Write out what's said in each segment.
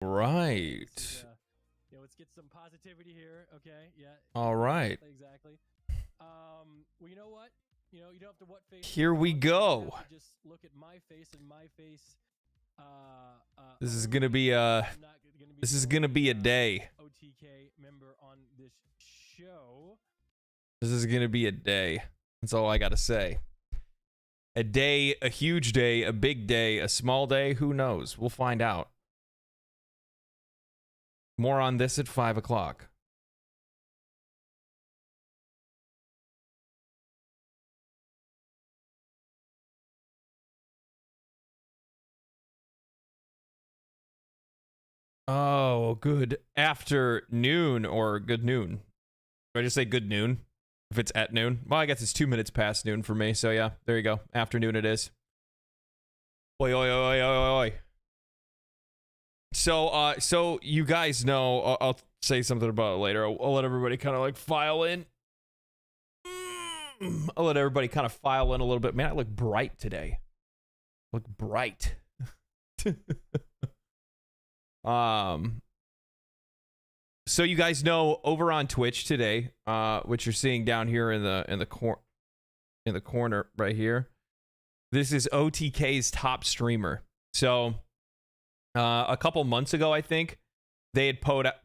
Right. Let's get some positivity here. Okay. Yeah. All right. Exactly. Well, you know what? You don't have to what face. Here we go. Just look at my face and my face. This is gonna be a. This is gonna be a day. OTK member on this show. This is gonna be a day. That's all I gotta say. A day, a huge day, a big day, a small day. Who knows? We'll find out. More on this at 5 o'clock. Oh, good afternoon or good noon. Do I just say good noon? If it's at noon? Well, I guess it's 2 minutes past noon for me. So yeah, there you go. Afternoon it is. Oi, oi, oi, oi, oi, oi. So you guys know, I'll say something about it later. I'll let everybody kind of like file in. I'll let everybody kind of file in a little bit. Man, I look bright today. I look bright. So you guys know over on Twitch today, which you're seeing down here in the corner right here. This is OTK's top streamer. So a couple months ago, I think they had put out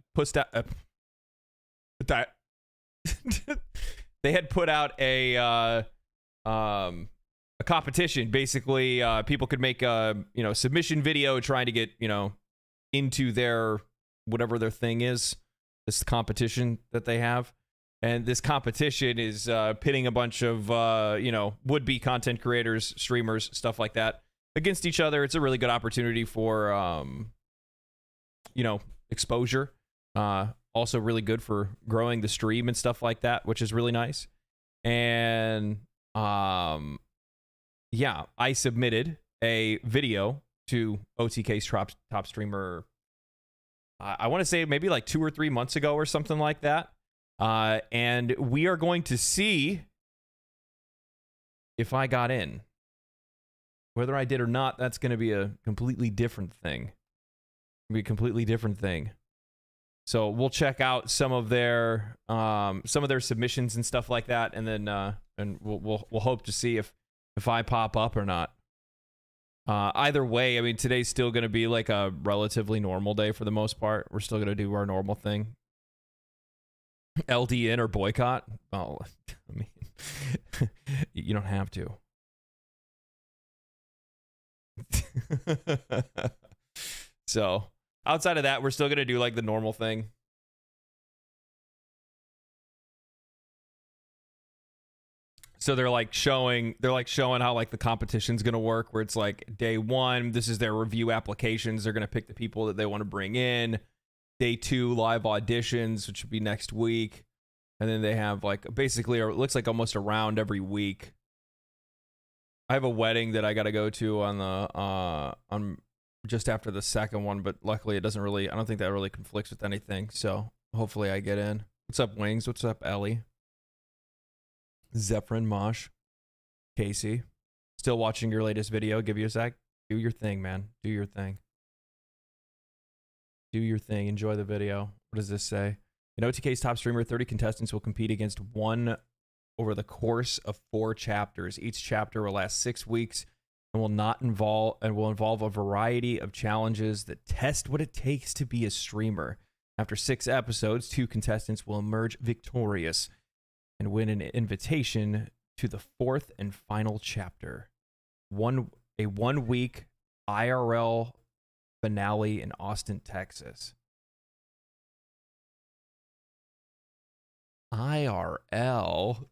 a competition. Basically, people could make a submission video trying to get into their whatever their thing is, this competition that they have. And this competition is pitting a bunch of would-be content creators, streamers, stuff like that against each other. It's a really good opportunity for exposure. Also really good for growing the stream and stuff like that, which is really nice. And yeah, I submitted a video to OTK's top streamer. I want to say maybe like 2 or 3 months ago or something like that. And we are going to see if I got in. Whether I did or not, that's going to be a completely different thing. So we'll check out some of their submissions and stuff like that, and then and we'll hope to see if I pop up or not. Either way, I mean, today's still going to be like a relatively normal day for the most part. We're still going to do our normal thing. LD in or boycott? Oh, I mean, you don't have to. So, outside of that, we're still going to do like the normal thing. So they're like showing how like the competition's gonna work, where it's like day 1, this is their review applications. They're gonna pick the people that they want to bring in. Day 2, live auditions, which would be next week, and then they have like basically, or it looks like almost a round every week. I have a wedding that I gotta go to on just after the second one, but luckily it doesn't really. I don't think that really conflicts with anything. So hopefully I get in. What's up, Wings? What's up, Ellie? Zephyrin, Mosh, Casey, still watching your latest video. Give you a sec. Do your thing, man. Do your thing. Do your thing. Enjoy the video. What does this say? In OTK's top streamer, 30 contestants will compete against one over the course of 4 chapters. Each chapter will last 6 weeks and will involve a variety of challenges that test what it takes to be a streamer. After 6 episodes, 2 contestants will emerge victorious and win an invitation to the 4th and final chapter. A 1-week IRL finale in Austin, Texas. IRL?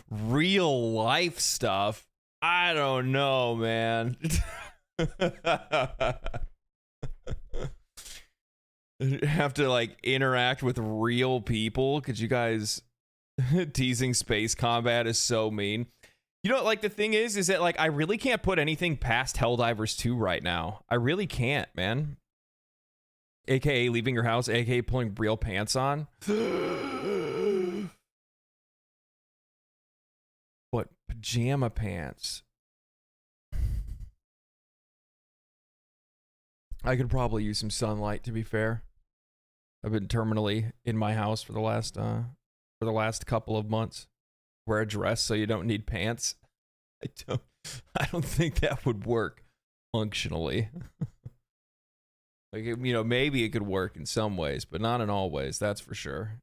Real life stuff? I don't know, man. Have to like interact with real people because you guys teasing space combat is so mean. You know, like the thing is that like I really can't put anything past Helldivers 2 right now. I really can't, man. AKA leaving your house, AKA pulling real pants on. What, pajama pants? I could probably use some sunlight, to be fair. I've been terminally in my house for the last couple of months. Wear a dress so you don't need pants. I don't think that would work functionally. Like, you know, maybe it could work in some ways, but not in all ways, that's for sure.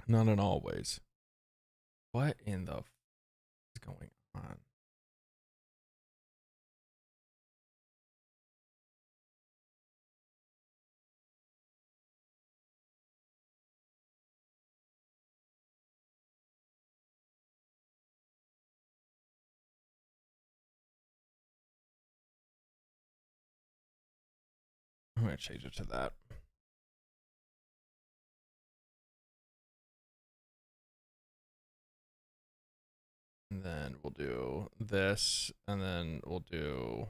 Not in all ways. What in the is going on? I'm going to change it to that. And then we'll do this, and then we'll do...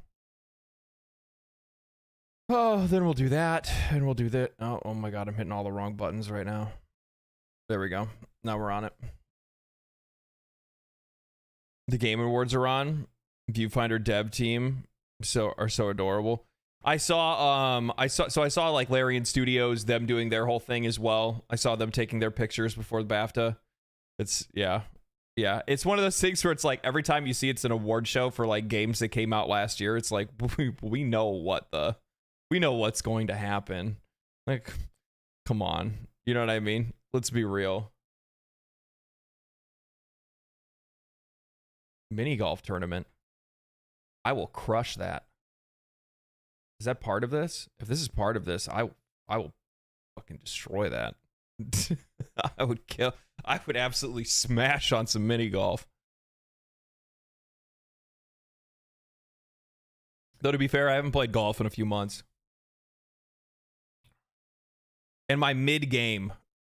Oh, then we'll do that, and we'll do that. Oh my god, I'm hitting all the wrong buttons right now. There we go. Now we're on it. The Game Awards are on. Viewfinder dev team are so adorable. I saw like Larian Studios, them doing their whole thing as well. I saw them taking their pictures before the BAFTA. Yeah. It's one of those things where it's like every time you see it's an award show for like games that came out last year, it's like we know what's going to happen. Like, come on, you know what I mean? Let's be real. Mini golf tournament. I will crush that. Is that part of this? If this is part of this, I will fucking destroy that. I would absolutely smash on some mini golf. Though to be fair, I haven't played golf in a few months. And my mid game,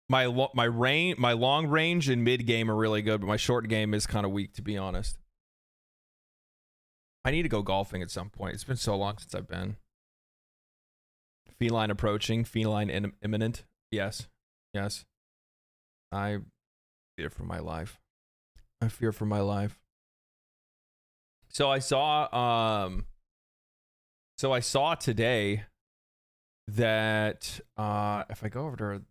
my long range and mid game are really good, but my short game is kind of weak, to be honest. I need to go golfing at some point. It's been so long since I've been. Feline approaching, feline imminent. Yes. I fear for my life. So I saw today that if I go over to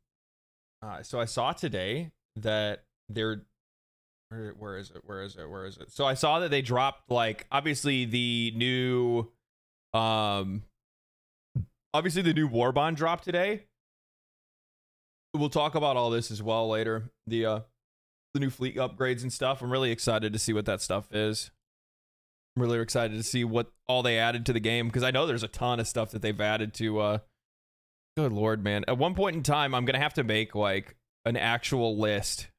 so I saw today that they're where is it? So I saw that they dropped, like, obviously the new Warbond dropped today. We'll talk about all this as well later. The new fleet upgrades and stuff. I'm really excited to see what that stuff is. I'm really excited to see what all they added to the game, because I know there's a ton of stuff that they've added to good lord, man. At one point in time, I'm gonna have to make like an actual list.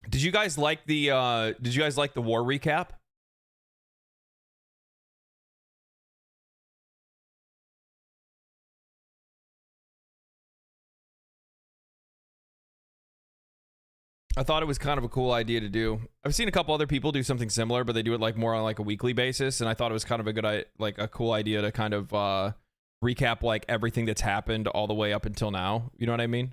Did you guys like the war recap? I thought it was kind of a cool idea to do. I've seen a couple other people do something similar, but they do it like more on like a weekly basis, and I thought it was kind of a cool idea to kind of recap like everything that's happened all the way up until now. You know what I mean?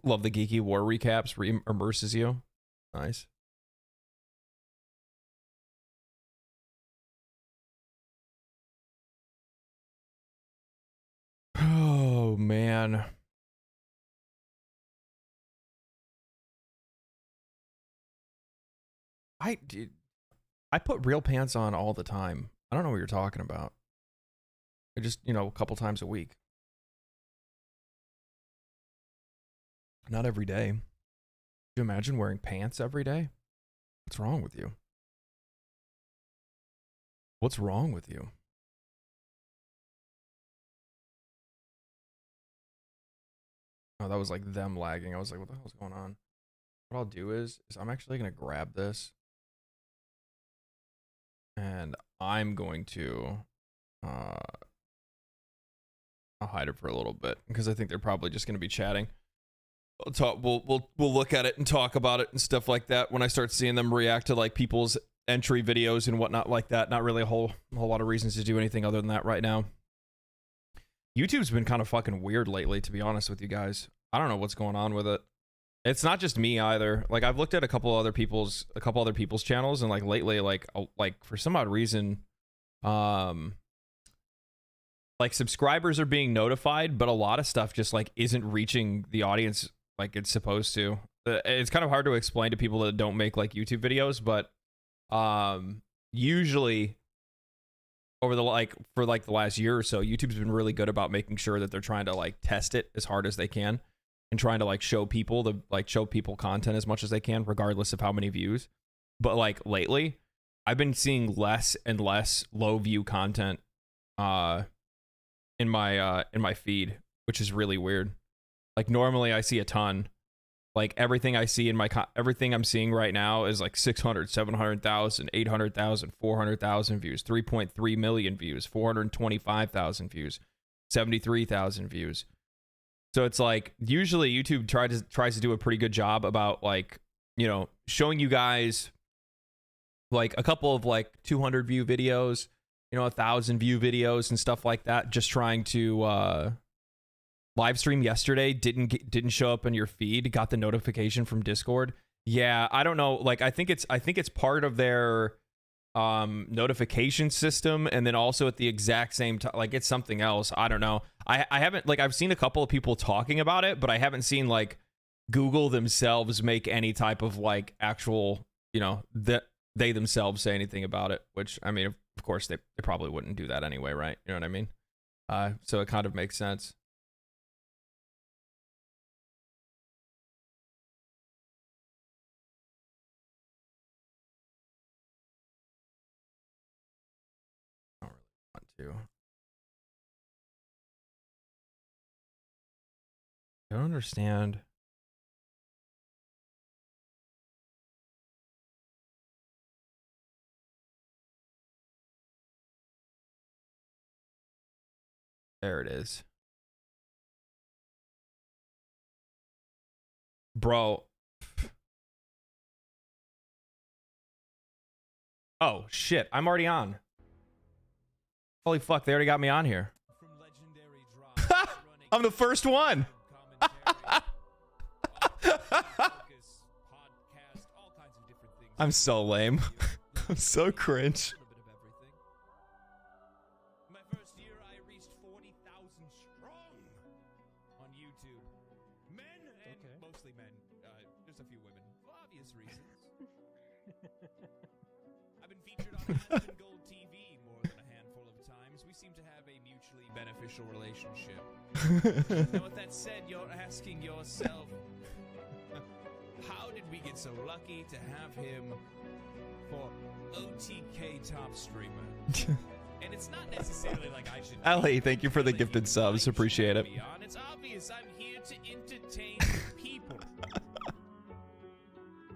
Love the geeky war recaps. Immerses you. Nice. Oh man. I put real pants on all the time. I don't know what you're talking about. I just, a couple times a week. Not every day. Could you imagine wearing pants every day? What's wrong with you? What's wrong with you? Oh, that was like them lagging. I was like, what the hell's going on? What I'll do is I'm actually going to grab this. And I'm going to I'll hide it for a little bit, because I think they're probably just going to be chatting. We'll look at it and talk about it and stuff like that when I start seeing them react to like people's entry videos and whatnot like that. Not really a whole lot of reasons to do anything other than that right now. YouTube's been kind of fucking weird lately, to be honest with you guys. I don't know what's going on with it. It's not just me either. Like I've looked at a couple other people's channels, and like lately, like for some odd reason, like subscribers are being notified, but a lot of stuff just like isn't reaching the audience like it's supposed to. It's kind of hard to explain to people that don't make like YouTube videos, but usually over the for the last year or so, YouTube's been really good about making sure that they're trying to like test it as hard as they can and trying to like show people content as much as they can, regardless of how many views. But like lately, I've been seeing less and less low view content in my feed, which is really weird. Like normally I see a ton. Like everything I see in everything I'm seeing right now is like 600, 700,000, 800,000, 400,000 views, 3.3 million views, 425,000 views, 73,000 views. So it's like usually YouTube tries to do a pretty good job about like, you know, showing you guys like a couple of like 200 view videos, you know, 1,000 view videos and stuff like that. Just trying to live stream yesterday didn't show up in your feed. Got the notification from Discord. Yeah, I don't know. Like I think it's part of their notification system, and then also at the exact same time, like it's something else. I don't know. I haven't, like, I've seen a couple of people talking about it, but I haven't seen like Google themselves make any type of like actual, you know, that they themselves say anything about it. Which I mean, of course they probably wouldn't do that anyway, right? You know what I mean? So it kind of makes sense. I don't really want to. I don't understand. There it is. Bro. Oh, shit. I'm already on. Holy fuck, they already got me on here. I'm the first one. I'm so lame. I'm so cringe. My first year, I reached 40,000 strong on YouTube. Men and mostly men. There's a few women for obvious reasons. I've been featured on Golden Gold TV more than a handful of times. We seem to have a mutually beneficial relationship. Now, with that said, you're asking yourself, how did we get so lucky to have him for OTK top streamer? And it's not necessarily like I should. Ellie, thank you for the gifted subs. Appreciate it. It's obvious I'm here to entertain people.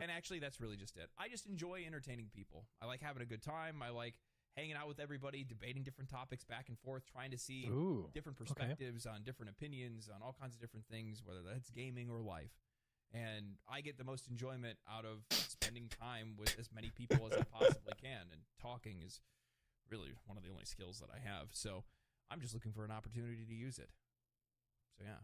And actually, that's really just it. I just enjoy entertaining people. I like having a good time. I like hanging out with everybody, debating different topics back and forth, trying to see different perspectives on different opinions, on all kinds of different things, whether that's gaming or life. And I get the most enjoyment out of spending time with as many people as I possibly can. And talking is really one of the only skills that I have. So I'm just looking for an opportunity to use it. So yeah,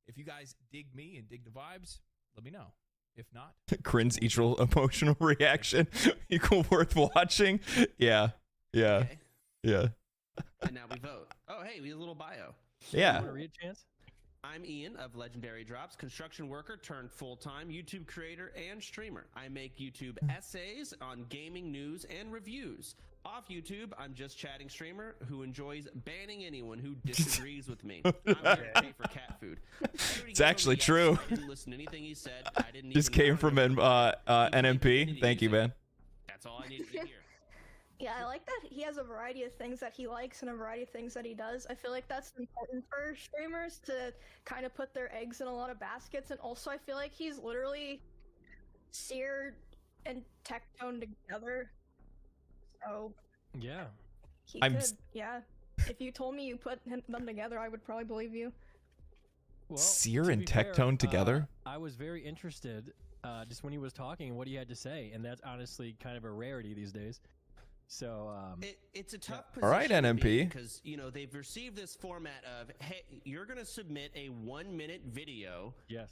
if you guys dig me and dig the vibes, let me know. If not, Cringe equal emotional reaction equal worth watching. Yeah. Okay. Yeah. And now we vote. Oh, hey, we have a little bio. Yeah. Want to read a chance? I'm Ian of Legendary Drops, construction worker turned full-time YouTube creator and streamer. I make YouTube essays on gaming news and reviews. Off YouTube, I'm just chatting streamer who enjoys banning anyone who disagrees with me. I'm here to pay for cat food. It's actually true. I didn't listen to anything he said. I didn't Just even came from NMP. Thank you, man. That's all I needed to hear. Yeah, I like that he has a variety of things that he likes and a variety of things that he does. I feel like that's important for streamers to kind of put their eggs in a lot of baskets, and also I feel like he's literally Seer and Tectone together. So Yeah. yeah. If you told me you put them together, I would probably believe you. Well, Seer to and be fair, Tectone together? I was very interested just when he was talking and what he had to say, and that's honestly kind of a rarity these days. So it's a tough All right, position NMP. because they've received this format of, hey, you're gonna submit a 1-minute video. Yes.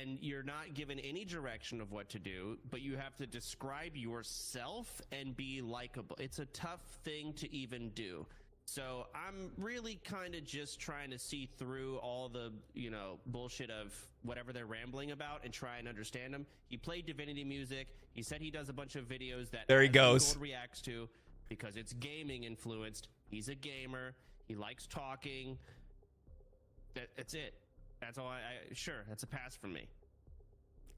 And you're not given any direction of what to do, but you have to describe yourself and be likable. It's a tough thing to even do. So I'm really kind of just trying to see through all the, bullshit of whatever they're rambling about and try and understand them. He played Divinity music. He said he does a bunch of videos that there he goes. Gold reacts to because it's gaming influenced. He's a gamer. He likes talking. That's it. That's all. Sure, that's a pass from me.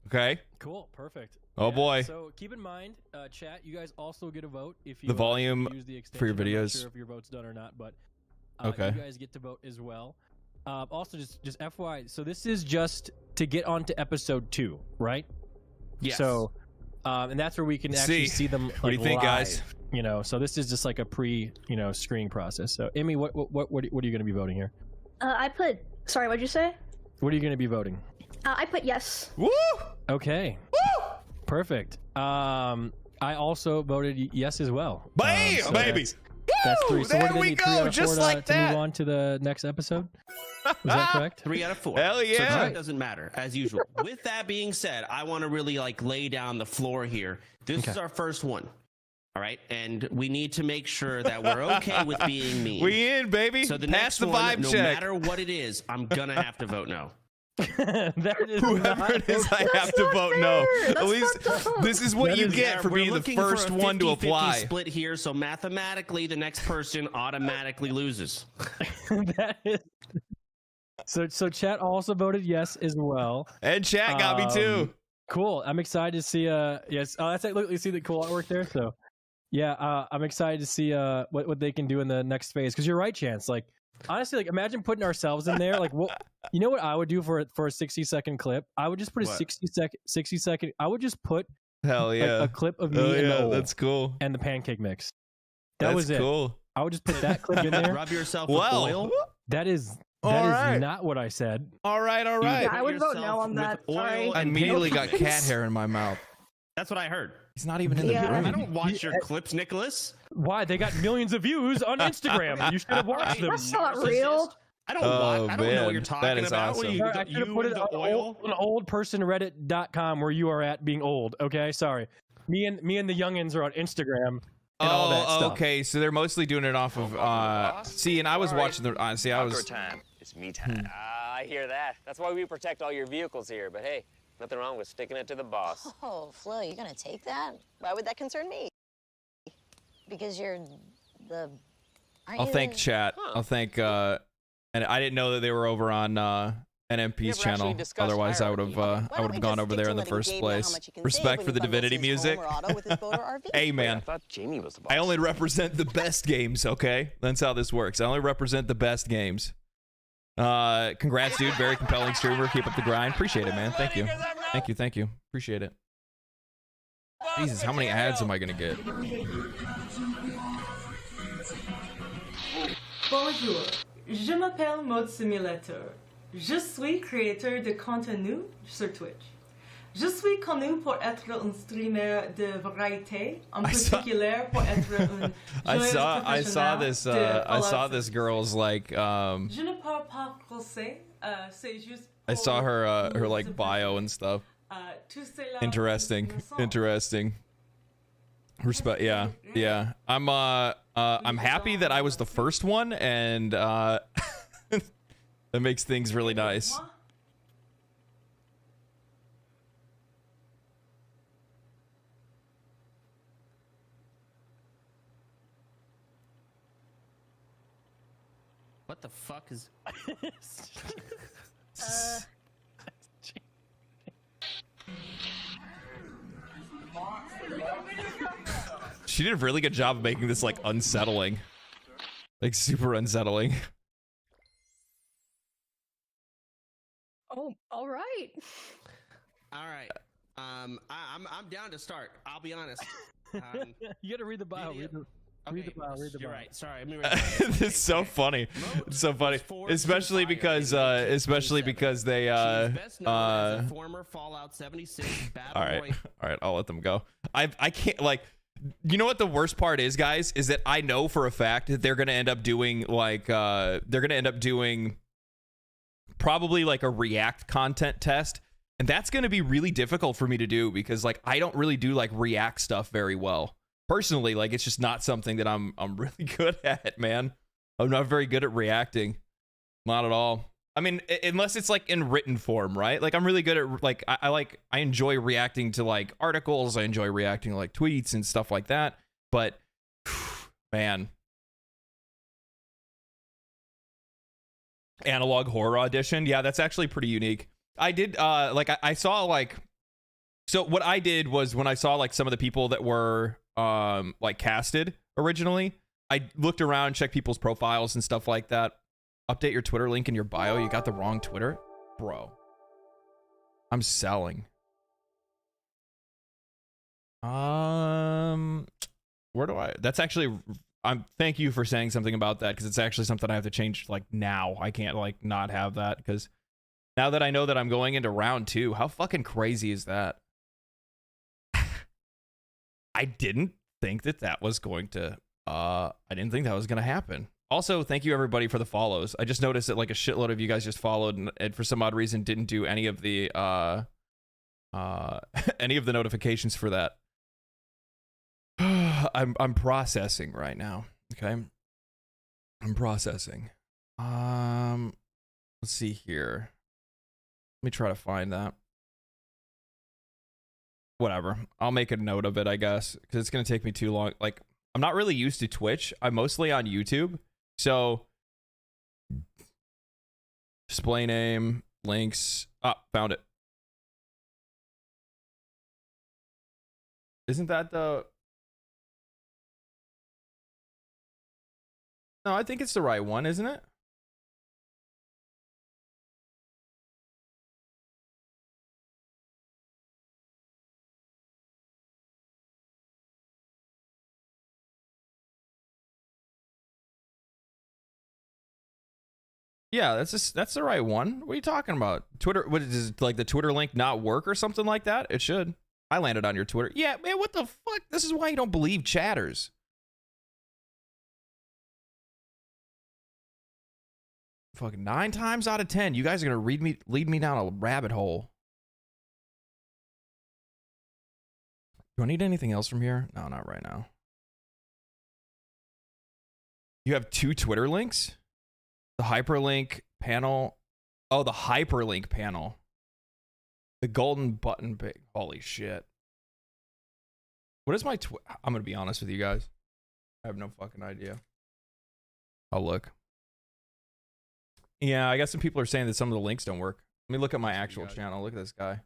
Okay. Cool. Perfect. Oh boy. So keep in mind, chat, you guys also get a vote if you The volume use the extension. for your I'm not videos. sure if your vote's done or not, but Okay. you guys get to vote as well. Also, just FYI, so this is just to get onto episode 2, right? Yes. So, and that's where we can actually see them. What do you think, guys? So this is just like a screening process. So, Emmy, what are you going to be voting here? Sorry, what'd you say? What are you going to be voting? I put yes. Woo! Okay. Woo! Perfect. I also voted yes as well. Bam, so baby. That's 3. So there what do they we need? go, 3 out of just 4 like to that. move on to the next episode. Was that correct? 3 out of 4. Hell yeah. So it doesn't matter, as usual. With that being said, I want to really lay down the floor here. This is our first one. All right, and we need to make sure that we're okay with being mean. We in, baby. So the Pass next the one, vibe no check. matter what it is, I'm gonna have to vote no. That is Whoever not it is, I That's have to not vote fair. no. At That's least fucked up. this is what That you is- get for We're being the looking for first a one to 50-50 apply. split here, so mathematically, the next person automatically loses. that is. So chat also voted yes as well. And chat got me too. Cool. I'm excited to see yes. That's like, look, you see the cool artwork there. So yeah, I'm excited to see what they can do in the next phase. Because you're right, Chance. Like honestly, like imagine putting ourselves in there. Like what I would do for a 60-second clip? I would just put a What? 60 second. I would just put Hell like, yeah. a clip of me Oh and the yeah, old that's cool. and the pancake mix. That That's was it. cool. I would just put that clip in there. Rub yourself with Well, oil. That is All right. not what I said. all right. Yeah, I Put would vote no yourself on that. with oil Sorry. I and immediately got Nope. cat hair in my mouth. That's what I heard. He's not even in the Yeah. room. I don't watch your clips, Nicholas. Why? They got millions of views on Instagram. You should have watched them. That's not real. I don't Oh, watch. I don't know man. what you're talking That is about. What awesome. are you, Sorry, I should have put it the on oldpersonreddit.com where you are at being old. Okay, sorry. Me and the youngins are on Instagram and all that stuff. Okay. So they're mostly doing it off of. See, and I was watching the. I was. Time. It's me time. I hear that. That's why we protect all your vehicles here. But hey, nothing wrong with sticking it to the boss. Oh, Flo, you're gonna take that? Why would that concern me? Because you're the. aren't I'll you thank the- chat. I'll thank. And I didn't know that they were over on NMP's Never channel. actually discussed Otherwise, I would have. hierarchy. I Why would don't we have gone just over stick there to in the letting first Gabe know how place. much you can Respect save for when the he bundles Divinity his music. home or auto with his boat or RV? Hey I man, thought Jamie was the boss. I only represent the best games. Okay, that's how this works. I only represent the best games. Congrats, dude. Very compelling streamer. Keep up the grind. Appreciate it, man. Thank you. Thank you. Appreciate it. Jesus, how many ads am I gonna get? Bonjour, je m'appelle Mode Simulator. Je suis créateur de contenu sur Twitch. Je suis connu pour être un streamer de variété, en particulier pour être un I saw this. I saw this girl. girl's like. Je ne parle pas français. C'est juste. I saw her like bio and stuff. Interesting. Respect. Yeah. I'm happy that I was the first one, and that makes things really nice. What the fuck is? She did a really good job of making this like unsettling, like super unsettling. Oh, all right. All right. I'm down to start. I'll be honest. You gotta read the bio. Read the bio. You're right. Sorry. I'm It's so funny. It's so funny, especially because they former Fallout 76 battle all right, I'll let them go. I can't like You know what the worst part is, guys, is that I know for a fact that they're gonna end up doing like probably like a React content test, and that's gonna be really difficult for me to do because like I don't really do like React stuff very well personally. Like it's just not something that I'm really good at, man. I'm not very good at reacting, not at all. I mean, unless it's like in written form, right? Like I'm really good at like I enjoy reacting to like articles. I enjoy reacting to like tweets and stuff like that. But man, Analog Horror Audition, yeah, that's actually pretty unique. I did like I saw like, so what I did was when I saw like some of the people that were like casted originally, I looked around, checked people's profiles and stuff like that. Update your Twitter link in your bio. You got the wrong Twitter? Bro. I'm selling. Where do I... That's actually... thank you for saying something about that, because it's actually something I have to change, like, now. I can't, like, not have that, because now that I know that I'm going into round 2, how fucking crazy is that? I didn't think that that was going to... I didn't think that was going to happen. Also, thank you everybody for the follows. I just noticed that like a shitload of you guys just followed and for some odd reason didn't do any of the any of the notifications for that. I'm processing right now. Okay. I'm processing. Let's see here. Let me try to find that. Whatever. I'll make a note of it, I guess, because it's gonna take me too long. Like, I'm not really used to Twitch. I'm mostly on YouTube. So, display name, links. Found it. Isn't that the... No, I think it's the right one, isn't it? Yeah, that's the right one. What are you talking about? Twitter, what is like the Twitter link not work or something like that? It should. I landed on your Twitter. Yeah, man, what the fuck? This is why you don't believe chatters. Fucking 9 times out of 10, you guys are gonna lead me down a rabbit hole. Do I need anything else from here? No, not right now. You have 2 Twitter links? The hyperlink panel. Oh, the hyperlink panel. The golden button. Holy shit. What is my I'm going to be honest with you guys. I have no fucking idea. I'll look. Yeah, I guess some people are saying that some of the links don't work. Let me look at my actual channel. Look at this guy.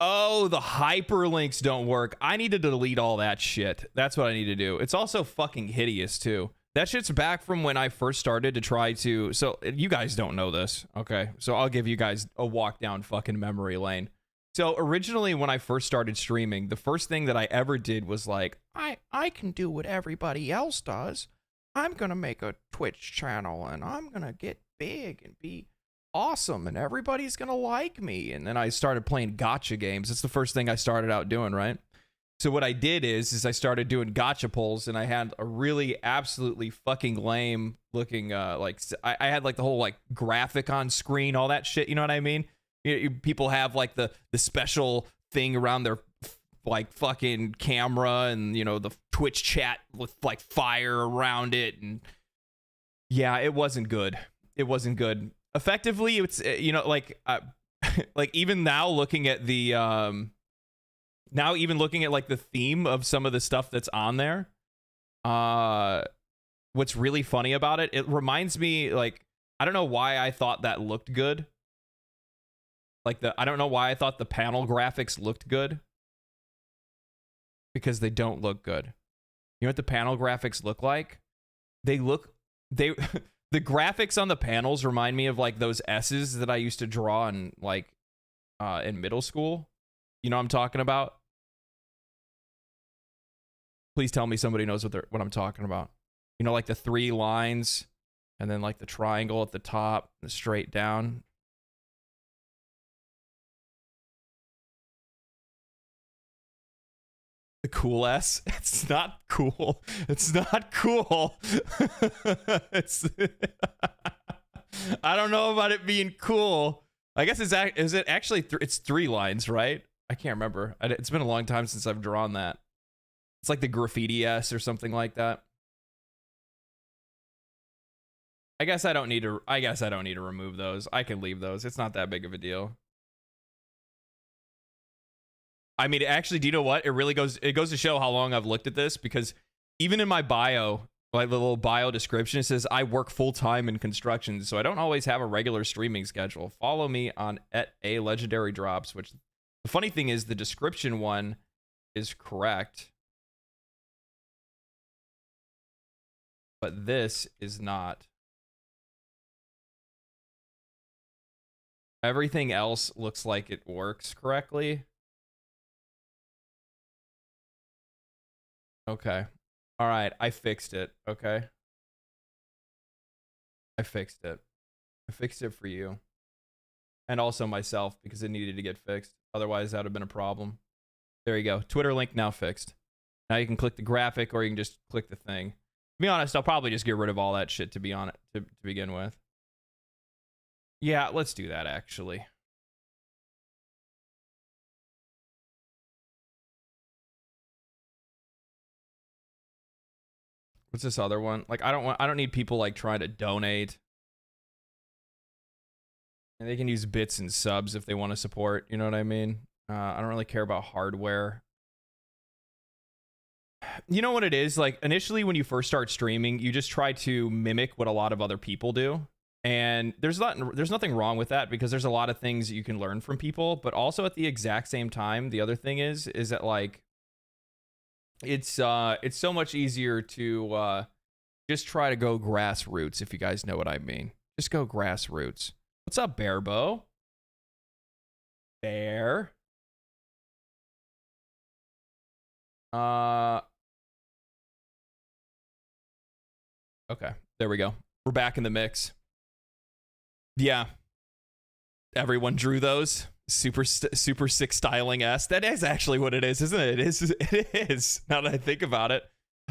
Oh, the hyperlinks don't work. I need to delete all that shit. That's what I need to do. It's also fucking hideous too. That shit's back from when I first started to try to... So, you guys don't know this, okay? So, I'll give you guys a walk down fucking memory lane. So, originally, when I first started streaming, the first thing that I ever did was like, I can do what everybody else does. I'm gonna make a Twitch channel, and I'm gonna get big and be awesome, and everybody's gonna like me. And then I started playing gacha games. That's the first thing I started out doing, right? So what I did is I started doing gacha pulls, and I had a really absolutely fucking lame looking like I had like the whole like graphic on screen, all that shit, you know what I mean? People have like the special thing around their like fucking camera, and you know, the Twitch chat with like fire around it, and yeah, it wasn't good. It wasn't good. Effectively, it's you know, like like even now looking at the now even looking at like the theme of some of the stuff that's on there, what's really funny about it, it reminds me, like, I don't know why I thought that looked good. Like I don't know why I thought the panel graphics looked good. Because they don't look good. You know what the panel graphics look like? The graphics on the panels remind me of like those S's that I used to draw in like in middle school. You know what I'm talking about? Please tell me somebody knows what I'm talking about. You know, like the 3 lines, and then like the triangle at the top, the straight down. The cool S. It's not cool. It's not cool. It's. I don't know about it being cool. I guess is it actually it's 3 lines, right? I can't remember. It's been a long time since I've drawn that. It's like the graffiti S or something like that. I guess I don't need to remove those. I can leave those. It's not that big of a deal. I mean, actually, do you know what? It goes to show how long I've looked at this, because even in my bio, like the little bio description, it says I work full-time in construction, so I don't always have a regular streaming schedule. Follow me on @a legendary drops, which the funny thing is the description one is correct, but this is not. Everything else looks like it works correctly. Okay. All right. I fixed it. Okay. I fixed it. I fixed it for you. And also myself, because it needed to get fixed. Otherwise, that would have been a problem. There you go. Twitter link now fixed. Now you can click the graphic, or you can just click the thing. To be honest, I'll probably just get rid of all that shit to begin with. Yeah, let's do that, actually. What's this other one? Like, I don't need people like trying to donate. And they can use bits and subs if they want to support, you know what I mean? I don't really care about hardware. You know what it is? Like, initially when you first start streaming, you just try to mimic what a lot of other people do. And there's nothing wrong with that, because there's a lot of things you can learn from people, but also at the exact same time, the other thing is that like it's so much easier to just try to go grassroots, if you guys know what I mean. Just go grassroots. What's up, Bearbo? Bear. Okay, there we go. We're back in the mix. Yeah. Everyone drew those. Super sick styling S. That is actually what it is, isn't it? It is. Now that I think about it.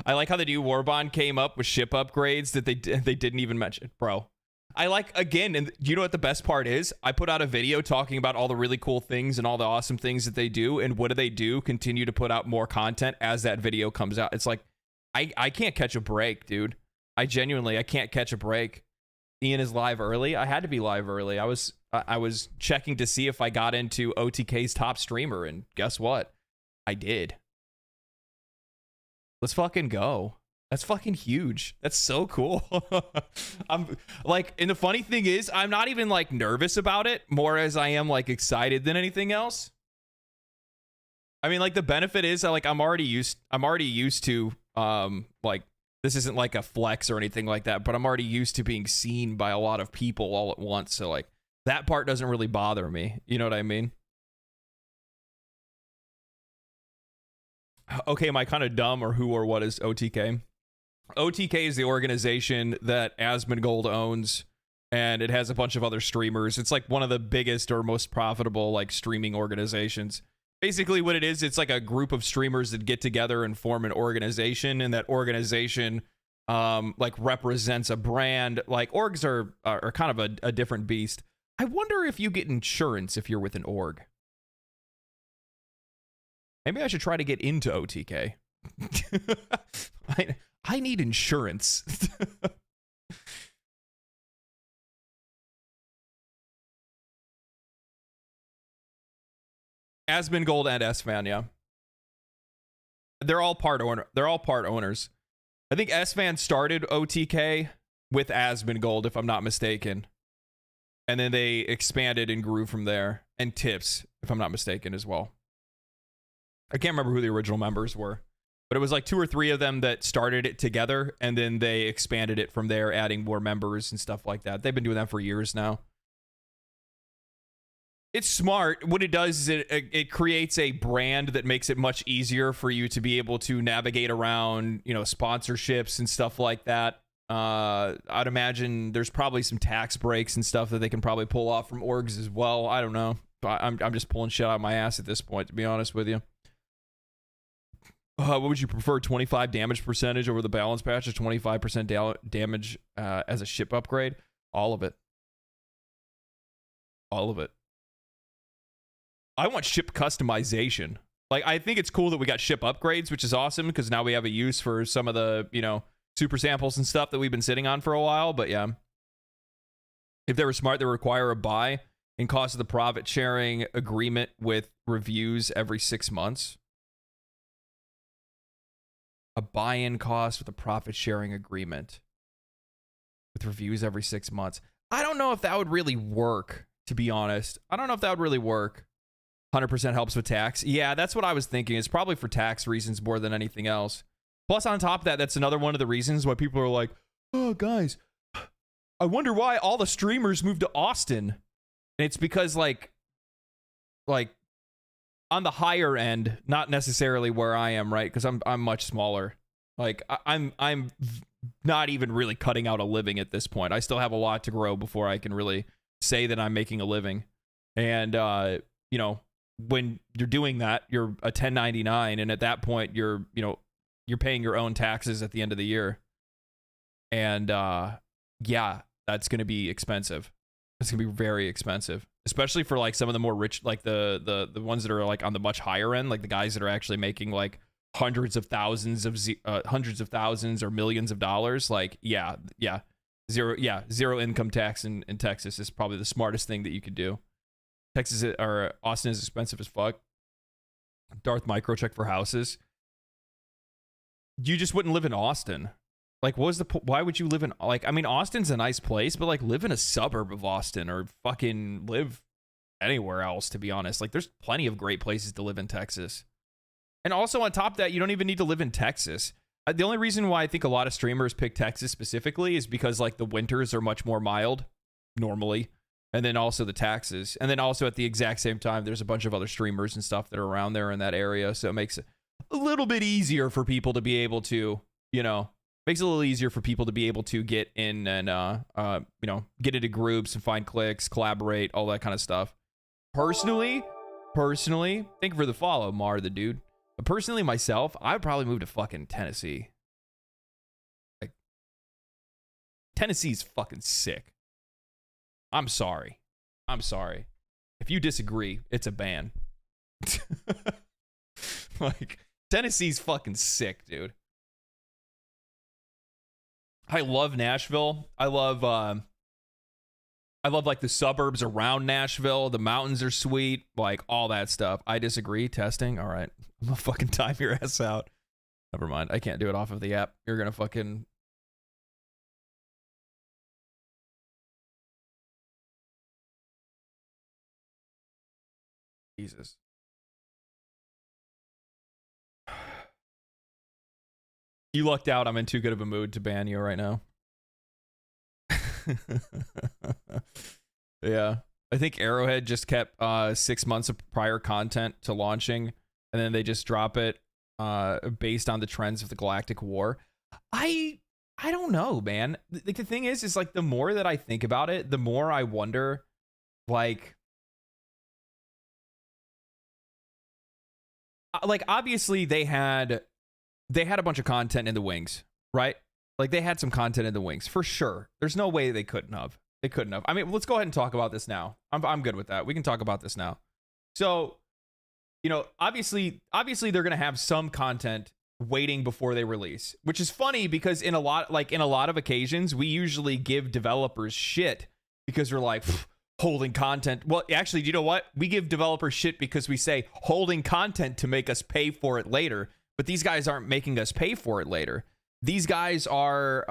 I like how the new Warbond came up with ship upgrades that they didn't even mention. Bro. I like, again, and you know what the best part is? I put out a video talking about all the really cool things and all the awesome things that they do, and what do? Continue to put out more content as that video comes out. It's like, I can't catch a break, dude. I can't catch a break. Ian is live early. I had to be live early. I was checking to see if I got into OTK's top streamer, and guess what? I did. Let's fucking go. That's fucking huge. That's so cool. I'm like, and the funny thing is, I'm not even like nervous about it, more as I am like excited than anything else. I mean, like, the benefit is that, like, I'm already used to like, this isn't like a flex or anything like that, but I'm already used to being seen by a lot of people all at once. So like, that part doesn't really bother me. You know what I mean? Okay, am I kind of dumb, or who or what is OTK? OTK is the organization that Asmongold owns, and it has a bunch of other streamers. It's like one of the biggest or most profitable like streaming organizations. Basically what it is, it's like a group of streamers that get together and form an organization, and that organization like represents a brand. Like, orgs are kind of a different beast. I wonder if you get insurance if you're with an org. Maybe I should try to get into OTK. I need insurance. Asmongold and S-Fan, yeah. They're all part owners. I think S-Fan started OTK with Asmongold, if I'm not mistaken. And then they expanded and grew from there. And Tips, if I'm not mistaken, as well. I can't remember who the original members were, but it was like 2 or 3 of them that started it together, and then they expanded it from there, adding more members and stuff like that. They've been doing that for years now. It's smart. What it does is it creates a brand that makes it much easier for you to be able to navigate around, you know, sponsorships and stuff like that. I'd imagine there's probably some tax breaks and stuff that they can probably pull off from orgs as well. I don't know. I'm just pulling shit out of my ass at this point, to be honest with you. What would you prefer, 25 damage percentage over the balance patch or 25% damage as a ship upgrade? All of it. All of it. I want ship customization. Like, I think it's cool that we got ship upgrades, which is awesome because now we have a use for some of the, you know, super samples and stuff that we've been sitting on for a while. But yeah, if they were smart, they would require a buy and cost of the profit sharing agreement with reviews every 6 months. A buy-in cost with a profit sharing agreement with reviews every 6 months. I don't know if that would really work, to be honest. I don't know if that would really work. 100% helps with tax. Yeah, that's what I was thinking. It's probably for tax reasons more than anything else. Plus, on top of that, that's another one of the reasons why people are like, oh, guys, I wonder why all the streamers moved to Austin. And it's because, like on the higher end, not necessarily where I am, right? Because I'm much smaller. Like, I'm not even really cutting out a living at this point. I still have a lot to grow before I can really say that I'm making a living. And, you know, when you're doing that, you're a 1099, and at that point you're paying your own taxes at the end of the year. And yeah, that's going to be expensive. It's going to be very expensive, especially for like some of the more rich, like the ones that are like on the much higher end, like the guys that are actually making like hundreds of thousands or millions of dollars. Like, zero income tax in Texas is probably the smartest thing that you could do. Texas or Austin is expensive as fuck. Darth microcheck for houses. You just wouldn't live in Austin. Like, what was why would you live in, like, I mean, Austin's a nice place, but like live in a suburb of Austin or fucking live anywhere else, to be honest. Like, there's plenty of great places to live in Texas. And also on top of that, you don't even need to live in Texas. The only reason why I think a lot of streamers pick Texas specifically is because like the winters are much more mild normally. And then also the taxes. And then also at the exact same time, there's a bunch of other streamers and stuff that are around there in that area. So it makes it a little bit easier for people to be able to, you know, makes it a little easier for people to be able to get in and, you know, get into groups and find clicks, collaborate, all that kind of stuff. Personally, thank you for the follow, Mar the dude. But personally, myself, I would probably move to fucking Tennessee. Like, Tennessee's fucking sick. I'm sorry. If you disagree, it's a ban. Like, Tennessee's fucking sick, dude. I love Nashville. I love like the suburbs around Nashville. The mountains are sweet, like all that stuff. I disagree. Testing. All right. I'm gonna fucking time your ass out. Never mind. I can't do it off of the app. You're gonna fucking... Jesus. You lucked out. I'm in too good of a mood to ban you right now. Yeah. I think Arrowhead just kept 6 months of prior content to launching, and then they just drop it based on the trends of the Galactic War. I don't know, man. The thing is like the more that I think about it, the more I wonder, like obviously they had a bunch of content in the wings, right? Like they had some content in the wings for sure. There's no way they couldn't have. I mean, let's go ahead and talk about this now. I'm good with that. We can talk about this now. So, you know, obviously they're going to have some content waiting before they release, which is funny because in a lot of occasions, we usually give developers shit because we're like, holding content. Well, actually, do you know what? We give developers shit because we say holding content to make us pay for it later. But these guys aren't making us pay for it later. These guys are,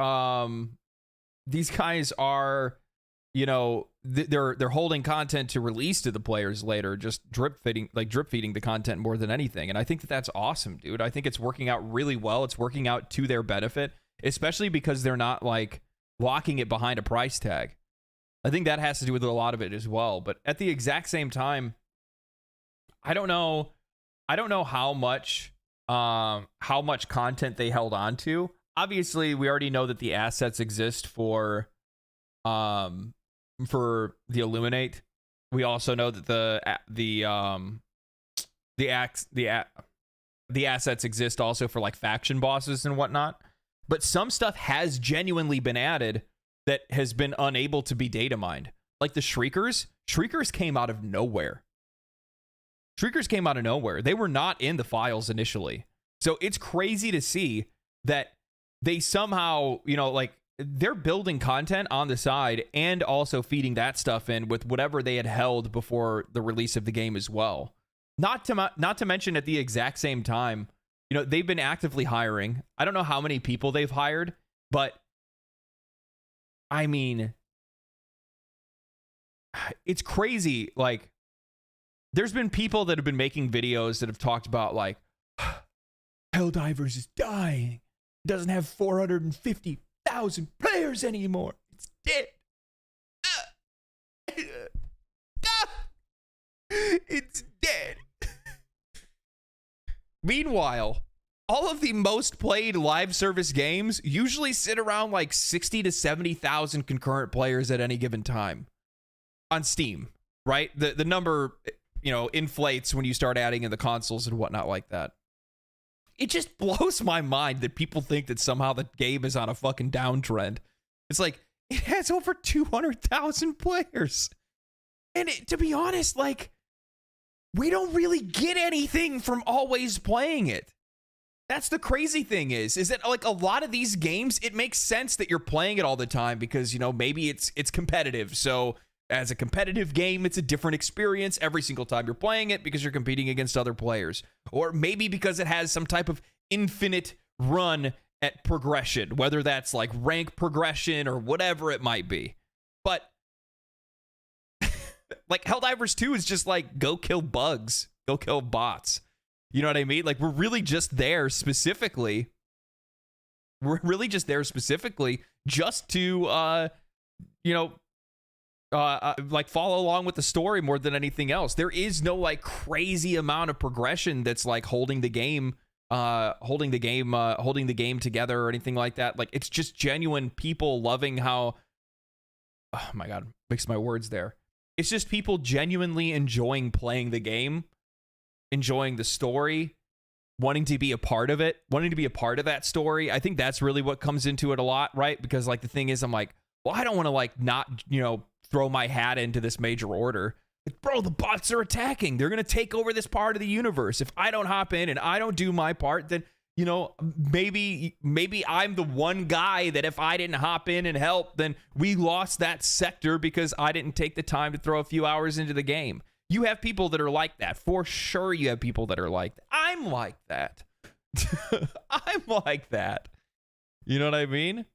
you know, they're holding content to release to the players later, just drip feeding the content more than anything. And I think that's awesome, dude. I think it's working out really well. It's working out to their benefit, especially because they're not like locking it behind a price tag. I think that has to do with a lot of it as well. But at the exact same time, I don't know how much content they held on to. Obviously, we already know that the assets exist for the Illuminate. We also know that the the assets exist also for like faction bosses and whatnot. But some stuff has genuinely been added that has been unable to be data mined. Like the Shriekers. Shriekers came out of nowhere. Shriekers came out of nowhere. They were not in the files initially. So it's crazy to see that they somehow, you know, like they're building content on the side and also feeding that stuff in with whatever they had held before the release of the game as well. Not to mention at the exact same time, you know, they've been actively hiring. I don't know how many people they've hired, but I mean, it's crazy. Like, there's been people that have been making videos that have talked about like, Helldivers is dying. It doesn't have 450,000 players anymore. It's dead. It's dead. Meanwhile, all of the most played live service games usually sit around like 60 to 70,000 concurrent players at any given time on Steam, right? The number, you know, inflates when you start adding in the consoles and whatnot like that. It just blows my mind that people think that somehow the game is on a fucking downtrend. It's like, it has over 200,000 players. And to be honest, like, we don't really get anything from always playing it. That's the crazy thing is that like a lot of these games, it makes sense that you're playing it all the time because, you know, maybe it's competitive. So as a competitive game, it's a different experience every single time you're playing it because you're competing against other players. Or maybe because it has some type of infinite run at progression, whether that's like rank progression or whatever it might be. But like Helldivers 2 is just like, go kill bugs, go kill bots. You know what I mean? Like, we're really just there specifically. Just to, you know, like follow along with the story more than anything else. There is no like crazy amount of progression that's like holding the game together or anything like that. Like, it's just genuine people loving how, oh my God, mixed my words there. It's just people genuinely enjoying playing the game, enjoying the story, wanting to be a part of it, wanting to be a part of that story. I think that's really what comes into it a lot, right? Because like the thing is, I'm like, well, I don't want to like not, you know, throw my hat into this major order. Like, bro, the bots are attacking. They're going to take over this part of the universe. If I don't hop in and I don't do my part, then, you know, maybe I'm the one guy that if I didn't hop in and help, then we lost that sector because I didn't take the time to throw a few hours into the game. You have people that are like that. For sure you have people that are like that. I'm like that. I'm like that. You know what I mean?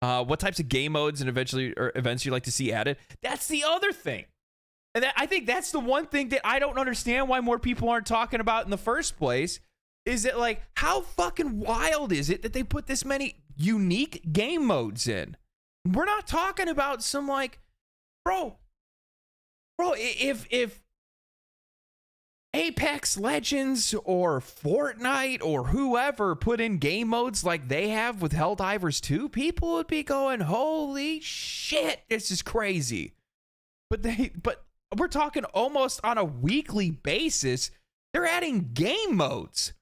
What types of game modes and events you like to see added? That's the other thing. And I think that's the one thing that I don't understand why more people aren't talking about in the first place. Is that like, how fucking wild is it that they put this many unique game modes in? We're not talking about some like, bro, if Apex Legends or Fortnite or whoever put in game modes like they have with Helldivers 2, people would be going, holy shit, this is crazy. But we're talking almost on a weekly basis, they're adding game modes.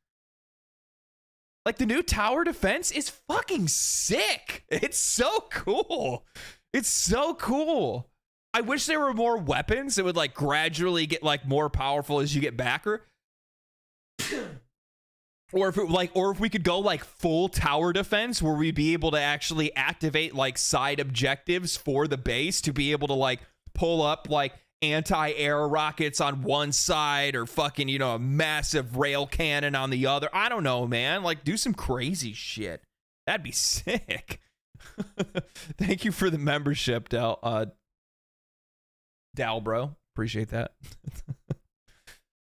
Like, the new tower defense is fucking sick. It's so cool. It's so cool. I wish there were more weapons that would like gradually get like more powerful as you get backer. Or if we could go like full tower defense where we'd be able to actually activate like side objectives for the base to be able to like pull up like anti-air rockets on one side or fucking, you know, a massive rail cannon on the other. I don't know, man. Like, do some crazy shit. That'd be sick. Thank you for the membership, Dal bro. Appreciate that.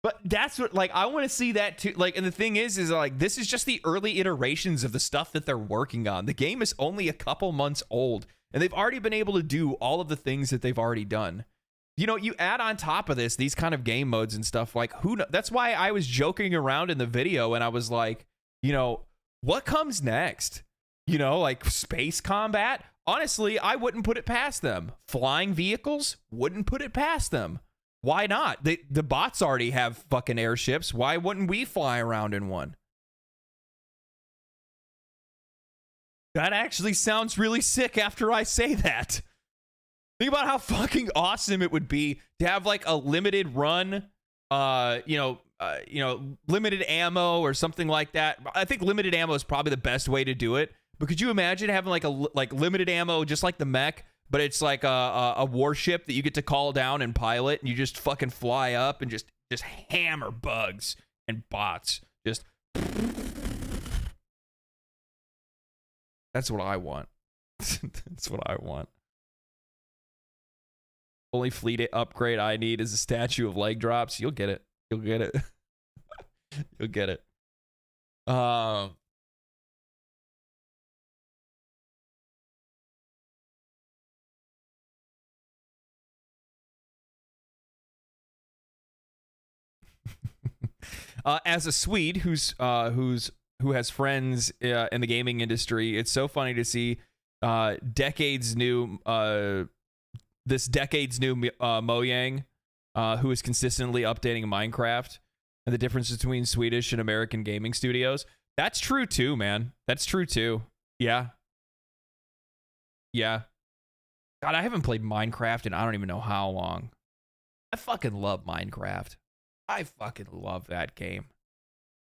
But that's what, like, I want to see that too. Like, and the thing is like, this is just the early iterations of the stuff that they're working on. The game is only a couple months old, and they've already been able to do all of the things that they've already done. You know, you add on top of this, these kind of game modes and stuff, like, that's why I was joking around in the video, and I was like, you know, what comes next? You know, like space combat? Honestly, I wouldn't put it past them. Flying vehicles? Wouldn't put it past them. Why not? The bots already have fucking airships. Why wouldn't we fly around in one? That actually sounds really sick after I say that. Think about how fucking awesome it would be to have like a limited run, limited ammo or something like that. I think limited ammo is probably the best way to do it. But could you imagine having like limited ammo, just like the mech, but it's like a warship that you get to call down and pilot, and you just fucking fly up and just hammer bugs and bots. Just that's what I want. That's what I want. Only fleet upgrade I need is a statue of leg drops. You'll get it. You'll get it. You'll get it. As a Swede who has friends in the gaming industry, it's so funny to see this decade's new Mojang, who is consistently updating Minecraft, and the difference between Swedish and American gaming studios. That's true too, man. That's true too. Yeah. God, I haven't played Minecraft in I don't even know how long. I fucking love Minecraft. I fucking love that game.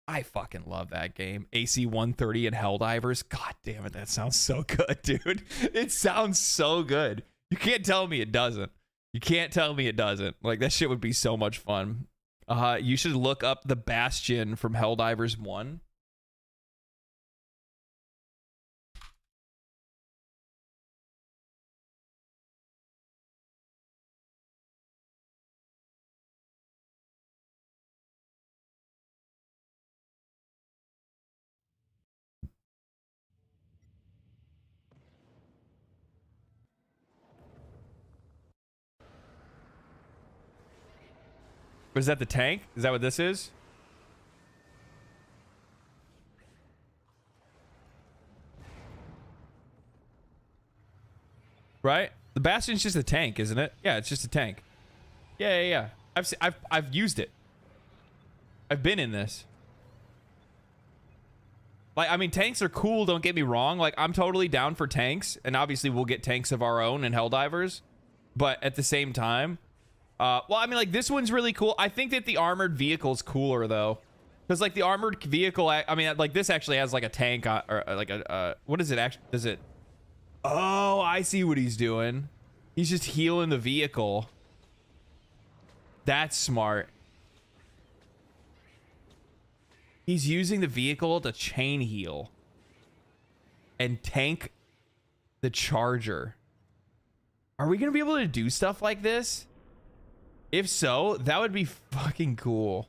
AC-130 and Helldivers. God damn it, that sounds so good, dude. It sounds so good. You can't tell me it doesn't. You can't tell me it doesn't. Like, that shit would be so much fun. You should look up the Bastion from Helldivers 1. Was that the tank? Is that what this is? Right? The Bastion's just a tank, isn't it? Yeah, it's just a tank. Yeah. I've used it. I've been in this. Like, I mean, tanks are cool, don't get me wrong. Like, I'm totally down for tanks, and obviously we'll get tanks of our own in Helldivers. But at the same time, well, I mean, like, this one's really cool. I think that the armored vehicle's cooler, though. Because, like, the armored vehicle, I mean, like, this actually has, like, a tank, or, like, what is it actually? Does it? Oh, I see what he's doing. He's just healing the vehicle. That's smart. He's using the vehicle to chain heal and tank the charger. Are we going to be able to do stuff like this? If so, that would be fucking cool.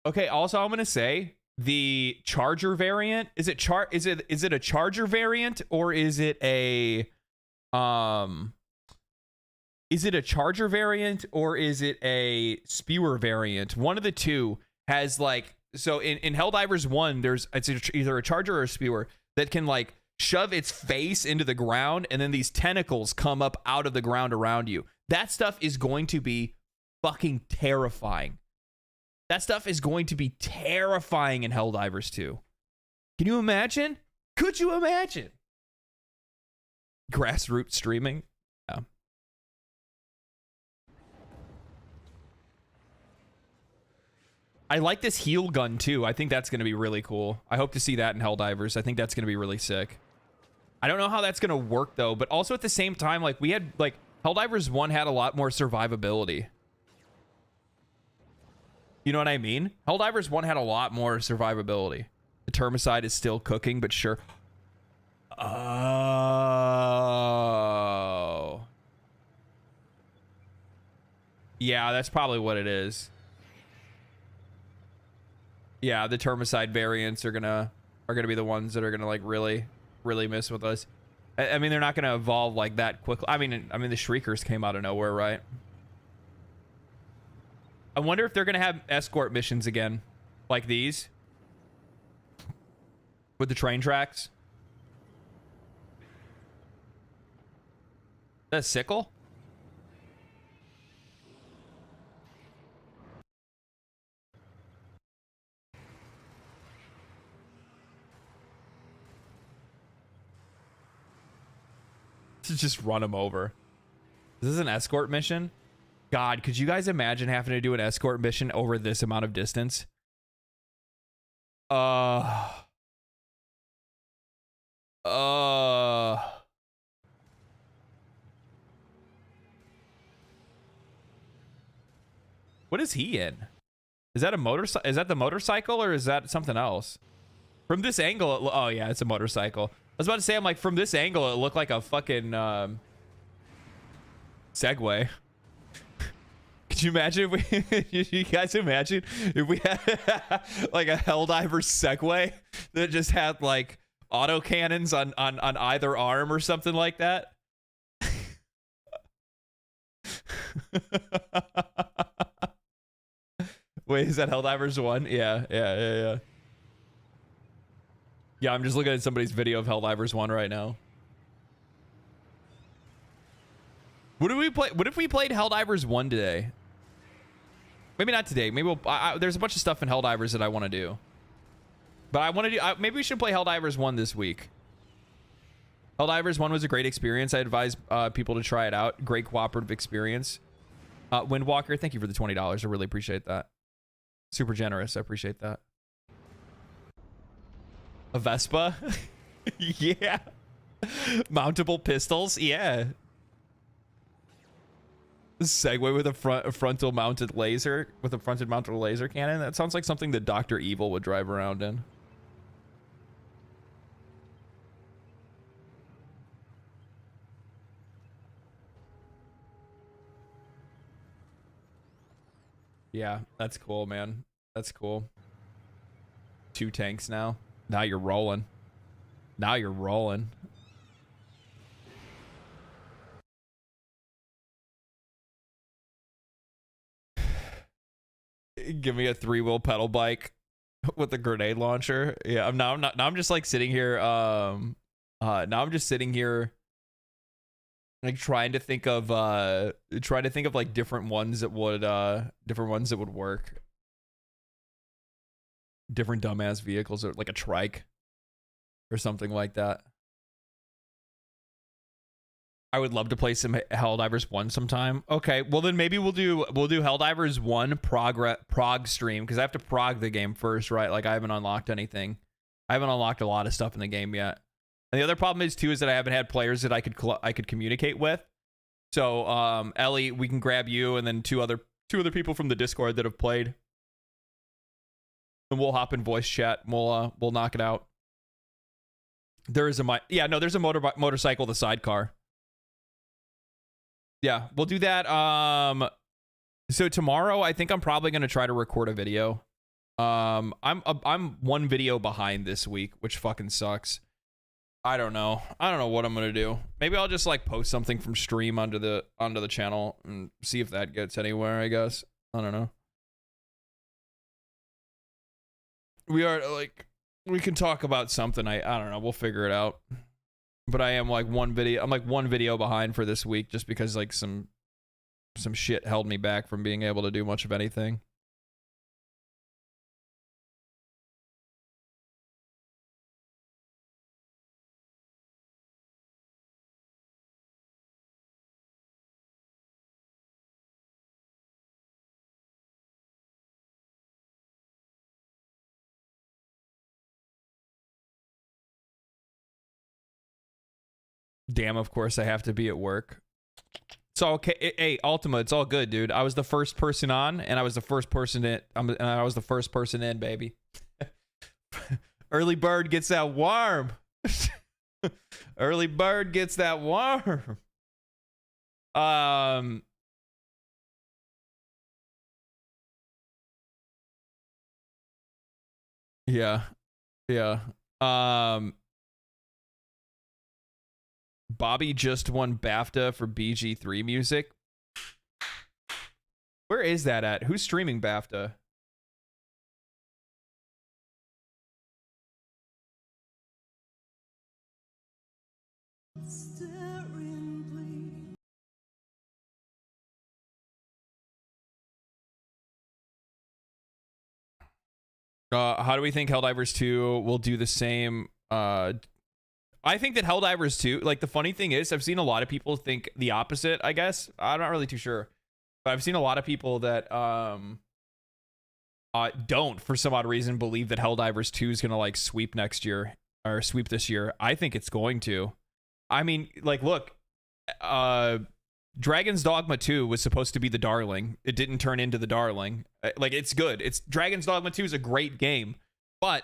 Okay, also I'm going to say the charger variant, is it a charger variant, or is it a charger variant, or is it a spewer variant? One of the two has, like, so in Helldivers 1, it's either a charger or a spewer that can, like, shove its face into the ground, and then these tentacles come up out of the ground around you. That stuff is going to be fucking terrifying. That stuff is going to be terrifying in Helldivers 2. Can you imagine? Could you imagine? Grassroots streaming? Yeah. I like this heal gun too. I think that's going to be really cool. I hope to see that in Helldivers. I think that's going to be really sick. I don't know how that's going to work though, but also at the same time, like, we had, like, Helldivers 1 had a lot more survivability. You know what I mean? Helldivers 1 had a lot more survivability. The Termicide is still cooking, but sure. Oh. Yeah, that's probably what it is. Yeah, the Termicide variants are gonna be the ones that are gonna, like, really mess with us. I mean, they're not gonna evolve like that quickly. I mean, the Shriekers came out of nowhere, right? I wonder if they're gonna have escort missions again, like these, with the train tracks. That sickle? To just run him over. This is an escort mission. God, could you guys imagine having to do an escort mission over this amount of distance? What is he in? Is that a motorcycle? Is that the motorcycle or is that something else? From this angle, oh yeah, it's a motorcycle. I was about to say, I'm like, from this angle, it looked like a fucking Segway. Could you imagine if we, you guys imagine if we had like a Helldivers Segway that just had like auto cannons on either arm or something like that? Wait, is that Helldivers 1? Yeah. Yeah, I'm just looking at somebody's video of Helldivers 1 right now. What do we play? What if we played Helldivers 1 today? Maybe not today. Maybe we'll, there's a bunch of stuff in Helldivers that I want to do. But I want to do, maybe we should play Helldivers 1 this week. Helldivers 1 was a great experience. I advise people to try it out. Great cooperative experience. Windwalker, thank you for the $20. I really appreciate that. Super generous. I appreciate that. A Vespa? Yeah. Mountable pistols? Yeah. Segway with a frontal mounted laser, with a fronted mounted laser cannon? That sounds like something that Dr. Evil would drive around in. Yeah, that's cool, man. That's cool. 2 tanks now. Now you're rolling. Now you're rolling. Give me a 3-wheel pedal bike with a grenade launcher. Yeah, now I'm just like sitting here. Now I'm just sitting here, like trying to think of like different ones that would work. Different dumbass vehicles, or like a trike or something like that. I would love to play some Helldivers 1 sometime. Okay, well then maybe we'll do Helldivers 1 prog stream, because I have to prog the game first, right? Like I haven't unlocked anything. I haven't unlocked a lot of stuff in the game yet. And the other problem is too is that I haven't had players that I could communicate with. So Ellie, we can grab you and then two other people from the Discord that have played. And we'll hop in voice chat. We'll knock it out. There's a motorcycle, the sidecar. Yeah, we'll do that. So tomorrow, I think I'm probably gonna try to record a video. I'm 1 video behind this week, which fucking sucks. I don't know what I'm gonna do. Maybe I'll just like post something from stream onto the channel and see if that gets anywhere. I guess I don't know. We can talk about something. I don't know. We'll figure it out. But I am like 1 video. I'm like 1 video behind for this week, just because like some shit held me back from being able to do much of anything. Damn, of course I have to be at work. It's all okay. Hey, Ultima, it's all good, dude. I was the first person on, and I was the first person in. I was the first person in, baby. Early bird gets that worm. Early bird gets that worm. Yeah. Bobby just won BAFTA for BG3 music. Where is that at? Who's streaming BAFTA? How do we think Helldivers 2 will do the same? I think that Helldivers 2, like, the funny thing is, I've seen a lot of people think the opposite, I guess. I'm not really too sure. But I've seen a lot of people that don't, for some odd reason, believe that Helldivers 2 is going to, like, sweep next year, or sweep this year. I think it's going to. I mean, like, look, Dragon's Dogma 2 was supposed to be the darling. It didn't turn into the darling. Like, it's good. It's Dragon's Dogma 2 is a great game, but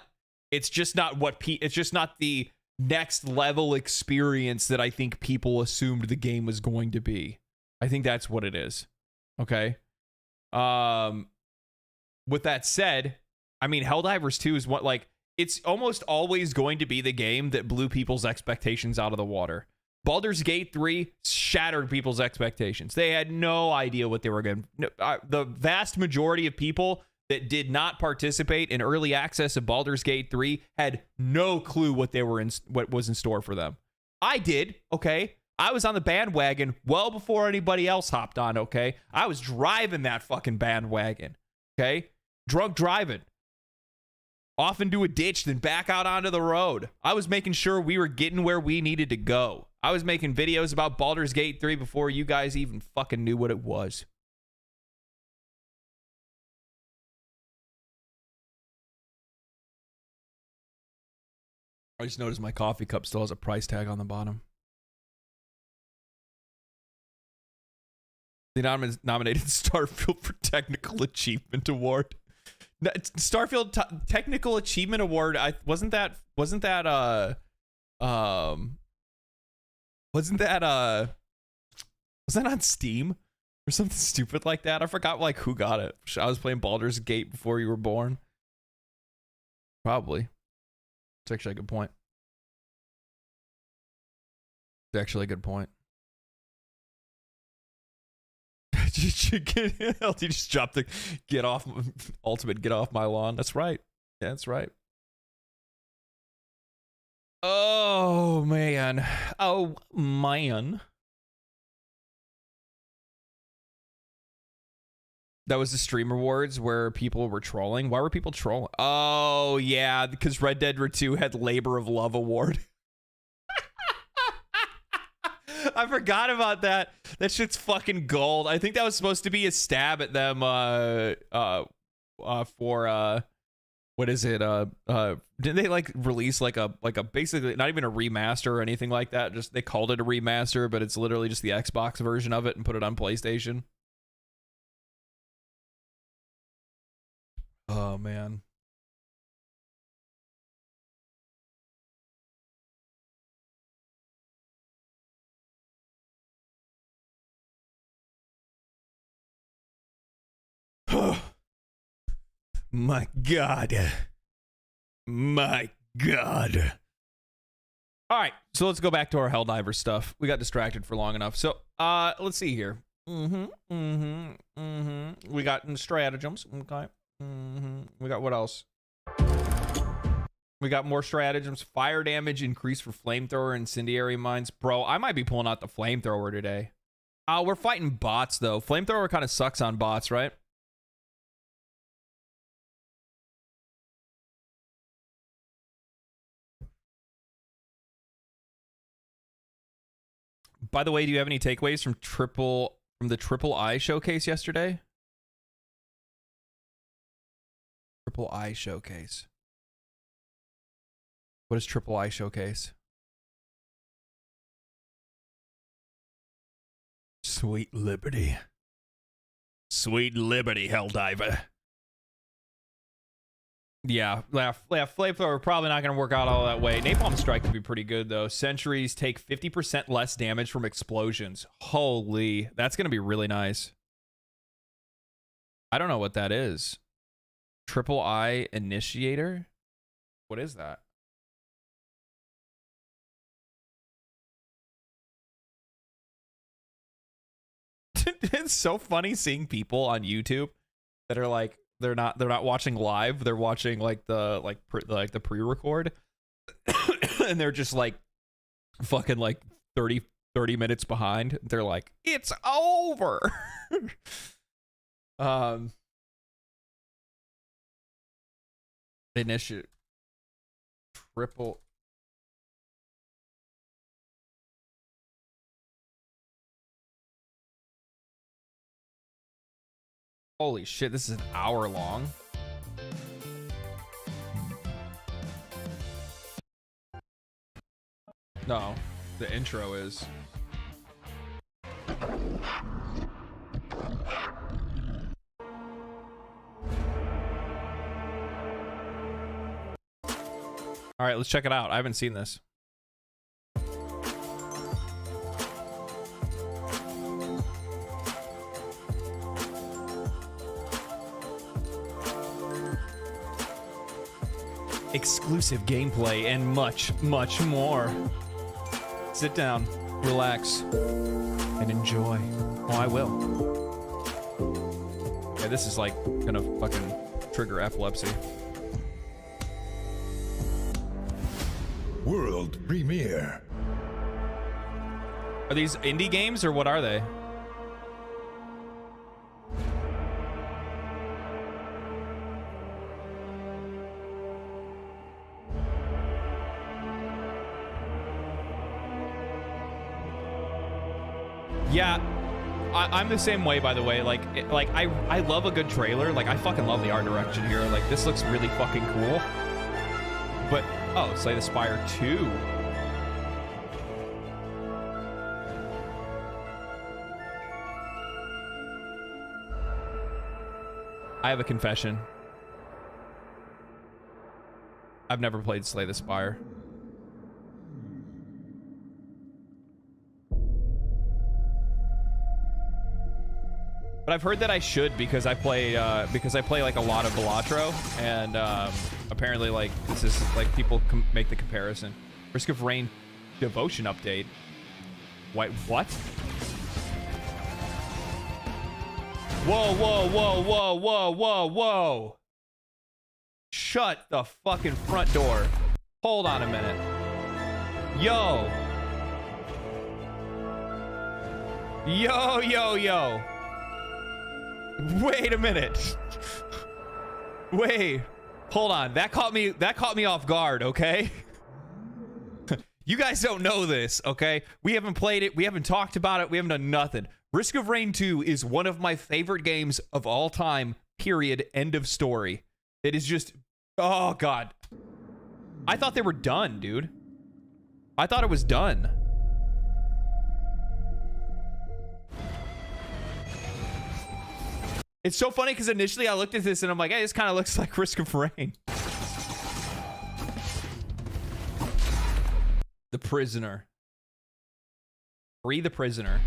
it's just not it's just not the next level experience that I think people assumed the game was going to be. I think that's what it is. Okay. With that said, I mean, Helldivers 2 is what, like, it's almost always going to be the game that blew people's expectations out of the water. Baldur's Gate 3 shattered people's expectations. They had no idea what they were going to... the vast majority of people that did not participate in early access of Baldur's Gate 3 had no clue what was in store for them. I did, okay? I was on the bandwagon well before anybody else hopped on, okay? I was driving that fucking bandwagon, okay? Drunk driving. Off into a ditch, then back out onto the road. I was making sure we were getting where we needed to go. I was making videos about Baldur's Gate 3 before you guys even fucking knew what it was. I just noticed my coffee cup still has a price tag on the bottom. They nominated Starfield for Technical Achievement Award. Starfield Technical Achievement Award. Wasn't that on Steam or something stupid like that? I forgot, like, who got it. I was playing Baldur's Gate before you were born. Probably. It's actually a good point. It's actually a good point. LT just dropped the get off my lawn. That's right. Yeah, that's right. Oh man. Oh man. That was the Stream Awards where people were trolling. Why were people trolling? Oh yeah, because Red Dead 2 had Labor of Love Award. I forgot about that. That shit's fucking gold. I think that was supposed to be a stab at them for what is it? Didn't they like release like a basically not even a remaster or anything like that? Just they called it a remaster, but it's literally just the Xbox version of it and put it on PlayStation. Oh man. My God. My God. All right, so let's go back to our Helldivers stuff. We got distracted for long enough. So, let's see here. We got stratagems. Okay. We got what else? We got more stratagems. Fire damage increase for flamethrower, incendiary mines. Bro, I might be pulling out the flamethrower today. We're fighting bots though. Flamethrower kind of sucks on bots, right? By the way, do you have any takeaways from the Triple I showcase yesterday? Triple I showcase. What is Triple I showcase? Sweet liberty. Sweet liberty, Helldiver. Yeah, flamethrower probably not going to work out all that way. Napalm strike could be pretty good though. Sentries take 50% less damage from explosions. Holy, that's going to be really nice. I don't know what that is. Triple I initiator? What is that? It's so funny seeing people on YouTube that are like they're not watching live, they're watching like the pre-record, and they're just like fucking like 30 minutes behind. They're like, it's over. Initiate triple. Holy shit, this is an hour long. No, the intro is. All right, let's check it out. I haven't seen this. Exclusive gameplay and much, much more. Sit down, relax, and enjoy. Oh, I will. Yeah, this is like gonna fucking trigger epilepsy. World premiere. Are these indie games or what are they? Yeah, I'm the same way, by the way. Like, I love a good trailer. Like, I fucking love the art direction here. Like, this looks really fucking cool. But, oh, Slay the Spire 2. I have a confession. I've never played Slay the Spire. But I've heard that I should because I play like a lot of Balatro, and apparently like this is like people make the comparison. Risk of Rain devotion update. What? Whoa, whoa, whoa, whoa, whoa, whoa, whoa. Shut the fucking front door. Hold on a minute. Yo. Yo, yo, yo. Wait a minute. Wait. Hold on. That caught me off guard, okay? You guys don't know this, okay? We haven't played it. We haven't talked about it. We haven't done nothing. Risk of Rain 2 is one of my favorite games of all time. Period. End of story. It is just, oh god. I thought they were done, dude. I thought it was done. It's so funny because initially I looked at this and I'm like, hey, this kind of looks like Risk of Rain. The Prisoner. Free the Prisoner.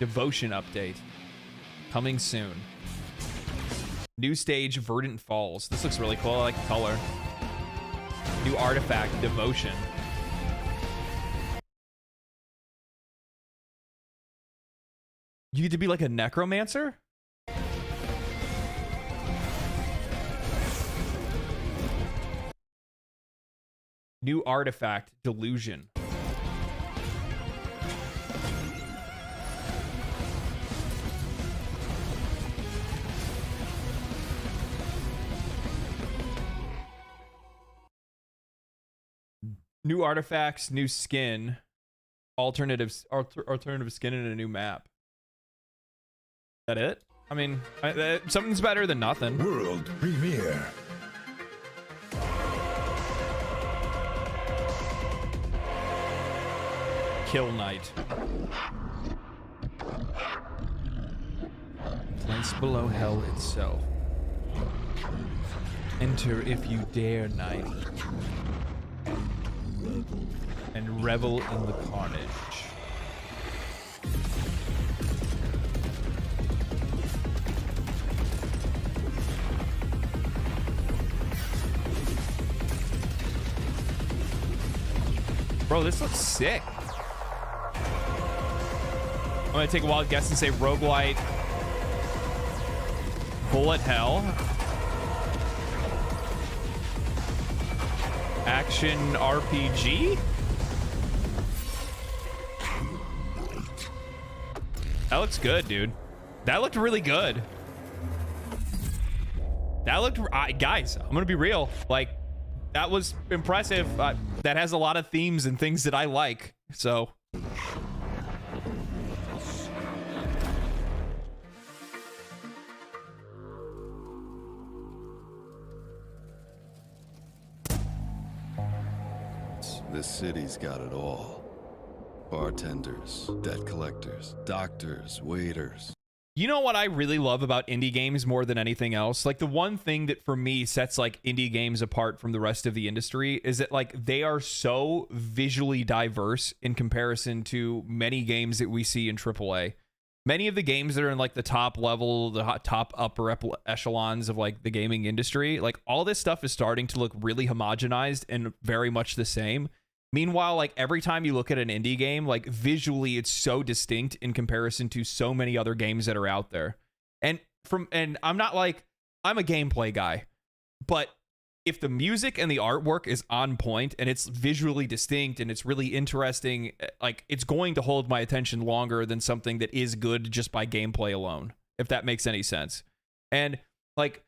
Devotion update. Coming soon. New stage, Verdant Falls. This looks really cool. I like the color. New artifact, Devotion. You get to be like a necromancer? New artifact, Delusion. New artifacts, new skin, alternative skin in a new map. That it? I mean, something's better than nothing. World premiere. Kill Knight. Place below hell itself. Enter if you dare, Knight. And revel in the carnage. Bro, this looks sick. gonna take a wild guess and say roguelite, bullet hell, action RPG. That looks good, dude. That looked really good. That looked, guys, I'm gonna be real. Like, that was impressive. That has a lot of themes and things that I like. So. This city's got it all. Bartenders, debt collectors, doctors, waiters. You know what I really love about indie games more than anything else? Like, the one thing that for me sets like indie games apart from the rest of the industry is that like they are so visually diverse in comparison to many games that we see in AAA. Many of the games that are in like the top level, the top upper echelons of like the gaming industry, like all this stuff is starting to look really homogenized and very much the same. Meanwhile, like every time you look at an indie game, like visually it's so distinct in comparison to so many other games that are out there. And I'm not like, I'm a gameplay guy, but if the music and the artwork is on point and it's visually distinct and it's really interesting, like it's going to hold my attention longer than something that is good just by gameplay alone, if that makes any sense. And like,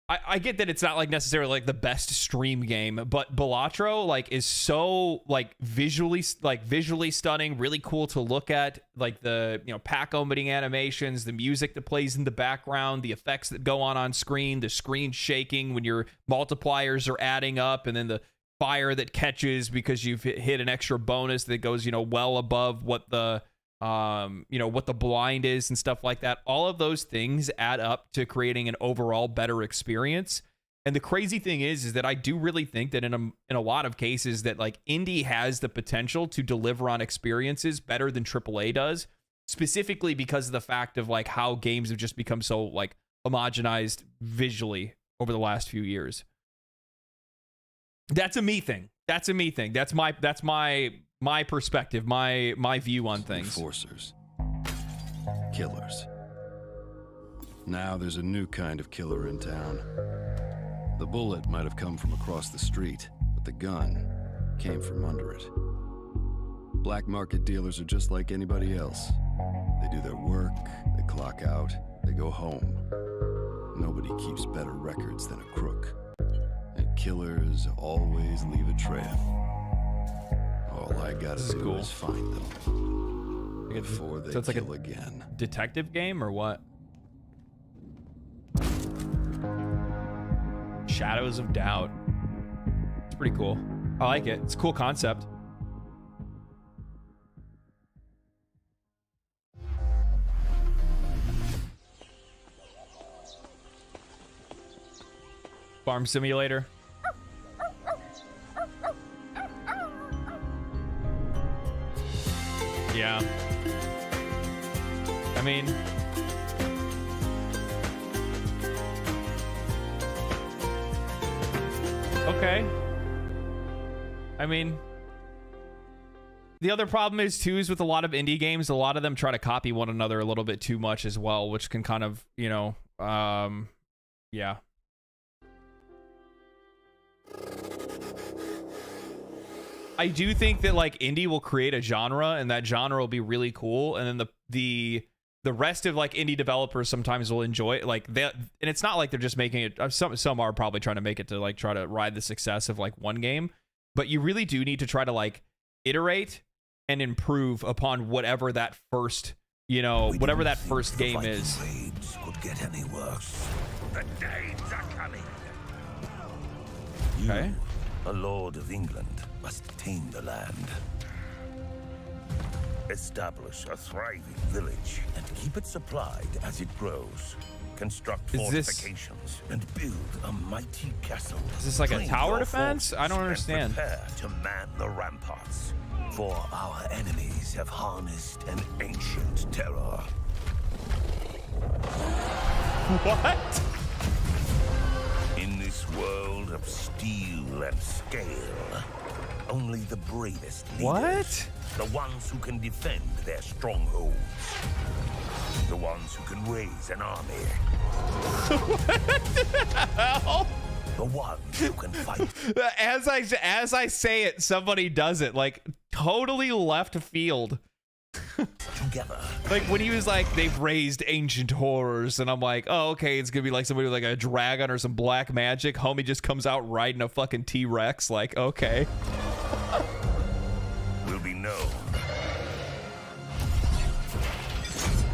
I get that it's not like necessarily like the best stream game, but Balatro like is so like visually stunning, really cool to look at, like the, you know, pack opening animations, the music that plays in the background, the effects that go on screen, the screen shaking when your multipliers are adding up, and then the fire that catches because you've hit an extra bonus that goes, you know, well above what the you know, what the blind is and stuff like that. All of those things add up to creating an overall better experience. And the crazy thing is that I do really think that in a lot of cases that like indie has the potential to deliver on experiences better than AAA does, specifically because of the fact of like how games have just become so like homogenized visually over the last few years. That's a me thing. That's my perspective, my view on things. Enforcers. Killers. Now there's a new kind of killer in town. The bullet might have come from across the street, but the gun came from under it. Black market dealers are just like anybody else. They do their work, they clock out, they go home. Nobody keeps better records than a crook. And killers always leave a trail. All I gotta do is find them before they kill again. Detective game or what? Shadows of Doubt. It's pretty cool. I like it. It's a cool concept. Farm Simulator. Yeah. I mean, okay. I mean, the other problem is too is with a lot of indie games, a lot of them try to copy one another a little bit too much as well, which can kind of, you know, yeah. I do think that like indie will create a genre and that genre will be really cool, and then the rest of like indie developers sometimes will enjoy it, like that. And it's not like they're just making it, some are probably trying to make it to like try to ride the success of like one game, but you really do need to try to like iterate and improve upon whatever that first, you know, whatever that first game is. Could get any worse. The days are coming. Okay. You, a lord of England, must tame the land. Establish a thriving village and keep it supplied as it grows. Construct fortifications and build a mighty castle. Is this like a tower defense? I don't understand. Prepare to man the ramparts, for our enemies have harnessed an ancient terror. What? In this world of steel and scale, only the bravest leaders. What? The ones who can defend their strongholds. The ones who can raise an army. Hell? The ones who can fight. As I say it, somebody does it like totally left field. Together. Like when he was like, they've raised ancient horrors, and I'm like, oh, okay, it's gonna be like somebody with like a dragon or some black magic. Homie just comes out riding a fucking T-Rex. Like, okay. Will be known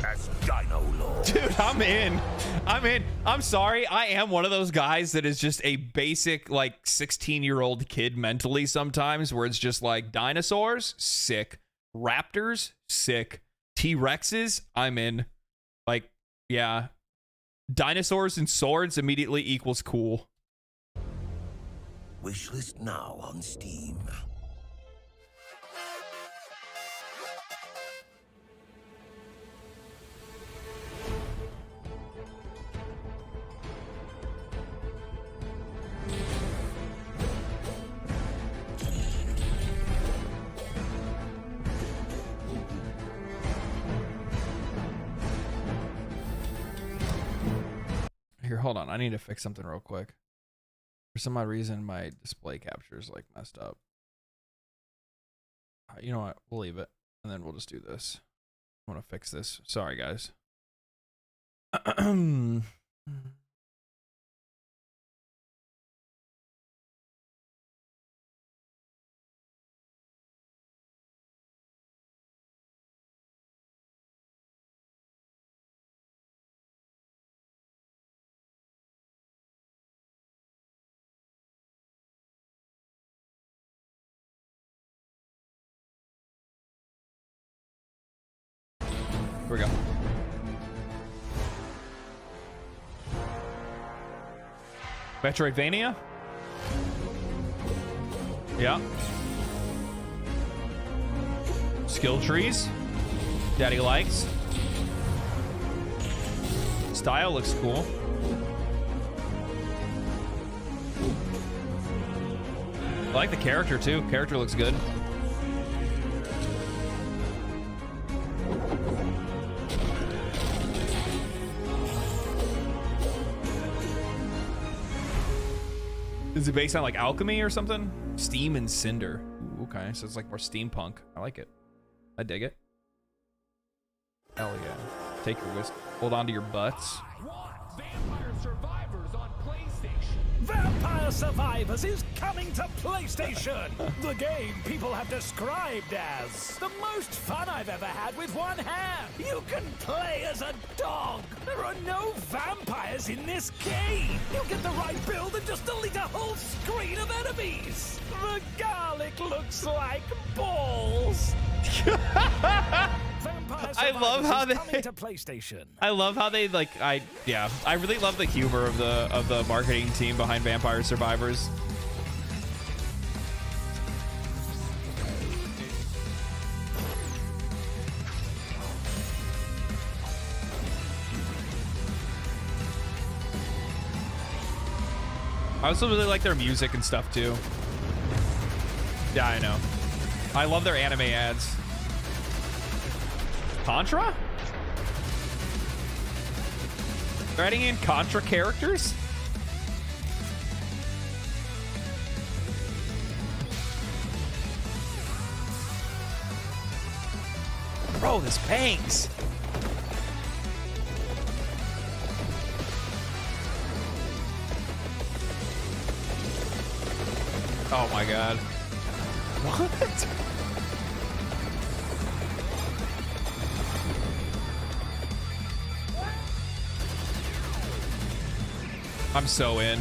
as Dino Lord. Dude, I'm in. I'm sorry. I am one of those guys that is just a basic like 16-year-old kid mentally sometimes, where it's just like dinosaurs, sick. Raptors, sick. T-Rexes, I'm in. Like, yeah. Dinosaurs and swords immediately equals cool. Wishlist now on Steam. Here, hold on. I need to fix something real quick. For some odd reason, my display capture is like messed up. You know what? We'll leave it, and then we'll just do this. I want to fix this. Sorry, guys. Here we go. Metroidvania? Yeah. Skill trees? Daddy likes. Style looks cool. I like the character too. Character looks good. Is it based on like alchemy or something? Steam and Cinder. Ooh, okay, so it's like more steampunk. I like it. I dig it. Hell yeah. Take your risk. Hold on to your butts. Vampire Survivors on PlayStation. Vampire Survivors is coming to PlayStation. The game people have described as the most fun I've ever had with one hand. You can play as a dog. There are no vampires in this game. You get the right build and just delete a whole screen of enemies. The garlic looks like balls. I love how they to PlayStation. I love how they like I really love the humor of the marketing team behind Vampire Survivors. I also really like their music and stuff too. Yeah, I know. I love their anime ads. Contra? They're adding in Contra characters? Bro, this bangs. Oh my god. What? I'm so in.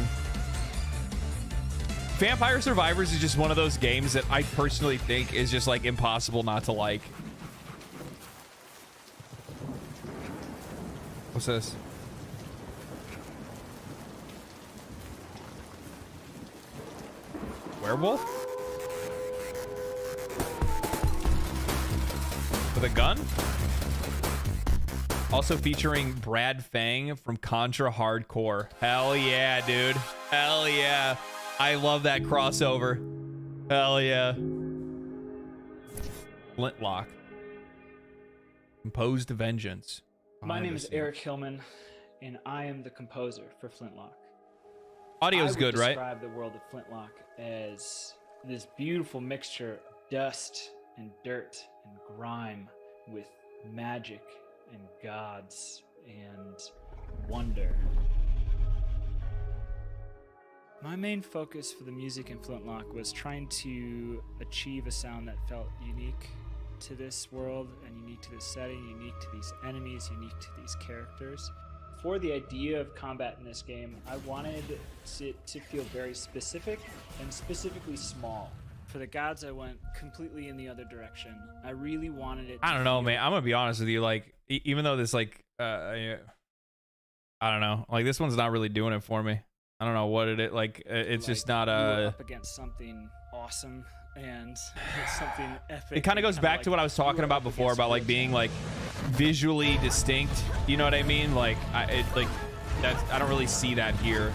Vampire Survivors is just one of those games that I personally think is just like impossible not to like. What's this? Werewolf? With a gun? Also featuring Brad Fang from Contra Hardcore. Hell yeah, dude. Hell yeah. I love that crossover. Hell yeah. Flintlock. Composed Vengeance. My name is Eric Hillman, and I am the composer for Flintlock. Audio's good, right? I would describe the world of Flintlock as this beautiful mixture of dust and dirt and grime with magic and gods and wonder. My main focus for the music in Flintlock was trying to achieve a sound that felt unique to this world and unique to this setting, unique to these enemies, unique to these characters. For the idea of combat in this game, I wanted it to feel very specific and specifically small. For the gods, I went completely in the other direction. I really wanted it to I don't know, man. I'm gonna be honest with you. Like, even though this, like, I don't know. Like, this one's not really doing it for me. I don't know what it is. Like, it's just not up against something awesome and something epic. It kind of goes back to what I was talking about before about like being like visually distinct. You know what I mean? Like, I don't really see that here.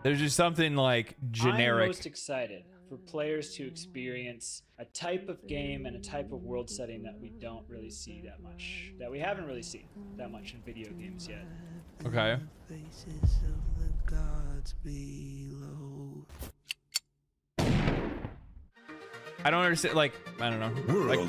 There's just something like generic. I'm most excited for players to experience a type of game and a type of world setting that we don't really see that much, that we haven't really seen that much in video games yet. Okay. I don't understand, like, I don't know. Like,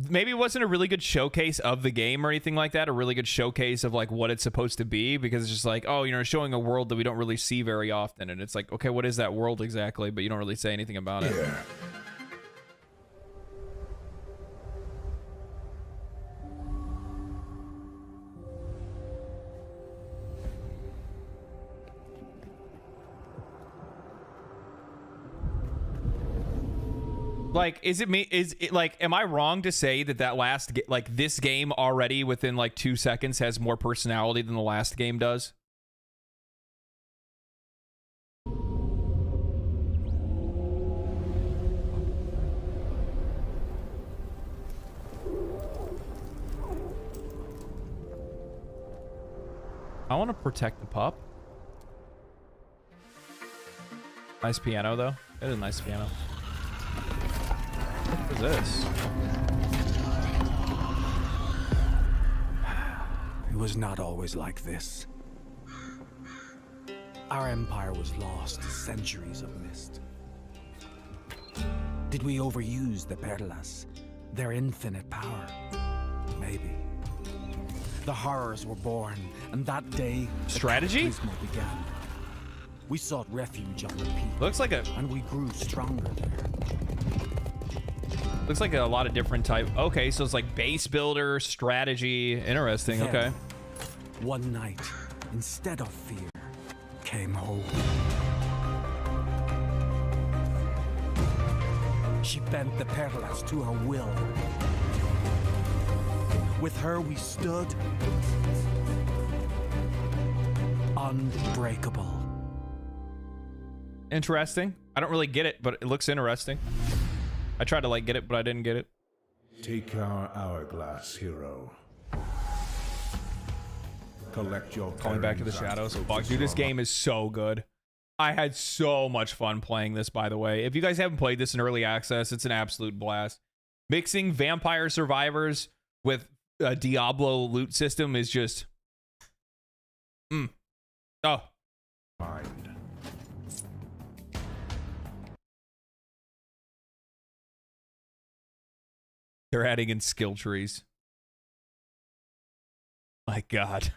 maybe it wasn't a really good showcase of the game or anything like that, a really good showcase of like what it's supposed to be, because it's just like, oh, you know, showing a world that we don't really see very often, and it's like, okay, what is that world exactly? But you don't really say anything about it. Yeah. Like, is it like, am I wrong to say that like this game already within like 2 seconds has more personality than the last game does? I want to protect the pup. Nice piano though. It is a nice piano. What is this? It was not always like this. Our empire was lost to centuries of mist. Did we overuse the Perlas? Their infinite power? Maybe. The horrors were born, and that day, strategy began. We sought refuge on the peak. Looks like a, and we grew stronger there. Looks like a lot of different type. Okay, so it's like base builder, strategy. Interesting. Then, okay. One night, instead of fear, came hope. She bent the Perlas to her will. With her, we stood unbreakable. Interesting. I don't really get it, but it looks interesting. I tried to like get it, but I didn't get it. Take our hourglass, hero. Collect your Calling back to the shadows. Fuck, dude, this game is so good. I had so much fun playing this, by the way. If you guys haven't played this in early access, it's an absolute blast. Mixing Vampire Survivors with a Diablo loot system is just... Oh. Mind. They're adding in skill trees. My God.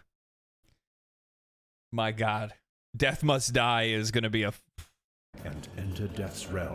My God. Death Must Die is going to be a... And enter death's realm.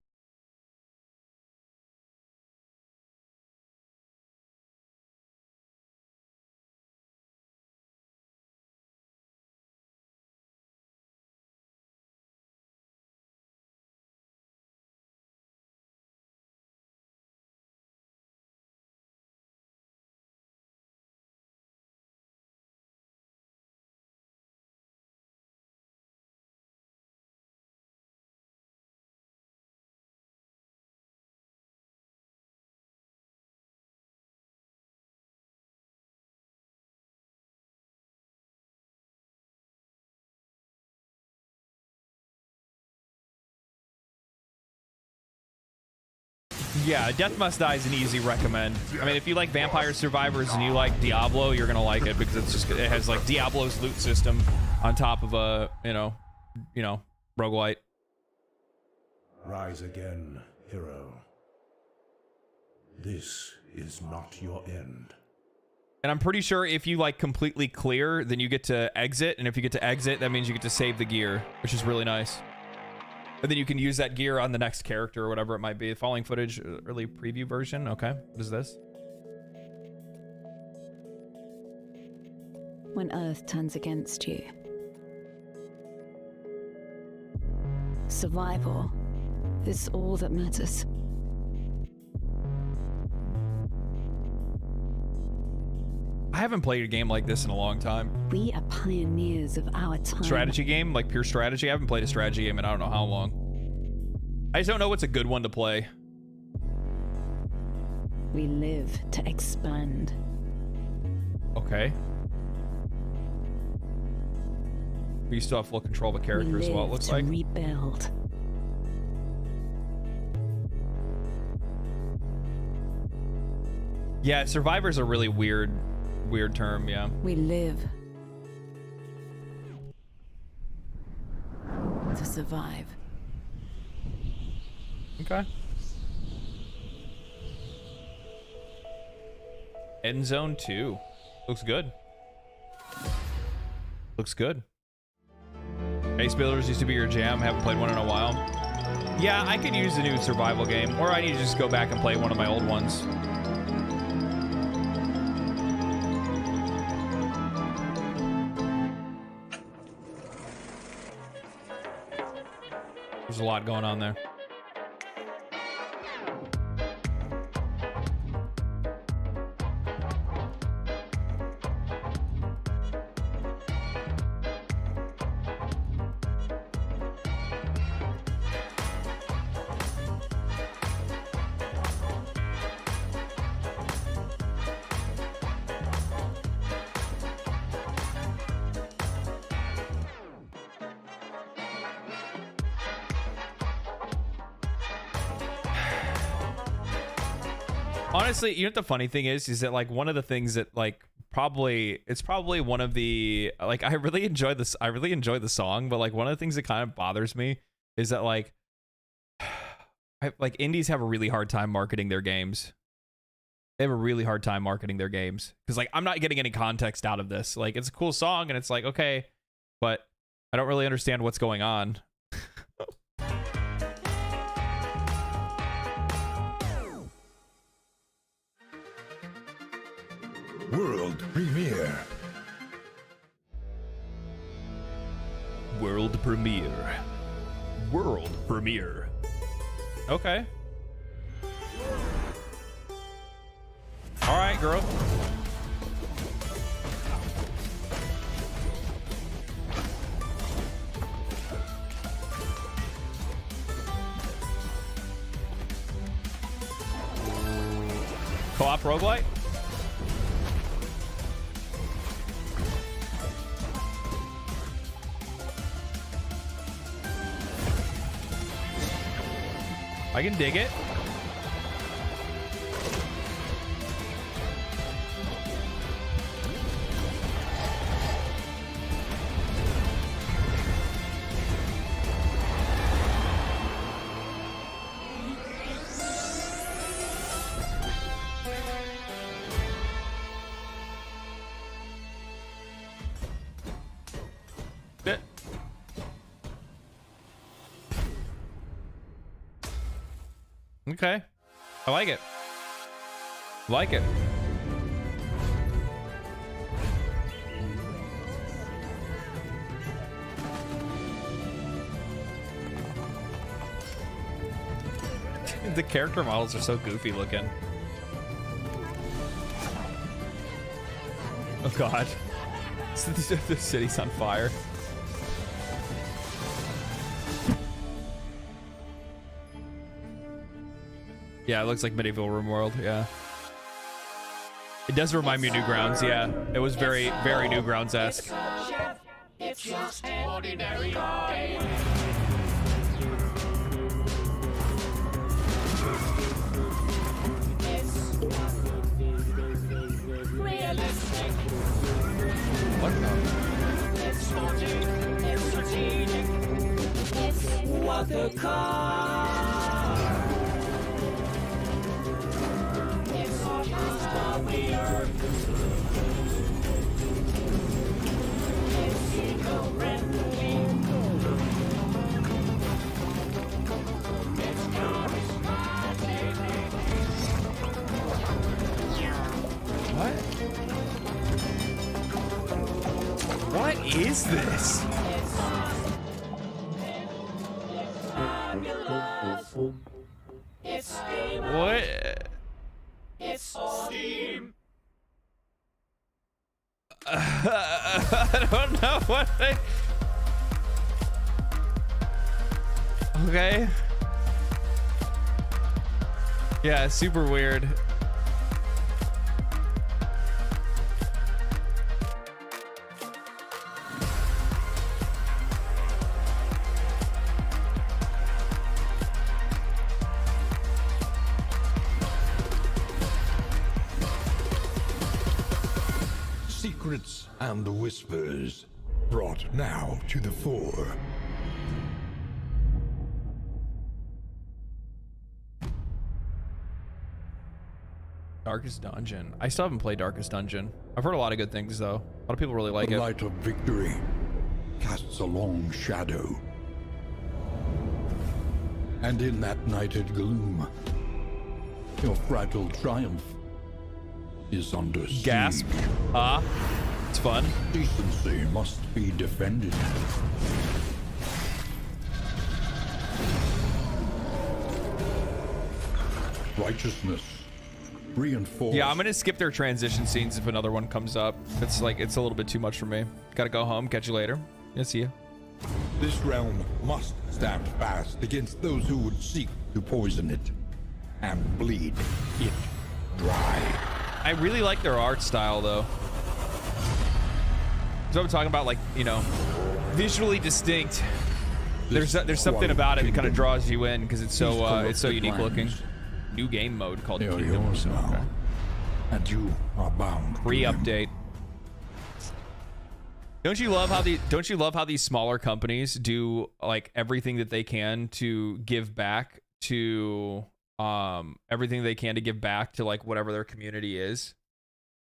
Yeah, Death Must Die is an easy recommend. I mean, if you like Vampire Survivors and you like Diablo, you're gonna like it because it has like Diablo's loot system on top of a you know roguelite. Rise again, hero. This is not your end. And I'm pretty sure if you like completely clear, then you get to exit, and if you get to exit, that means you get to save the gear, which is really nice. And then you can use that gear on the next character or whatever it might be. Falling footage, early preview version. Okay, what is this? When Earth turns against you, survival is all that matters. I haven't played a game like this in a long time. We are pioneers of our time. Strategy game, like pure strategy. I haven't played a strategy game in I don't know how long. I just don't know what's a good one to play. We live to expand. Okay. But you still have full control of a character as well, it looks like. Rebuild. Yeah, survivor's a really weird term, yeah. We live to survive. Okay. End Zone 2. Looks good. Looks good. Base Builders used to be your jam. Haven't played one in a while. Yeah, I could use a new survival game, or I need to just go back and play one of my old ones. There's a lot going on there. Honestly, you know what the funny thing is that like one of the things that like it's probably one of the like I really enjoy the song, but like one of the things that kind of bothers me is that like indies have a really hard time marketing their games. They have a really hard time marketing their games because like I'm not getting any context out of this. Like it's a cool song and it's like okay, but I don't really understand what's going on. World premiere. World premiere. World premiere. Okay. All right, girl. Co-op roguelite? I can dig it. Okay. I like it. Like it. The character models are so goofy looking. Oh god. The city's on fire. Yeah, it looks like medieval RimWorld, yeah. It does remind me of Newgrounds, yeah. It was very, very Newgrounds-esque. It's just an ordinary game. What the? It's strategic. It's what the car. It's how we are. It's eco-friendly. It's What is this? It's What? It's Steam. I don't know what they... Okay. Yeah, super weird. Secrets and the whispers brought now to the fore. Darkest Dungeon. I still haven't played Darkest Dungeon. I've heard a lot of good things though. A lot of people really like it. The light of victory casts a long shadow. And in that nighted gloom, your fragile triumph is under siege. Gasp. It's fun. Decency must be defended. Righteousness reinforced. Yeah, I'm gonna skip their transition scenes if another one comes up. It's like, it's a little bit too much for me. Gotta go home. Catch you later. Yeah, see ya. This realm must stand fast against those who would seek to poison it and bleed it dry. I really like their art style though. So I'm talking about, like, you know, visually distinct. There's something about it that kind of draws you in because it's so unique looking. New game mode called Kingdom. Yours now, okay. And you are bound. Pre-update. Don't you love how these smaller companies do like everything that they can to give back to everything they can to give back to like whatever their community is?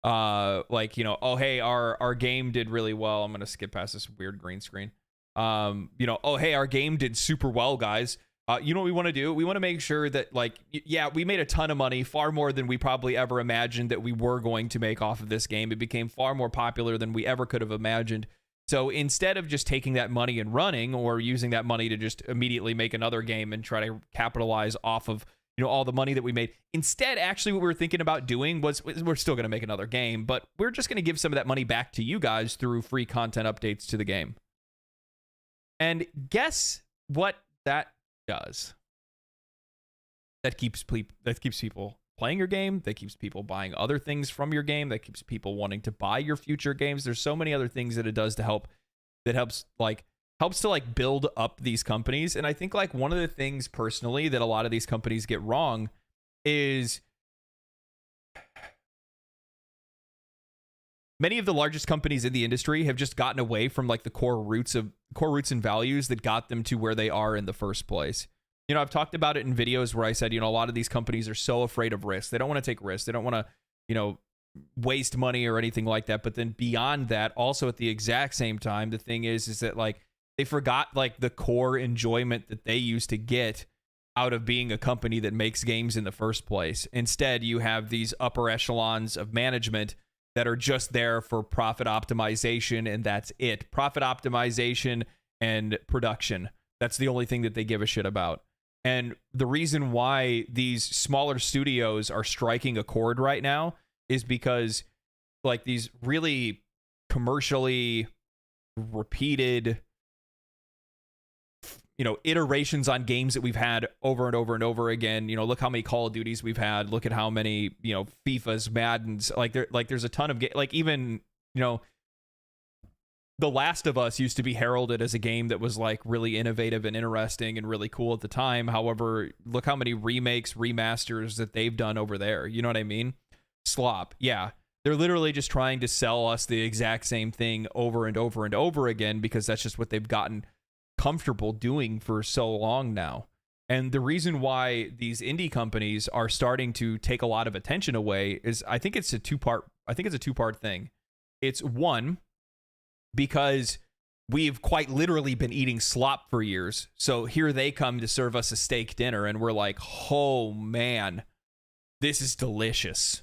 Like, you know, oh hey, our game did really well. I'm gonna skip past this weird green screen. You know, oh hey, our game did super well, guys. You know what we want to do? We want to make sure that, like, yeah, we made a ton of money, far more than we probably ever imagined that we were going to make off of this game. It became far more popular than we ever could have imagined. So instead of just taking that money and running, or using that money to just immediately make another game and try to capitalize off of, you know, all the money that we made, instead, actually what we were thinking about doing was, we're still going to make another game, but we're just going to give some of that money back to you guys through free content updates to the game. And guess what that does? That keeps people playing your game. That keeps people buying other things from your game. That keeps people wanting to buy your future games. There's so many other things that it does to help. That helps to build up these companies. And I think like one of the things personally that a lot of these companies get wrong is many of the largest companies in the industry have just gotten away from like the core roots and values that got them to where they are in the first place. You know, I've talked about it in videos where I said, you know, a lot of these companies are so afraid of risk. They don't want to take risks. They don't want to, you know, waste money or anything like that. But then beyond that, also at the exact same time, the thing is that like they forgot like the core enjoyment that they used to get out of being a company that makes games in the first place. Instead, you have these upper echelons of management that are just there for profit optimization, and that's it. Profit optimization and production. That's the only thing that they give a shit about. And the reason why these smaller studios are striking a chord right now is because like these really commercially repeated, you know, iterations on games that we've had over and over and over again. You know, look how many Call of Duties we've had. Look at how many, you know, FIFAs, Maddens. There's a ton of like even, you know, The Last of Us used to be heralded as a game that was like really innovative and interesting and really cool at the time. However, look how many remakes, remasters that they've done over there. You know what I mean? Slop. Yeah. They're literally just trying to sell us the exact same thing over and over and over again because that's just what they've gotten comfortable doing for so long now. And the reason why these indie companies are starting to take a lot of attention away is I think it's a two-part thing. It's one, because we've quite literally been eating slop for years. So here they come to serve us a steak dinner and we're like, "Oh man, this is delicious."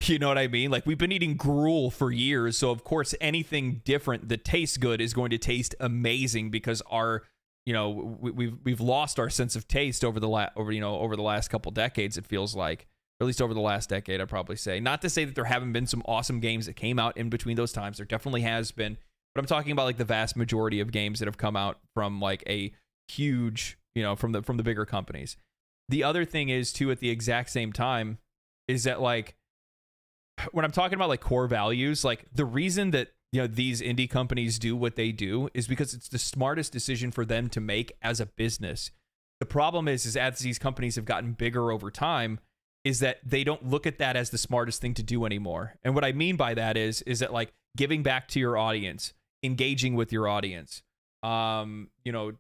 You know what I mean? Like, we've been eating gruel for years, so of course anything different that tastes good is going to taste amazing because our, you know, we've lost our sense of taste over the last couple decades. It feels like, or at least over the last decade, I'd probably say. Not to say that there haven't been some awesome games that came out in between those times. There definitely has been, but I'm talking about like the vast majority of games that have come out from like a huge, you know, from the bigger companies. The other thing is too, at the exact same time, is that like, when I'm talking about like core values, like the reason that, you know, these indie companies do what they do is because it's the smartest decision for them to make as a business. The problem is as these companies have gotten bigger over time, is that they don't look at that as the smartest thing to do anymore. And what I mean by that is that like giving back to your audience, engaging with your audience, you know,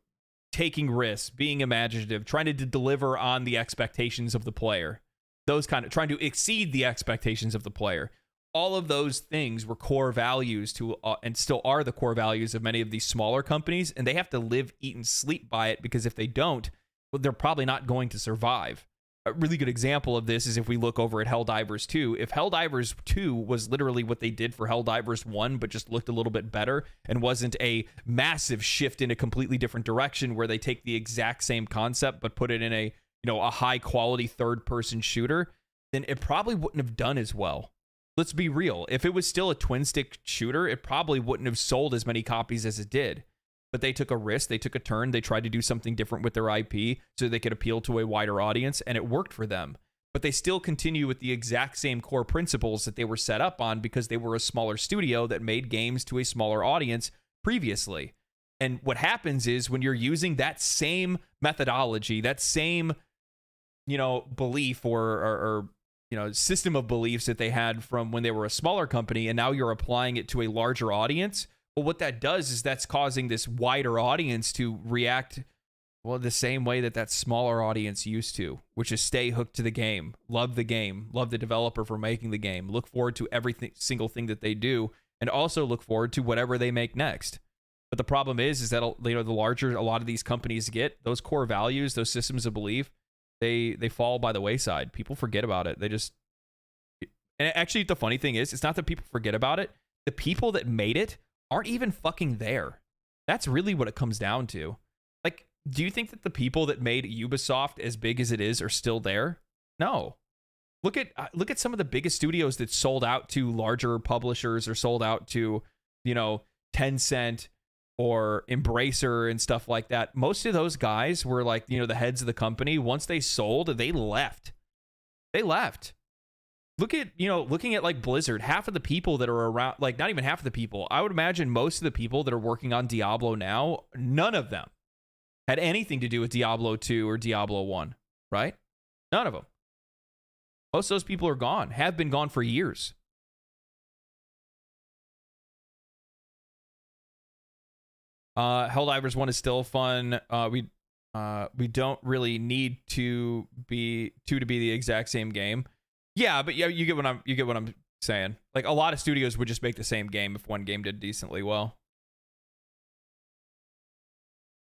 taking risks, being imaginative, trying to deliver on the expectations of the player. Those kind of trying to exceed the expectations of the player. All of those things were core values to, and still are the core values of many of these smaller companies, and they have to live, eat, and sleep by it, because if they don't, well, they're probably not going to survive. A really good example of this is if we look over at Helldivers 2. If Helldivers 2 was literally what they did for Helldivers 1, but just looked a little bit better and wasn't a massive shift in a completely different direction where they take the exact same concept but put it in a, you know, a high quality third person shooter, then it probably wouldn't have done as well. Let's be real. If it was still a twin stick shooter, it probably wouldn't have sold as many copies as it did. But they took a risk, they took a turn, they tried to do something different with their IP so they could appeal to a wider audience, and it worked for them. But they still continue with the exact same core principles that they were set up on because they were a smaller studio that made games to a smaller audience previously. And what happens is when you're using that same methodology, that same, you know, belief or you know, system of beliefs that they had from when they were a smaller company, and now you're applying it to a larger audience, well, what that does is that's causing this wider audience to react, well, the same way that smaller audience used to, which is stay hooked to the game, love the developer for making the game, look forward to every single thing that they do, and also look forward to whatever they make next. But the problem is that, you know, the larger a lot of these companies get, those core values, those systems of belief, they fall by the wayside. People forget about it. They just, and actually the funny thing is, it's not that people forget about it. The people that made it aren't even fucking there. That's really what it comes down to. Like, do you think that the people that made Ubisoft as big as it is are still there? No. Look at some of the biggest studios that sold out to larger publishers or sold out to, you know, Tencent or Embracer and stuff like that. Most of those guys were like, you know, the heads of the company. Once they sold, they left. Looking at like Blizzard, half of the people that are around, like not even half of the people, I would imagine most of the people that are working on Diablo now, none of them had anything to do with Diablo 2 or Diablo 1, right? None of them. Most of those people are gone, have been gone for years. Helldivers 1 is still fun. We don't really need to be the exact same game. Yeah, but yeah, you get what I'm saying. Like, a lot of studios would just make the same game if one game did decently well.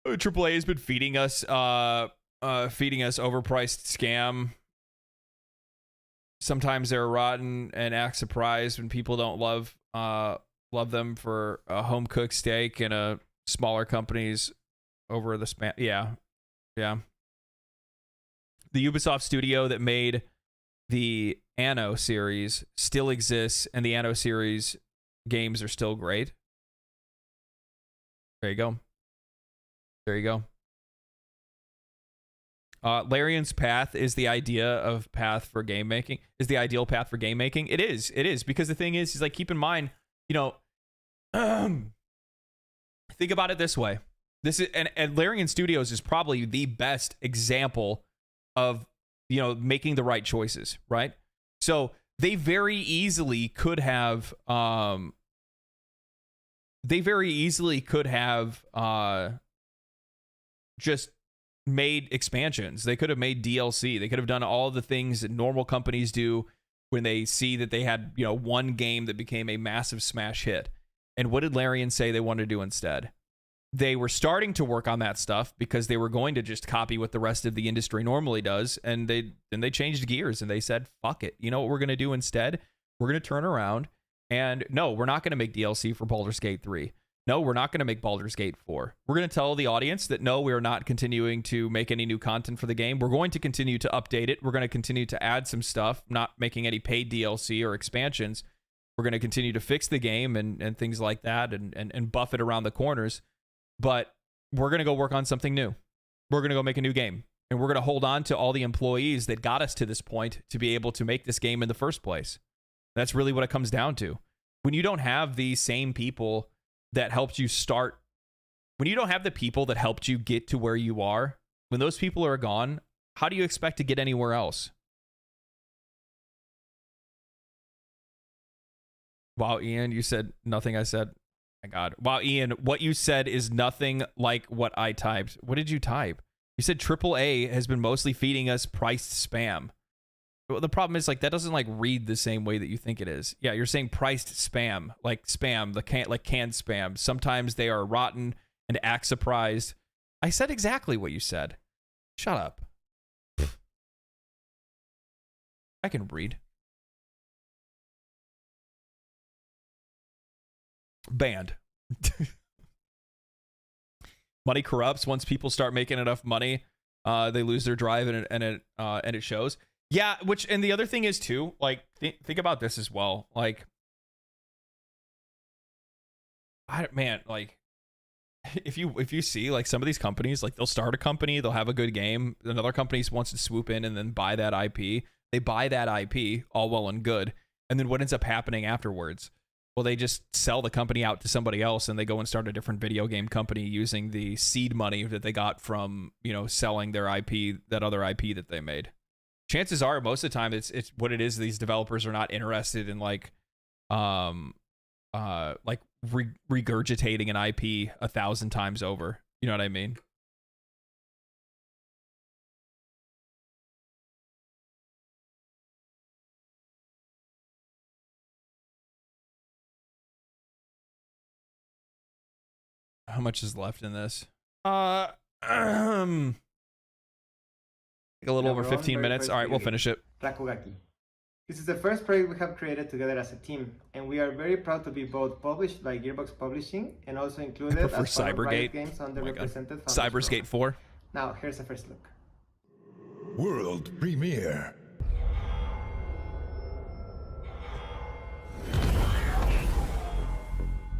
AAA has been feeding us overpriced scam. Sometimes they're rotten and act surprised when people don't love them for a home cooked steak and a smaller companies over the span. Yeah. The Ubisoft studio that made the Anno series still exists, and the Anno series games are still great. There you go. Larian's path is the ideal path for game making. It is because the thing is like, keep in mind, you know, think about it this way. This is and Larian Studios is probably the best example of, you know, making the right choices, right? So they very easily could have just made expansions. They could have made DLC. They could have done all the things that normal companies do when they see that they had, you know, one game that became a massive smash hit. And what did Larian say they wanted to do instead? They were starting to work on that stuff because they were going to just copy what the rest of the industry normally does. And they changed gears and they said, fuck it. You know what we're going to do instead? We're going to turn around and no, we're not going to make DLC for Baldur's Gate 3. No, we're not going to make Baldur's Gate 4. We're going to tell the audience that no, we are not continuing to make any new content for the game. We're going to continue to update it. We're going to continue to add some stuff, not making any paid DLC or expansions. We're going to continue to fix the game and things like that and buff it around the corners. But we're going to go work on something new. We're going to go make a new game. And we're going to hold on to all the employees that got us to this point to be able to make this game in the first place. That's really what it comes down to. When you don't have the same people that helped you start, when you don't have the people that helped you get to where you are, when those people are gone, how do you expect to get anywhere else? Wow, Ian, you said nothing I said. My God. Wow, Ian, what you said is nothing like what I typed. What did you type? You said AAA has been mostly feeding us priced spam. Well, the problem is, like, that doesn't, like, read the same way that you think it is. Yeah, you're saying priced spam, like spam, like canned spam. Sometimes they are rotten and act surprised. I said exactly what you said. Shut up. I can read. Banned. Money corrupts. Once people start making enough money, they lose their drive, and it shows. Yeah, and the other thing is too, like, think about this as well. Like, like, if you see, like, some of these companies, like, they'll start a company, they'll have a good game, another company wants to swoop in and then buy that IP. They buy that IP, all well and good, and then what ends up happening afterwards? Well, they just sell the company out to somebody else, and they go and start a different video game company using the seed money that they got from, you know, selling their IP, that other IP that they made. Chances are, most of the time, it's what it is. These developers are not interested in like regurgitating an IP 1,000 times over. You know what I mean? How much is left in this? A little over 15 minutes. All right, we'll finish it. Rakugaki. This is the first project we have created together as a team, and we are very proud to be both published by Gearbox Publishing and also included as part of Riot Games underrepresented Founders Cybergate 4. Now, here's a first look. World premiere.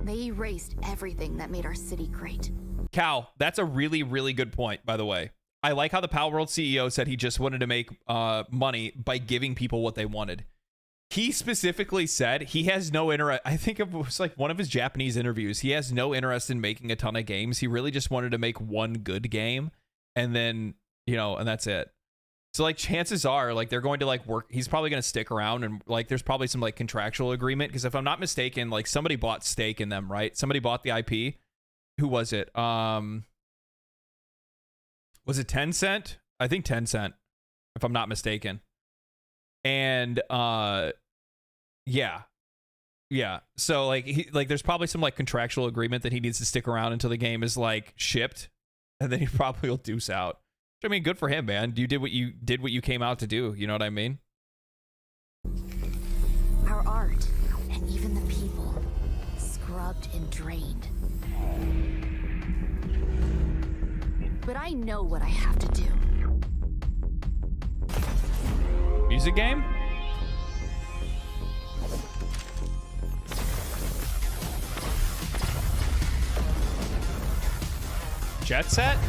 They erased everything that made our city great. Cal, that's a really, really good point, by the way. I like how the Palworld CEO said he just wanted to make money by giving people what they wanted. He specifically said he has no interest. I think it was like one of his Japanese interviews. He has no interest in making a ton of games. He really just wanted to make one good game, and then, you know, and that's it. So, like, chances are, like, they're going to, like, work. He's probably going to stick around, and, like, there's probably some, like, contractual agreement, because if I'm not mistaken, like, somebody bought stake in them, right? Somebody bought the IP. Who was it? Was it Tencent? I think Tencent, if I'm not mistaken. And yeah. So, like, there's probably some, like, contractual agreement that he needs to stick around until the game is, like, shipped, and then he probably will deuce out. I mean, good for him, man. You did what you came out to do. You know what I mean? Our art and even the people, scrubbed and drained. But I know what I have to do. Music game? Jet Set?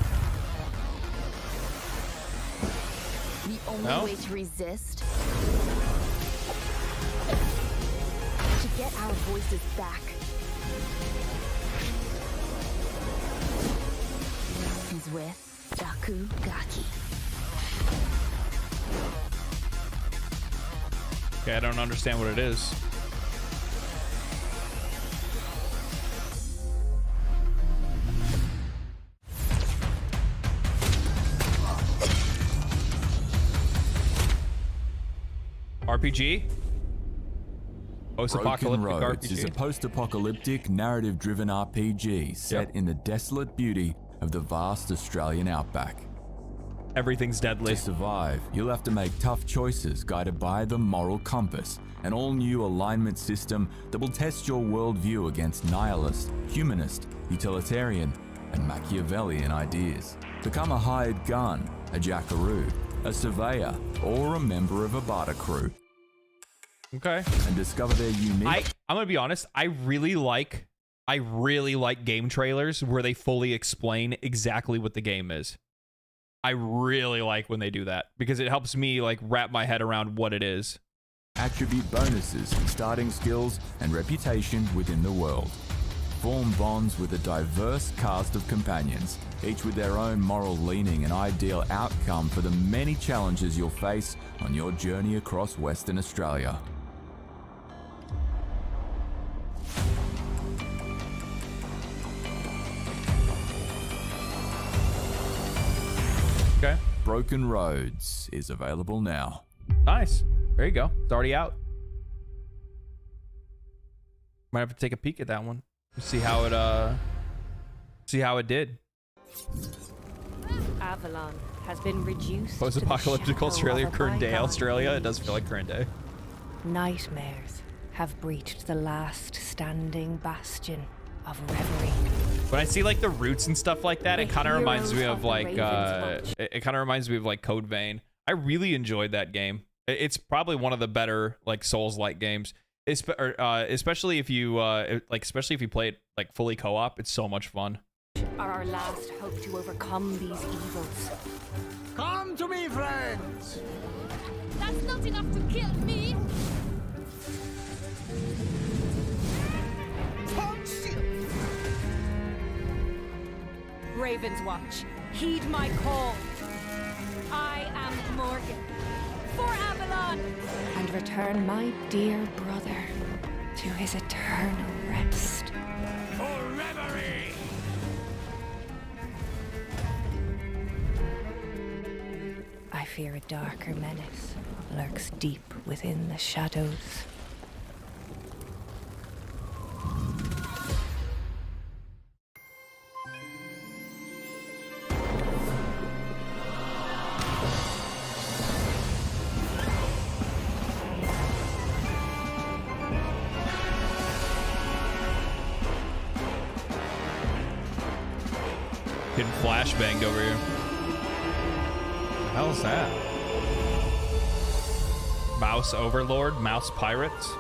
The only way to resist, to get our voices back, is with Rakugaki. Okay, I don't understand what it is. RPG? Post-apocalyptic Broken Roads RPG. is a post-apocalyptic, narrative-driven RPG set in the desolate beauty of the vast Australian outback. Everything's deadly. To survive, you'll have to make tough choices guided by the moral compass, an all-new alignment system that will test your worldview against nihilist, humanist, utilitarian, and Machiavellian ideas. Become a hired gun, a jackaroo, a surveyor, or a member of a barter crew. Okay. And discover their unique... I'm gonna be honest, I really like game trailers where they fully explain exactly what the game is. I really like when they do that because it helps me like wrap my head around what it is. Attribute bonuses, starting skills, and reputation within the world. Form bonds with a diverse cast of companions, each with their own moral leaning and ideal outcome for the many challenges you'll face on your journey across Western Australia. Okay. Broken Roads is available now. Nice. There you go. It's already out. Might have to take a peek at that one. See how it did. Avalon has been reduced. Post-apocalyptic Australia, current day Australia. It does feel like current day. Nightmares have breached the last standing bastion of reverie. When I see like the roots and stuff like that, it kind of reminds me of like it kind of reminds me of like Code Vein. I really enjoyed that game. It's probably one of the better like Souls-like games. Especially if you play it like fully co-op. It's so much fun. Are our last hope to overcome these evils. Come to me, friends! That's not enough to kill me! Raven's Watch, heed my call. I am Morgan. For Avalon! And return my dear brother to his eternal rest. For reverie! I fear a darker menace lurks deep within the shadows. Getting flashbanged over here. The hell is that? Mouse Overlord? Mouse Pirates?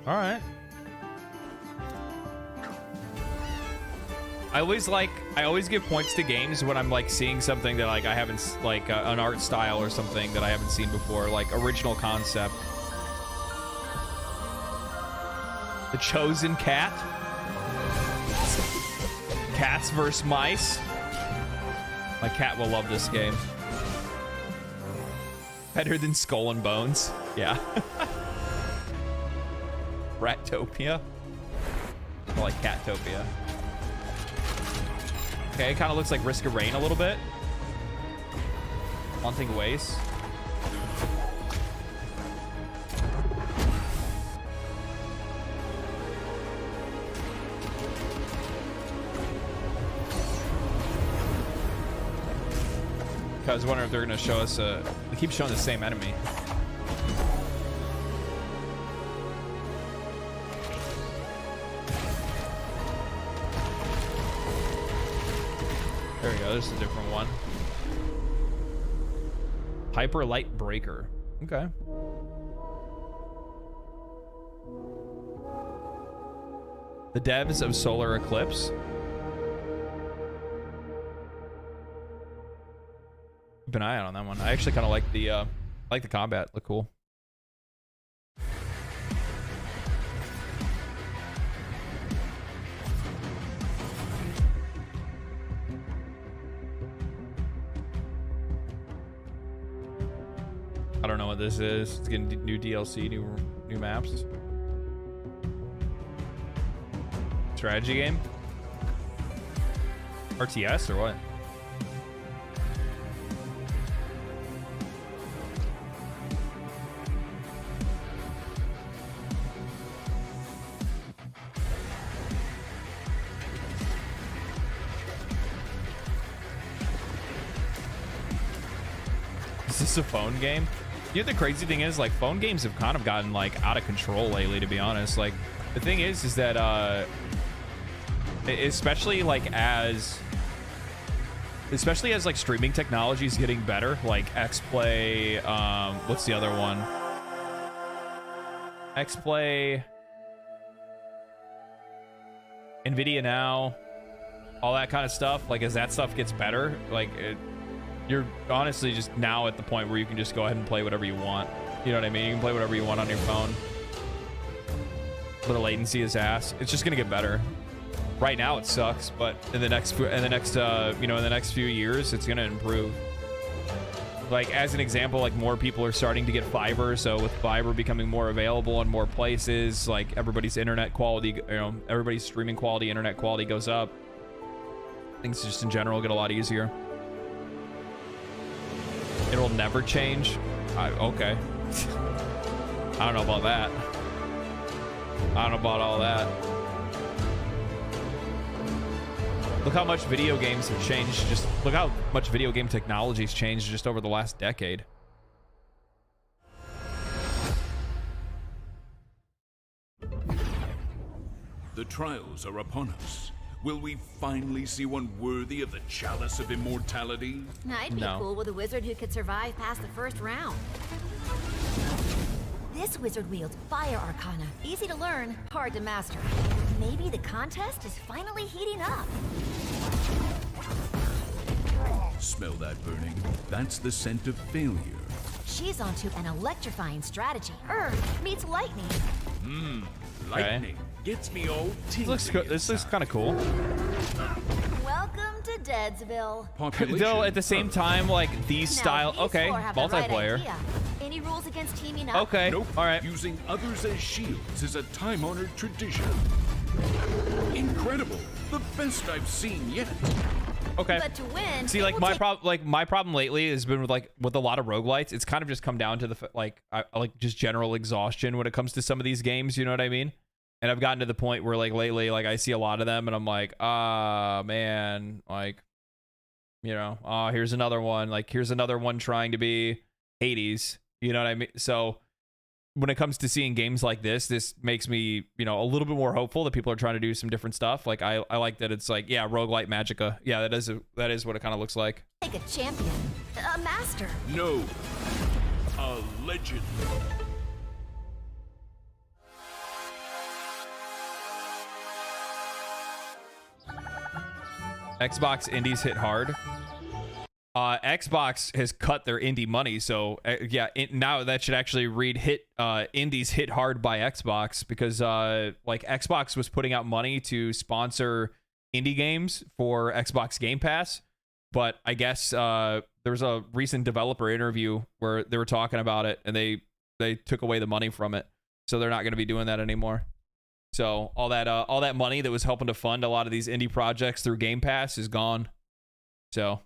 Alright. I always give points to games when I'm like seeing something that like I haven't, like an art style or something that I haven't seen before, like original concept. The Chosen Cat. Cats vs. mice. My cat will love this game. Better than Skull and Bones. Yeah. Rattopia. I like Cattopia. Okay, it kind of looks like Risk of Rain a little bit. Haunting Waste. I was wondering if they're going to show us they keep showing the same enemy. There we go. This is a different one. Hyper Light Breaker. Okay. The devs of Solar Eclipse. Keep an eye out on that one. I actually kind of like the combat. Look cool. I don't know what this is. It's getting new DLC, new maps. Strategy game? RTS or what? Is this a phone game? You know, the crazy thing is, like, phone games have kind of gotten like out of control lately, to be honest. Like, the thing is that especially as like streaming technology is getting better, like XPlay, what's the other one? XPlay, Nvidia Now, all that kind of stuff. Like, as that stuff gets better, like, you're honestly just now at the point where you can just go ahead and play whatever you want. You know what I mean? You can play whatever you want on your phone. But the latency is ass. It's just gonna get better. Right now it sucks, but in the next few years, it's gonna improve. Like, as an example, like, more people are starting to get fiber, so with fiber becoming more available in more places, like, everybody's internet quality, everybody's streaming quality, internet quality goes up. Things just in general get a lot easier. It'll never change. Okay. I don't know about that. I don't know about all that. Look how much video games have changed. Just look how much video game technology's changed just over the last decade. The trials are upon us. Will we finally see one worthy of the chalice of immortality? I'd be cool with a wizard who could survive past the first round. This wizard wields fire arcana. Easy to learn, hard to master. Maybe the contest is finally heating up. Smell that burning? That's the scent of failure. She's onto an electrifying strategy. Earth meets lightning. Lightning gets me all tingly. This looks kind of cool. Welcome to Deadsville. Though at the same time, like, these style, okay, multiplayer. Any rules against teaming up? Okay, nope. All right. Using others as shields is a time-honored tradition. Incredible, the best I've seen yet. Okay. But to win, see, like, my problem lately has been with a lot of roguelites. It's kind of just come down to the just general exhaustion when it comes to some of these games. You know what I mean? And I've gotten to the point where, like, lately, like, I see a lot of them, and I'm like, man, like, here's another one. Like, here's another one trying to be Hades. You know what I mean? So when it comes to seeing games like this makes me, a little bit more hopeful that people are trying to do some different stuff. Like, I like that it's like, yeah, roguelite Magicka. Yeah, that is what it kind of looks like. Like a champion, a master. No, a legend. Xbox indies hit hard. Xbox has cut their indie money, so now that should actually read indies hit hard by Xbox, because like, Xbox was putting out money to sponsor indie games for Xbox Game Pass, but I guess there was a recent developer interview where they were talking about it, and they took away the money from it, so they're not going to be doing that anymore. So all that money that was helping to fund a lot of these indie projects through Game Pass is gone. So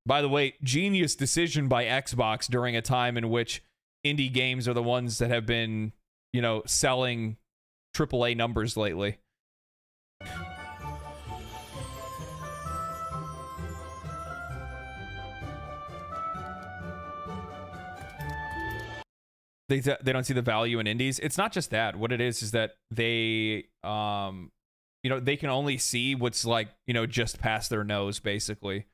by the way, genius decision by Xbox during a time in which indie games are the ones that have been, selling AAA numbers lately. They don't see the value in indies. It's not just that. What it is that they, they can only see what's, like, just past their nose, basically.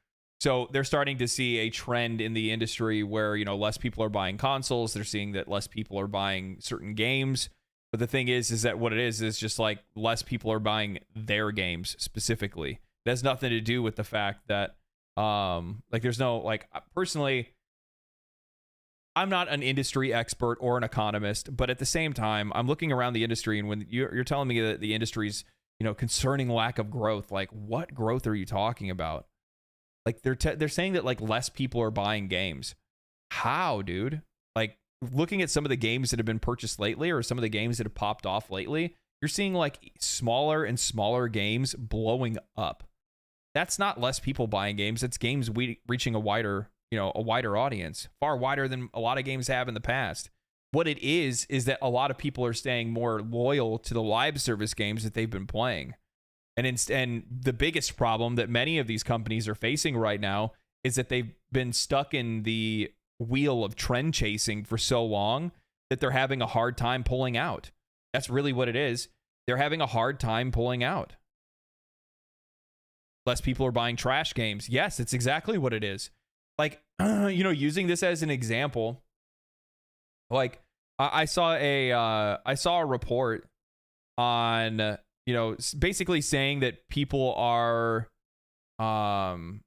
So they're starting to see a trend in the industry where, less people are buying consoles. They're seeing that less people are buying certain games. But the thing is that what it is just, like, less people are buying their games specifically. It has nothing to do with the fact that, like, there's no, like, personally, I'm not an industry expert or an economist, but at the same time, I'm looking around the industry, and when you're telling me that the industry's concerning lack of growth. Like, what growth are you talking about? Like, they're saying that like less people are buying games. How, dude? Like, looking at some of the games that have been purchased lately, or some of the games that have popped off lately, you're seeing like smaller and smaller games blowing up. That's not less people buying games. It's games reaching a wider audience, far wider than a lot of games have in the past. What it is that a lot of people are staying more loyal to the live service games that they've been playing. And the biggest problem that many of these companies are facing right now is that they've been stuck in the wheel of trend chasing for so long that they're having a hard time pulling out. That's really what it is. They're having a hard time pulling out. Less people are buying trash games. Yes, it's exactly what it is. Like, using this as an example, like I saw a report on, basically saying that people are playing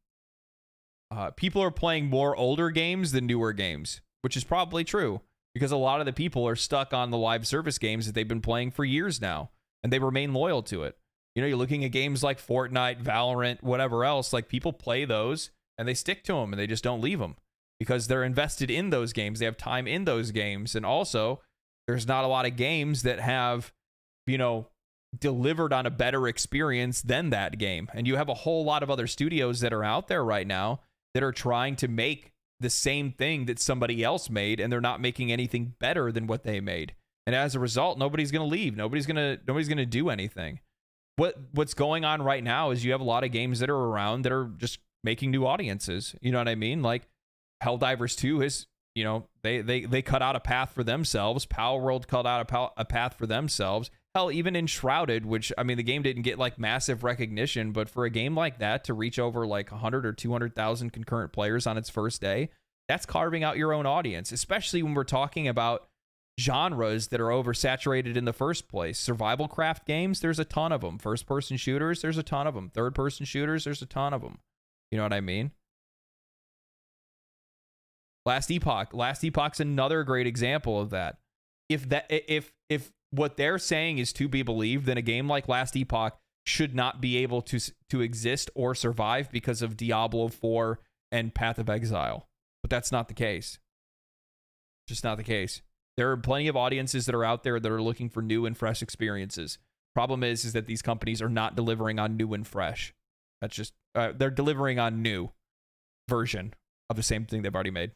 more older games than newer games, which is probably true because a lot of the people are stuck on the live service games that they've been playing for years now, and they remain loyal to it. You're looking at games like Fortnite, Valorant, whatever else, like people play those and they stick to them and they just don't leave them because they're invested in those games. They have time in those games. And also, there's not a lot of games that have, delivered on a better experience than that game. And you have a whole lot of other studios that are out there right now that are trying to make the same thing that somebody else made, and they're not making anything better than what they made. And as a result, nobody's going to leave. Nobody's going to do anything. What's going on right now is you have a lot of games that are around that are just making new audiences. You know what I mean? Like Helldivers 2 is, they cut out a path for themselves. Palworld cut out a path for themselves. Hell, even Enshrouded, which, I mean, the game didn't get like massive recognition, but for a game like that to reach over like 100 or 200,000 concurrent players on its first day, that's carving out your own audience, especially when we're talking about genres that are oversaturated in the first place. Survival craft games, there's a ton of them. First person shooters, there's a ton of them. Third person shooters, there's a ton of them. You know what I mean? Last Epoch's another great example of that. If what they're saying is to be believed, then a game like Last Epoch should not be able to exist or survive because of Diablo 4 and Path of Exile. But that's not the case. Just not the case. There are plenty of audiences that are out there that are looking for new and fresh experiences. Problem is that these companies are not delivering on new and fresh. That's just they're delivering on new version of the same thing they've already made.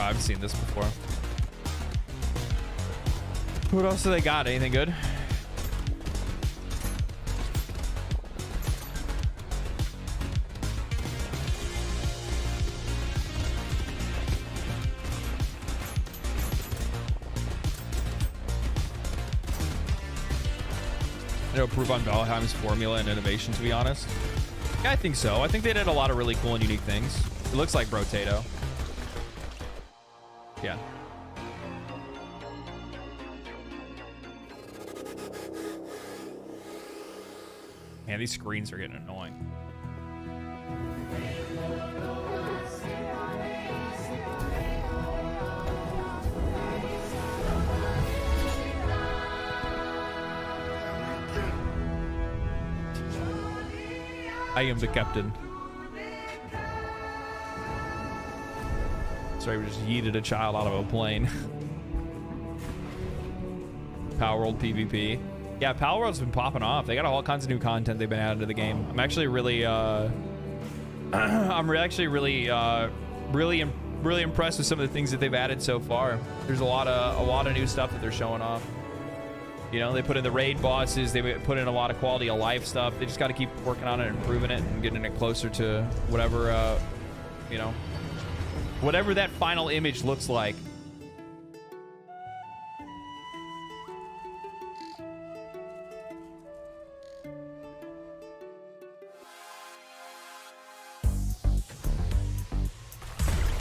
I've seen this before. What else do they got? Anything good? I don't approve on Valheim's formula and innovation, to be honest. Yeah, I think so. I think they did a lot of really cool and unique things. It looks like Brotato. Yeah. Man, these screens are getting annoying. I am the captain. Sorry, we just yeeted a child out of a plane. Palworld PvP. Yeah, Palworld's been popping off. They got all kinds of new content they've been adding to the game. I'm actually really, really impressed with some of the things that they've added so far. There's a lot of new stuff that they're showing off. You know, they put in the raid bosses. They put in a lot of quality of life stuff. They just got to keep working on it and improving it and getting it closer to whatever, you know, whatever that final image looks like.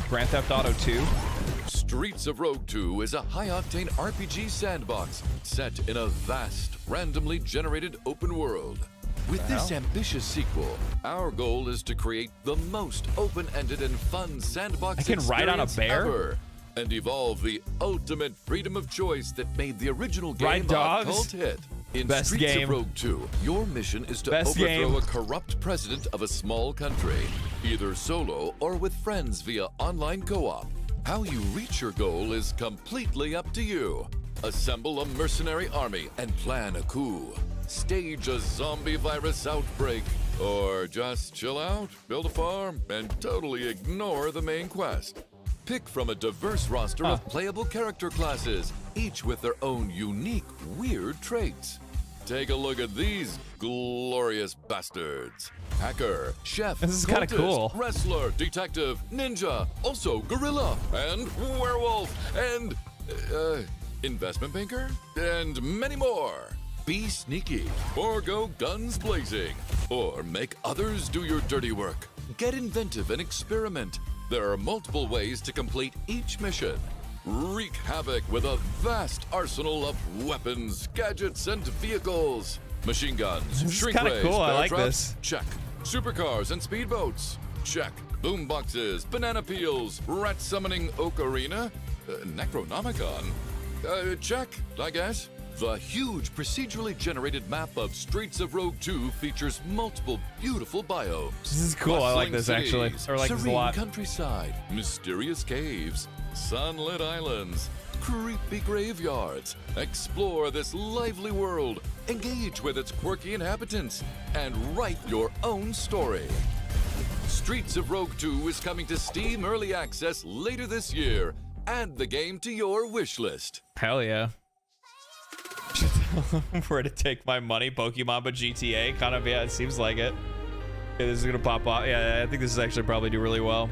Grand Theft Auto 2. Streets of Rogue 2 is a high-octane RPG sandbox set in a vast, randomly generated open world. With this ambitious sequel, our goal is to create the most open-ended and fun sandbox I can ride on a bear? ever, and evolve the ultimate freedom of choice that made the original game Ride a dogs? cult hit. In Best Streets game. of Rogue 2, your mission is to Best overthrow game. a corrupt president of a small country, either solo or with friends via online co-op. How you reach your goal is completely up to you. Assemble a mercenary army and plan a coup. Stage a zombie virus outbreak. Or just chill out, build a farm, and totally ignore the main quest. Pick from a diverse roster of playable character classes, each with their own unique, weird traits. Take a look at these glorious bastards. Hacker, chef, This is kinda cultist, cool. wrestler, detective, ninja, also gorilla, and werewolf, and investment banker, and many more. Be sneaky, or go guns blazing, or make others do your dirty work. Get inventive and experiment. There are multiple ways to complete each mission. Wreak havoc with a vast arsenal of weapons, gadgets, and vehicles. Machine guns, This is shrink kinda rays, cool, I bear like traps, this. check. Supercars and speedboats, check. Boomboxes, banana peels, rat summoning ocarina, Necronomicon, check, I guess. The huge procedurally generated map of Streets of Rogue 2 features multiple beautiful biomes. This is cool. I like Bustling this, actually. cities, I like this a serene lot. countryside, mysterious caves, sunlit islands, creepy graveyards. Explore this lively world, engage with its quirky inhabitants, and write your own story. Streets of Rogue 2 is coming to Steam Early Access later this year. Add the game to your wish list. Hell yeah. Where to take my money, Pokemon, but GTA, kind of, yeah, it seems like it. Yeah, this is gonna pop off. Yeah, I think this is actually probably do really well.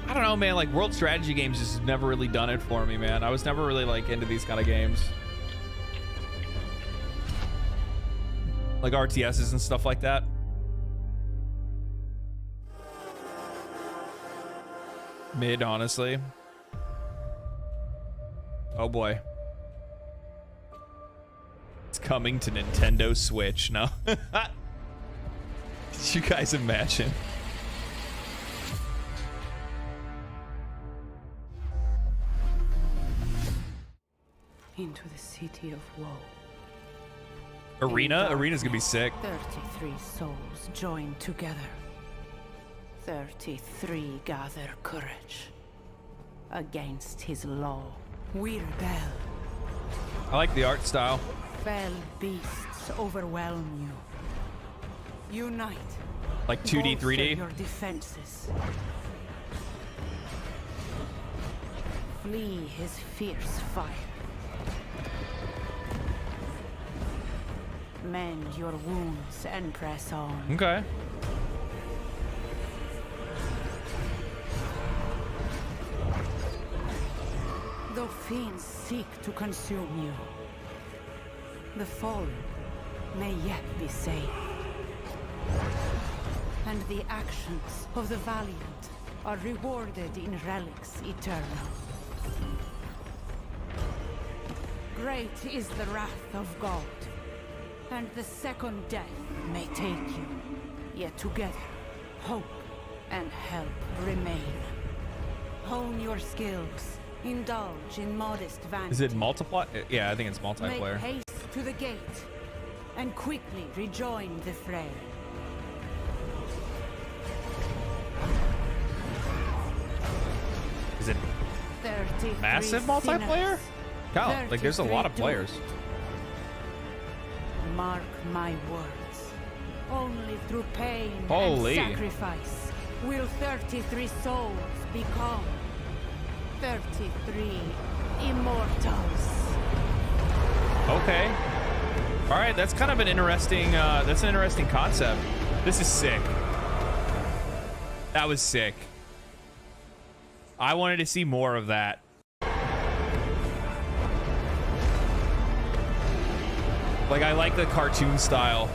I don't know, man, like world strategy games just never really done it for me, man. I was never really like into these kind of games. Like RTSs and stuff like that. Mid, honestly. Oh boy. It's coming to Nintendo Switch. No. Did you guys imagine? Into the city of woe. Arena? Arena's gonna be sick. 33 souls joined together. 33 gather courage. Against his law, we rebel. I like the art style. Fell beasts overwhelm you. Unite. Like 2D, Bolster 3D? your defenses. Flee his fierce fire. Mend your wounds and press on. Okay. Though fiends seek to consume you, the fallen may yet be saved. And the actions of the valiant are rewarded in relics eternal. Great is the wrath of God, and the second death may take you. Yet together, hope and help remain. Hone your skills. Indulge in modest vanity. Is it multiply? Yeah, I think it's multiplayer. Make haste to the gate and quickly rejoin the fray. Is it 33 massive multiplayer? sinners, God, like there's a lot of 33 players. Mark my words. Only through pain Holy. and sacrifice will 33 souls become 33 immortals. Okay. All right, that's kind of an interesting. That's an interesting concept. This is sick. That was sick. I wanted to see more of that. Like, I like the cartoon style.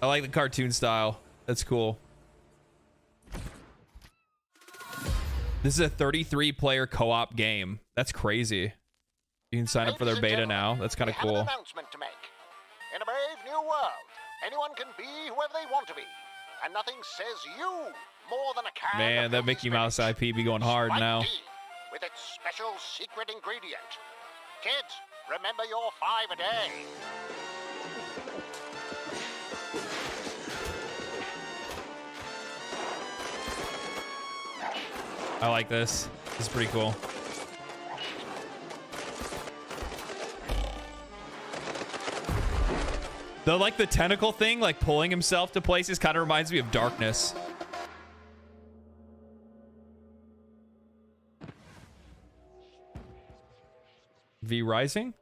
I like the cartoon style. That's cool. This is a 33-player co-op game. That's crazy. You can sign up for their beta now. That's kind of cool. An announcement to make. In a brave new world, anyone can be whoever they want to be, and nothing says you more than a can. Man, that Mickey Mouse IP be going hard now. With its special secret ingredient. Kids, remember your 5 a day. I like this. This is pretty cool. The tentacle thing, like pulling himself to places, kind of reminds me of Darkness. V Rising?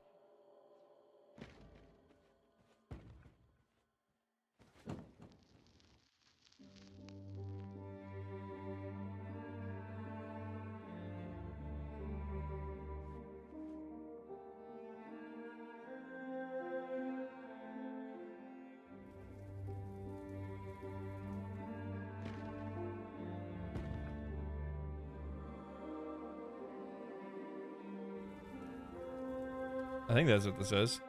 I think that's what this is.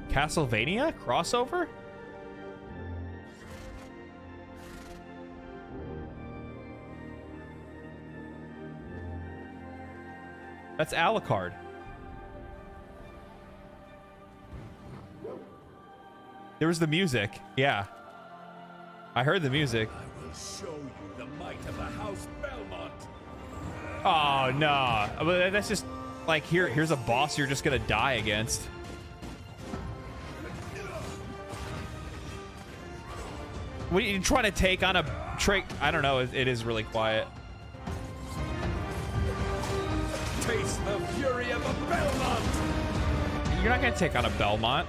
Castlevania crossover? That's Alucard. There was the music. Yeah. I heard the music. I will show you the might of the House Belmont. Oh, no. But that's just like, here's a boss you're just going to die against. What are you trying to take on a trick? I don't know. It is really quiet. Taste the fury of a Belmont. You're not going to take on a Belmont.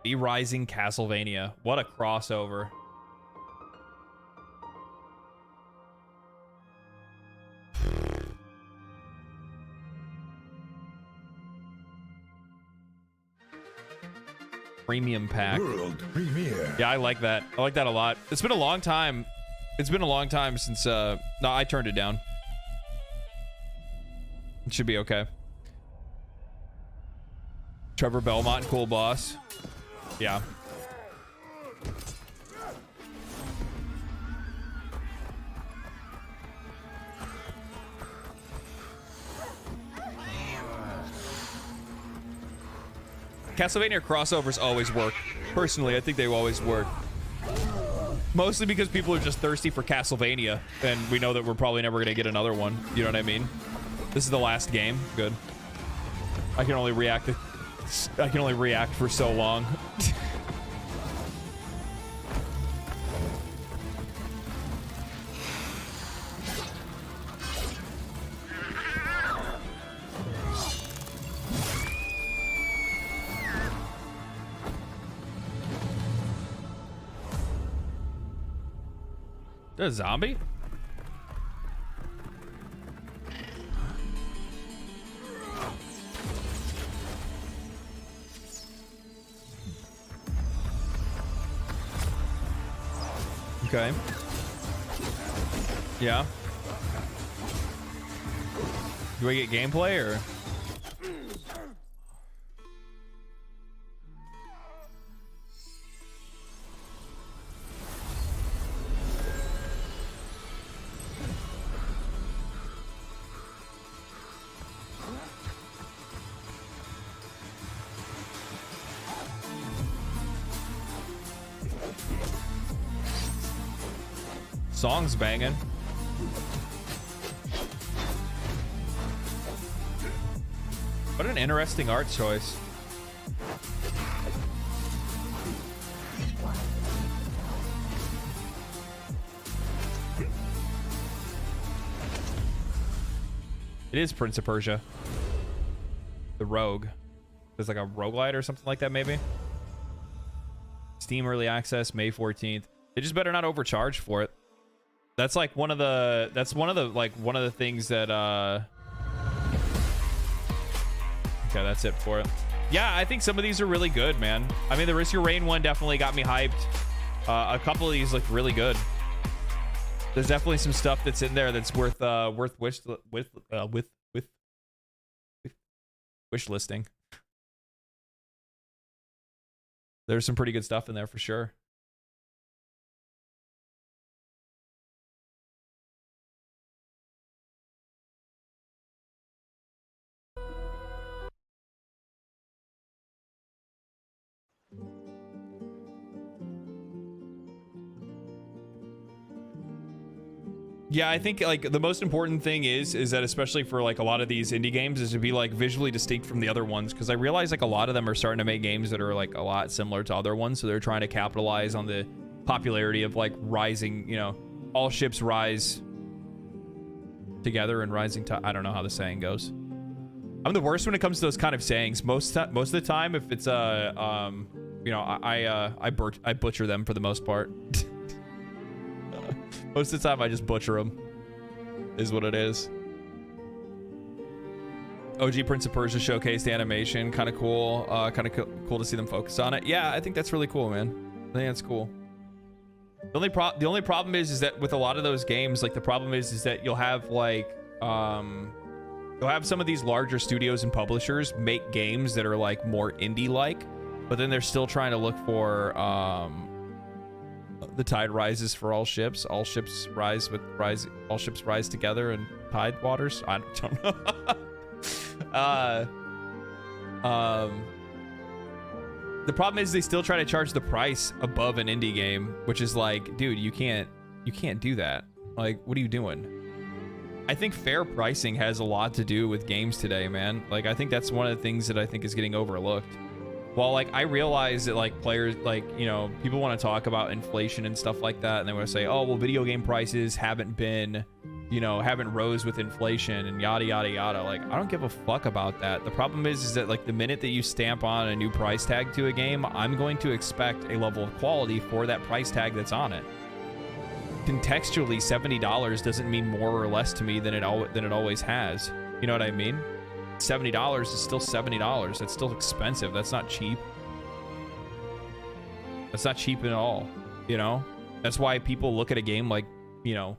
V Rising Castlevania. What a crossover. Premium pack. World premiere. Yeah, I like that. I like that a lot. It's been a long time. It's been a long time since no, I turned it down. It should be okay. Trevor Belmont, cool boss. Yeah. Castlevania crossovers always work. Personally, I think they always work. Mostly because people are just thirsty for Castlevania, and we know that we're probably never going to get another one. You know what I mean? This is the last game. Good. I can only react for so long. A zombie? Okay. Yeah. Do we get gameplay or? Song's banging. What an interesting art choice. It is Prince of Persia. The Rogue. There's like a roguelite or something like that, maybe. Steam early access, May 14th. They just better not overcharge for it. That's like one of the things that okay, that's it for it. Yeah, I think some of these are really good, man. I mean, the Risk Your Rain one definitely got me hyped. A couple of these look really good. There's definitely some stuff that's in there that's worth wish listing. There's some pretty good stuff in there for sure. Yeah, I think like the most important thing is that especially for like a lot of these indie games is to be like visually distinct from the other ones, because I realize like a lot of them are starting to make games that are like a lot similar to other ones, so they're trying to capitalize on the popularity of like rising, you know, all ships rise together and rising to, I don't know how the saying goes. I'm the worst when it comes to those kind of sayings. Most of the time, if it's you know, I butcher them for the most part. Most of the time, I just butcher them, is what it is. OG Prince of Persia showcased animation, kind of cool. Cool to see them focus on it. Yeah, I think that's really cool, man. I think that's cool. The only problem is that with a lot of those games, like the problem is that you'll have like you'll have some of these larger studios and publishers make games that are like more indie-like, but then they're still trying to look for the tide rises for all ships. All ships rise all ships rise together in tide waters. I don't know. The problem is they still try to charge the price above an indie game, which is like, dude, you can't do that. Like, what are you doing? I think fair pricing has a lot to do with games today, man. Like, I think that's one of the things that I think is getting overlooked. While like I realize that like players, like, you know, people want to talk about inflation and stuff like that, and they want to say, oh well, video game prices haven't been, you know, haven't rose with inflation and yada yada yada. Like, I don't give a fuck about that. The problem is that like the minute that you stamp on a new price tag to a game, I'm going to expect a level of quality for that price tag that's on it. Contextually, $70 doesn't mean more or less to me than it always has. You know what I mean? $70 is still $70. That's still expensive. That's not cheap. That's not cheap at all, you know? That's why people look at a game like, you know,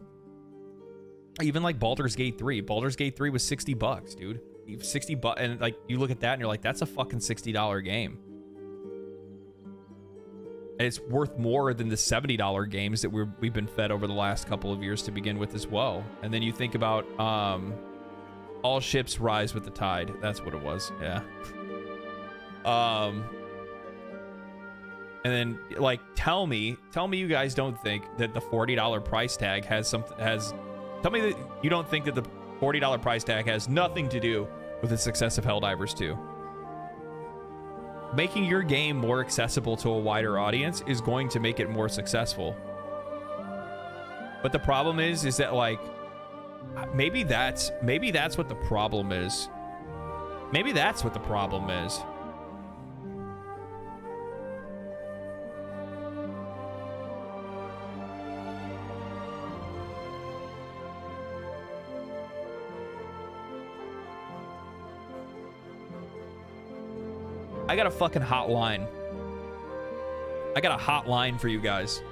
even like Baldur's Gate 3. Baldur's Gate 3 was $60, dude. $60, and like you look at that and you're like, that's a fucking $60 game. And it's worth more than the $70 games that we've been fed over the last couple of years to begin with as well. And then you think about all ships rise with the tide. That's what it was. Yeah. And then like tell me you guys don't think that the $40 price tag tell me that you don't think that the $40 price tag has nothing to do with the success of Helldivers 2. Making your game more accessible to a wider audience is going to make it more successful. But the problem is that like maybe that's what the problem is. Maybe that's what the problem is. I got a fucking hotline. I got a hotline for you guys.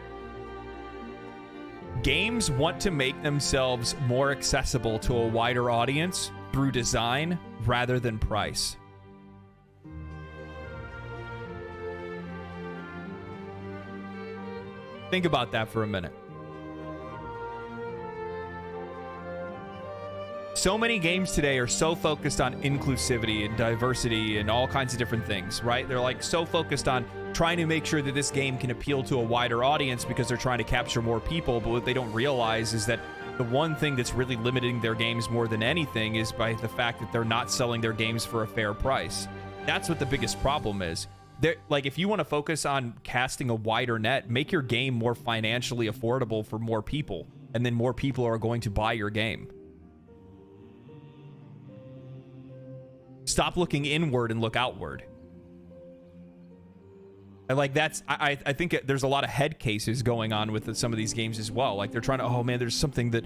Games want to make themselves more accessible to a wider audience through design rather than price. Think about that for a minute. So many games today are so focused on inclusivity and diversity and all kinds of different things, right? They're like so focused on trying to make sure that this game can appeal to a wider audience because they're trying to capture more people. But what they don't realize is that the one thing that's really limiting their games more than anything is by the fact that they're not selling their games for a fair price. That's what the biggest problem is. Like, if you want to focus on casting a wider net, make your game more financially affordable for more people, and then more people are going to buy your game. Stop looking inward and look outward. And like I think there's a lot of head cases going on with some of these games as well. Like they're trying to, oh man, there's something that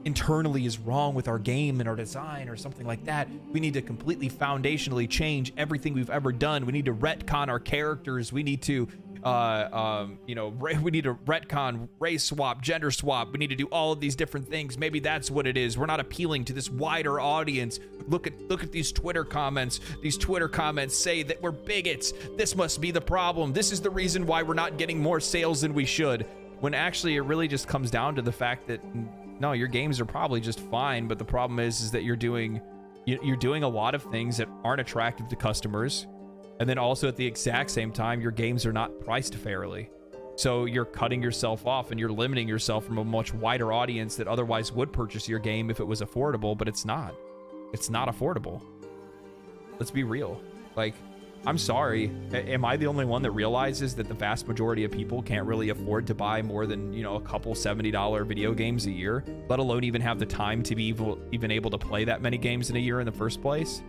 internally is wrong with our game and our design or something like that. We need to completely foundationally change everything we've ever done. We need to retcon our characters. We need to we need to retcon, race swap, gender swap. We need to do all of these different things. Maybe that's what it is. We're not appealing to this wider audience. Look at these Twitter comments. These Twitter comments say that we're bigots. This must be the problem. This is the reason why we're not getting more sales than we should. When actually it really just comes down to the fact that no, your games are probably just fine, but the problem is that you're doing a lot of things that aren't attractive to customers. And then also at the exact same time, your games are not priced fairly. So you're cutting yourself off and you're limiting yourself from a much wider audience that otherwise would purchase your game if it was affordable, but it's not. It's not affordable. Let's be real. Like, I'm sorry. Am I the only one that realizes that the vast majority of people can't really afford to buy more than, a couple $70 video games a year, let alone even have the time to be even able to play that many games in a year in the first place?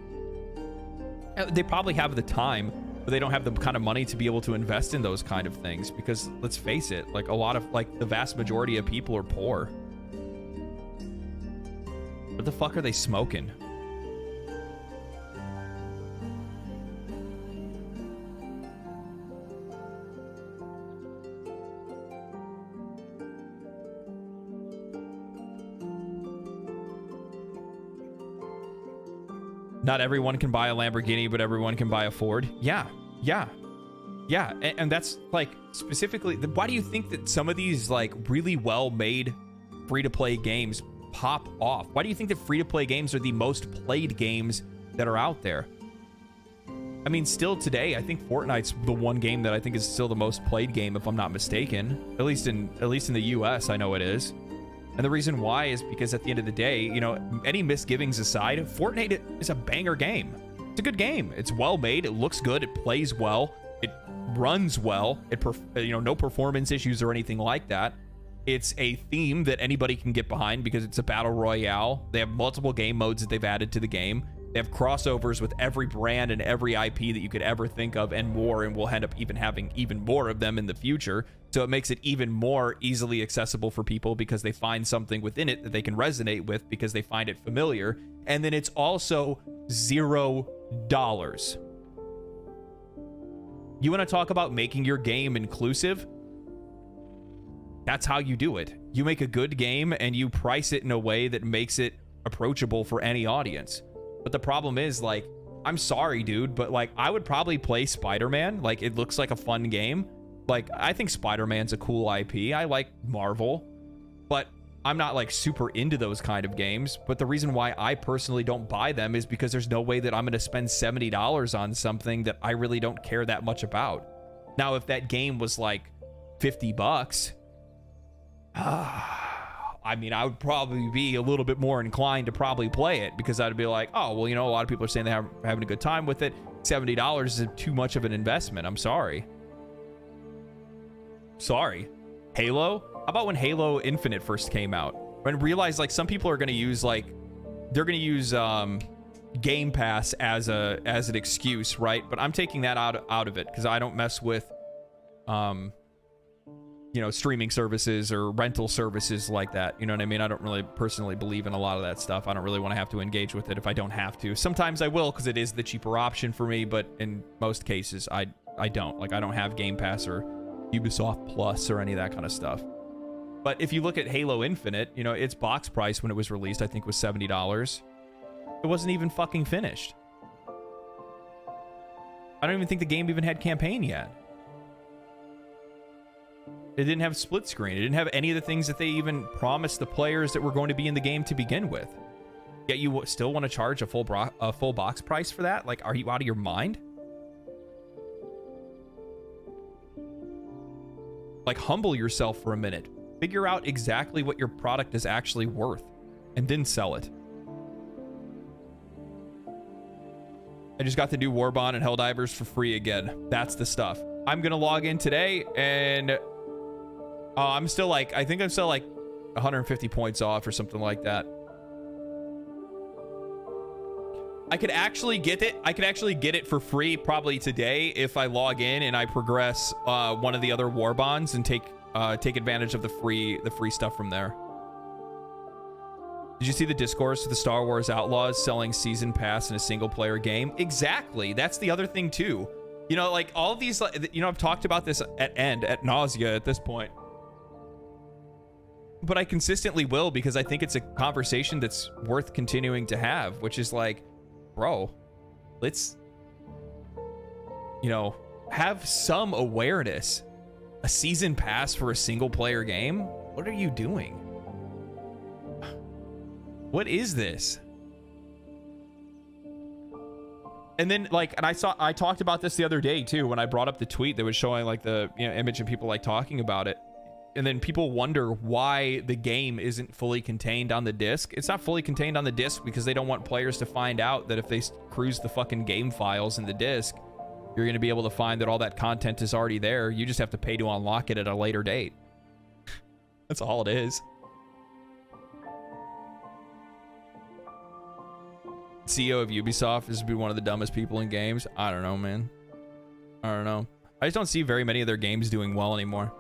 They probably have the time, but they don't have the kind of money to be able to invest in those kind of things because let's face it, like the vast majority of people are poor. What the fuck are they smoking? Not everyone can buy a Lamborghini, but everyone can buy a Ford. Yeah. And that's like specifically, why do you think that some of these like really well-made free-to-play games pop off? Why do you think that free-to-play games are the most played games that are out there? I mean, still today, I think Fortnite's the one game that I think is still the most played game, if I'm not mistaken. At least in the US, I know it is. And the reason why is because at the end of the day, any misgivings aside, Fortnite is a banger game. It's a good game. It's well made. It looks good. It plays well. It runs well. No performance issues or anything like that. It's a theme that anybody can get behind because it's a battle royale. They have multiple game modes that they've added to the game. They have crossovers with every brand and every IP that you could ever think of and more, and we'll end up even having even more of them in the future. So it makes it even more easily accessible for people because they find something within it that they can resonate with because they find it familiar. And then it's also $0. You want to talk about making your game inclusive? That's how you do it. You make a good game and you price it in a way that makes it approachable for any audience. But the problem is, like, I'm sorry, dude, but like I would probably play Spider-Man. Like, it looks like a fun game. Like, I think Spider-Man's a cool IP. I like Marvel, but I'm not like super into those kind of games. But the reason why I personally don't buy them is because there's no way that I'm going to spend $70 on something that I really don't care that much about. Now, if that game was like $50, I mean, I would probably be a little bit more inclined to probably play it because I'd be like, oh, well, a lot of people are saying they're having a good time with it. $70 is too much of an investment. I'm sorry. Halo? How about when Halo Infinite first came out? When I realized like some people are going to use Game Pass as an excuse, right? But I'm taking that out of it because I don't mess with streaming services or rental services like that. You know what I mean? I don't really personally believe in a lot of that stuff. I don't really want to have to engage with it if I don't have to. Sometimes I will because it is the cheaper option for me, but in most cases, I don't. Like, I don't have Game Pass or Ubisoft Plus or any of that kind of stuff. But if you look at Halo Infinite, its box price when it was released, I think was $70. It wasn't even fucking finished. I don't even think the game even had campaign yet. It didn't have split screen. It didn't have any of the things that they even promised the players that were going to be in the game to begin with. Yet you still want to charge a full box price for that? Like, are you out of your mind? Like, humble yourself for a minute. Figure out exactly what your product is actually worth, and then sell it. I just got to do Warbond and Helldivers for free again. That's the stuff. I'm gonna log in today, and I'm still like, I think I'm still like 150 points off or something like that. I could actually get it. I could actually get it for free probably today if I log in and I progress one of the other war bonds and take advantage of the free stuff from there. Did you see the discourse of the Star Wars Outlaws selling season pass in a single player game? Exactly. That's the other thing too. You know, like all of these, you know, I've talked about this at nausea at this point. But I consistently will because I think it's a conversation that's worth continuing to have, which is like, bro, let's, you know, have some awareness. A season pass for a single player game? What are you doing? What is this? And then like, and I talked about this the other day too, when I brought up the tweet that was showing like the, you know, image of people like talking about it. And then people wonder why the game isn't fully contained on the disc. It's not fully contained on the disc because they don't want players to find out that if they cruise the fucking game files in the disc, you're going to be able to find that all that content is already there. You just have to pay to unlock it at a later date. That's all it is. CEO of Ubisoft is to be one of the dumbest people in games. I don't know, man. I don't know. I just don't see very many of their games doing well anymore.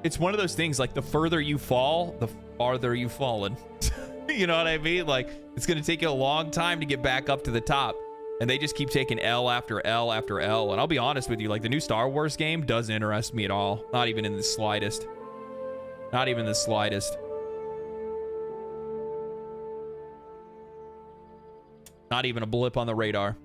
It's one of those things, like the further you fall, the farther you've fallen. You know what I mean? Like, it's going to take you a long time to get back up to the top. And they just keep taking L after L after L. And I'll be honest with you, like the new Star Wars game doesn't interest me at all. Not even in the slightest. Not even the slightest. Not even a blip on the radar.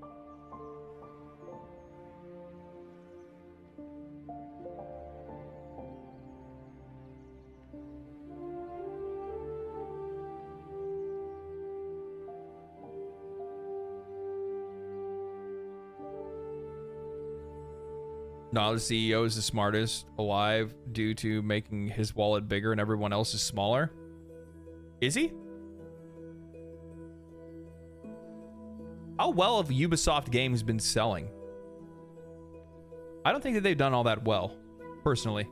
No, the CEO is the smartest alive due to making his wallet bigger and everyone else is smaller. Is he? How well have Ubisoft games been selling? I don't think that they've done all that well, personally.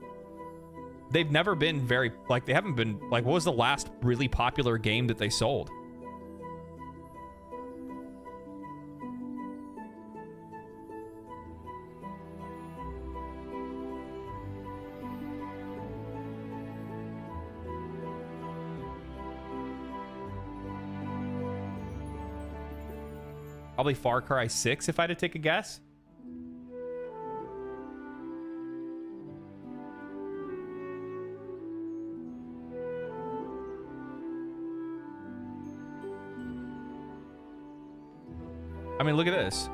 They've never been very, like, they haven't been, like, what was the last really popular game that they sold? Probably Far Cry 6 if I had to take a guess. I mean, look at this.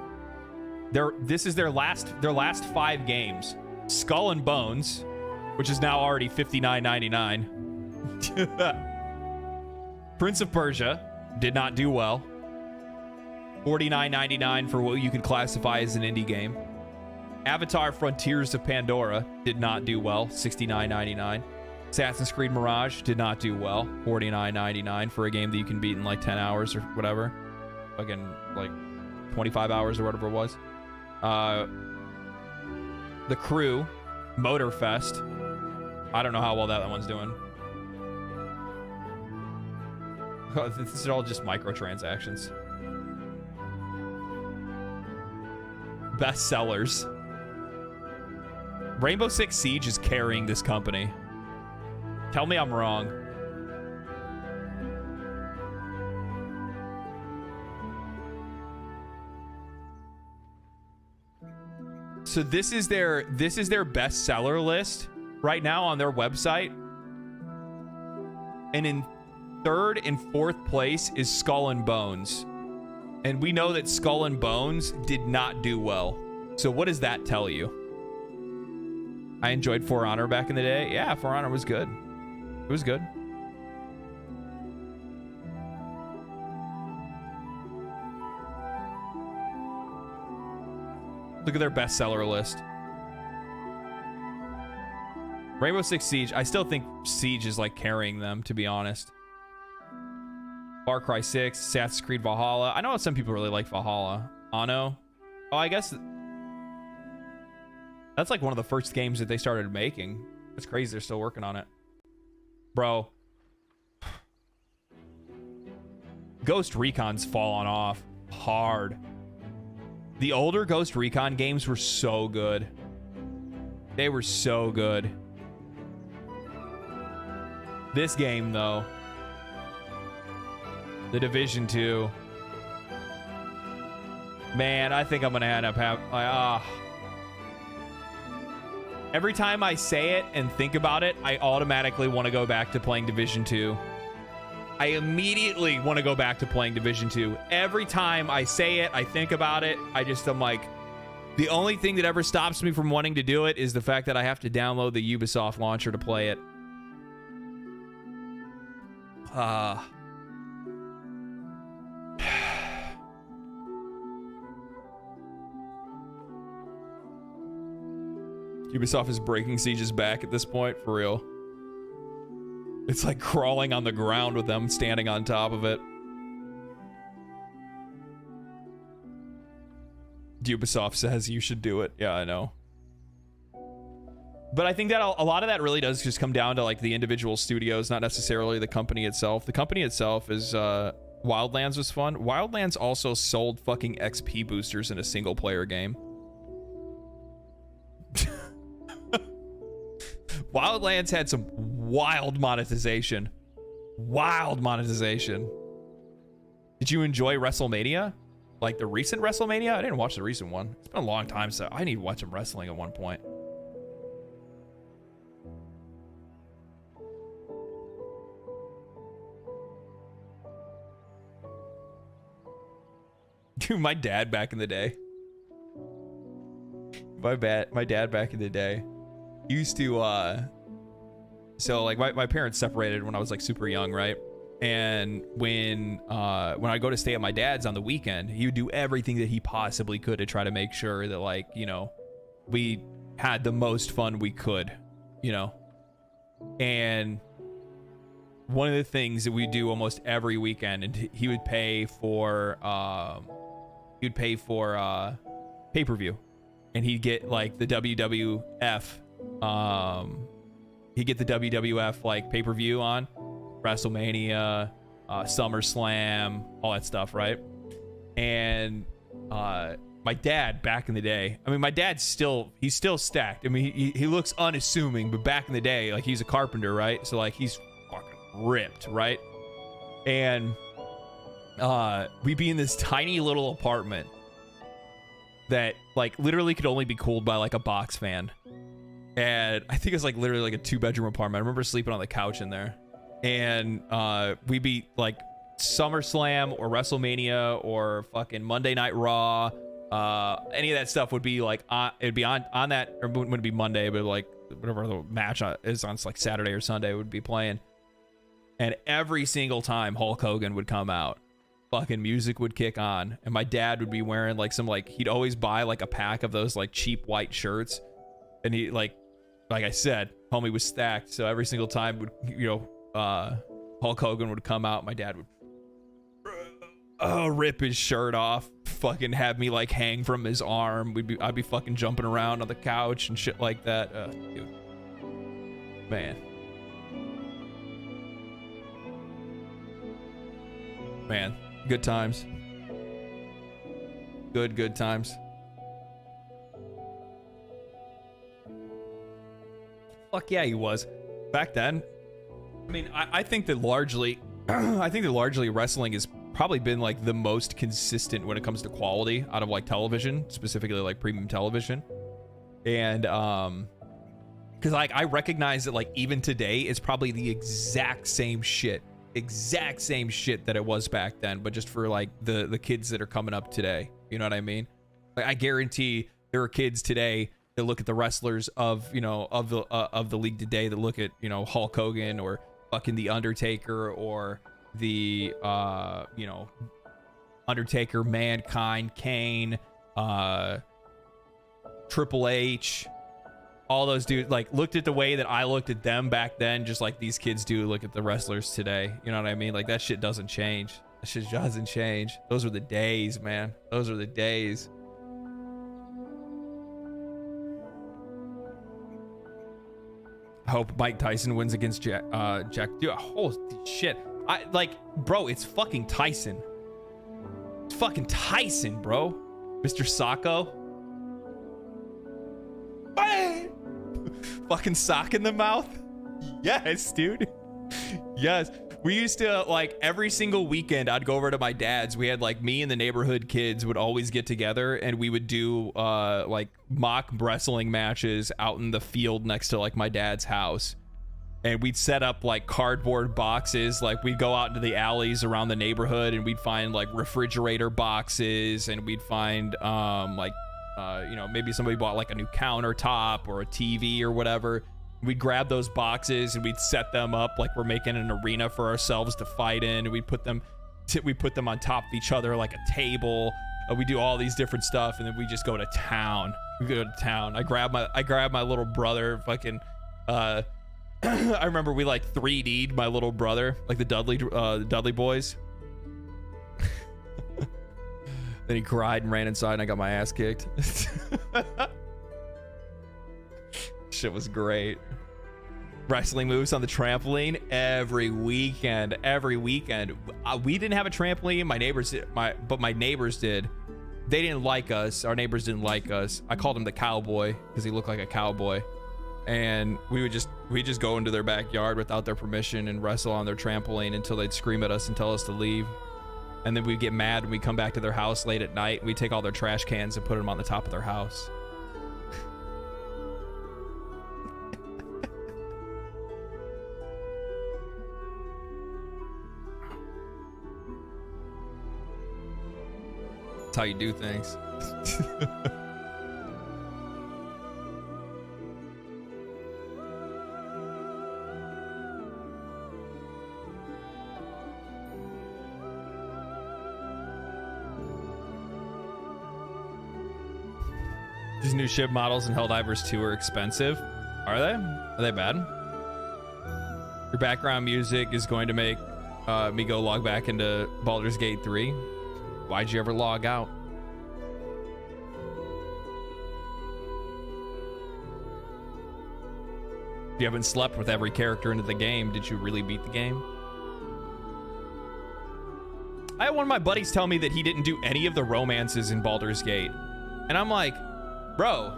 This is their last 5 games. Skull and Bones, which is now already $59.99. Prince of Persia did not do well. $49.99 for what you could classify as an indie game. Avatar Frontiers of Pandora did not do well. $69.99. Assassin's Creed Mirage did not do well. $49.99 for a game that you can beat in like 10 hours or whatever. Fucking like 25 hours or whatever it was. The Crew, Motorfest. I don't know how well that one's doing. This is all just microtransactions. Bestsellers. Rainbow Six Siege is carrying this company. Tell me I'm wrong. So this is their bestseller list right now on their website. And in 3rd and 4th place is Skull and Bones. And we know that Skull and Bones did not do well. So what does that tell you? I enjoyed For Honor back in the day. Yeah, For Honor was good. It was good. Look at their bestseller list. Rainbow Six Siege. I still think Siege is like carrying them, to be honest. Far Cry 6, Assassin's Creed Valhalla. I know some people really like Valhalla. Anno. Oh, I guess that's like one of the first games that they started making. It's crazy they're still working on it. Bro. Ghost Recon's fallen off hard. The older Ghost Recon games were so good. They were so good. This game, though, The Division 2. Man, I think I'm gonna end up having every time I say it and think about it, I automatically want to go back to playing Division 2. I immediately want to go back to playing Division 2. Every time I say it, I think about it, I'm like, the only thing that ever stops me from wanting to do it is the fact that I have to download the Ubisoft launcher to play it. Ubisoft is breaking Siege's back at this point, for real. It's like crawling on the ground with them standing on top of it. Ubisoft says you should do it. Yeah, I know. But I think that a lot of that really does just come down to like the individual studios, not necessarily the company itself. The company itself is, Wildlands was fun. Wildlands also sold fucking XP boosters in a single player game. Wildlands had some wild monetization. Wild monetization. Did you enjoy WrestleMania? Like the recent WrestleMania? I didn't watch the recent one. It's been a long time, so I need to watch some wrestling at one point. Dude, my dad back in the day. My dad back in the day used to so like my parents separated when I was like super young, right? And when I go to stay at my dad's on the weekend, he would do everything that he possibly could to try to make sure that, like, you know, we had the most fun we could, you know. And one of the things that we do almost every weekend, and he would pay for pay-per-view, and he'd get like the WWF he'd get the WWF like pay-per-view on WrestleMania, SummerSlam, all that stuff, right? And my dad back in the day, I mean, my dad's he's still stacked. I mean, he looks unassuming, but back in the day, like, he's a carpenter, right? So like, he's fucking ripped, right? And we'd be in this tiny little apartment that like literally could only be cooled by like a box fan. And I think it was like literally like a 2-bedroom apartment. I remember sleeping on the couch in there. And we'd be like SummerSlam or WrestleMania or fucking Monday Night Raw. Any of that stuff would be like it'd be on that, or it wouldn't be Monday, but like whatever the match is on, like Saturday or Sunday, would be playing. And every single time Hulk Hogan would come out, fucking music would kick on, and my dad would be wearing like some, like, he'd always buy like a pack of those like cheap white shirts, and he like I said, homie was stacked, so every single time would, you know, Hulk Hogan would come out, my dad would rip his shirt off, fucking have me like hang from his arm. I'd be fucking jumping around on the couch and shit like that. Dude. Man, good times. Good times. Fuck yeah, he was. Back then, I mean, I think that largely, wrestling has probably been like the most consistent when it comes to quality out of like television, specifically like premium television. And because like I recognize that like even today it's probably the exact same shit that it was back then, but just for like the kids that are coming up today. You know what I mean? Like, I guarantee there are kids today that look at the wrestlers of, you know, of the league today, that look at, you know, Hulk Hogan or fucking the Undertaker, or the you know, Undertaker, Mankind, Kane, Triple H, all those dudes, like, looked at the way that I looked at them back then, just like these kids do look at the wrestlers today. You know what I mean? Like, that shit doesn't change. That shit doesn't change. Those are the days, man. Those are the days. I hope Mike Tyson wins against Jack. Dude, holy shit. bro, it's fucking Tyson. It's fucking Tyson, bro. Mr. Sacco. Bang! Fucking sock in the mouth. Yes, dude. Yes. We used to, like, every single weekend I'd go over to my dad's. We had, like, me and the neighborhood kids would always get together, and we would do like mock wrestling matches out in the field next to, like, my dad's house. And we'd set up like cardboard boxes. Like, we'd go out into the alleys around the neighborhood and we'd find like refrigerator boxes, and we'd find you know, maybe somebody bought like a new countertop or a TV or whatever. We'd grab those boxes and we'd set them up like we're making an arena for ourselves to fight in. And we'd put them on top of each other like a table. We do all these different stuff, and then we just go to town. We go to town. I grab my little brother. Fucking. I remember we like 3D'd my little brother, like the Dudley boys. Then he cried and ran inside, and I got my ass kicked. Shit was great. Wrestling moves on the trampoline every weekend. We didn't have a trampoline. My neighbors did, but my neighbors did. They didn't like us. Our neighbors didn't like us. I called him the cowboy because he looked like a cowboy. And we'd just go into their backyard without their permission and wrestle on their trampoline until they'd scream at us and tell us to leave. And then we'd get mad and we'd come back to their house late at night. We'd take all their trash cans and put them on the top of their house. That's how you do things. These new ship models in Helldivers 2 are expensive. Are they? Are they bad? Your background music is going to make me go log back into Baldur's Gate 3. Why'd you ever log out? If you haven't slept with every character into the game, did you really beat the game? I had one of my buddies tell me that he didn't do any of the romances in Baldur's Gate. And I'm like, bro,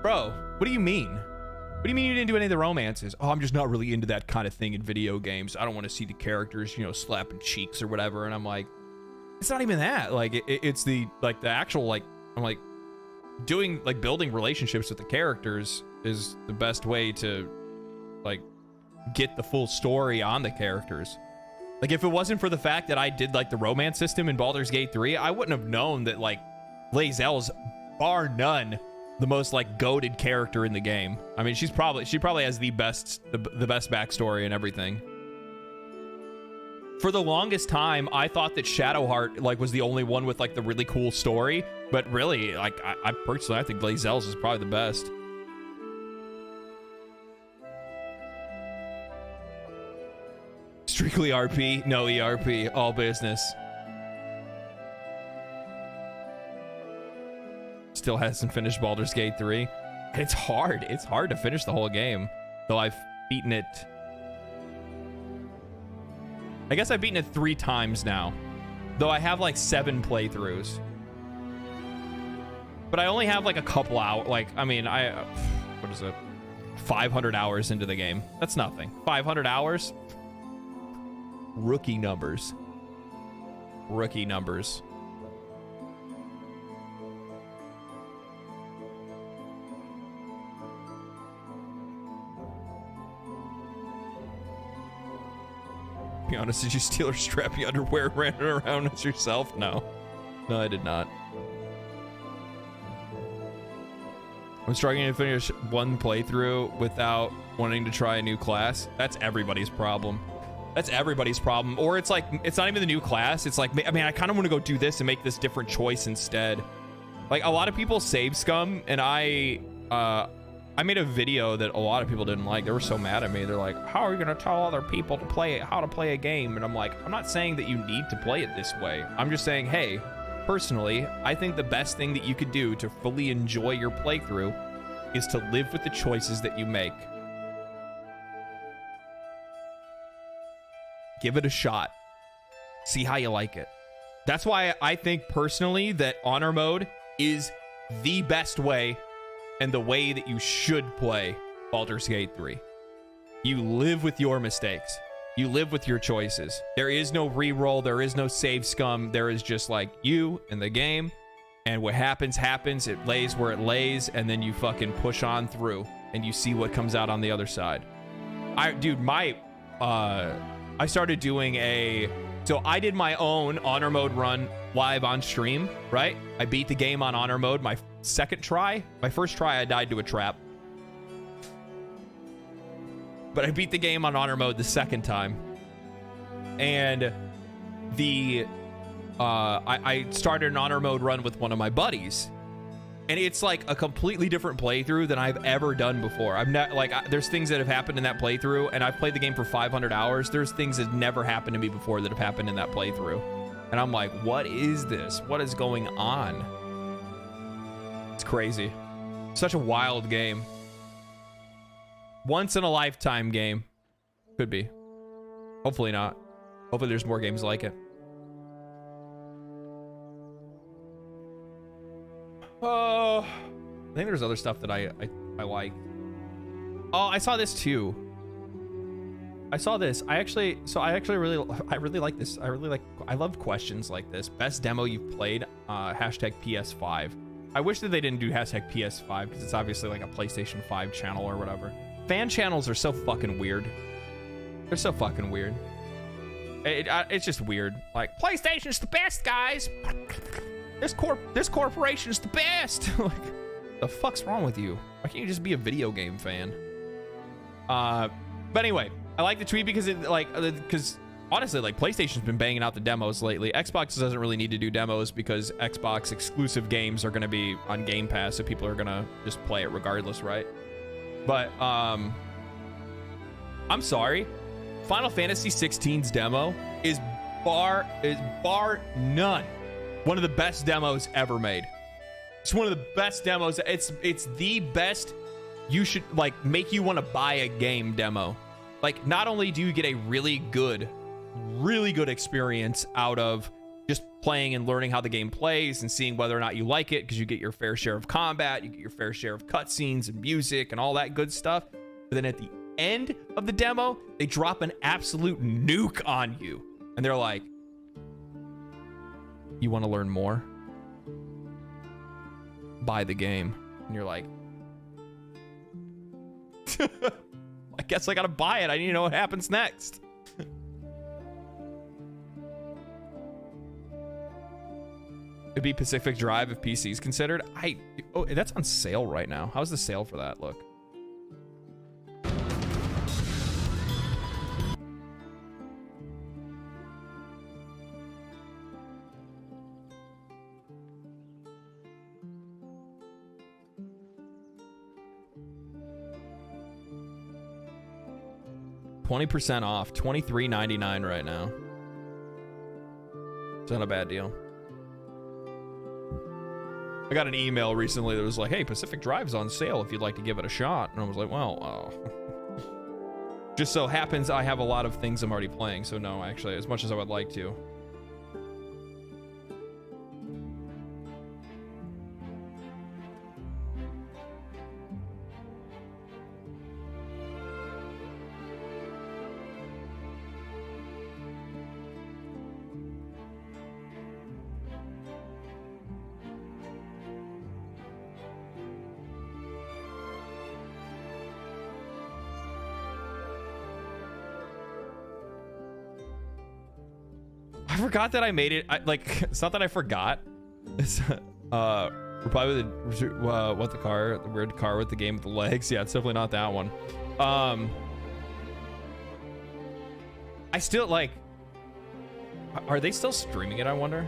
what do you mean? What do you mean you didn't do any of the romances? Oh, I'm just not really into that kind of thing in video games. I don't want to see the characters, you know, slapping cheeks or whatever. And I'm like, it's not even that. Like, it's the actual, like, I'm like, doing, like, building relationships with the characters is the best way to, like, get the full story on the characters. Like, if it wasn't for the fact that I did, like, the romance system in Baldur's Gate 3, I wouldn't have known that, like, Lae'zel's, bar none, the most, like, goated character in the game. I mean, she probably has the best backstory and everything. For the longest time, I thought that Shadowheart, like, was the only one with, like, the really cool story. But really, like, I personally, I think Lae'zel's is probably the best. Strictly RP, no ERP, all business. Still hasn't finished Baldur's Gate 3. And it's hard to finish the whole game. Though I've beaten it. I guess I've beaten it 3 times now. Though I have like 7 playthroughs. But I only have like a couple hours. Like, I mean, what is it? 500 hours into the game. That's nothing. 500 hours? Rookie numbers. Rookie numbers. Be honest, did you steal her strappy underwear and ran it around as yourself? No. No, I did not. I'm struggling to finish one playthrough without wanting to try a new class. That's everybody's problem. That's everybody's problem. Or it's like, it's not even the new class. It's like, I mean, I kind of want to go do this and make this different choice instead. Like, a lot of people save scum, and I made a video that a lot of people didn't like. They were so mad at me. They're like, how are you going to tell other people to play it, how to play a game? And I'm like, I'm not saying that you need to play it this way. I'm just saying, hey, personally, I think the best thing that you could do to fully enjoy your playthrough is to live with the choices that you make. Give it a shot. See how you like it. That's why I think personally that honor mode is the best way and the way that you should play Baldur's Gate 3. You live with your mistakes. You live with your choices. There is no reroll. There is no save scum. There is just like you and the game. And what happens, happens. It lays where it lays. And then you fucking push on through. And you see what comes out on the other side. I started doing so I did my own honor mode run live on stream, right? I beat the game on honor mode my second try. My first try, I died to a trap. But I beat the game on honor mode the second time. And I started an honor mode run with one of my buddies. And it's like a completely different playthrough than I've ever done before. I've not there's things that have happened in that playthrough, and I've played the game for 500 hours. There's things that never happened to me before that have happened in that playthrough. And I'm like, what is this? What is going on? It's crazy. Such a wild game. Once in a lifetime game. Could be. Hopefully not. Hopefully there's more games like it. I think there's other stuff that I like. Oh, I saw this too. I saw this. I really like this. I love questions like this. Best demo you've played, hashtag PS5. I wish that they didn't do hashtag PS5 because it's obviously like a PlayStation 5 channel or whatever. Fan channels are so fucking weird. They're so fucking weird. It's just weird. Like, PlayStation's the best, guys. This corporation's the best. Like, the fuck's wrong with you? Why can't you just be a video game fan? But anyway, I like the tweet because because honestly, like, PlayStation's been banging out the demos lately. Xbox doesn't really need to do demos because Xbox exclusive games are going to be on Game Pass, so people are going to just play it regardless, right? But I'm sorry, Final Fantasy 16's demo is bar none one of the best demos ever made. It's one of the best demos. It's the best. You should like make you want to buy a game demo. Like, not only do you get a really good experience out of just playing and learning how the game plays and seeing whether or not you like it, because you get your fair share of combat, you get your fair share of cutscenes and music and all that good stuff. But then at the end of the demo, they drop an absolute nuke on you. And they're like, you want to learn more? Buy the game. And you're like, I guess I gotta buy it. I need to know what happens next. It'd be Pacific Drive if PC is considered. Oh, that's on sale right now. How's the sale for that look? $20% off, $23.99 right now. It's not a bad deal. I got an email recently that was like, hey, Pacific Drive's on sale if you'd like to give it a shot. And I was like, well, just so happens I have a lot of things I'm already playing. So no, actually, as much as I would like to. I forgot that I made it. It's not that I forgot. It's probably the weird car with the game with the legs. Yeah, it's definitely not that one. I still like. Are they still streaming it? I wonder.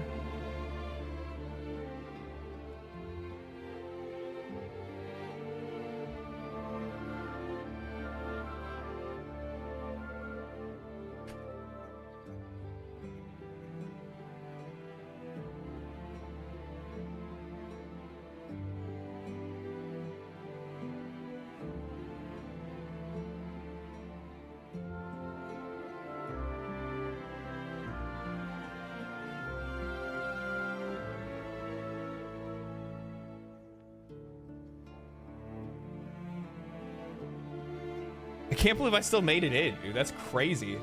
can't believe I still made it in, dude. That's crazy.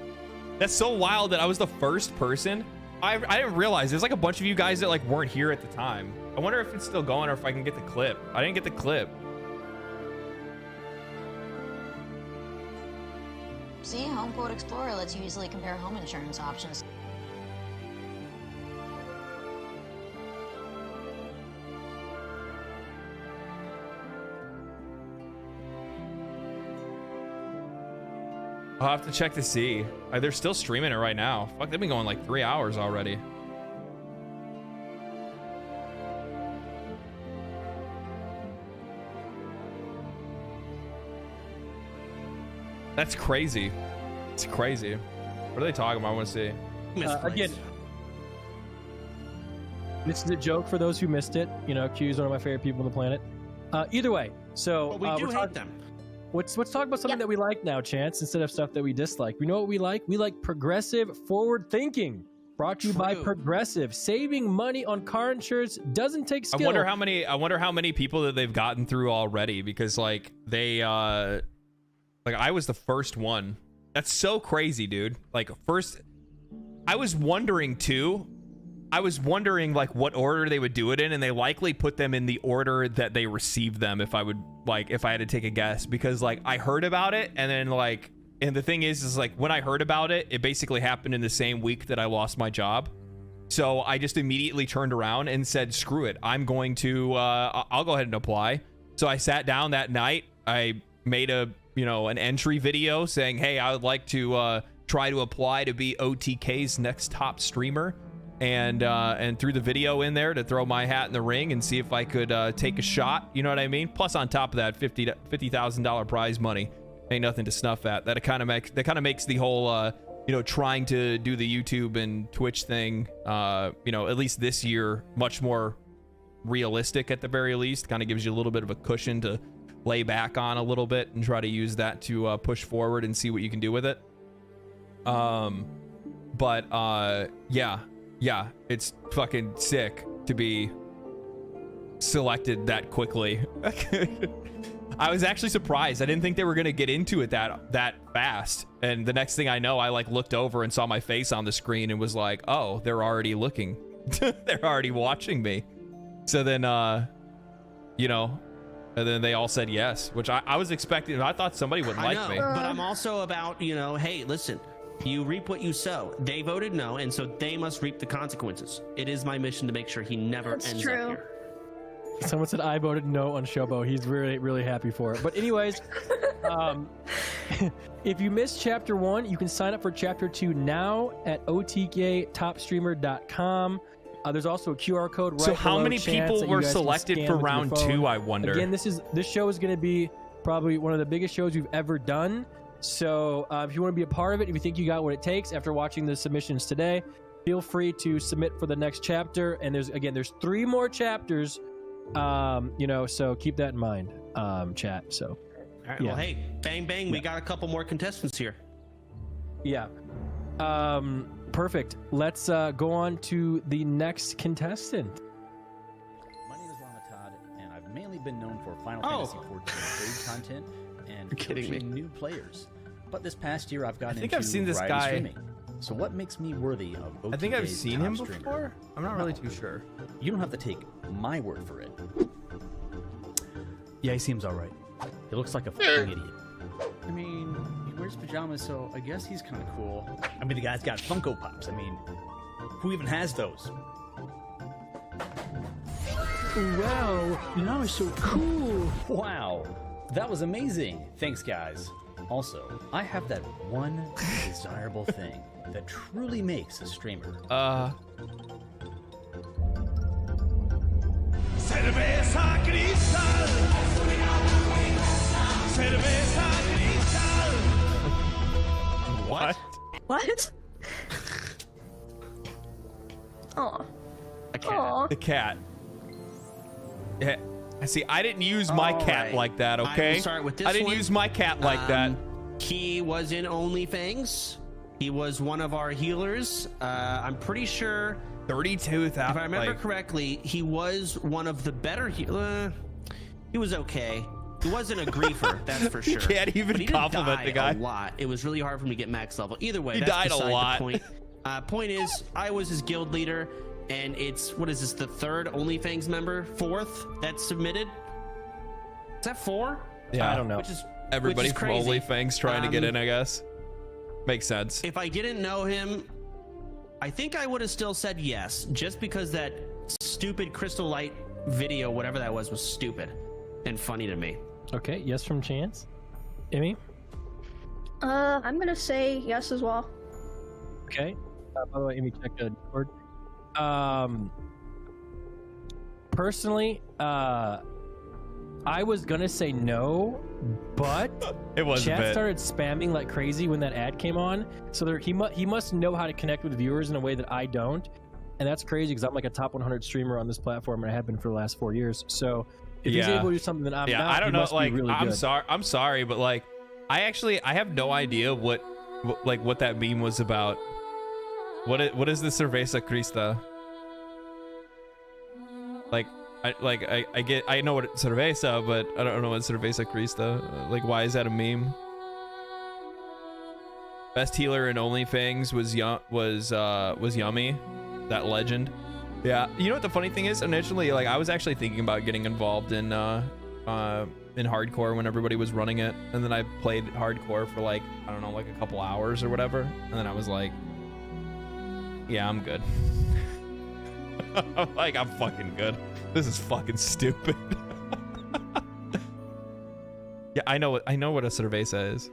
That's so wild that I was the first person. I didn't realize there's like a bunch of you guys that like weren't here at the time. I wonder if it's still going or if I can get the clip. I didn't get the clip. See, Home Quote Explorer lets you easily compare home insurance options. I'll have to check to see. They're still streaming it right now. Fuck, they've been going like 3 hours already. That's crazy. It's crazy. What are they talking about? I want to see. Again, this is a joke for those who missed it. You know, Q is one of my favorite people on the planet. Either way, so But we do hate them. Let's talk about something that we like now, Chance, instead of stuff that we dislike. We know what we like. We like progressive forward thinking. Brought to you by Progressive. Saving money on car insurance doesn't take skill. I wonder how many people that they've gotten through already, because like they like I was the first one. That's so crazy, dude. Like first, I was wondering too. I was wondering like what order they would do it in, and they likely put them in the order that they received them. If I had to take a guess, because like I heard about it, and then like, and the thing is like when I heard about it, it basically happened in the same week that I lost my job. So I just immediately turned around and said, screw it. I'm going to, I'll go ahead and apply. So I sat down that night. I made an entry video saying, hey, I would like to try to apply to be OTK's next top streamer. And threw the video in there to throw my hat in the ring and see if I could take a shot. You know what I mean? Plus on top of that, $50,000 prize money ain't nothing to snuff at. That kind of makes the whole trying to do the YouTube and Twitch thing at least this year much more realistic at the very least. Kind of gives you a little bit of a cushion to lay back on a little bit and try to use that to push forward and see what you can do with it. Yeah, it's fucking sick to be selected that quickly. I was actually surprised. I didn't think they were gonna get into it that fast. And the next thing I know, I like looked over and saw my face on the screen and was like, oh, they're already looking. They're already watching me. So then, and then they all said yes, which I was expecting. I thought somebody would like me. But I'm also about, hey, listen. You reap what you sow. They voted no, and so they must reap the consequences. It is my mission to make sure he never ends up here. Someone said I voted no on Shobo. He's really, really happy for it. But anyways, if you missed Chapter 1, you can sign up for Chapter 2 now at otkTopstreamer.com. There's also a QR code right So how below many Chance people that were you guys can selected scan for with your round phone. 2, I wonder? Again, this show is going to be probably one of the biggest shows we've ever done. So if you want to be a part of it, if you think you got what it takes after watching the submissions today, feel free to submit for the next chapter. And there's 3 more chapters, so keep that in mind, chat. So, all right, well, hey, bang, bang. We got a couple more contestants here. Yeah. Perfect. Let's go on to the next contestant. My name is Ramatad, and I've mainly been known for Final Fantasy XIV raid content and coaching new players. But this past year, I've gotten into I've seen this variety guy. Streaming. So what makes me worthy of OTK's I think I've seen him top streamer? before. I'm not really too sure. You don't have to take my word for it. Yeah, he seems all right. He looks like a fucking idiot. I mean, he wears pajamas, so I guess he's kind of cool. I mean, the guy's got Funko Pops. I mean, who even has those? Wow, now it's so cool. Wow, that was amazing. Thanks, guys. Also, I have that one desirable thing that truly makes a streamer. Cerveza cristal. Cerveza cristal. What? What? Oh. A cat. The cat. Yeah. See, I didn't use my cat like that, okay? I will start with this I didn't one. use my cat like that. He was in OnlyFans. He was one of our healers. I'm pretty sure 32,000. If I remember correctly, he was one of the better healers. He was okay. He wasn't a griefer, that's for sure. You can't even But he did compliment die the guy. a lot. It was really hard for him to get max level. Either way, He that's died a beside lot. the point. Point is, I was his guild leader, and it's, what is this, the third OnlyFans member? Fourth that's submitted? Is that 4? Yeah, I don't know. Which is Everybody which is from crazy. OnlyFans trying to get in, I guess. Makes sense. If I didn't know him, I think I would have still said yes, just because that stupid Crystal Light video, whatever that was stupid and funny to me. Okay, yes from Chance. Emmy? I'm gonna say yes as well. Okay. By the way, Emmy, check the Discord. Personally, I was gonna say no, but it was Chat started spamming like crazy when that ad came on. So he must know how to connect with viewers in a way that I don't, and that's crazy because I'm like a top 100 streamer on this platform, and I have been for the last 4 years. So if he's able to do something that I'm not, I don't he know. must Like, be really I'm good. I'm sorry, but like, I have no idea what that meme was about. What is the Cerveza Crista? Like, I know what it's cerveza, but I don't know what Cerveza Crista. Like, why is that a meme? Best healer in OnlyFans was Yummy, that legend. Yeah, you know what the funny thing is? Initially, like, I was actually thinking about getting involved in hardcore when everybody was running it, and then I played hardcore for like, I don't know, like a couple hours or whatever, and then I was like, yeah, I'm good. Like, I'm fucking good. This is fucking stupid. Yeah, I know what a cerveza is.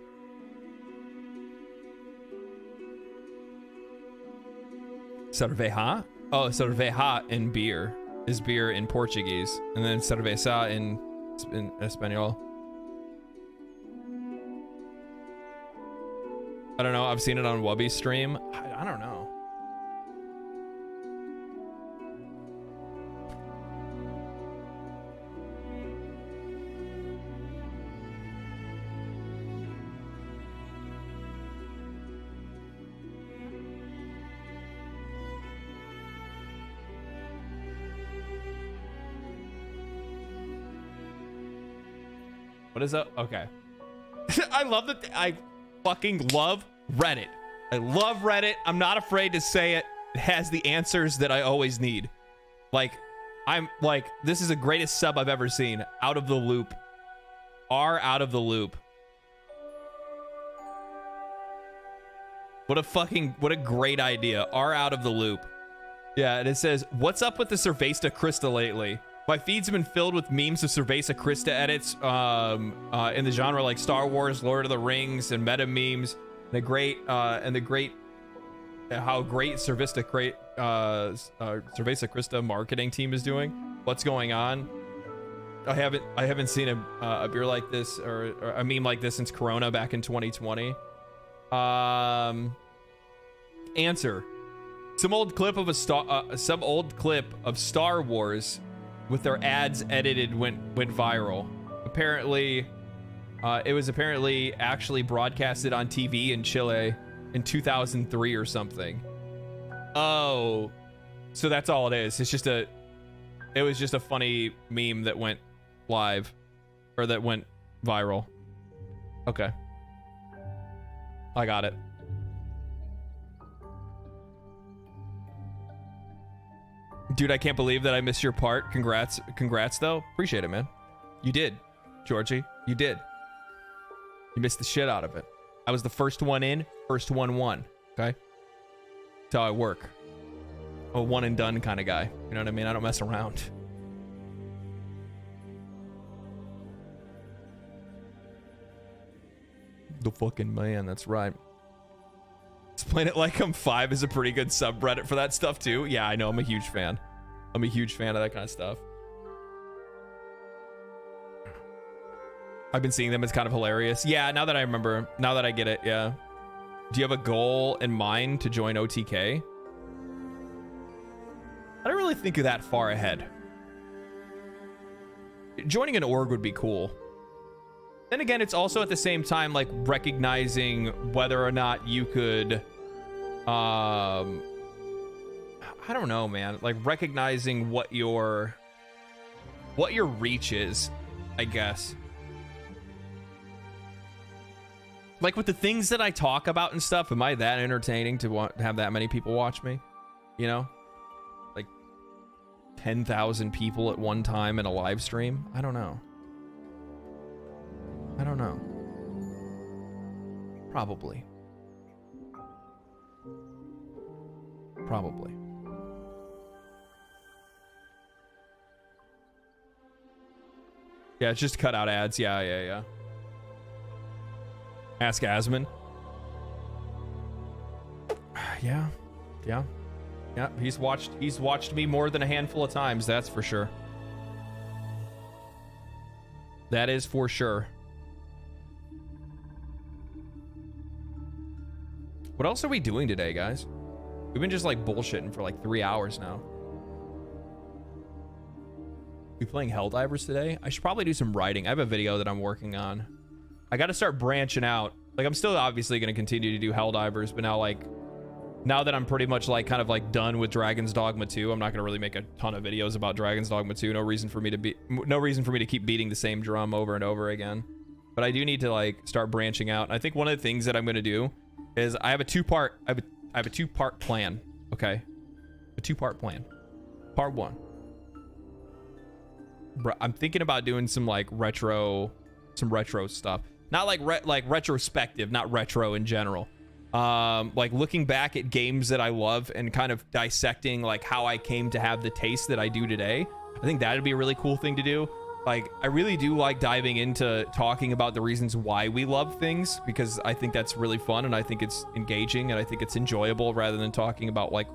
Cerveja? Oh, cerveja in beer is beer in Portuguese, and then cerveza in Espanol. I don't know. I've seen it on Wubby's stream. I don't know. What is up? Okay. I love that. I fucking love Reddit. I love Reddit. I'm not afraid to say it. It has the answers that I always need. Like, I'm like, this is the greatest sub I've ever seen. Out of the loop. Out of the loop. What a great idea. Out of the loop. Yeah, and it says, what's up with the Cerveza Crista lately? My feed's been filled with memes of Cerveza Crista edits in the genre like Star Wars, Lord of the Rings, and meta memes. How great Cerveza Crista marketing team is doing. What's going on? I haven't seen a beer like this or a meme like this since Corona back in 2020. Answer: some old clip of Star Wars with their ads edited went viral. Apparently, it was actually broadcasted on TV in Chile in 2003 or something. Oh, so that's all it is. It was just a funny meme that went live, or that went viral. Okay, I got it. Dude, I can't believe that I missed your part. Congrats though. Appreciate it, man. You did, Georgie. You did. You missed the shit out of it. I was the first one in, first one won. Okay? That's how I work. I'm a one and done kind of guy. You know what I mean? I don't mess around. The fucking man, that's right. Explain It Like I'm 5 is a pretty good subreddit for that stuff too. Yeah, I know. I'm a huge fan. I'm a huge fan of that kind of stuff. I've been seeing them. It's kind of hilarious. Yeah, now that I remember, now that I get it, yeah. Do you have a goal in mind to join OTK? I don't really think of that far ahead. Joining an org would be cool. Then again, it's also at the same time like recognizing whether or not you could, I don't know, man. Like recognizing what your reach is, I guess. Like with the things that I talk about and stuff, am I that entertaining to want to have that many people watch me? You know? Like 10,000 people at one time in a live stream? I don't know. I don't know. Probably. Probably. Yeah, it's just cut out ads. Yeah. Ask Asmon. Yeah. He's watched me more than a handful of times, that's for sure. That is for sure. What else are we doing today, guys? We've been just like bullshitting for like 3 hours now. We playing Helldivers today? I should probably do some writing. I have a video that I'm working on. I got to start branching out. Like, I'm still obviously going to continue to do Helldivers, but now that I'm pretty much like kind of like done with Dragon's Dogma 2, I'm not going to really make a ton of videos about Dragon's Dogma 2. No reason for me to keep beating the same drum over and over again. But I do need to like start branching out. And I think one of the things that I'm going to do is I have a two-part plan. Okay, a two-part plan. Part 1. I'm thinking about doing some like retro stuff. Not like retrospective, not retro in general. Like looking back at games that I love and kind of dissecting like how I came to have the taste that I do today. I think that'd be a really cool thing to do. Like, I really do like diving into talking about the reasons why we love things, because I think that's really fun and I think it's engaging and I think it's enjoyable rather than talking about like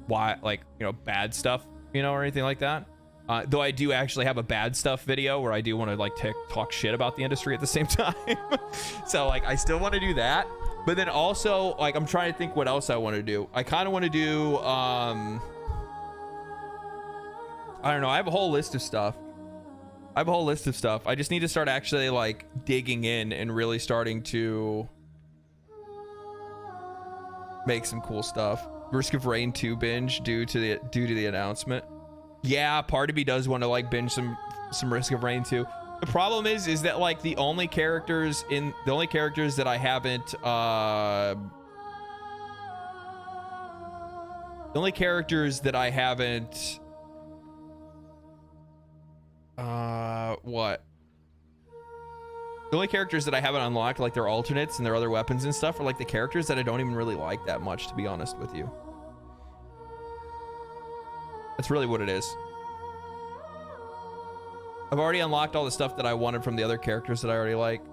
why, like, you know, bad stuff, you know, or anything like that. Though I do actually have a bad stuff video where I do want to like talk shit about the industry at the same time. So like I still want to do that, but then also like I'm trying to think what else I want to do. I kind of want to do I don't know, I have a whole list of stuff. I just need to start actually like digging in and really starting to make some cool stuff. Risk of Rain 2 binge due to the announcement. Yeah, part of me does want to like binge some Risk of Rain 2. The problem is that like the only characters that I haven't unlocked, like their alternates and their other weapons and stuff, are like the characters that I don't even really like that much, to be honest with you. That's really what it is. I've already unlocked all the stuff that I wanted from the other characters that I already like.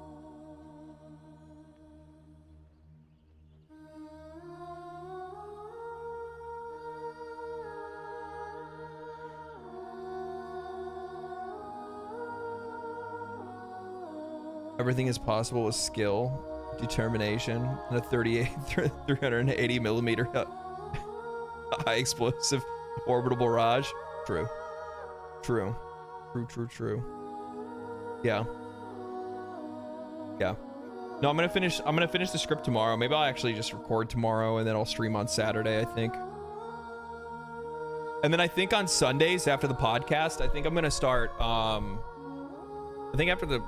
Everything is possible with skill, determination, and a 380 millimeter high explosive orbital barrage. True. Yeah. No, I'm gonna finish the script tomorrow. Maybe I'll actually just record tomorrow and then I'll stream on Saturday, I think. And then I think on Sundays after the podcast, I think I'm gonna start I think after the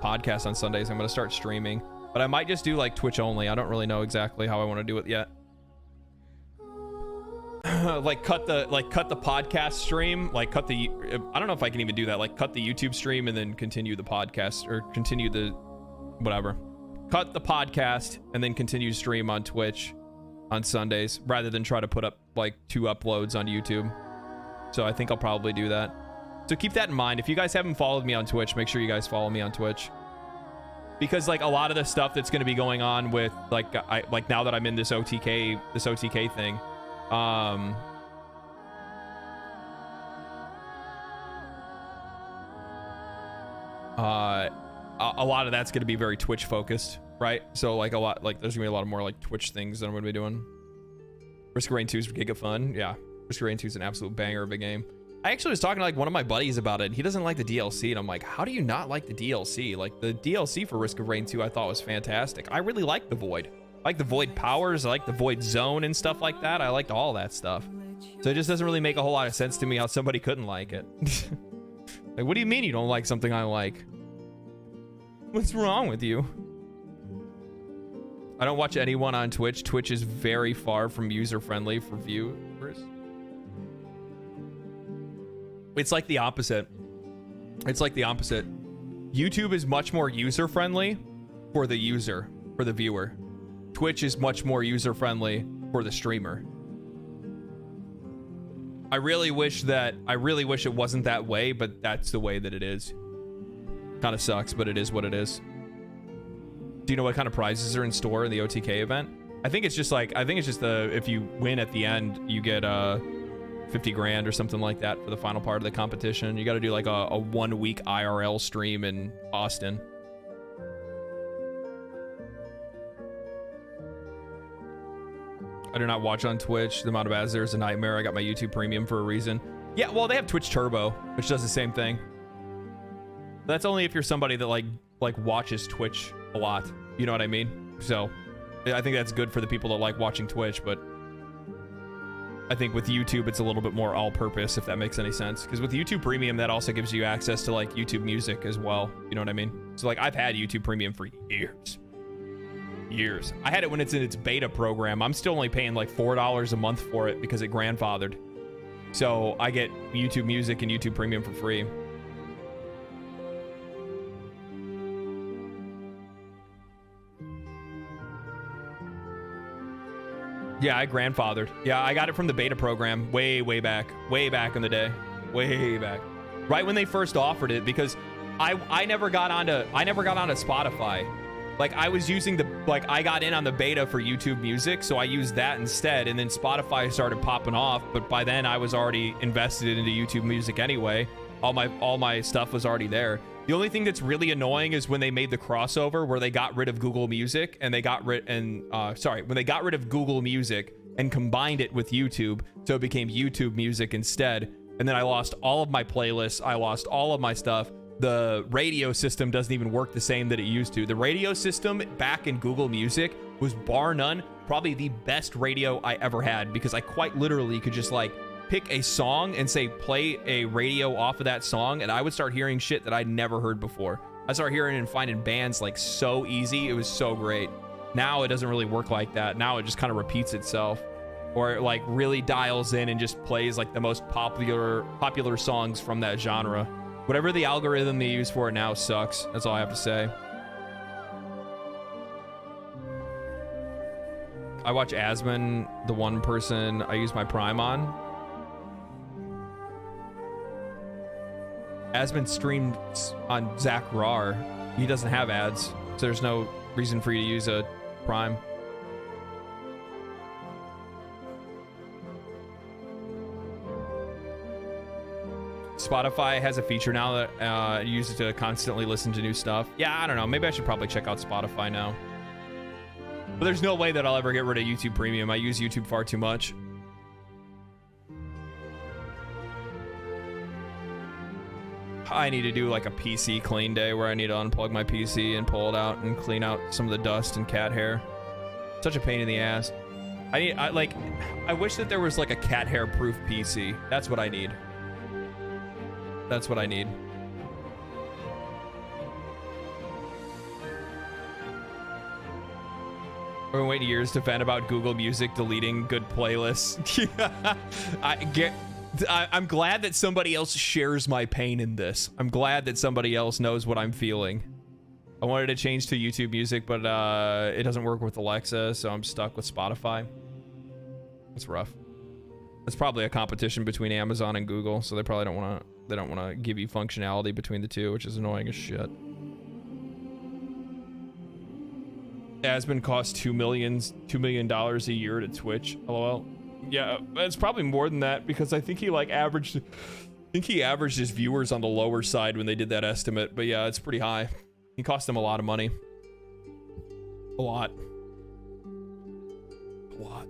podcast on Sundays, I'm gonna start streaming, but I might just do like Twitch only. I don't really know exactly how I want to do it yet. like cut the podcast stream, like I don't know if I can even do that, like cut the YouTube stream and then continue the podcast, or continue the whatever. Cut the podcast and then continue stream on Twitch on Sundays, rather than try to put up like 2 uploads on YouTube. So I think I'll probably do that. So keep that in mind. If you guys haven't followed me on Twitch, make sure you guys follow me on Twitch. Because like a lot of the stuff that's going to be going on with like now that I'm in this OTK thing, a lot of that's going to be very Twitch focused, right? So like there's going to be a lot of more like Twitch things that I'm going to be doing. Risk of Rain 2 is giga fun. Yeah, Risk of Rain 2 is an absolute banger of a game. I actually was talking to like one of my buddies about it. He doesn't like the DLC, and I'm like, how do you not like the DLC? Like the DLC for Risk of Rain 2 I thought was fantastic. I really like the Void. I like the Void powers, I like the Void zone and stuff like that. I liked all that stuff. So it just doesn't really make a whole lot of sense to me how somebody couldn't like it. Like, what do you mean you don't like something I like? What's wrong with you? I don't watch anyone on Twitch. Twitch is very far from user-friendly for viewers. It's like the opposite. It's like the opposite. YouTube is much more user-friendly for the user, for the viewer. Twitch is much more user-friendly for the streamer. I really wish it wasn't that way, but that's the way that it is. Kind of sucks, but it is what it is. Do you know what kind of prizes are in store in the OTK event? I think it's just if you win at the end, you get 50 grand or something like that for the final part of the competition. You got to do like a 1 week IRL stream in Austin. I do not watch on Twitch. The amount of ads there is a nightmare. I got my YouTube Premium for a reason. Yeah, well, they have Twitch Turbo, which does the same thing. That's only if you're somebody that like watches Twitch a lot. You know what I mean? So I think that's good for the people that like watching Twitch, but I think with YouTube, it's a little bit more all-purpose, if that makes any sense. Because with YouTube Premium, that also gives you access to like YouTube Music as well. You know what I mean? So like I've had YouTube Premium for years. I had it when it's in its beta program. I'm still only paying like $4 a month for it because it grandfathered. So I get YouTube Music and YouTube Premium for free. Yeah, I grandfathered. Yeah, I got it from the beta program way back in the day, way back, right when they first offered it. Because I never got onto Spotify. Like I was using I got in on the beta for YouTube Music, so I used that instead, and then Spotify started popping off. But by then I was already invested into YouTube Music anyway. All my stuff was already there. The only thing that's really annoying is when they made the crossover where they got rid of Google Music and when they got rid of Google Music and combined it with YouTube, so it became YouTube Music instead. And then I lost all of my playlists. I lost all of my stuff. The radio system doesn't even work the same that it used to. The radio system back in Google Music was bar none probably the best radio I ever had, because I quite literally could just like pick a song and say play a radio off of that song, and I would start hearing shit that I'd never heard before. I started hearing and finding bands like so easy. It was so great. Now it doesn't really work like that. Now it just kind of repeats itself, or it like really dials in and just plays like the most popular songs from that genre. Whatever the algorithm they use for it now sucks. That's all I have to say. I watch Asmon, the one person I use my Prime on. Asmon streamed on Zach Rar. He doesn't have ads, so there's no reason for you to use a Prime. Spotify has a feature now that uses to constantly listen to new stuff. Yeah, I don't know. Maybe I should probably check out Spotify now. But there's no way that I'll ever get rid of YouTube Premium. I use YouTube far too much. I need to do like a PC clean day where I need to unplug my PC and pull it out and clean out some of the dust and cat hair. Such a pain in the ass. I wish that there was like a cat hair proof PC. That's what I need. That's what I need. I've been waiting years to vent about Google Music deleting good playlists. I'm glad that somebody else shares my pain in this. I'm glad that somebody else knows what I'm feeling. I wanted to change to YouTube Music, but it doesn't work with Alexa, so I'm stuck with Spotify. It's rough. It's probably a competition between Amazon and Google, so they probably don't want to give you functionality between the two, which is annoying as shit. Asmon costs $2 million a year to Twitch. LOL. Yeah, it's probably more than that, because I think he averaged his viewers on the lower side when they did that estimate. But yeah, it's pretty high. He cost them a lot of money. A lot. A lot.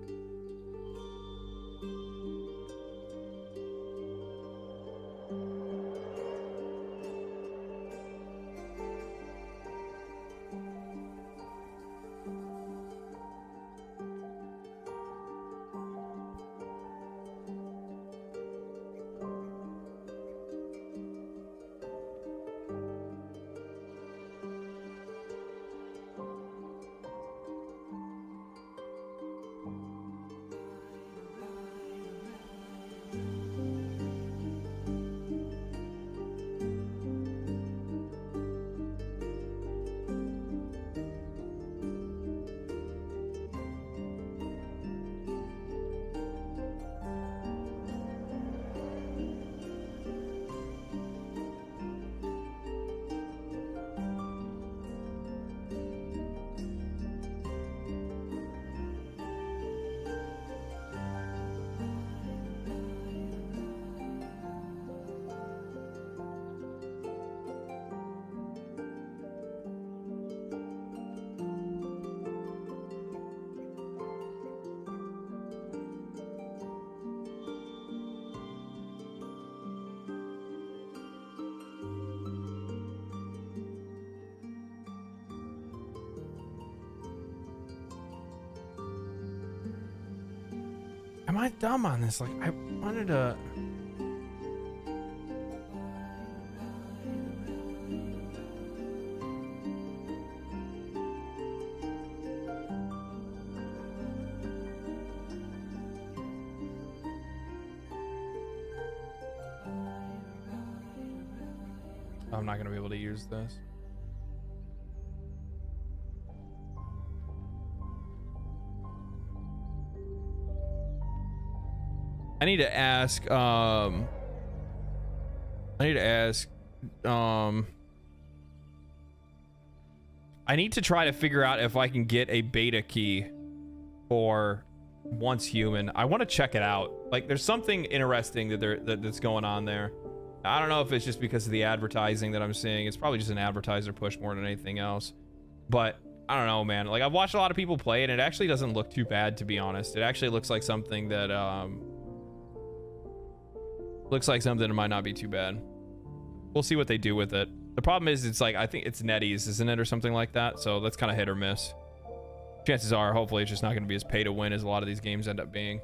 Am I dumb on this? Like, I wanted to... I'm not going to be able to use this. I need to ask, I need to try to figure out if I can get a beta key for Once Human. I want to check it out. Like, there's something interesting that's going on there. I don't know if it's just because of the advertising that I'm seeing. It's probably just an advertiser push more than anything else. But I don't know, man. Like, I've watched a lot of people play it, and it actually doesn't look too bad, to be honest. It actually looks like something that might not be too bad. We'll see what they do with it. The problem is, it's like, I think it's NetEase, isn't it, or something like that? So that's kind of hit or miss. Chances are, hopefully, it's just not going to be as pay to win as a lot of these games end up being.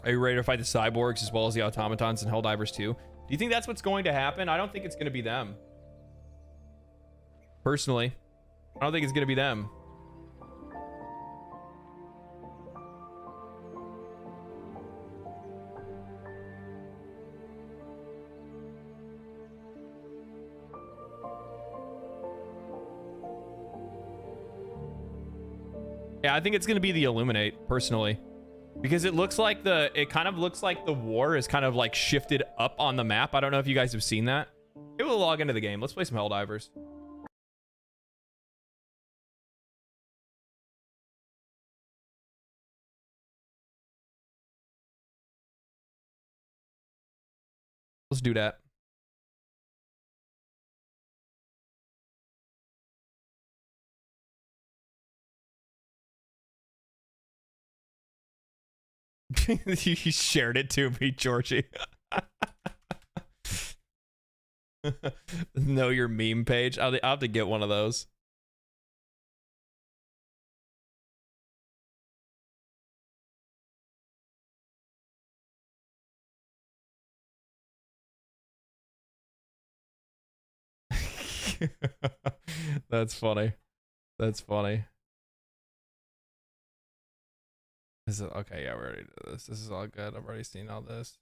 Are you ready to fight the cyborgs as well as the automatons in Helldivers 2? Do you think that's what's going to happen? I don't think it's going to be them. Personally, I don't think it's going to be them. Yeah, I think it's going to be the Illuminate, personally. Because it looks like it kind of looks like the war is kind of like shifted up on the map. I don't know if you guys have seen that. Maybe we'll log into the game. Let's play some Helldivers. Let's do that. You shared it to me, Georgie. Know your meme page. I'll have to get one of those. That's funny. That's funny. Is it okay? Yeah, we already did this. This is all good. I've already seen all this.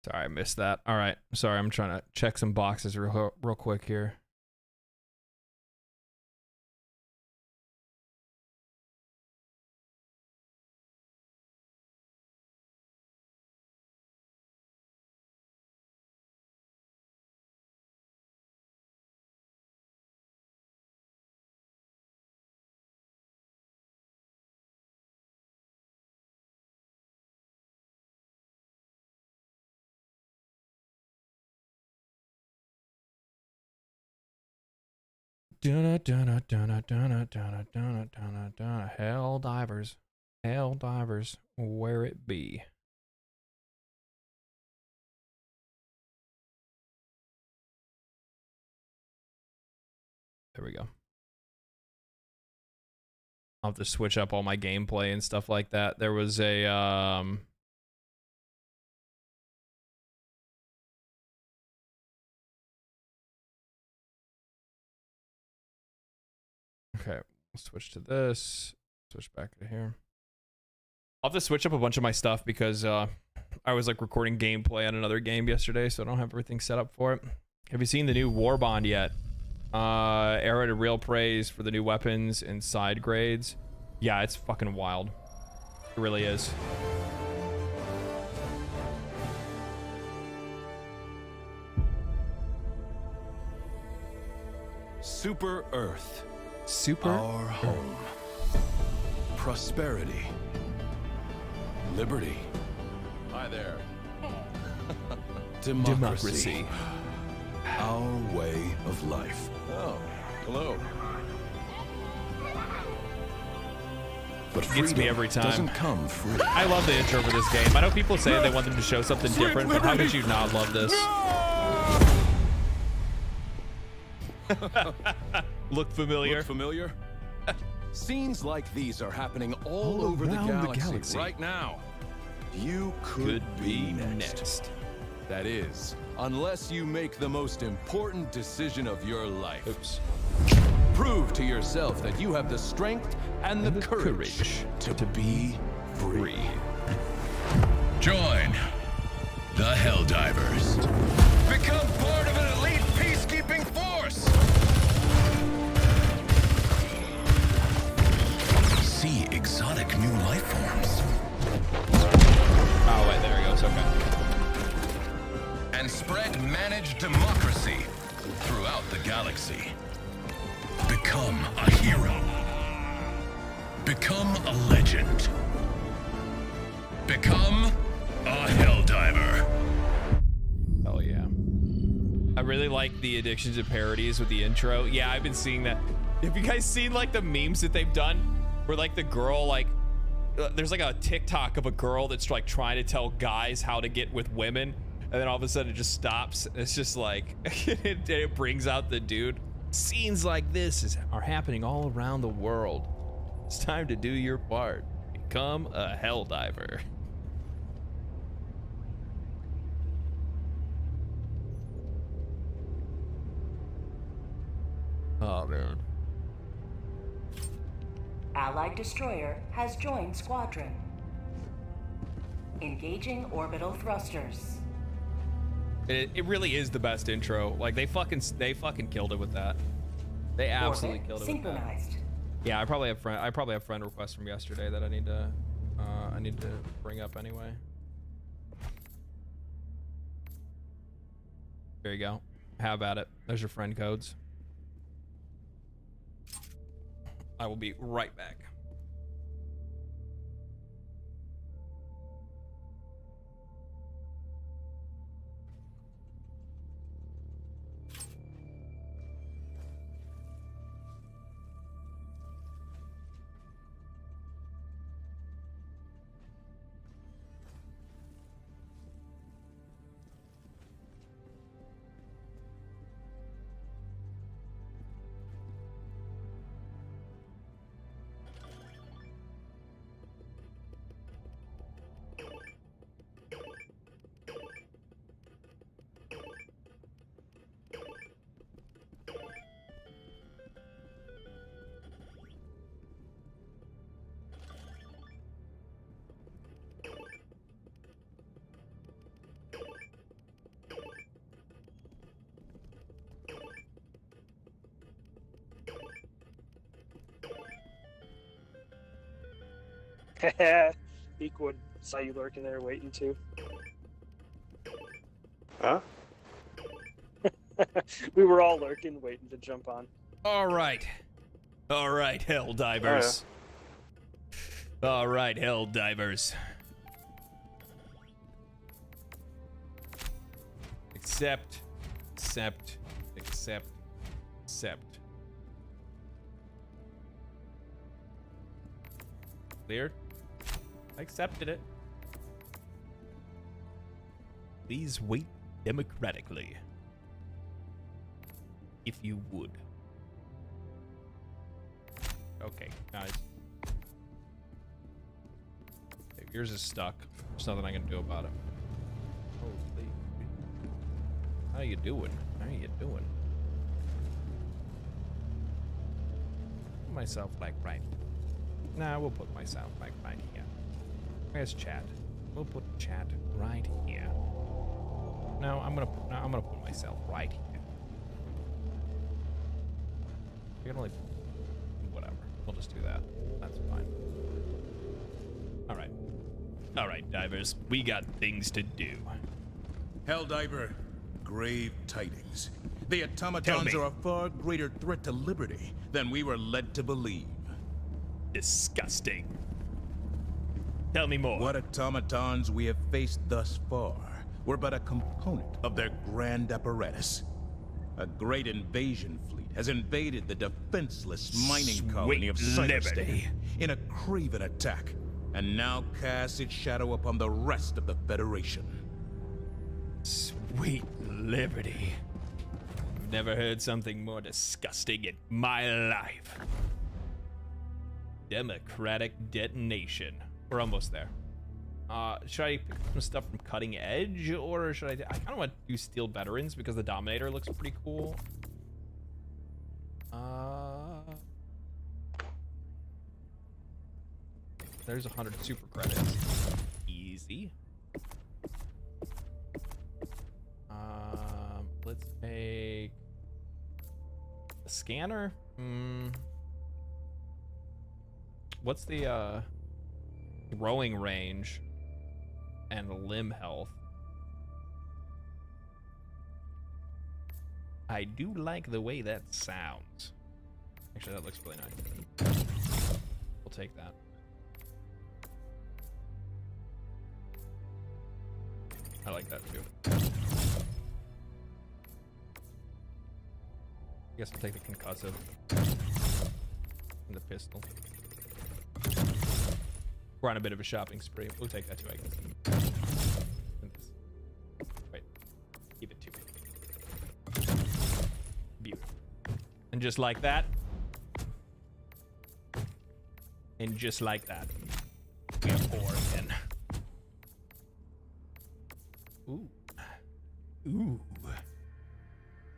Sorry, I missed that. All right. Sorry, I'm trying to check some boxes real quick here. Helldivers. Helldivers. Where it be. There we go. I'll have to switch up all my gameplay and stuff like that. There was a Switch to this. Switch back to here. I'll have to switch up a bunch of my stuff because I was like recording gameplay on another game yesterday, so I don't have everything set up for it. Have you seen the new War Bond yet? Arrow to real praise for the new weapons and side grades. Yeah, it's fucking wild. It really is. Super Earth. Super Our home. Prosperity. Liberty. Hi there. Democracy. Our way of life. Oh, hello. But it gets me every time. Doesn't come free. I love the intro for this game. I know people say they want them to show something different, but how could you not love this? Look familiar. Look familiar? Scenes like these are happening all over the galaxy right now. You could be next. That is, unless you make the most important decision of your life. Oops. Prove to yourself that you have the strength and the courage to be free. Join the Helldivers. Become part of an elite peacekeeping force. See exotic new life forms. Oh, wait, there he goes. Okay. And spread managed democracy throughout the galaxy. Become a hero. Become a legend. Become a Helldiver. Oh yeah. I really like the addiction to parodies with the intro. Yeah, I've been seeing that. Have you guys seen like the memes that they've done? Where like the girl like, there's like a TikTok of a girl that's like trying to tell guys how to get with women. And then all of a sudden it just stops. It's just like, it brings out the dude. Scenes like this are happening all around the world. It's time to do your part. Become a Helldiver. Oh, man. Allied destroyer has joined squadron. Engaging orbital thrusters. It really is the best intro. Like they fucking killed it with that. They absolutely killed it with that. Yeah, I probably have friend requests from yesterday that I need to bring up anyway. There you go. Have at it. There's your friend codes. I will be right back. Eekwood saw you lurking there waiting to. Huh? We were all lurking, waiting to jump on. All right, Helldivers. All right, Helldivers. Accept. Cleared? I accepted it. Please wait democratically. If you would. Okay, guys. Okay, yours is stuck. There's nothing I can do about it. Holy. How you doing? myself like right. Nah, we'll put myself like right here. Where's chat? We'll put chat right here. No, I'm gonna put myself right here. I can only whatever. We'll just do that. That's fine. All right, divers. We got things to do. Helldiver, grave tidings. The automatons are a far greater threat to liberty than we were led to believe. Disgusting. Tell me more. What automatons we have faced thus far were but a component of their grand apparatus. A great invasion fleet has invaded the defenseless mining colony of Cyberstate in a craven attack, and now casts its shadow upon the rest of the Federation. Sweet liberty. I've never heard something more disgusting in my life. Democratic detonation. We're almost there. Should I pick up some stuff from Cutting Edge, or should I kind of want to do Steel Veterans because the Dominator looks pretty cool. There's 100 super credits. Easy. Let's take a scanner. What's the throwing range and limb health? I do like the way that sounds. Actually, that looks really nice. We'll take that. I like that too. I guess we'll take the concussive and the pistol. We're on a bit of a shopping spree. We'll take that too, I guess. Right. Keep it too. Beautiful. And just like that. And just like that. We have 4 again. Ooh. Ooh.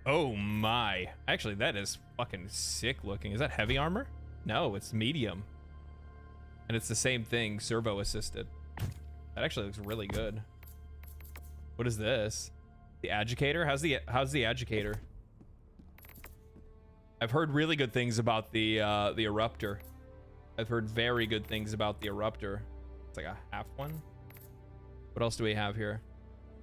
Oh my. Actually, that is fucking sick looking. Is that heavy armor? No, it's medium. And it's the same thing, servo assisted. That actually looks really good. What is this? The Agitator? How's the Agitator? I've heard really good things about the Eruptor. I've heard very good things about the Eruptor. It's like a half one. What else do we have here?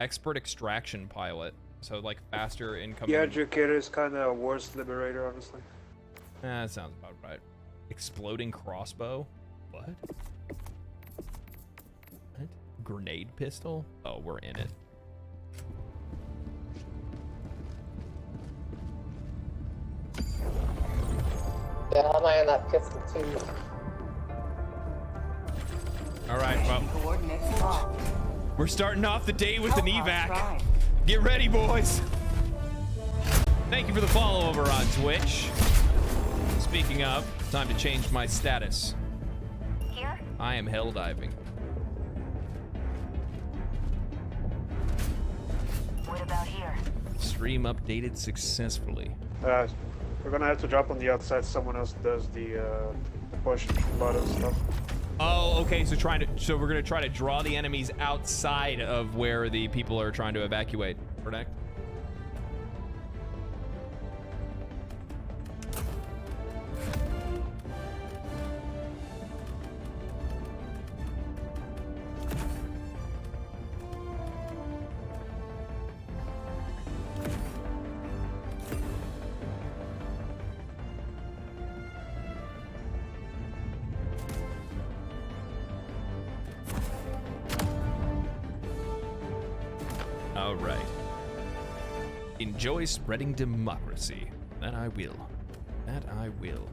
Expert extraction pilot. So like faster incoming. Yeah, Educator is kind of a worse liberator, honestly. That sounds about right. Exploding crossbow. What? What? Grenade pistol? Oh, we're in it. Yeah, I'm eyeing that pistol too. All right, well, we're starting off the day with an evac. Get ready, boys. Thank you for the follow over on Twitch. Speaking of, time to change my status. Here? I am hell diving. What about here? Stream updated successfully. We're gonna have to drop on the outside. Someone else does the push button stuff. Oh, okay. So we're gonna try to draw the enemies outside of where the people are trying to evacuate. Correct? All right. Enjoy spreading democracy. That I will. That I will.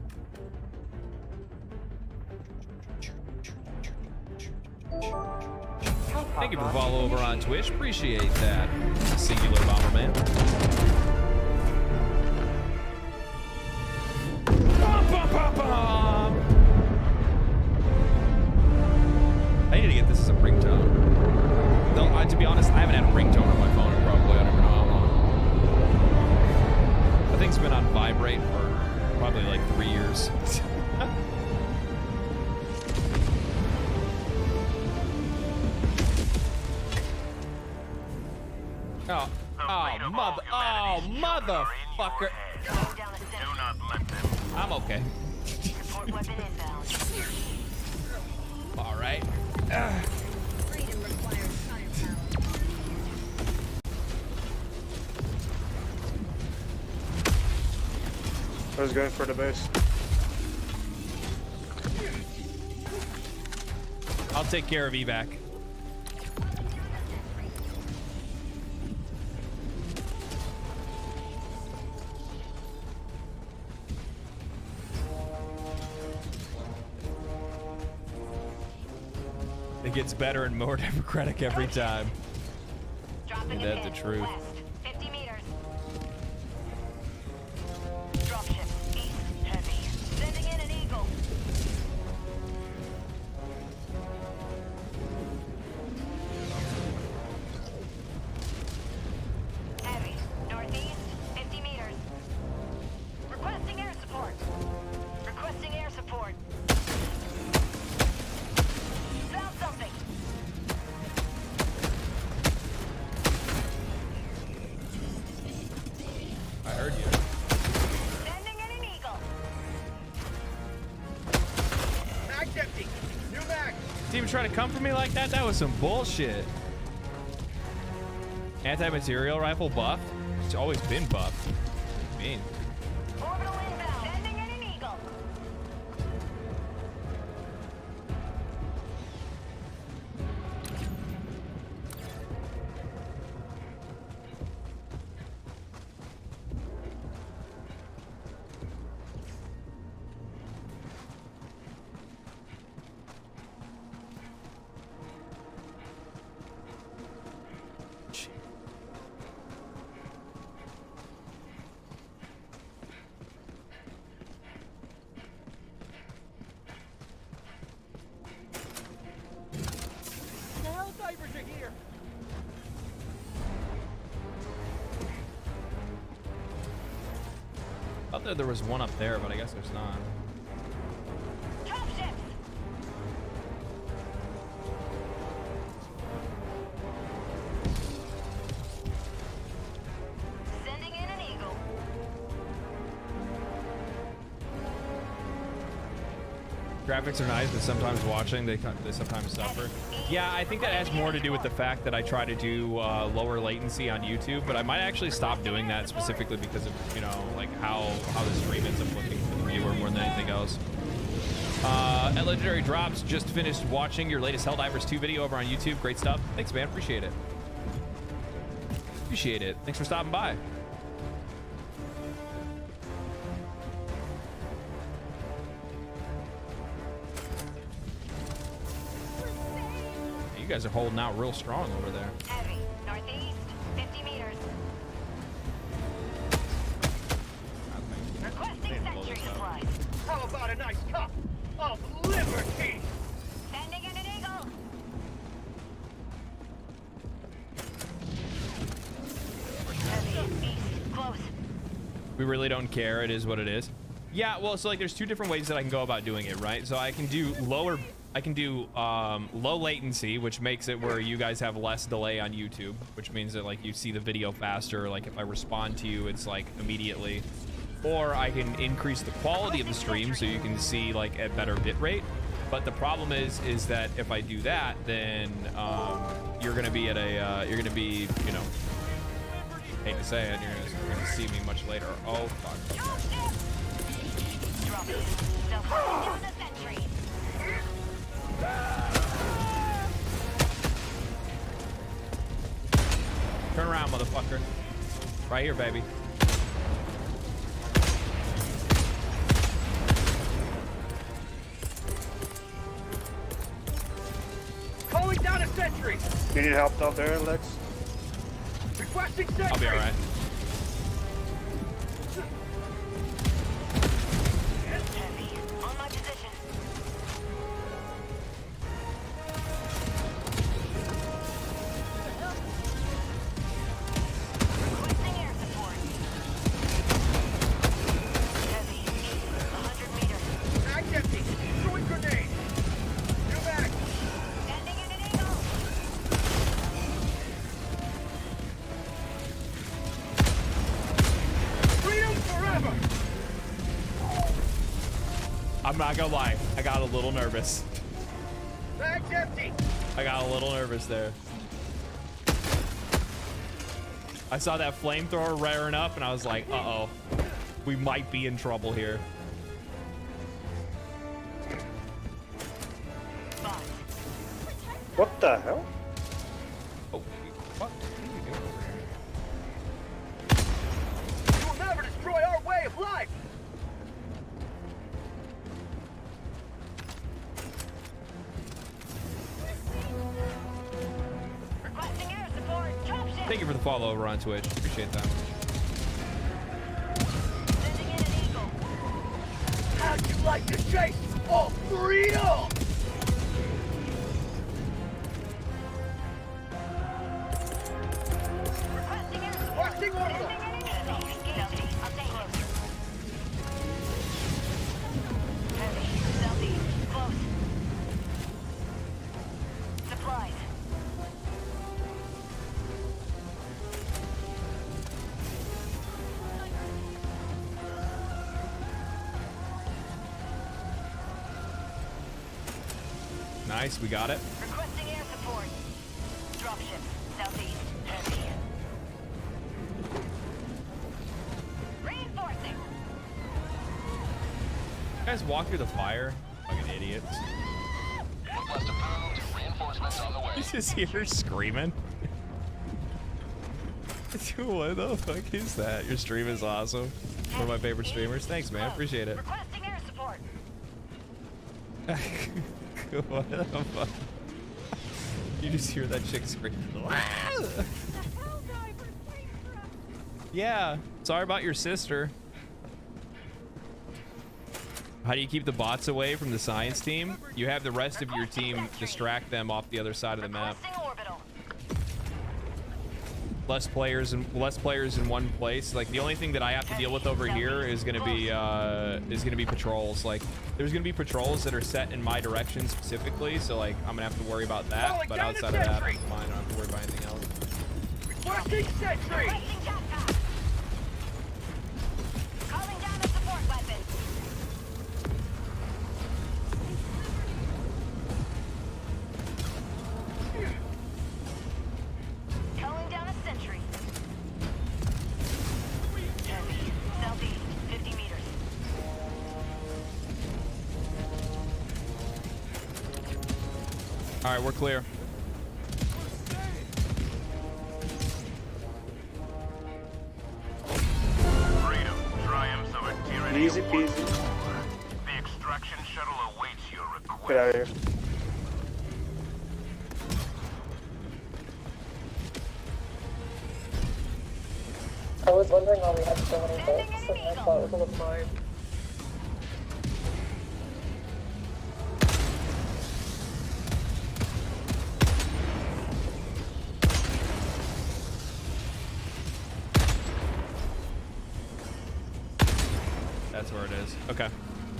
Thank you for the follow over on Twitch. Appreciate that, Singular Bomberman. I need to get this as a ringtone. Though, to be honest, I haven't had a ringtone on my phone in probably, I don't even know how long. The thing's been on vibrate for probably like 3 years. Oh, motherfucker. I'm okay. All right. I was going for the base. I'll take care of evac. It gets better and more democratic every time. And that's the truth. 50 meters. Dropship, east, heavy. Sending in an eagle. Heavy, northeast, 50 meters. Requesting air support. Requesting air support. Found something. I heard you. Sending in an eagle. Mag's empty. New mag. Didn't even try to come for me like that. That was some bullshit. Anti-material rifle buffed. It's always been buffed. What do you mean? Orbital inbound. Sending in an eagle. The Helldivers are here. I thought there was one up there, but I guess there's not. Dropships. Sending in an eagle. Graphics are nice, but sometimes watching, they sometimes suffer. Yeah, I think that has more to do with the fact that I try to do lower latency on YouTube, but I might actually stop doing that specifically because of, you know, like how the stream ends up looking for the viewer more than anything else. At Legendary Drops, just finished watching your latest Helldivers 2 video over on YouTube. Great stuff. Thanks, man. Appreciate it. Appreciate it. Thanks for stopping by. You guys are holding out real strong over there. Heavy, northeast, 50 meters. Requesting sentry supplies. How about a nice cup of liberty? Sending in an eagle. Heavy, east, close. We really don't care. It is what it is. Yeah, well, so like there's two different ways that I can go about doing it, right? So I can do low latency, which makes it where you guys have less delay on YouTube, which means that like you see the video faster. Like if I respond to you, it's like immediately. Or I can increase the quality of the stream so you can see like at better bit rate. But the problem is that if I do that, then you're gonna be at a you know, hate to say it, you're gonna see me much later. Oh fuck. Turn around, motherfucker. Right here, baby. Calling down a sentry. You need help out there, Lex? Requesting sentry. I'll be all right. Heavy, on my position. Requesting air support. Heavy, east, 100 meters. I'm not gonna lie. I got a little nervous. Bag's empty. I got a little nervous there. I saw that flamethrower rearing up and I was like, uh-oh. We might be in trouble here. What the hell? Oh, what? You will never destroy our way of life. Thank you for the follow over on Twitch. Appreciate that. How'd you like to chase all three of? Requesting orbital. Supplies. Nice, we got it. Requesting air support. Dropship, southeast, heavy. Reinforcing. You guys walk through the fire? Fucking idiots. Request approved. Reinforcements on the way. You just hear her screaming. What the fuck is that? Your stream is awesome. One of my favorite streamers. Thanks, man. Appreciate it. Requesting air support. What the fuck? You just hear that chick scream. Yeah. Sorry about your sister. How do you keep the bots away from the science team? You have the rest of your team distract them off the other side of the map. Less players in one place. Like the only thing that I have to deal with over here is gonna be patrols. Like there's gonna be patrols that are set in my direction specifically. So like I'm gonna have to worry about that. But outside of that, I'm fine. I don't have to worry about anything else. Requesting sentry. Calling down a support weapon. Calling down a sentry. Heavy. Southeast, 50 meters. All right, we're clear. Freedom triumphs over tyranny. Easy peasy. The extraction shuttle awaits your request. Get out of here. I was wondering why we had so many bolts, and I thought it was a little mine. That's where it is. Okay.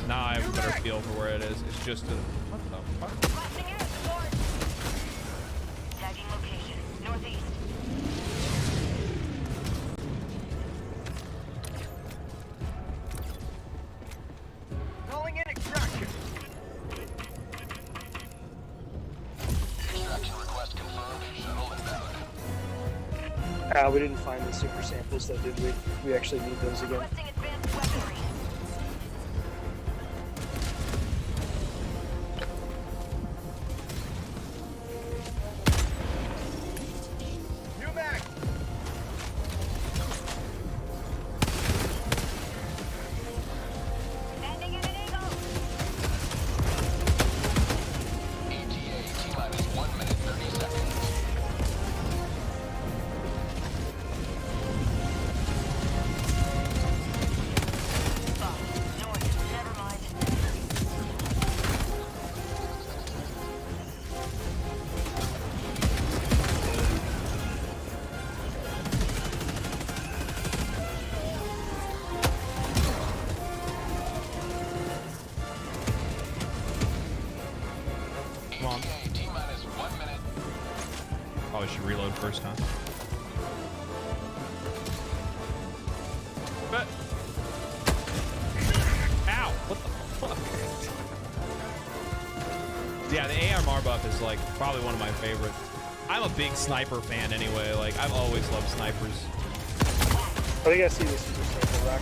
Now I have a better feel for where it is. It's just a... What the fuck? Requesting air support. Tagging location, northeast. Calling in extraction. Extraction request confirmed. Shuttle inbound. We didn't find the super samples though, did we? We actually need those again. Requesting advanced weaponry. New mag. Standing in an eagle. ETA T-minus 1 minute 30 seconds. North, never mind. Come on. ETA T-minus 1 minute. Probably should reload first, huh? But... Ow! What the fuck? Yeah, the AMR buff is like probably one of my favorites. I'm a big sniper fan anyway. Like I've always loved snipers. I think I see this as a sniper rack.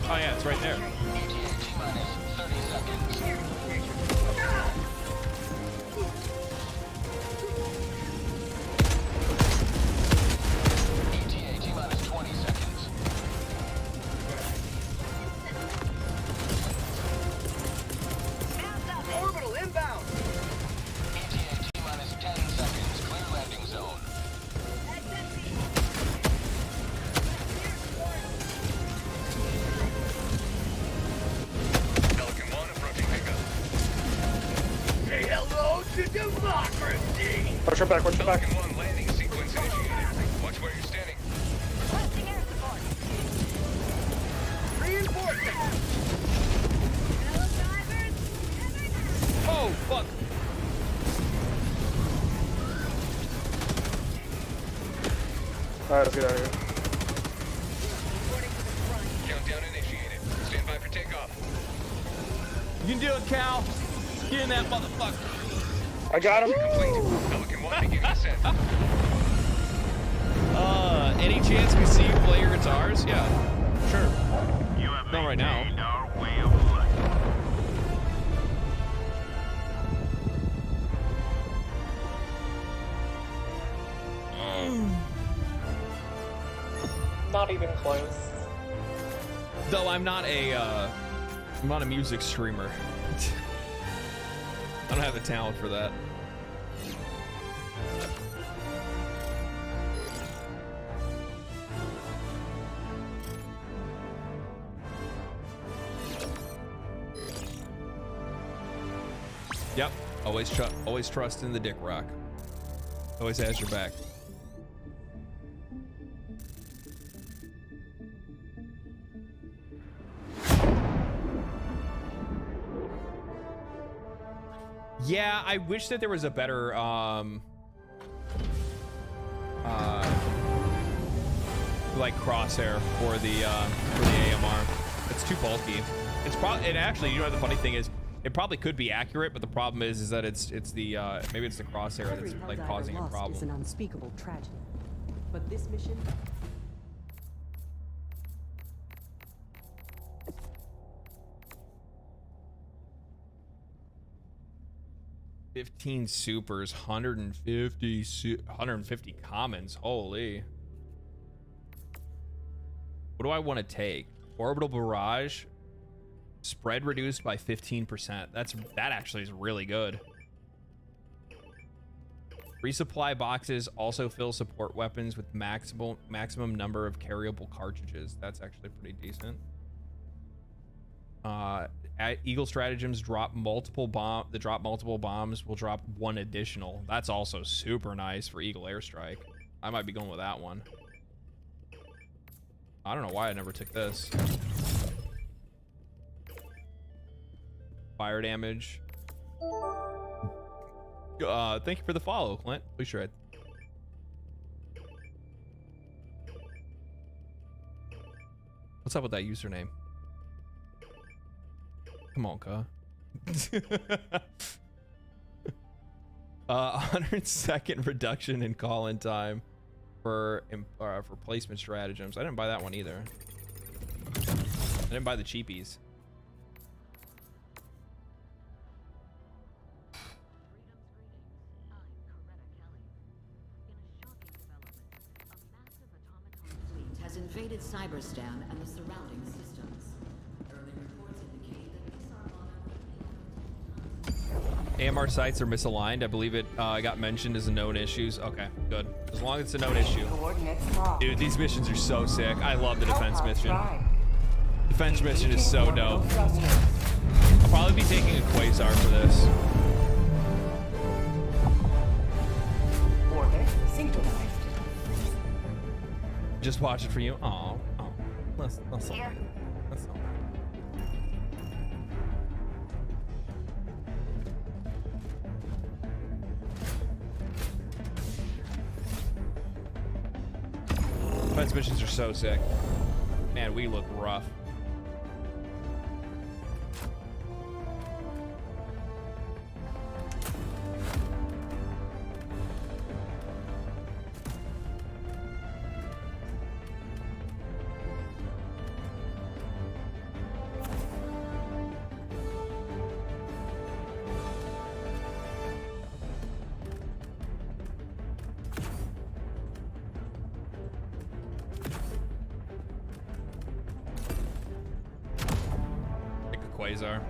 Oh yeah, it's right there. Watch your back, watch your back. Landing sequence initiated. Watch where you're standing. Requesting air support. Reinforcement. Oh fuck! Alright, let's get out of here. Countdown initiated. Stand by for takeoff. You can do it, Cal. Get in that motherfucker. I got him. Pelican 1 beginning ascent. Any chance we see you play your guitars? Yeah, sure. Not right now. Our way of life. Not even close. Though I'm not a music streamer. I don't have the talent for that. Yep, always trust in the Dick Rock. Always has your back. Yeah, I wish that there was a better like crosshair for the AMR. It's too bulky. It's probably, and actually, you know what the funny thing is, it probably could be accurate, but the problem is that it's the maybe it's the crosshair that's like causing a problem. It's an unspeakable tragedy, but this mission. 15 supers, 150 commons. Holy. What do I want to take? Orbital barrage. Spread reduced by 15%. That actually is really good. Resupply boxes also fill support weapons with maximum number of carryable cartridges. That's actually pretty decent. Eagle stratagems drop multiple bombs will drop one additional. That's also super nice for Eagle airstrike. I might be going with that one. I don't know why I never took this. Fire damage. Thank you for the follow, Clint. Please shred. What's up with that username? Come on, Ka. 100-second reduction in call-in time for placement stratagems. I didn't buy that one either. I didn't buy the cheapies. Has invaded Cyberstan and the surrounding systems. Early reports indicate that this armada... AMR sites are misaligned. I believe it got mentioned as a known issues. Okay, good. As long as it's a known issue. Dude, these missions are so sick. I love the defense mission. Defense mission is so dope. I'll probably be taking a Quasar for this. Orbit synchronized. Just watch it for you. Oh, that's not. That's not. Defense missions are so sick. Man, we look rough. always are.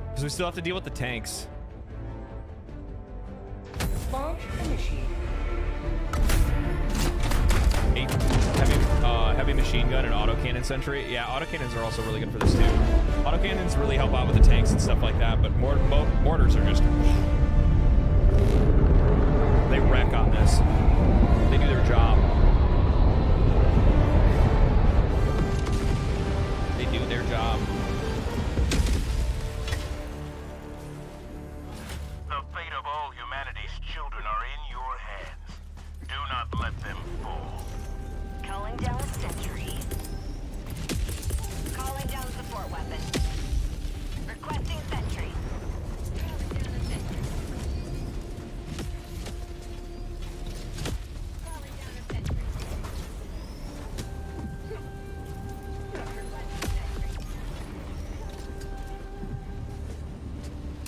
Because we still have to deal with the tanks. Launch initiated. Heavy machine gun and autocannon sentry. Yeah, autocannons are also really good for this too. Autocannons really help out with the tanks and stuff like that, but mortars are just... They wreck on this. They do their job. They do their job. The fate of all humanity's children are in your hands. Do not let them fall. Calling down a sentry. Calling down support weapon. Requesting sentry.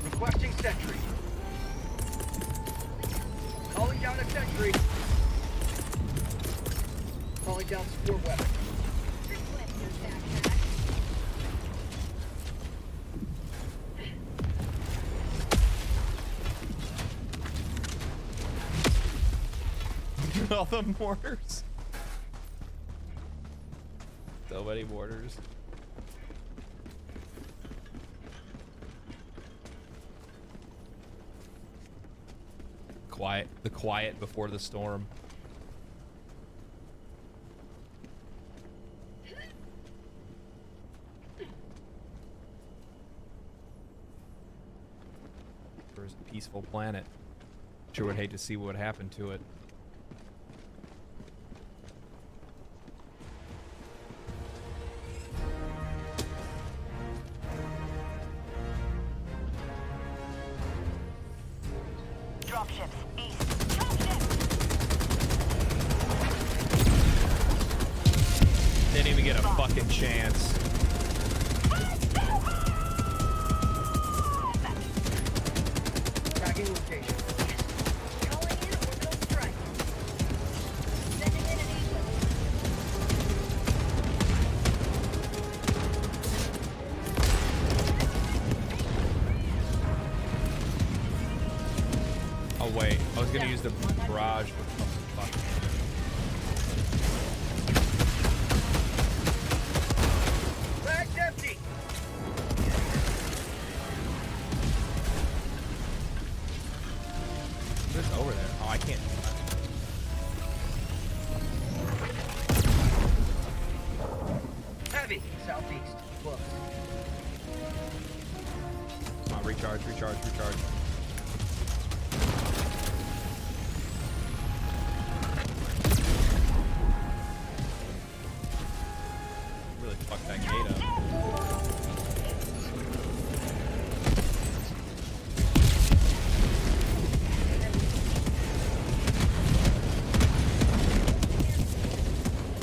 Requesting sentry. Calling down a sentry. Calling down support weapon. All the mortars. So many mortars. The quiet before the storm. There's a peaceful planet. Sure would hate to see what happened to it. Dropships east. Dropships. Didn't even get a fucking chance. Tracking location. Calling in orbital strike. Sending in an eagle. Oh wait, I was gonna use the barrage, but oh, fuck. Bag's empty. Who's over there? Oh, I can't. Heavy. Southeast. Close. Come on, recharge. Really fucked that gate up.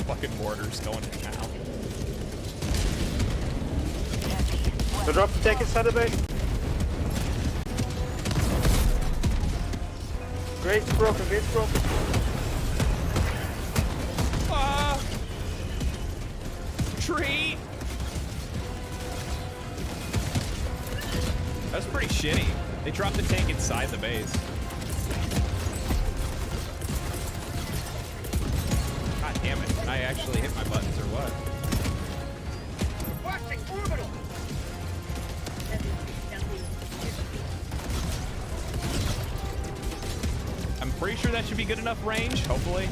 Fucking mortars going to town. So drop the tank inside the base. Gate's broken. Tree! That's pretty shitty. They dropped the tank inside the base. God damn it. I actually hit my buttons or what? Watching orbital. I'm pretty sure that should be good enough range, hopefully.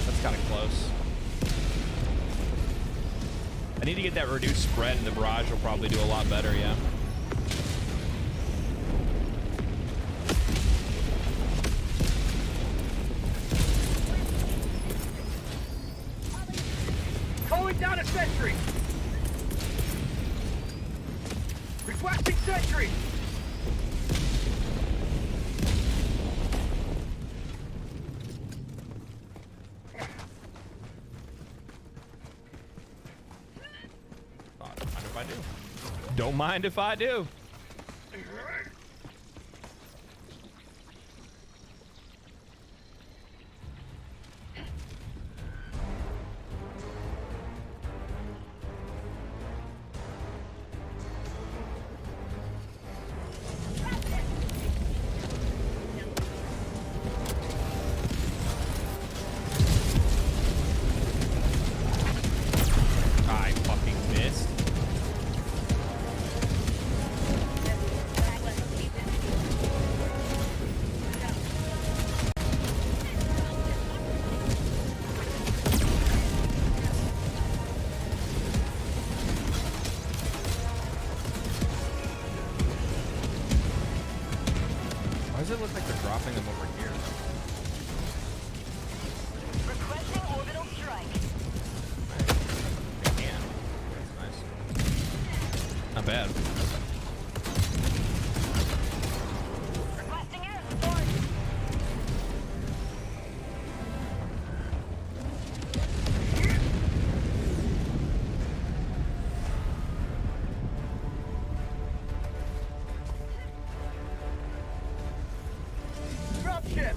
That's kind of close. I need to get that reduced spread, and the barrage will probably do a lot better, yeah. Calling down a sentry. Requesting sentry. Don't mind if I do. Why does it look like they're dropping them over here? Requesting orbital strike. They can. That's nice. Not bad. Requesting air support. Dropship!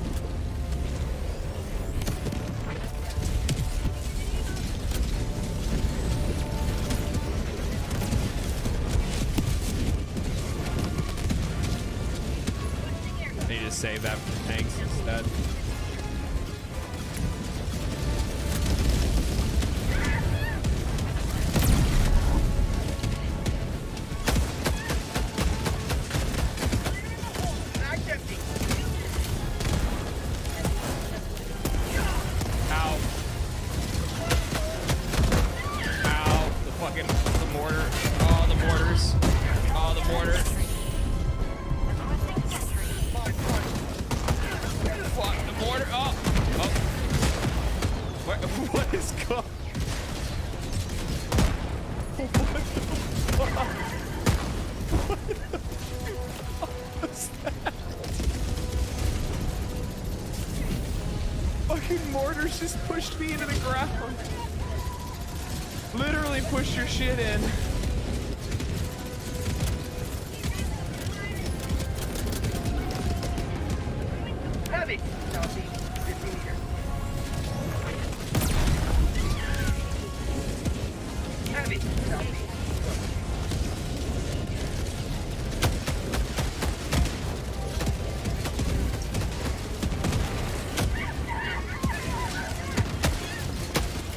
I need to save that for tanks instead. Mag's empty! Ow. Ow. The mortar. Oh, the mortars. Oh, the mortar. Fuck, the mortar. Oh. Oh. What is going What's that? Fucking mortars just pushed me into the ground. Literally pushed your shit in. Heavy! Southeast, 50 meters. Heavy! Southeast.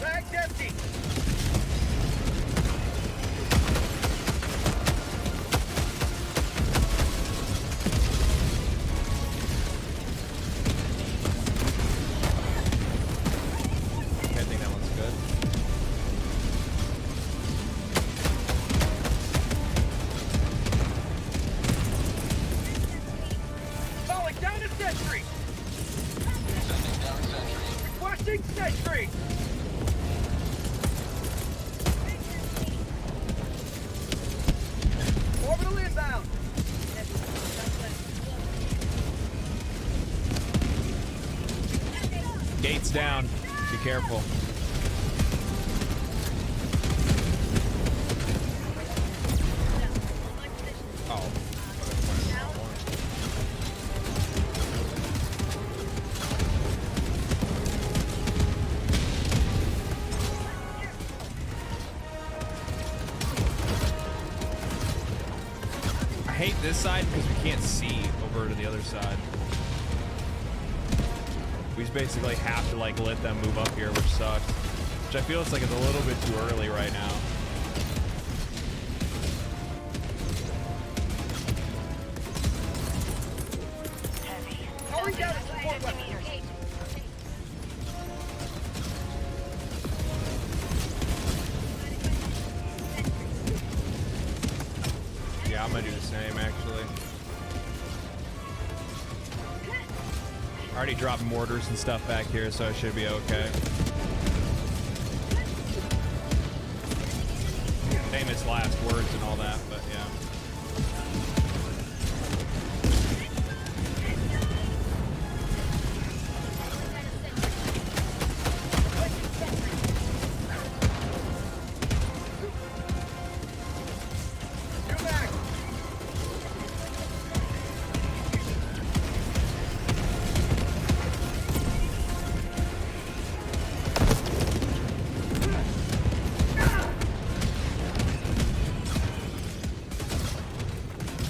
Mag's empty! Okay, I think that one's good. Falling down to sentry! Requesting sentry! Orbital inbound! Gates down. Be careful. Oh. I hate this side because we can't see over to the other side. We just basically have to like let them move up here, which sucks. Which I feel it's like it's a little bit too early right now. Hurry down to support weapons! Yeah, I'm gonna do the same actually. I already dropped mortars and stuff back here, so I should be okay. Famous last words and all that, but yeah. Go back!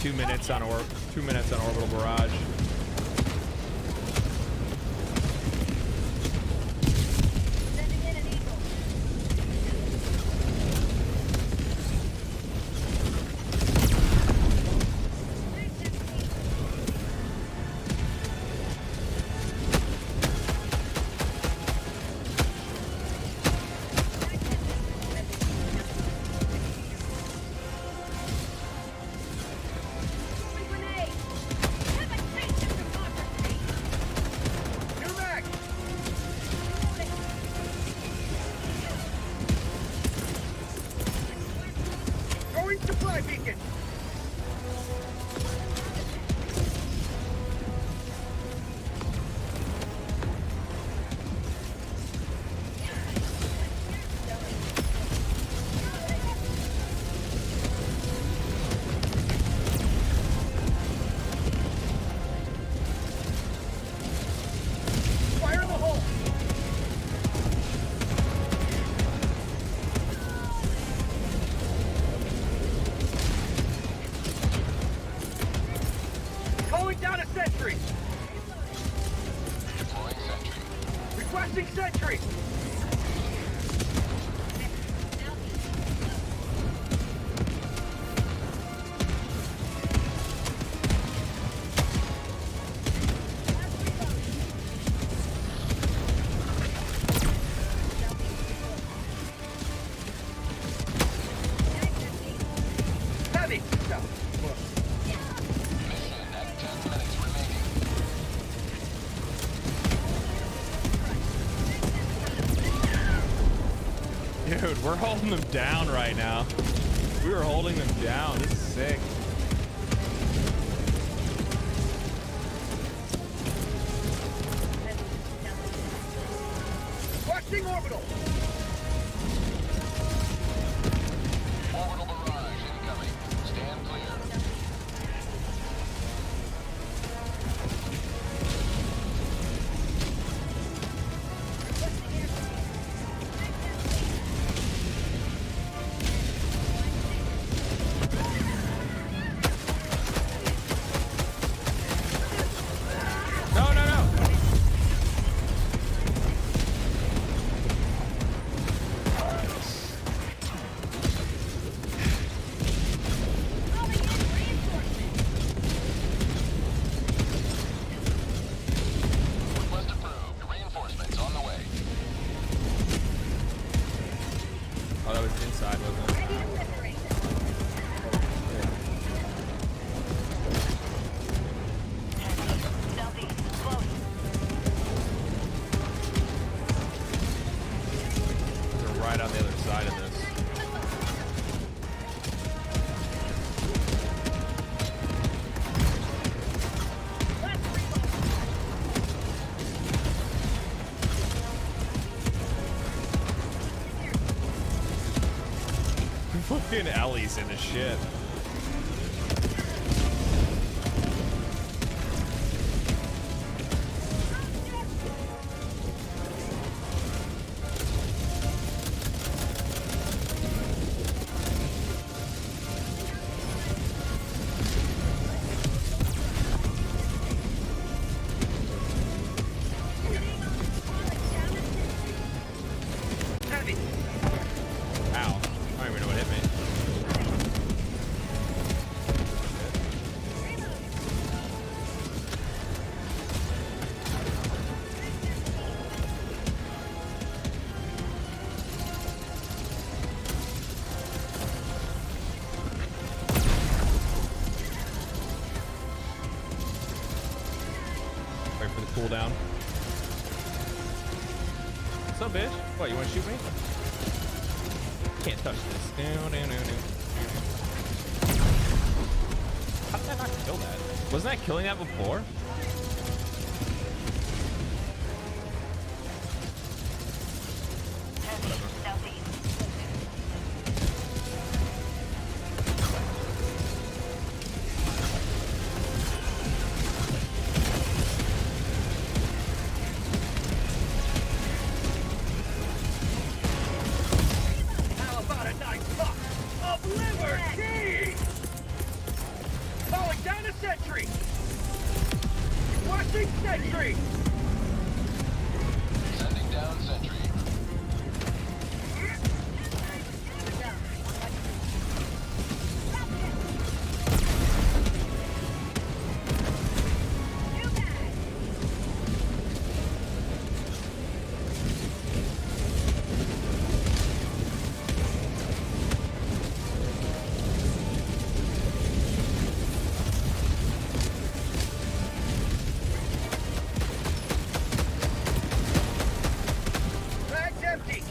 Two minutes on orbital barrage. sentry! Deploying sentry. Requesting sentry! Heavy! No. Mission at 10 minutes remaining. Dude, we're holding them down right now. We are holding them down. This is sick. Requesting orbital! Orbital barrage incoming. Stand clear. No, no, no. Request approved. Reinforcements on the way. Oh, that was inside, wasn't it? They're right on the other side of this. Fucking Ellie's in the shit. Heavy! Ow. I don't even know what hit me. Wait for the cooldown. What's up, bitch? What, you want to shoot me? Can't touch this. How did I not kill that? Wasn't I killing that before? How about a nice puff of liberty? Calling down a sentry! Requesting sentry! Sending down sentry. Bag's empty!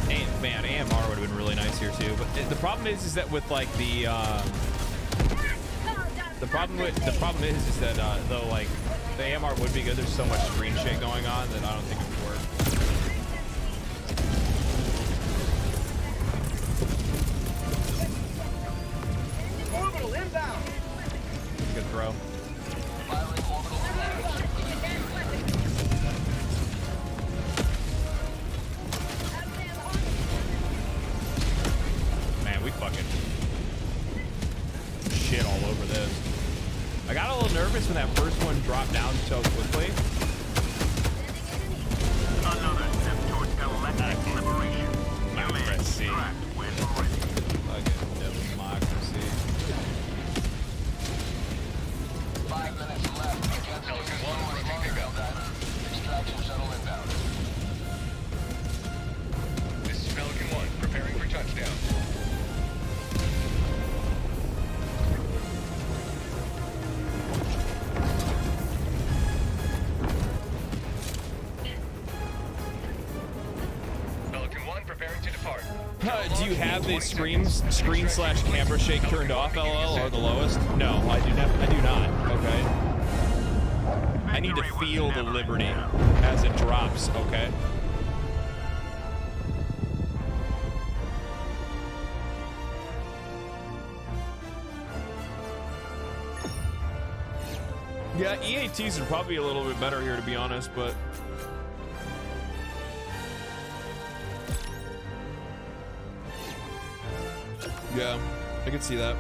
And man, AMR would have been really nice here too. But the problem is that with like the problem is that though like the AMR would be good. There's so much screen shake going on that I don't think it would work. Orbital inbound! Good throw. Firing orbital so quickly. Another step towards galactic liberation. Democracy. When ready. Fucking democracy. 5 minutes left. Pelican 1 receiving Helldivers. Extraction shuttle inbound. This is Pelican 1, preparing for touchdown. Pelican 1 preparing to depart. Do you have the screen/camera shake turned off, LOL, or the lowest? No, I do not. Okay. I need to feel the liberty as it drops. Okay. Yeah, EATs are probably a little bit better here, to be honest, but. Yeah, I can see that.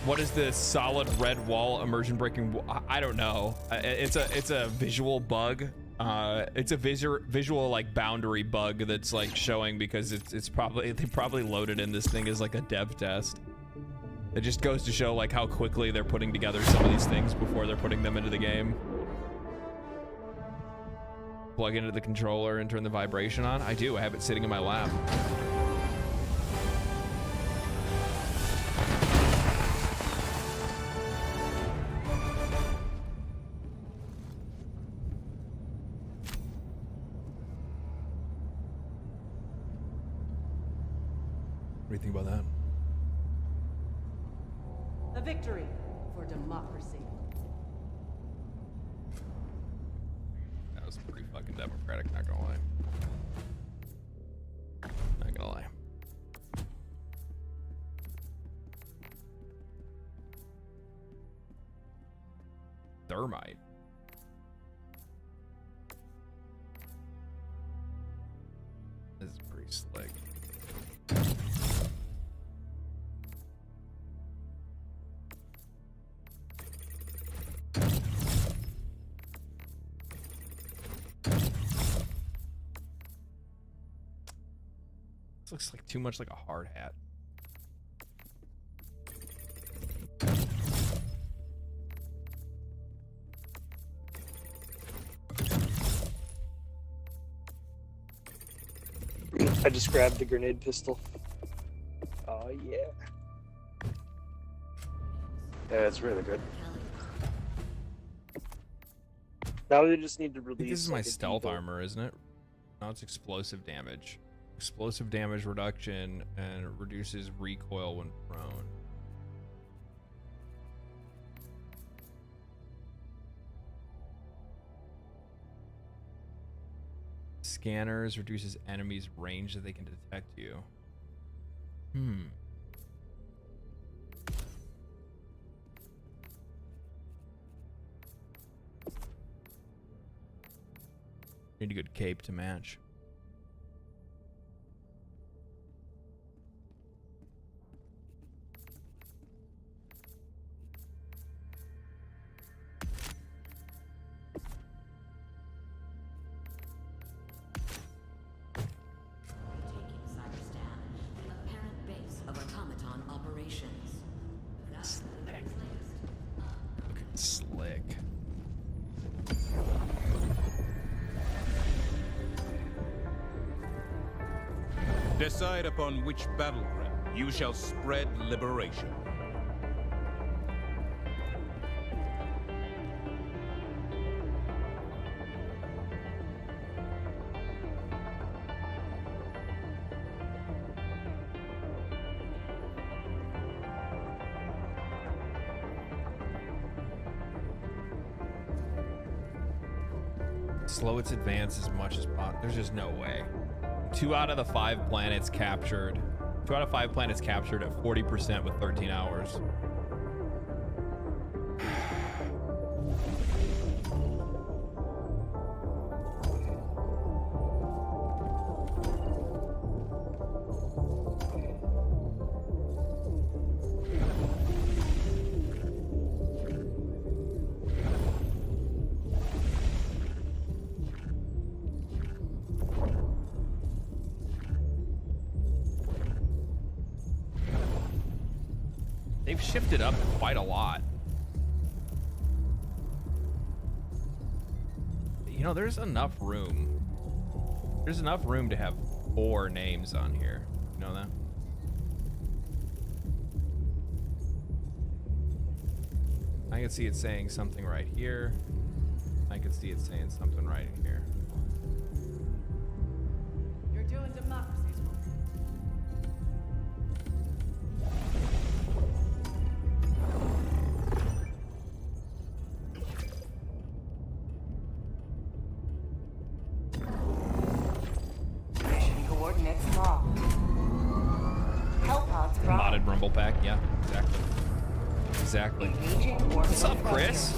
What is this solid red wall immersion breaking? I don't know. It's a visual bug. It's a visual like boundary bug that's like showing because they probably loaded in this thing as like a dev test. It just goes to show like how quickly they're putting together some of these things before they're putting them into the game. Plug into the controller and turn the vibration on. I do. I have it sitting in my lap. What do you think about that? A victory for democracy. That was pretty fucking democratic, not gonna lie. Not gonna lie. Thermite. This is pretty slick. This looks like too much like a hard hat. I just grabbed the grenade pistol. Oh yeah. Yeah, it's really good. Now they just need to release. This is my like, stealth armor, isn't it? No, it's explosive damage. Explosive damage reduction and it reduces recoil when prone. Scanners reduces enemies' range that they can detect you. Need a good cape to match. Slick. Decide upon which battleground you shall spread liberation. Slow its advance as much as possible. There's just no way. 2 out of the 5 planets captured. 2 out of 5 planets captured at 40% with 13 hours. They've shifted up quite a lot. You know, there's enough room. There's enough room to have 4 names on here. You know that? I can see it saying something right here. I can see it saying something right here. You're doing democracy's work. Mission coordinates locked. Hellpods Modded Rumble Pack, yeah, exactly. Exactly. What's up, Chris?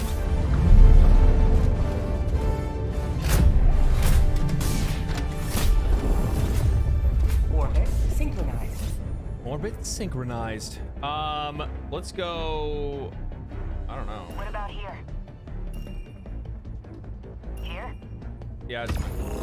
Orbit synchronized. Orbit synchronized. Let's go. I don't know. What about here? Here? Yeah, it's fine.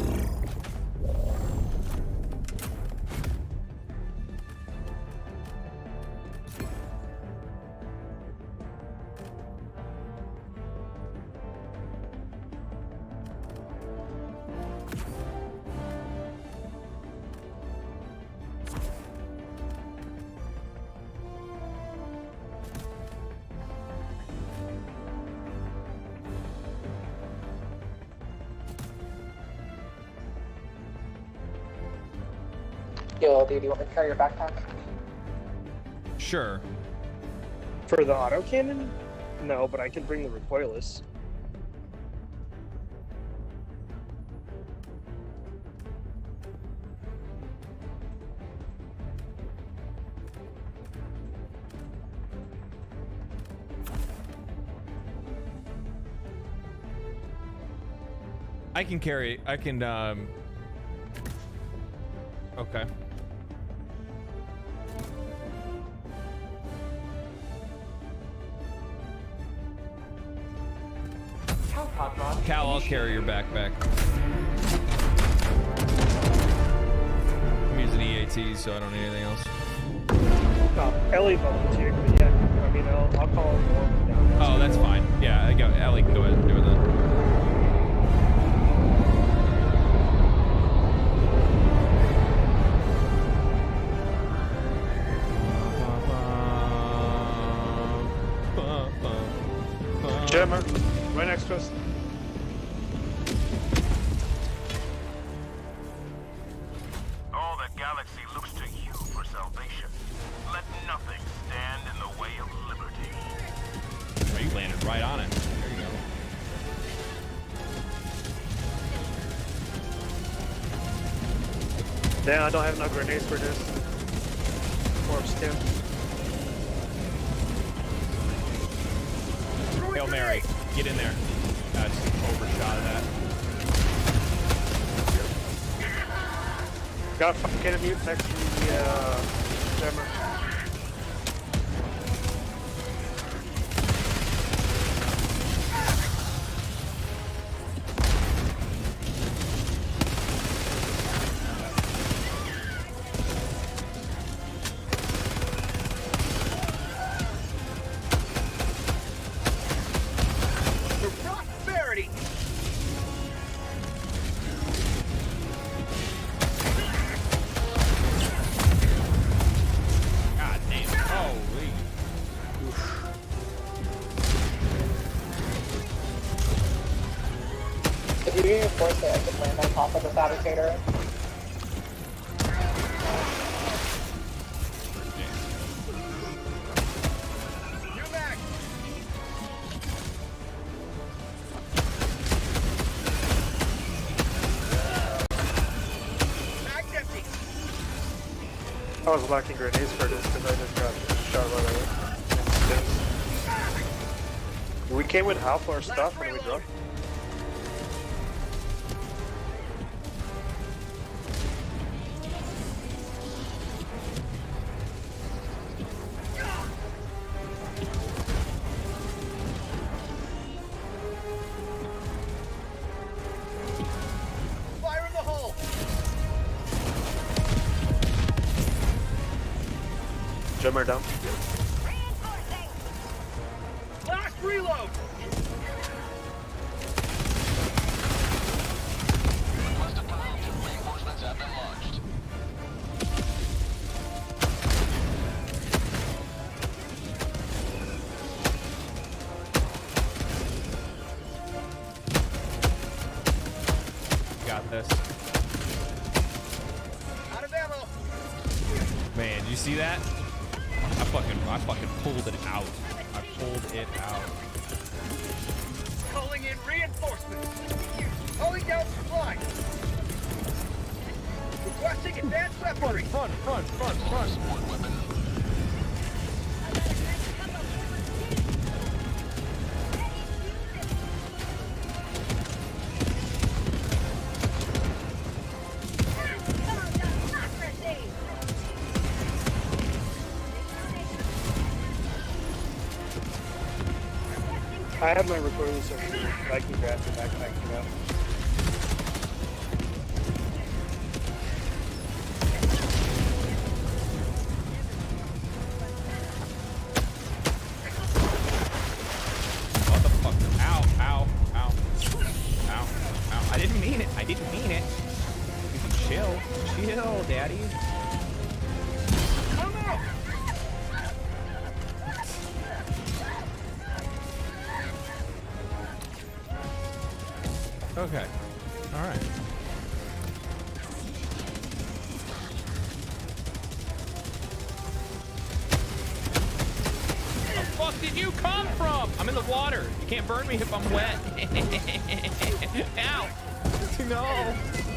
Yo, dude, do you want me to carry your backpack? Sure. For the autocannon? No, but I can bring the recoilless. I can carry. I can. Okay. Cal, I'll carry your backpack. I'm using EATs, so I don't need anything else. Ellie volunteered, but yeah, I mean, I'll call him down. Oh, that's fine. Yeah, Ellie can go ahead and do it then. Jammer, right next to us. All the galaxy looks to you for salvation. Let nothing stand in the way of liberty. Oh, you landed right on it. There you go. Damn, I don't have no grenades for this. Corpse too. Hail Mary, get in there. I just overshot that. Got a fucking mute next to the jammer. If you reinforce it, I can land on top of the fabricator. I was lacking grenades for this because I just got shot right away. We came with half our stuff and we dropped. Fire in the hole! Jammer down. Reload! Request a pile. Reinforcements have been launched. Got this. Out of ammo! Man, you see that? I fucking pulled it out. I pulled it out. Calling in reinforcements! Calling down supply! Requesting advanced weaponry! Front! Support weapon. I have my recording session. I can grab the backpack for that. What the fuck? Ow, ow, ow. Ow, ow. I didn't mean it. You can chill, daddy. Come out! Okay. All right. Where the fuck did you come from? I'm in the water. You can't burn me if I'm wet. Ow. No.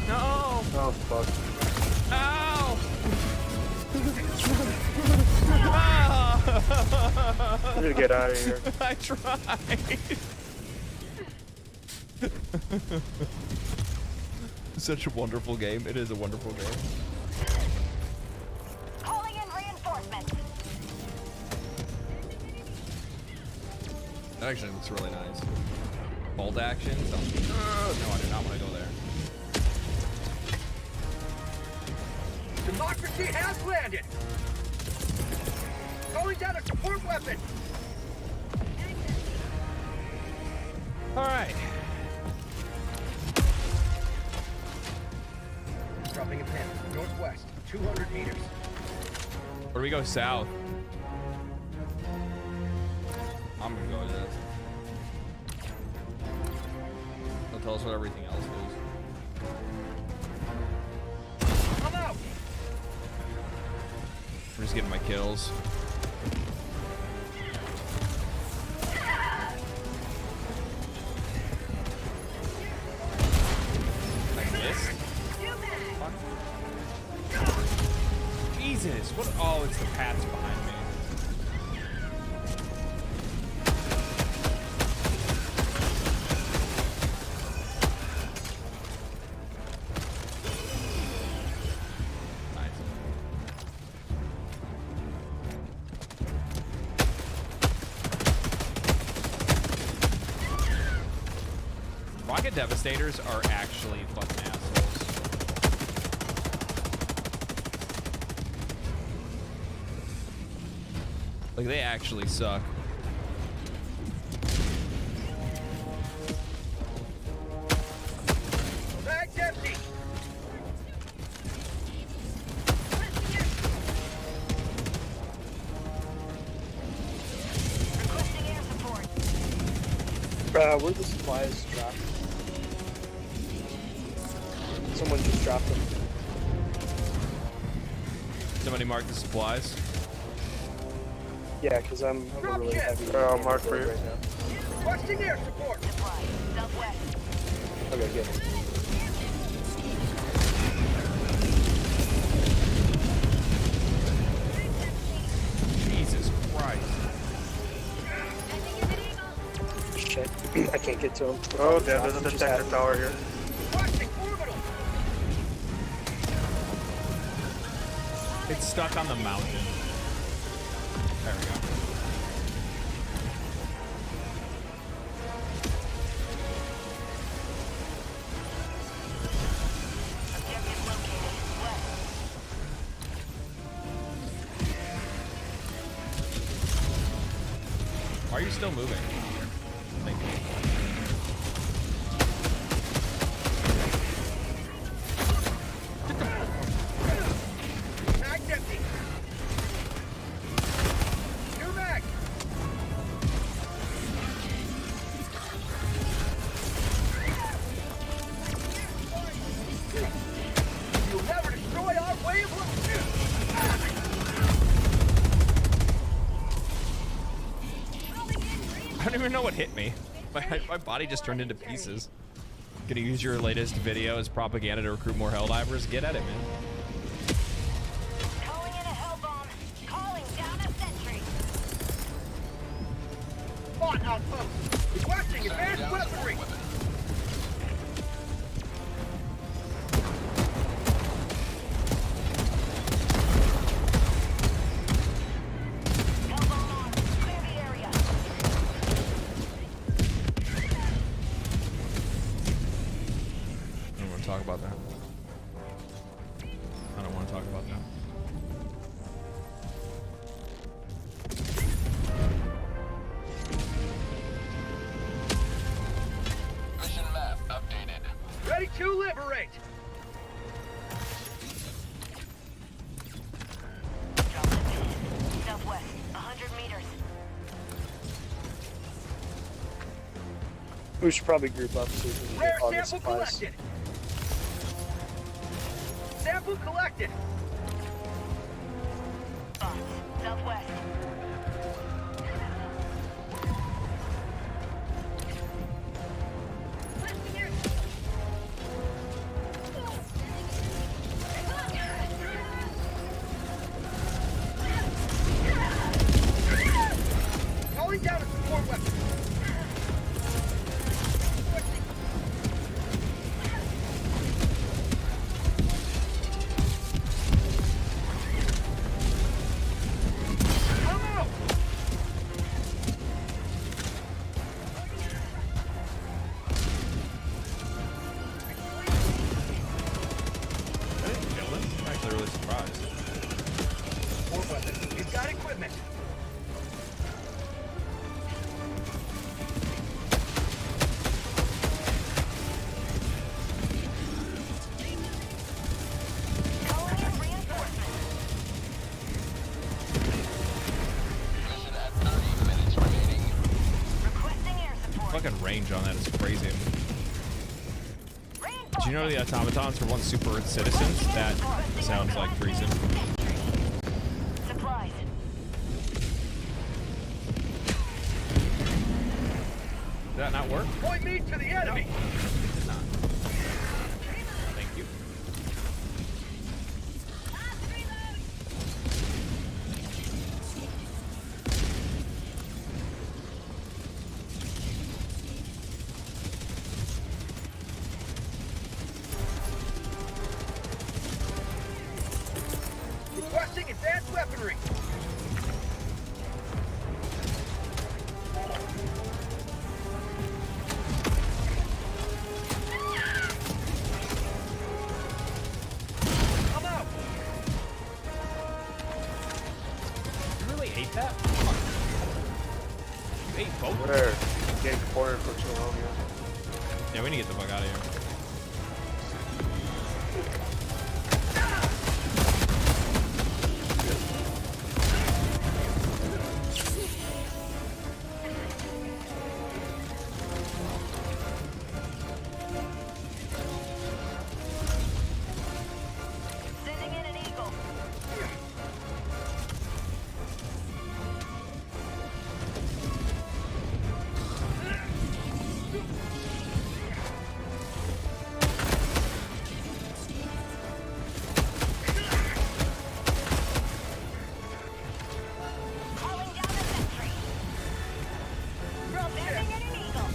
No. Oh, fuck. Ow. I'm gonna get out of here. I tried. Such a wonderful game. It is a wonderful game. Calling in reinforcements. That actually looks really nice. Bolt action. No, I do not want to go there. Democracy has landed! Calling down a support weapon! All right. Dropping a pin. Northwest, 200 meters. Where do we go south? I'm gonna go to this. They'll tell us what everything else is. I'm out! I'm just getting my kills. Jesus, what? Oh, it's the paths behind me. Nice. Rocket Devastators are actually fucking assholes. Like, they actually suck. Bag's empty! Requesting air support. Where the supplies dropped? Someone just dropped them. Somebody mark the supplies. Yeah, because I'm a really heavy. I'll mark for you. Right now. Requesting air support! Southwest. Okay, good. Jesus Christ. Shit. I can't get to him. Oh, damn, there's a detector tower here. Requesting orbital! It's stuck on the mountain. There we go. Objective located. West. Why are you still moving? even know what hit me. My body just turned into pieces. Gonna use your latest video as propaganda to recruit more Helldivers? Get at it, man. Calling in a hell bomb. Calling down a sentry. Spawn outpost. Requesting advanced weaponry. Talk about that. I don't want to talk about that. Mission map updated. Ready to liberate. Southwest, 100 meters. We should probably group up so we can Rare get all the sample supplies. collected. Sample collected. Southwest. Calling down a support weapon. Fucking range on that is crazy. Did you know the automatons are once super citizens? That sounds like treason. Supplies. Did that not work? Point me to the enemy. It did not. Thank you. Requesting advanced weaponry. I'm out. You really ate that? You ate both? Where? Getting cornered for too long, yeah. Yeah, we need to get the fuck out of here. Sending in an eagle. Calling down a sentry. Sending in an eagle.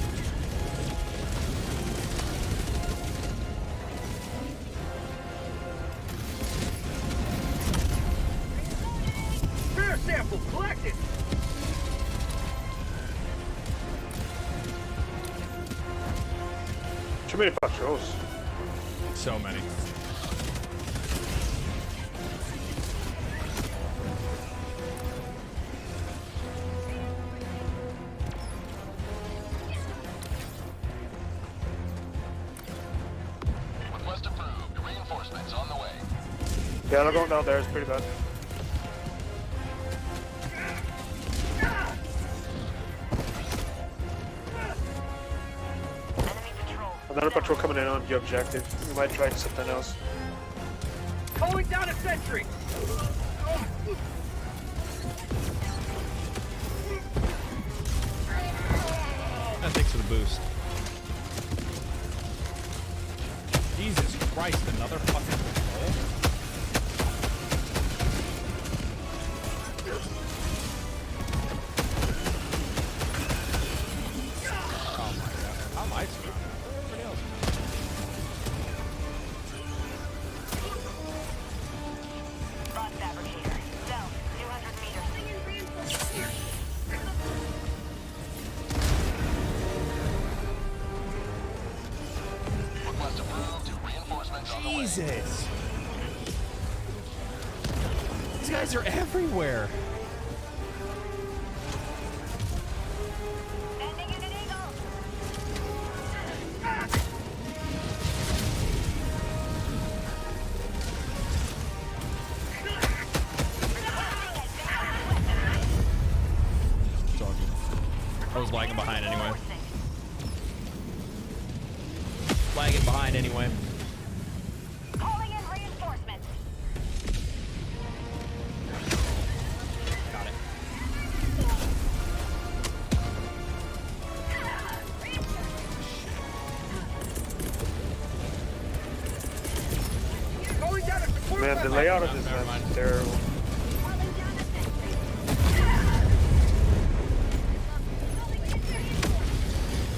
Rare sample collected. Too many patrols. So many. Request approved. Reinforcements on the way. Yeah, they're going down there. It's pretty bad. Another patrol coming in on the objective. We might try something else. Calling down a sentry. Jesus! These guys are everywhere. I was lagging behind anyway. Lagging behind anyway. Calling in reinforcements. Got it. Man, the layout of this map is terrible.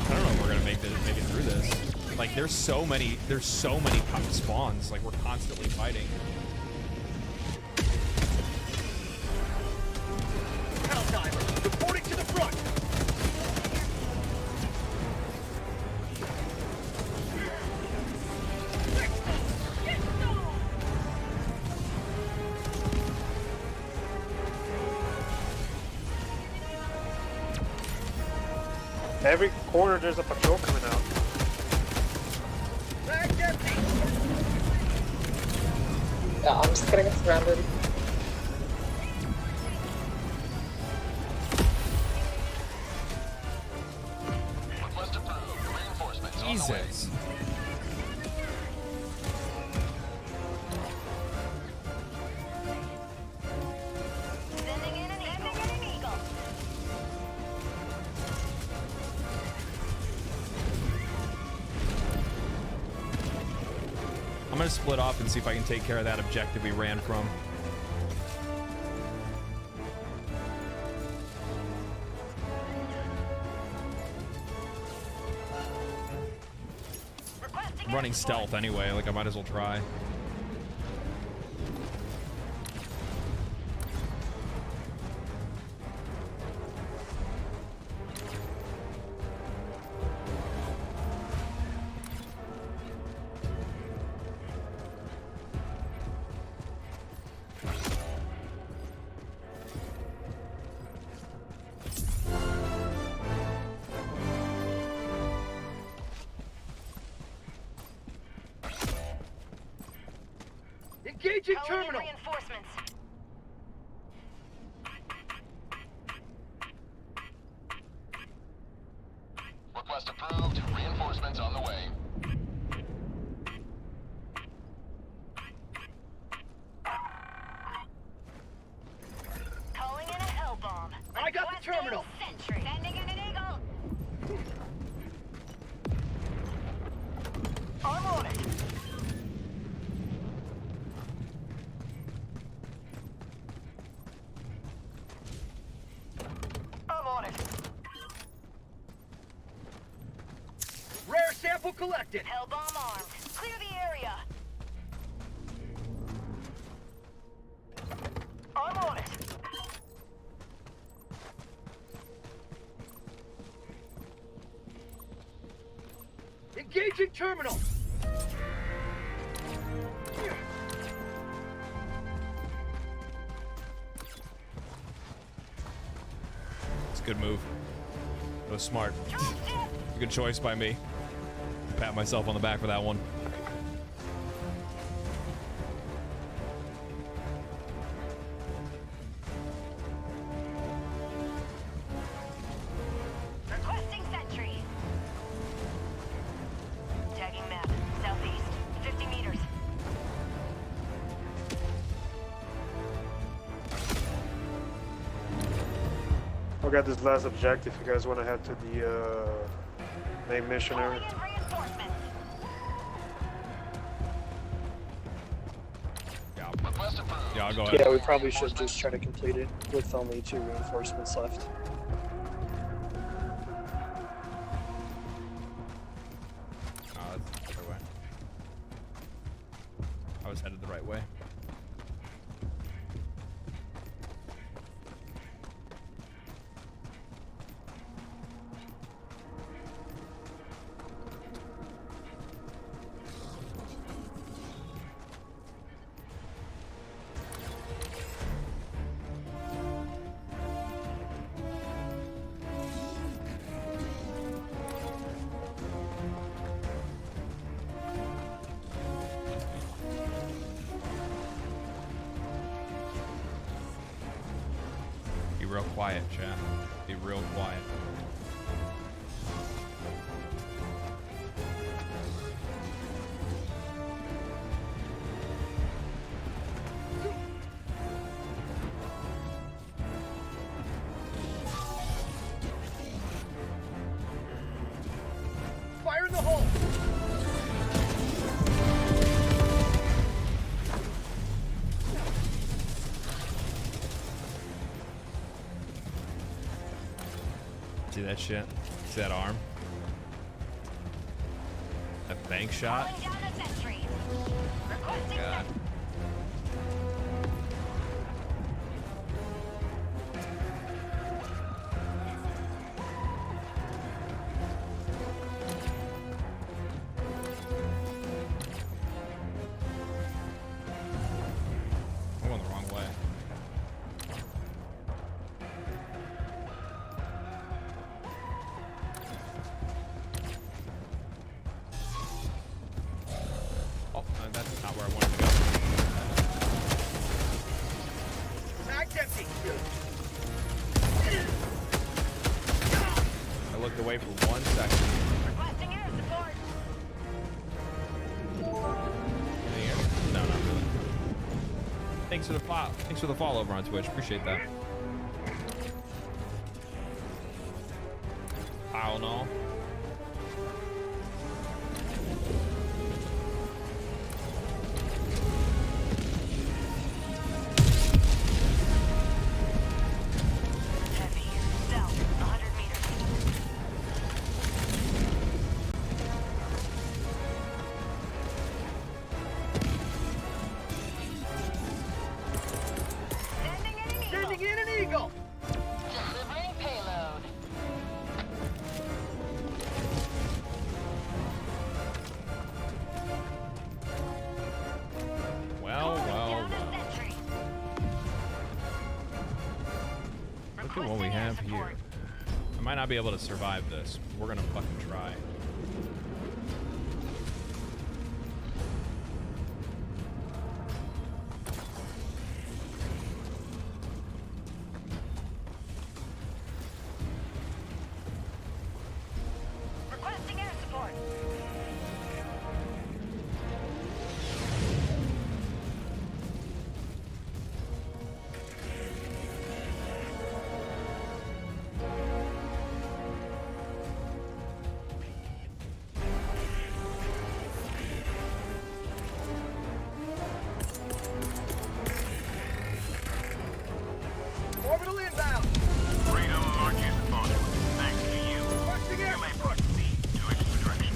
I don't know if we're gonna make it through this. Like there's so many spawns. Like we're constantly fighting. Helldivers, reporting to the front. Every corner there's a patrol coming out. Yeah, I'm just gonna get surrounded. Jesus. I'm gonna split off and see if I can take care of that objective we ran from. I'm running stealth anyway, like I might as well try. Engaging terminal. Reinforcements. Request approved. Reinforcements on the way. Calling in a hell bomb. I got the terminal. Sentry. Sending in an eagle. I'm on it. I'm on it. Rare sample collected. Hell bomb armed. Clear the area. I'm on it. Engaging terminal. It's a good move. It was smart. A good choice by me. Pat myself on the back for that one. Requesting sentry. Tagging map. Southeast. 50 meters. I got this last objective. You guys want to head to the main mission area? Yeah, I'll go ahead. Yeah, we probably should just try to complete it with only 2 reinforcements left. Oh, that's the other way. I was headed the right way. real quiet, chat. Be real quiet. Fire in the hole! See that shit? See that arm? That bank shot? God. I'm going the wrong way. Oh, that's not where I wanted to go. Mag's empty! I looked away for 1 second. Requesting air support! Any air? No, not really. Thanks for the follow over on Twitch. Appreciate that. I don't know. Sending in an eagle! Delivering payload. Well. Look at what we have here. I might not be able to survive this. We're gonna fucking try. Requesting air support! Orbital inbound! Freedom marches upon you. Thanks to you. Requesting air You may support! proceed to extraction.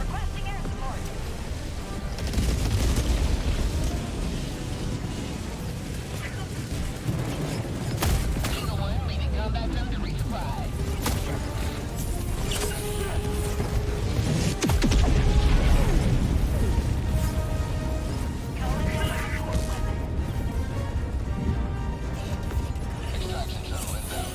Requesting air support! Eagle 1 leaving combat zone to resupply. Extraction shuttle inbound.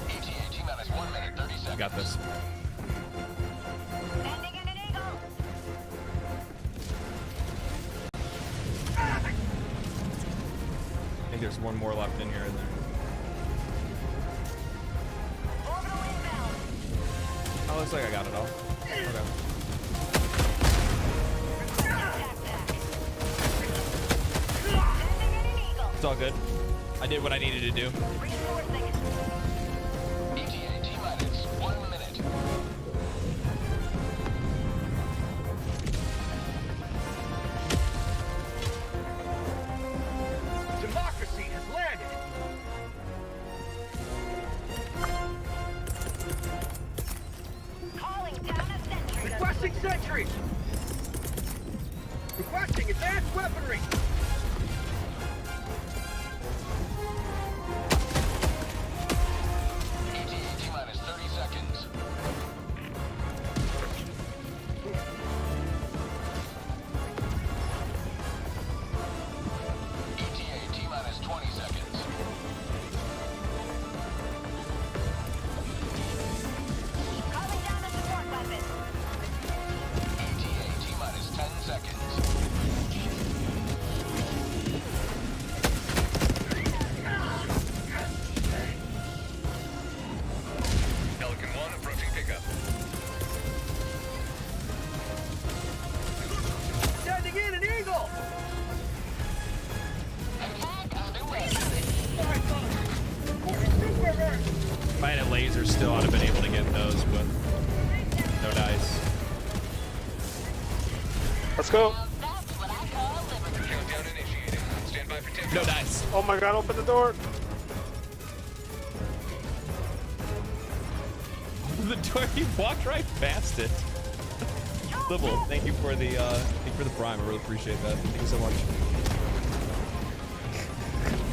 ETA T-minus 1 minute 30 seconds. I got this. Sending in an eagle! I think there's one more left in here, isn't there? Orbital inbound! Oh, looks like I got it all. Okay. Sending in an eagle! It's all good. I did what I needed to do. Reinforcing it! ETA T-minus 1 minute. Democracy has landed! Calling down a sentry! Requesting sentry! Requesting advanced weaponry! ETA T-minus 30 seconds. ETA T-minus 20 seconds. Calling down a support weapon! Let's go. No dice. Oh my god, open the door. The door, he walked right past it. Libble, thank you for the prime. I really appreciate that. Thank you so much.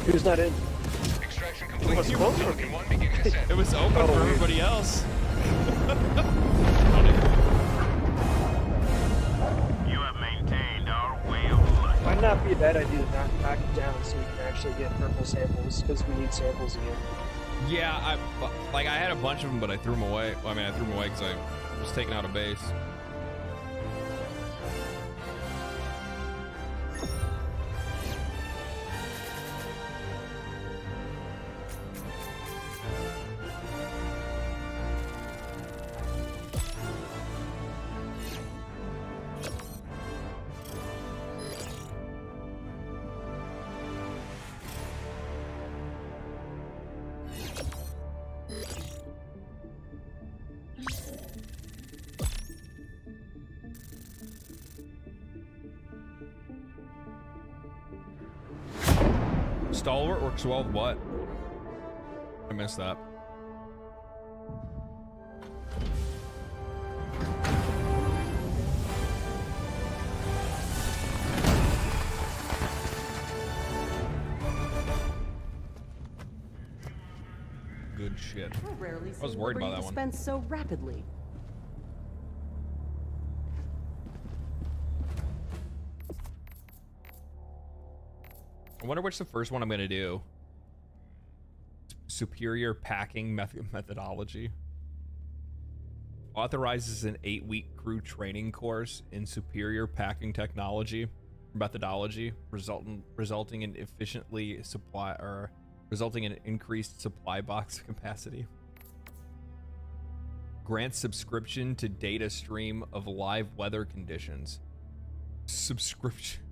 Who's not in? Extraction It was closed for me. It was open for everybody else. You have maintained our way of life. Might not be a bad idea to knock it down so we can actually get purple samples, because we need samples again. Yeah, I had a bunch of them, but I threw them away. Well, I mean, I threw them away because I was taking out a base. Stalwart works well with what? I missed that. Good shit. I was worried about that one. Spent so rapidly. I wonder which the first one I'm gonna do. Superior packing methodology. Authorizes an 8-week crew training course in superior packing technology methodology, resulting in increased supply box capacity. Grants subscription to data stream of live weather conditions. Subscription.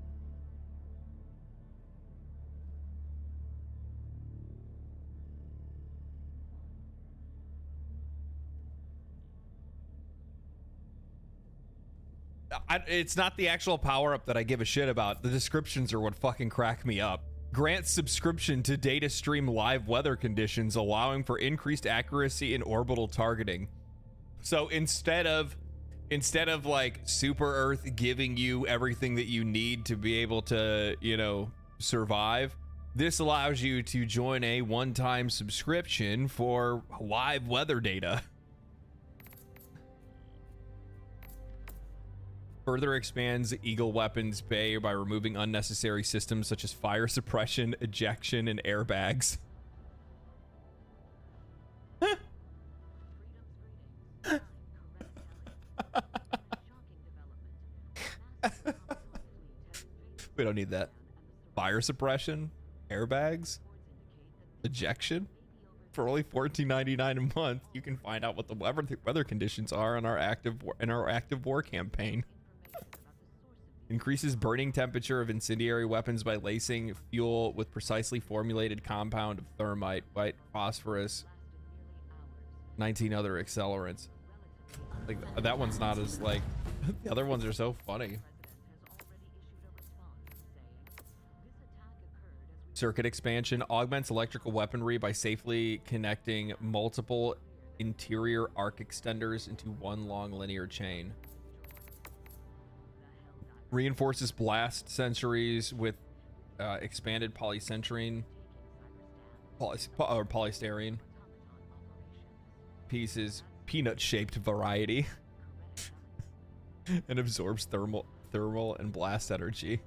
It's not the actual power-up that I give a shit about. The descriptions are what fucking crack me up. Grant subscription to data stream live weather conditions, allowing for increased accuracy in orbital targeting. So instead of like Super Earth giving you everything that you need to be able to, you know, survive, this allows you to join a one-time subscription for live weather data. Further expands Eagle Weapons Bay by removing unnecessary systems such as fire suppression, ejection, and airbags. We don't need that. Fire suppression, airbags, ejection. For only $14.99 a month, you can find out what the weather conditions are in our active war campaign. Increases burning temperature of incendiary weapons by lacing fuel with precisely formulated compound of thermite, white phosphorus, 19 other accelerants. Like that one's not as like the other ones are so funny. Circuit expansion augments electrical weaponry by safely connecting multiple interior arc extenders into one long linear chain. Reinforces blast sentries with expanded polystyrene pieces, peanut-shaped variety, and absorbs thermal and blast energy.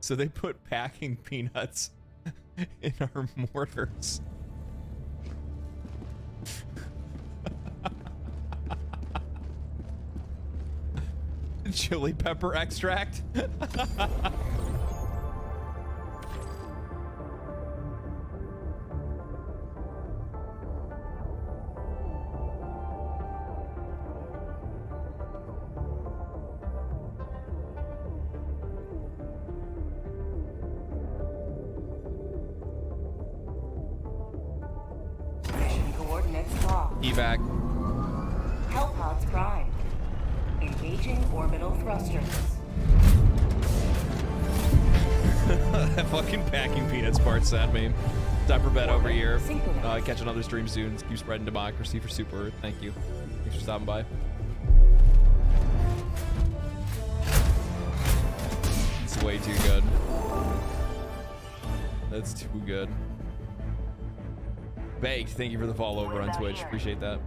So they put packing peanuts in our mortars. Chili pepper extract. Mission coordinates locked. Evac. Hellpods prime. Engaging orbital thrusters. That fucking packing peanuts part sad me. Time for bed over here. Catch another stream soon. Keep spreading democracy for Super Earth. Thank you. Thanks for stopping by. It's way too good. That's too good. Baked, thank you for the follow over on Twitch. Appreciate that.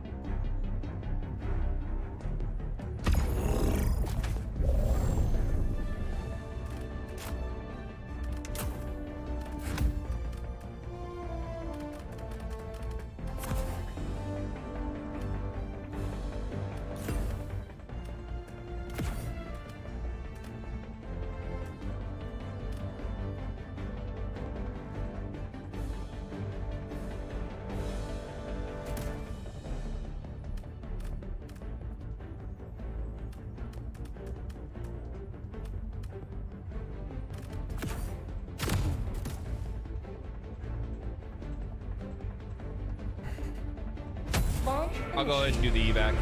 I'll go ahead and do the evac.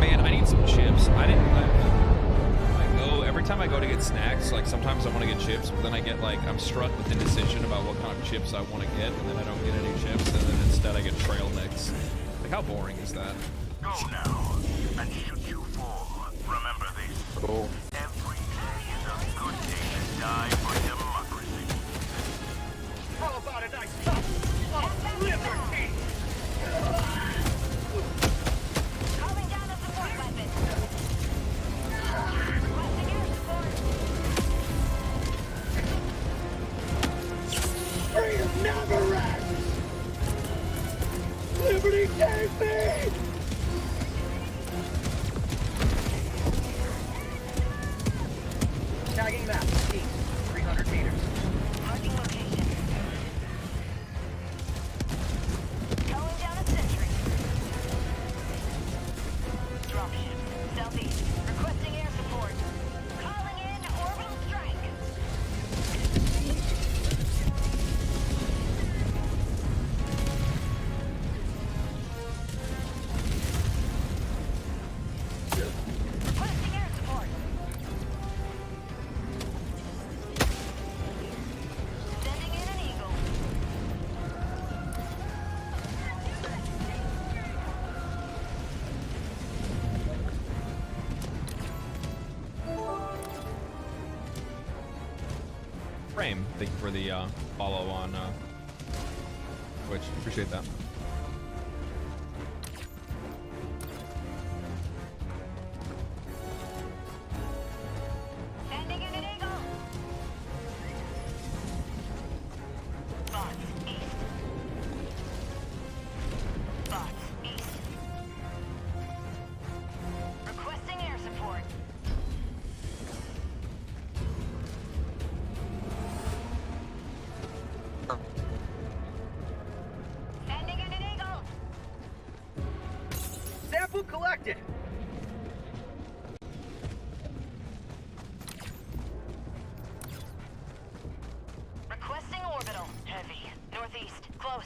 Man, I need some chips. Every time I go to get snacks, like sometimes I want to get chips, but then I get like, I'm struck with indecision about what kind of chips I want to get, and then I don't get any chips, and then instead I get trail mix. Like, how boring is that? Go now, and should you fall, remember this. Cool. Every day is a good day to die for democracy. How about a nice cup of liberty? Calling down a support weapon. Freedom never ends! Liberty take me! Tagging map, east, 300 meters. Marking location. Calling down a sentry. Dropship, southeast. Requesting air support. Calling in orbital strike. Requesting air support. Sending in an eagle. Frame, thank you for the follow on Twitch. Appreciate that. Sending in an eagle. Bots, east. Bots, east. Requesting air support. Sending in an eagle. Sample collected! Requesting orbital. Heavy. Northeast. Close.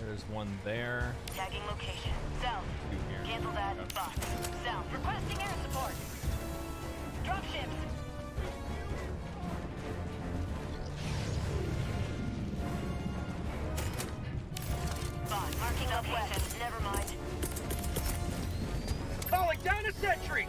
There's one there. Tagging location. South. Two here. Cancel that. Okay. Box. South. Requesting air support. Dropships. Bot. Marking location. Never mind. Calling down a sentry!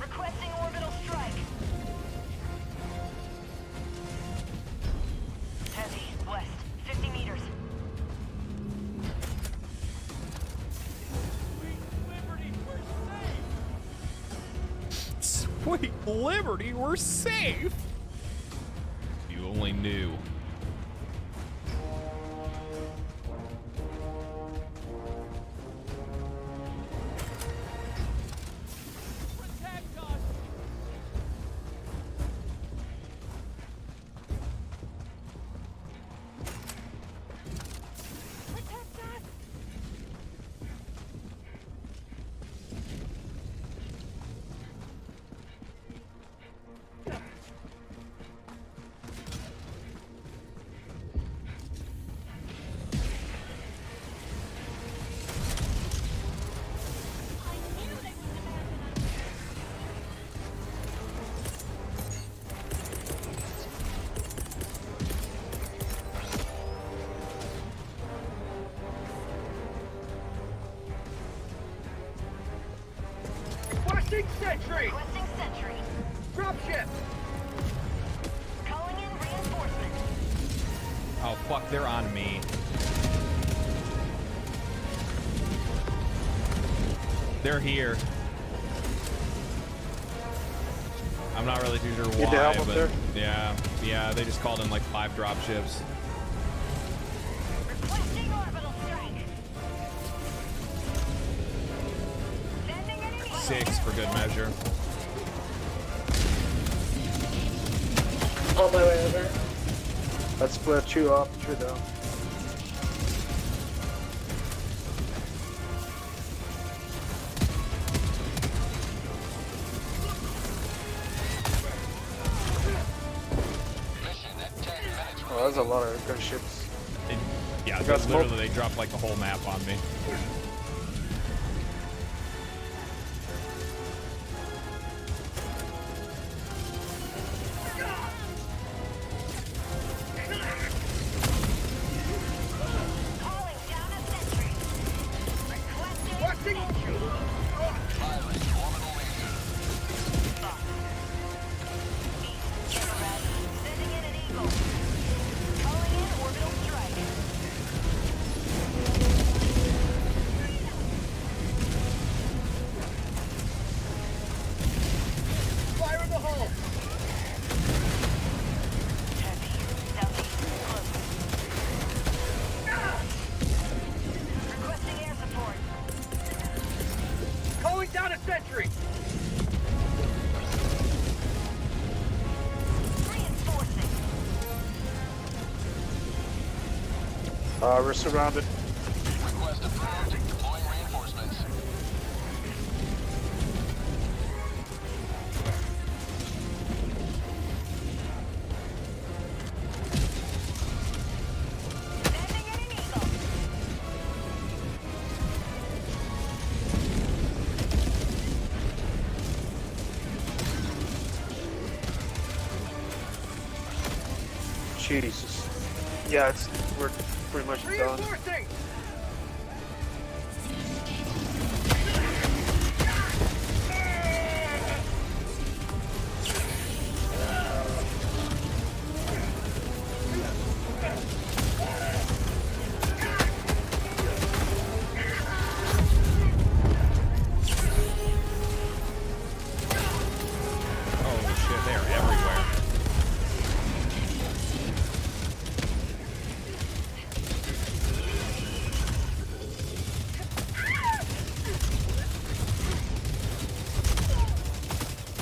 Requesting orbital strike. Heavy. West. 50 meters. Sweet liberty, we're safe. You only knew. Requesting sentry! Requesting sentry. Dropship! Calling in reinforcements. Oh fuck, they're on me. They're here. I'm not really too sure Need why, to help up but there? yeah, they just called in like 5 drop ships. Requesting orbital strike. Sending enemy. 6 for good measure. On my way over. Let's split you up, you down. Oh, that's a lot of good ships. Yeah, got smoke. literally they dropped like the whole map on me. Calling down a sentry. Requesting Sending in an eagle. Calling in orbital strike. Fire in the hole! Requesting air support. Calling down a sentry! Reinforcing. We're surrounded. Request approved. Deploying reinforcements. Sending in an eagle. Jesus. Yeah, we're pretty much done. Reinforcing! Holy shit, they're everywhere.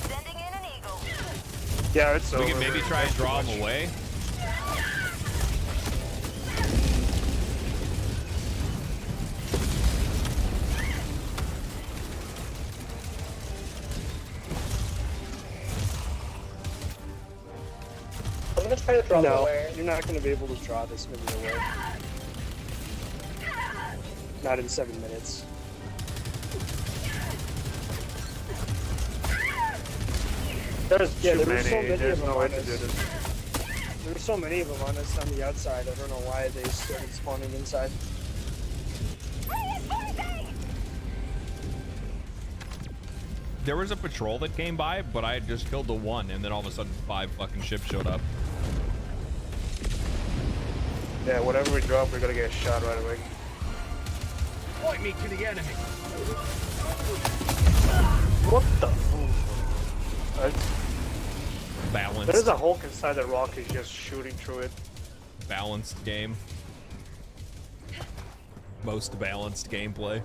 Sending in an eagle. Yeah, it's over. We can maybe try and draw them away. I'm gonna try to draw No, away. you're not going to be able to draw this many away. Not in 7 minutes. There's Yeah, too there were many. so many There's of them no way on to do us. this. There were so many of them on us on the outside. I don't know why they started spawning inside. There was a patrol that came by, but I had just killed the one, and then all of a sudden 5 fucking ships showed up. Yeah, whatever we drop, we're gonna get shot right away. Point me to the enemy. What the? Balanced. There's a Hulk inside the rock. He's just shooting through it. Balanced game. Most balanced gameplay.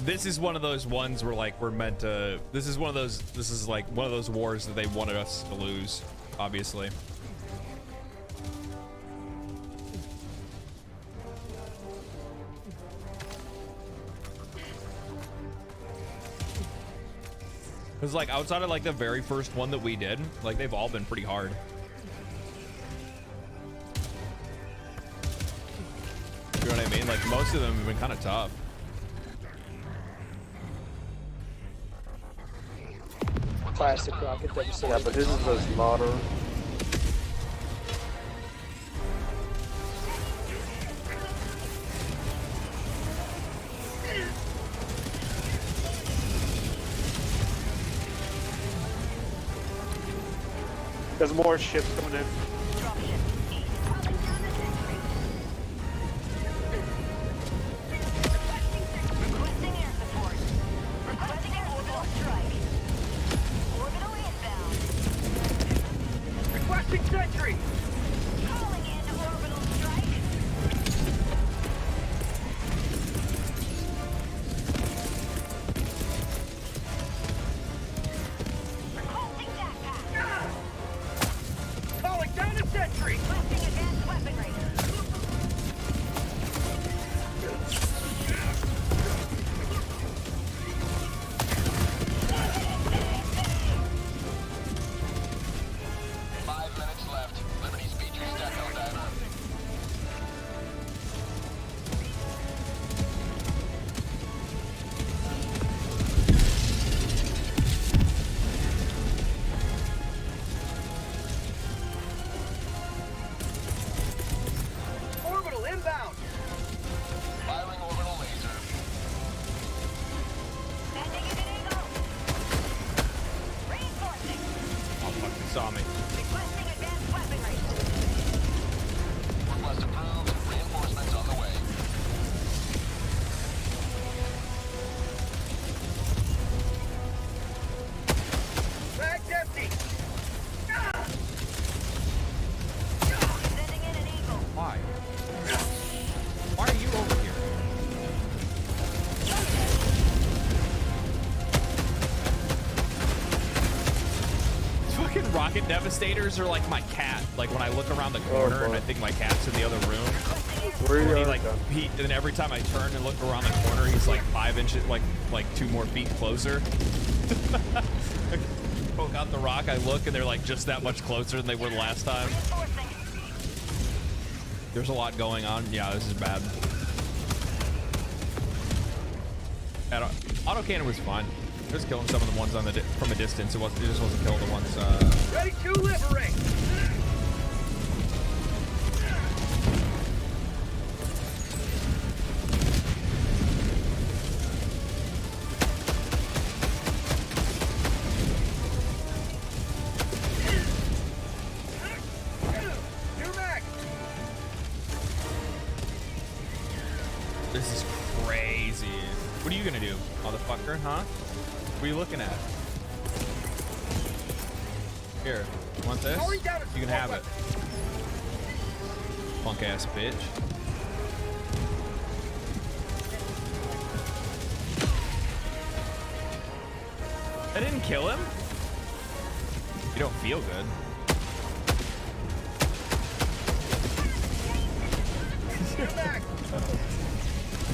This is one of those ones where like we're meant to. This is like one of those wars that they wanted us to lose, obviously. Because like outside of like the very first one that we did, like they've all been pretty hard. You know what I mean? Like most of them have been kind of tough. Classic rocket devastator. Yeah, but this is the slaughter. There's more ships coming in. Requesting sentry! Calling in orbital strike. Requesting backpack. Calling down a sentry! Requesting advanced weaponry. Orbital inbound! Firing orbital laser. Sending in an eagle. Reinforcing. Oh fuck, they saw me. Requesting advanced weaponry. Request approved. Reinforcements on the way. Bag's empty! Sending in an eagle. Why? Why are you over here? Fucking rocket devastators are like my cat. Like when I look around the corner and I think my cat's in the other room. Where He like and every time I turn and look around the corner, he's like 5 inches, like 2 more feet closer. Poke out the rock, I look, and they're like just that much closer than they were the last time. There's a lot going on. Yeah, this is bad. Autocannon was fun. Just killing some of the ones on the from a distance. It just wasn't killing the ones. Ready to liberate! New mag! This is crazy. What are you gonna do, motherfucker? Huh? What are you looking at? Here, want this? You can have it. Punk ass bitch. I didn't kill him. You don't feel good.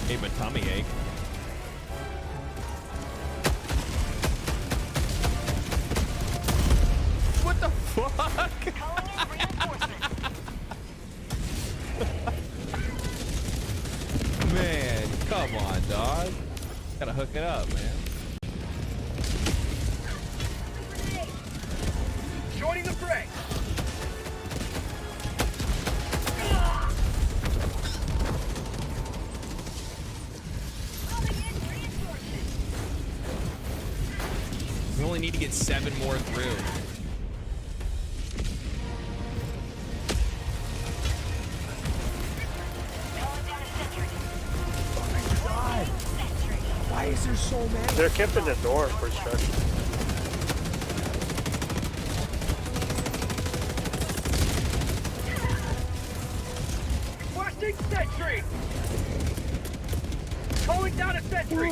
Gave him a tummy ache. What the fuck? Man, come on, dog. Gotta hook it up, man. Joining the fray! We only need to get 7 more through. Why is there so many? They're keeping the door for destruction. Requesting sentry! Calling down a sentry!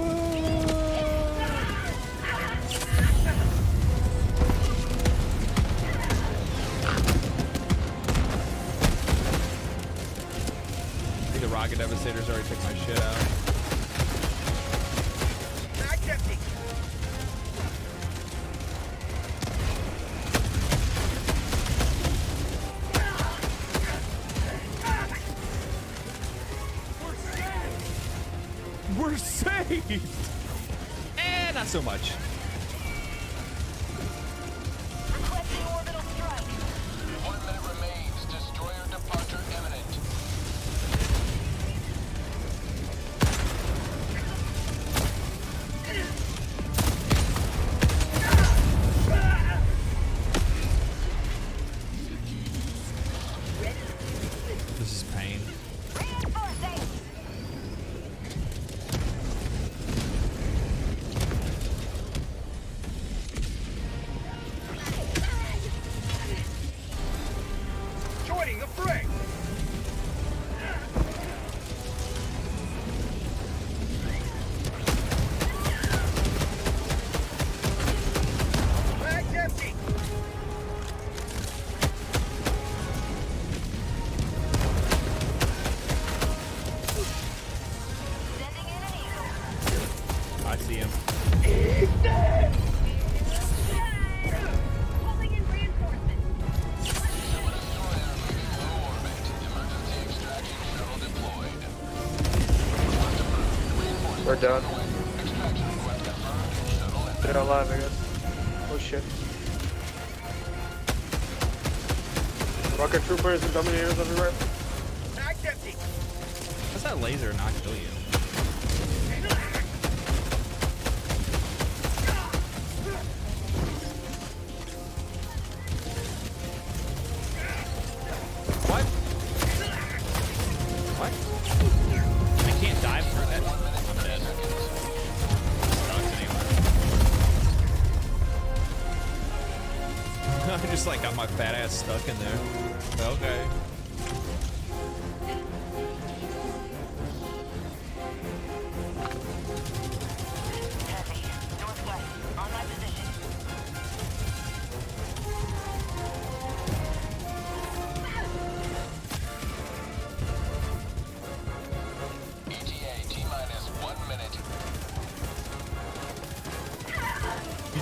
I think the rocket devastators already took my shit out. Mag's empty! We're saved! And not so much. Requesting orbital strike. 1 minute remains. Destroyer departure imminent. see him. We're done. They're alive, I guess. Oh shit. Rocket troopers and dominators everywhere. How's that laser not kill you? What? What? I can't dive through that. I'm dead. Sucks anyway. I just like got my fat ass stuck in there. Okay.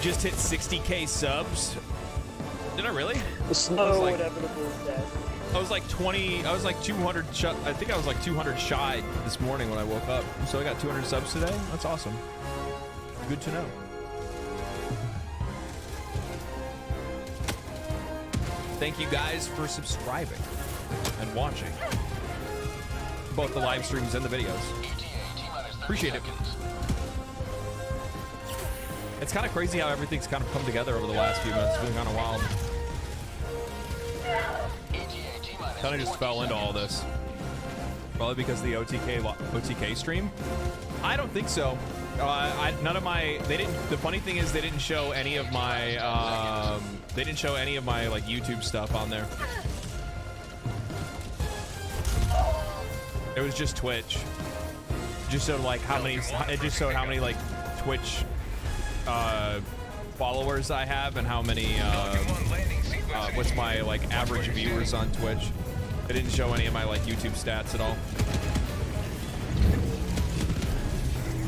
Just hit 60k subs. Did I really? The slow inevitable death. I was like 20. I was like 200. I think I was like 200 shy this morning when I woke up. So I got 200 subs today. That's awesome. Good to know. Thank you guys for subscribing and watching both the live streams and the videos. Appreciate it. It's kind of crazy how everything's kind of come together over the last few months. It's been kind of wild. Kind of just fell into all this. Probably because of the OTK stream. I don't think so. None of my. They didn't. The funny thing is they didn't show any of my. They didn't show any of my like YouTube stuff on there. It was just Twitch. Just showed like how many. It just showed how many like Twitch followers I have and how many what's my like average viewers on Twitch. It didn't show any of my like YouTube stats at all.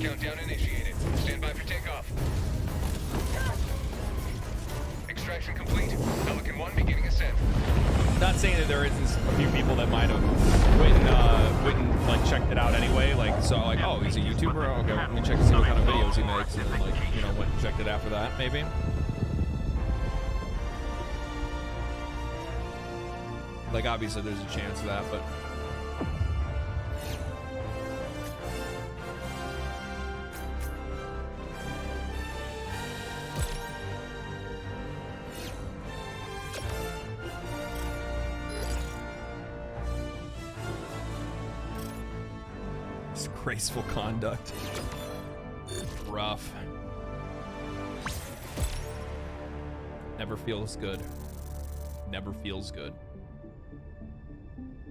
Countdown initiated. Stand by for takeoff. Extraction complete. Pelican 1 beginning ascent. Not saying that there isn't a few people that might have went and like checked it out anyway. Like saw like, oh, he's a YouTuber. Okay, let me check to see what kind of videos he makes, and then like went and checked it after that maybe. Like obviously there's a chance of that, but. Graceful conduct. Rough. Never feels good. Never feels good.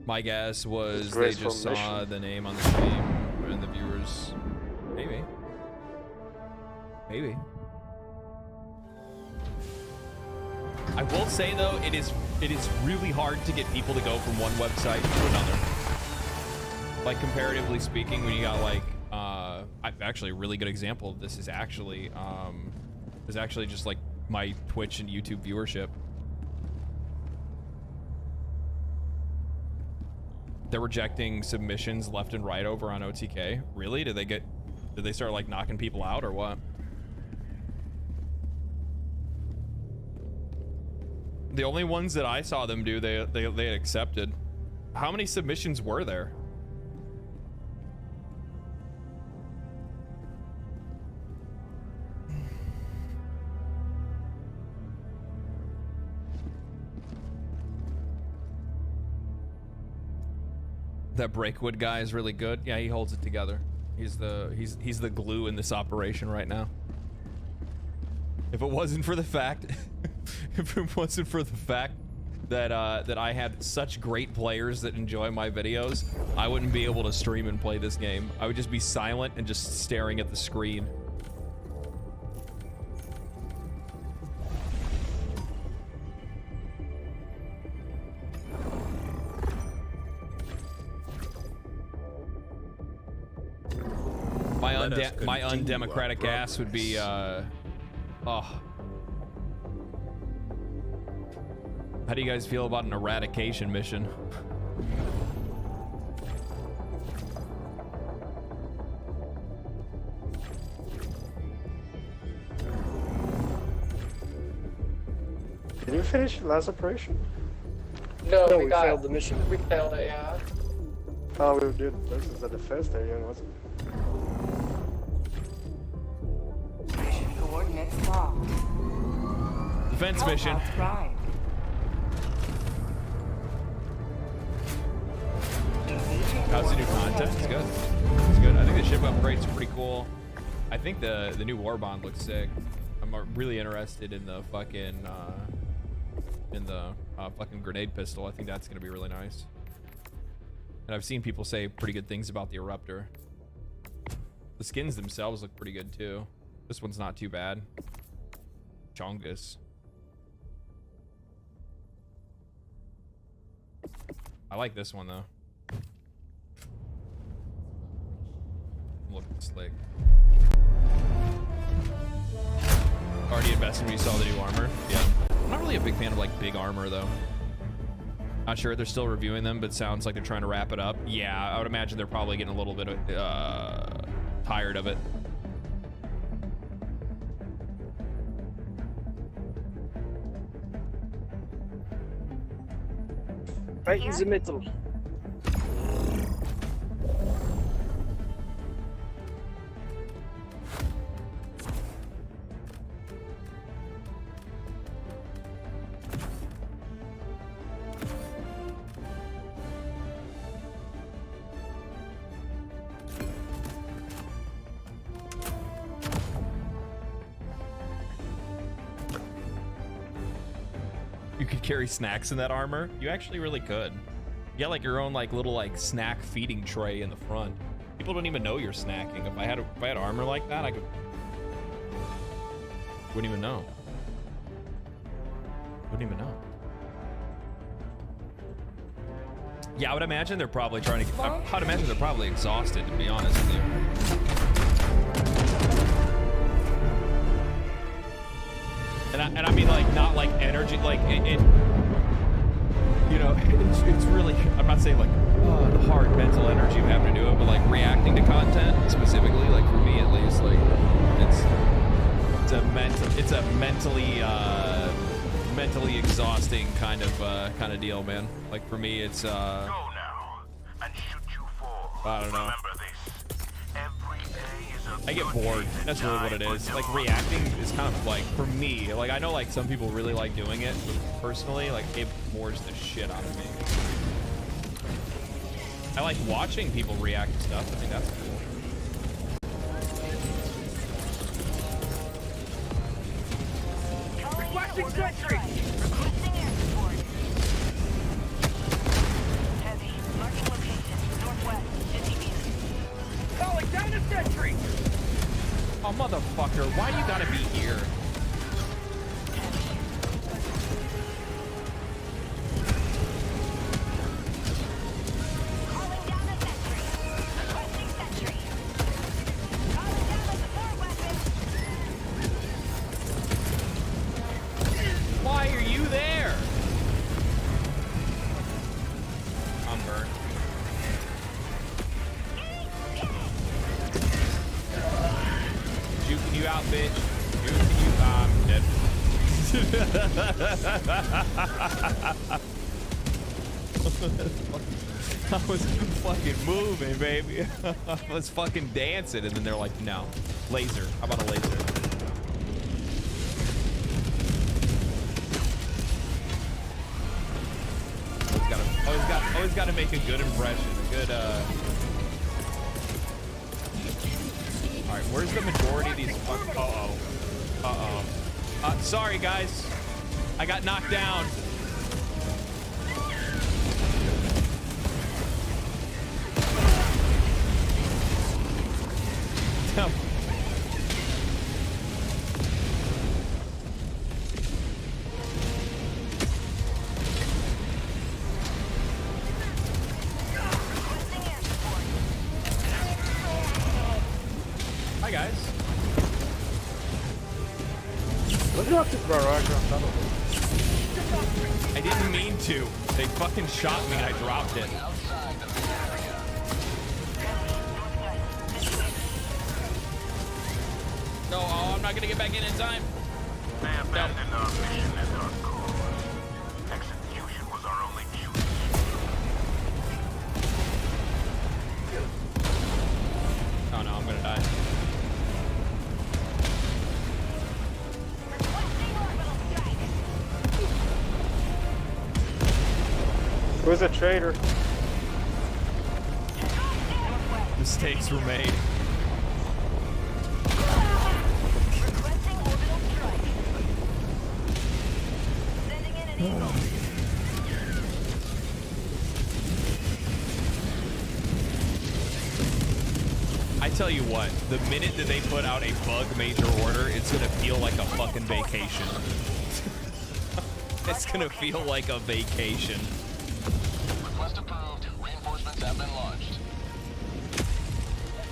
My guess was they just saw the name on the stream and the viewers. Maybe. Maybe. I will say though, it is really hard to get people to go from one website to another. Like comparatively speaking, when you got like actually a really good example of this is actually just like my Twitch and YouTube viewership. They're rejecting submissions left and right over on OTK. Really? Did they start like knocking people out or what? The only ones that I saw them do, they accepted. How many submissions were there? That Breakwood guy is really good. Yeah, he holds it together. He's the glue in this operation right now. If it wasn't for the fact that I had such great players that enjoy my videos, I wouldn't be able to stream and play this game. I would just be silent and just staring at the screen. My my undemocratic ass would be oh. How do you guys feel about an eradication mission? Did you finish the last operation? No, we failed the mission. We failed it, yeah. Oh, we did. This is at the first area, wasn't it? Mission coordinates locked. Defense mission. Right. How's the new content? It's good. It's good. I think the ship upgrades are pretty cool. I think the new war bond looks sick. I'm really interested in the fucking fucking grenade pistol. I think that's gonna be really nice. And I've seen people say pretty good things about the eruptor. The skins themselves look pretty good too. This one's not too bad. Chongus. I like this one though. Looking slick. Already invested when you saw the new armor. Yeah. I'm not really a big fan of like big armor though. Not sure they're still reviewing them, but sounds like they're trying to wrap it up. Yeah, I would imagine they're probably getting a little bit tired of it. Right in the middle. You could carry snacks in that armor. You actually really could. You got like your own like little like snack feeding tray in the front. People don't even know you're snacking. If I had armor like that, I wouldn't even know. Wouldn't even know. Yeah, I would imagine they're probably trying to. I'd imagine they're probably exhausted, to be honest with you. And I mean like not like energy, like it you know, it's really, I'm not saying like the hard mental energy of having to do it, but like reacting to content specifically, like for me at least, like it's a mentally exhausting kind of deal, man. Like for me, it's Go now and shoot you fall. I don't know. Remember this. Every day is a I get bored. That's really what it is. Like reacting is kind of like, for me, like I know like some people really like doing it, but personally, like it bores the shit out of me. I like watching people react to stuff. I think that's cool. Requesting sentry! Requesting air support. Heavy. Marking location. Northwest. 50 meters. Calling down a sentry! Oh, motherfucker, why you gotta be here? Calling down a sentry. Requesting sentry. Calling down a support weapon. Why are you there? I'm burned. Juking you out, bitch. Juking you. I'm dead. I was fucking moving, baby. I was fucking dancing, and then they're like, no. Laser. How about a laser? Always gotta make a good impression. A good, Alright, where's the majority of these fuck? Sorry, guys. I got knocked down. What did you have to barrage on top of it? I didn't mean to. They fucking shot me and I dropped it. No, oh, I'm not gonna get back in time. They abandoned our mission and our cause. Execution was our only choice. Oh no, I'm gonna die. Who's a traitor? Mistakes were made. I tell you what, the minute that they put out a bug major order, it's gonna feel like a fucking vacation. It's gonna feel like a vacation. Request approved. Reinforcements have been launched.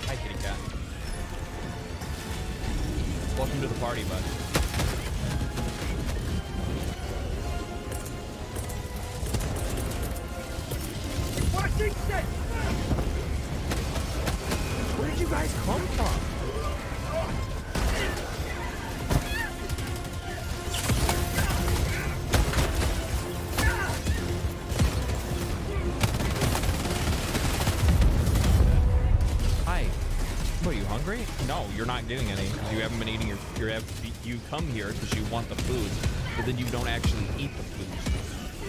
Hi, kitty cat. Welcome to the party, bud. Where did you guys come from? Hi. What, are you hungry? No, you're not getting any. You haven't been eating you come here because you want the food, but then you don't actually eat the food.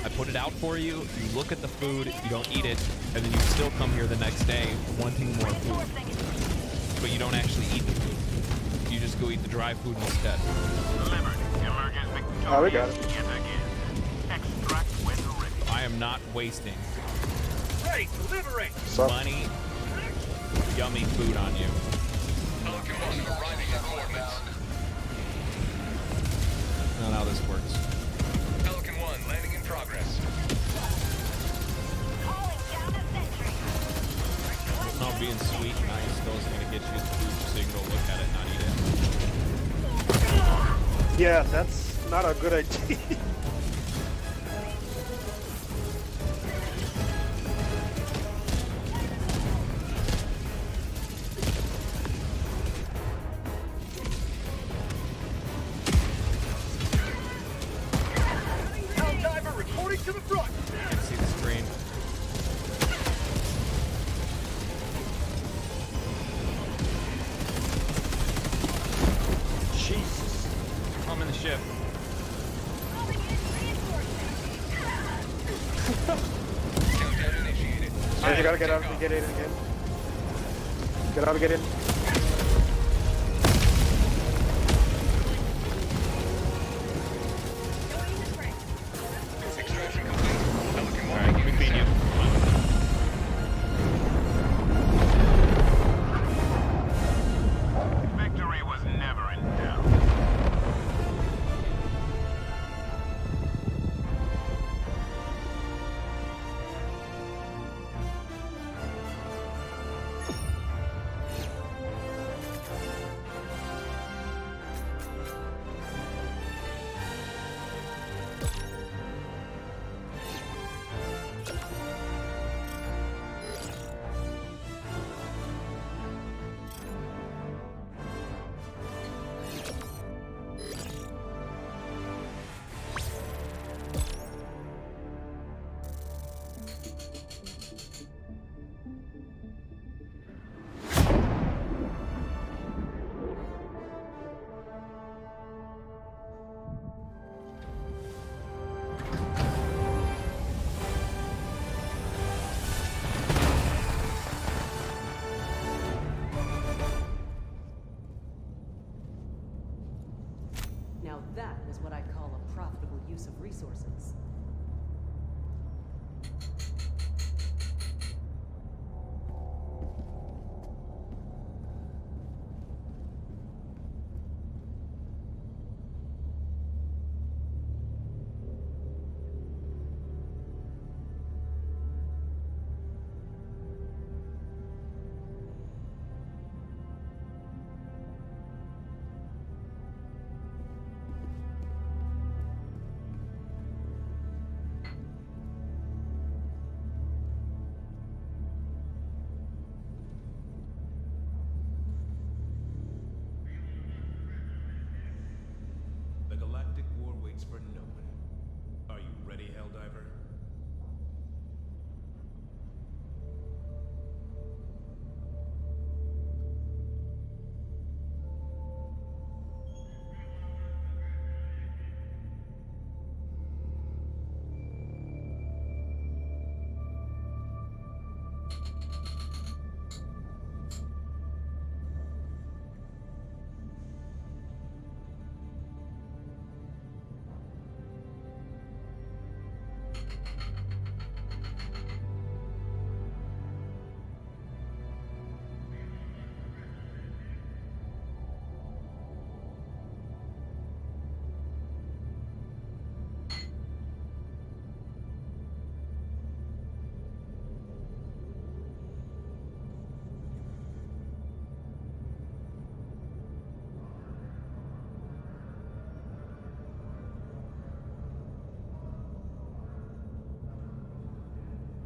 I put it out for you, you look at the food, you don't eat it, and then you still come here the next day wanting more food. But you don't actually eat the food. You just go eat the dry food instead. Oh, we got it. Yet again. Extract when ready. I am not wasting Ready to liberate. money, yummy food on you. Pelican 1 arriving at coordinates. I don't know how this works. Pelican 1 landing in progress. Not being sweet and nice still is going to get you the food so you can go look at it and not eat it. Yeah, that's not a good idea. Helldiver reporting to the front. I can see the screen. Jesus. I'm in the ship. Countdown initiated. Hey, you gotta get out and get in again. Get out and get in. Extraction complete. Pelican 1 Alright, let me feed you. Victory was never in doubt. Now that is what I'd call a profitable use of resources.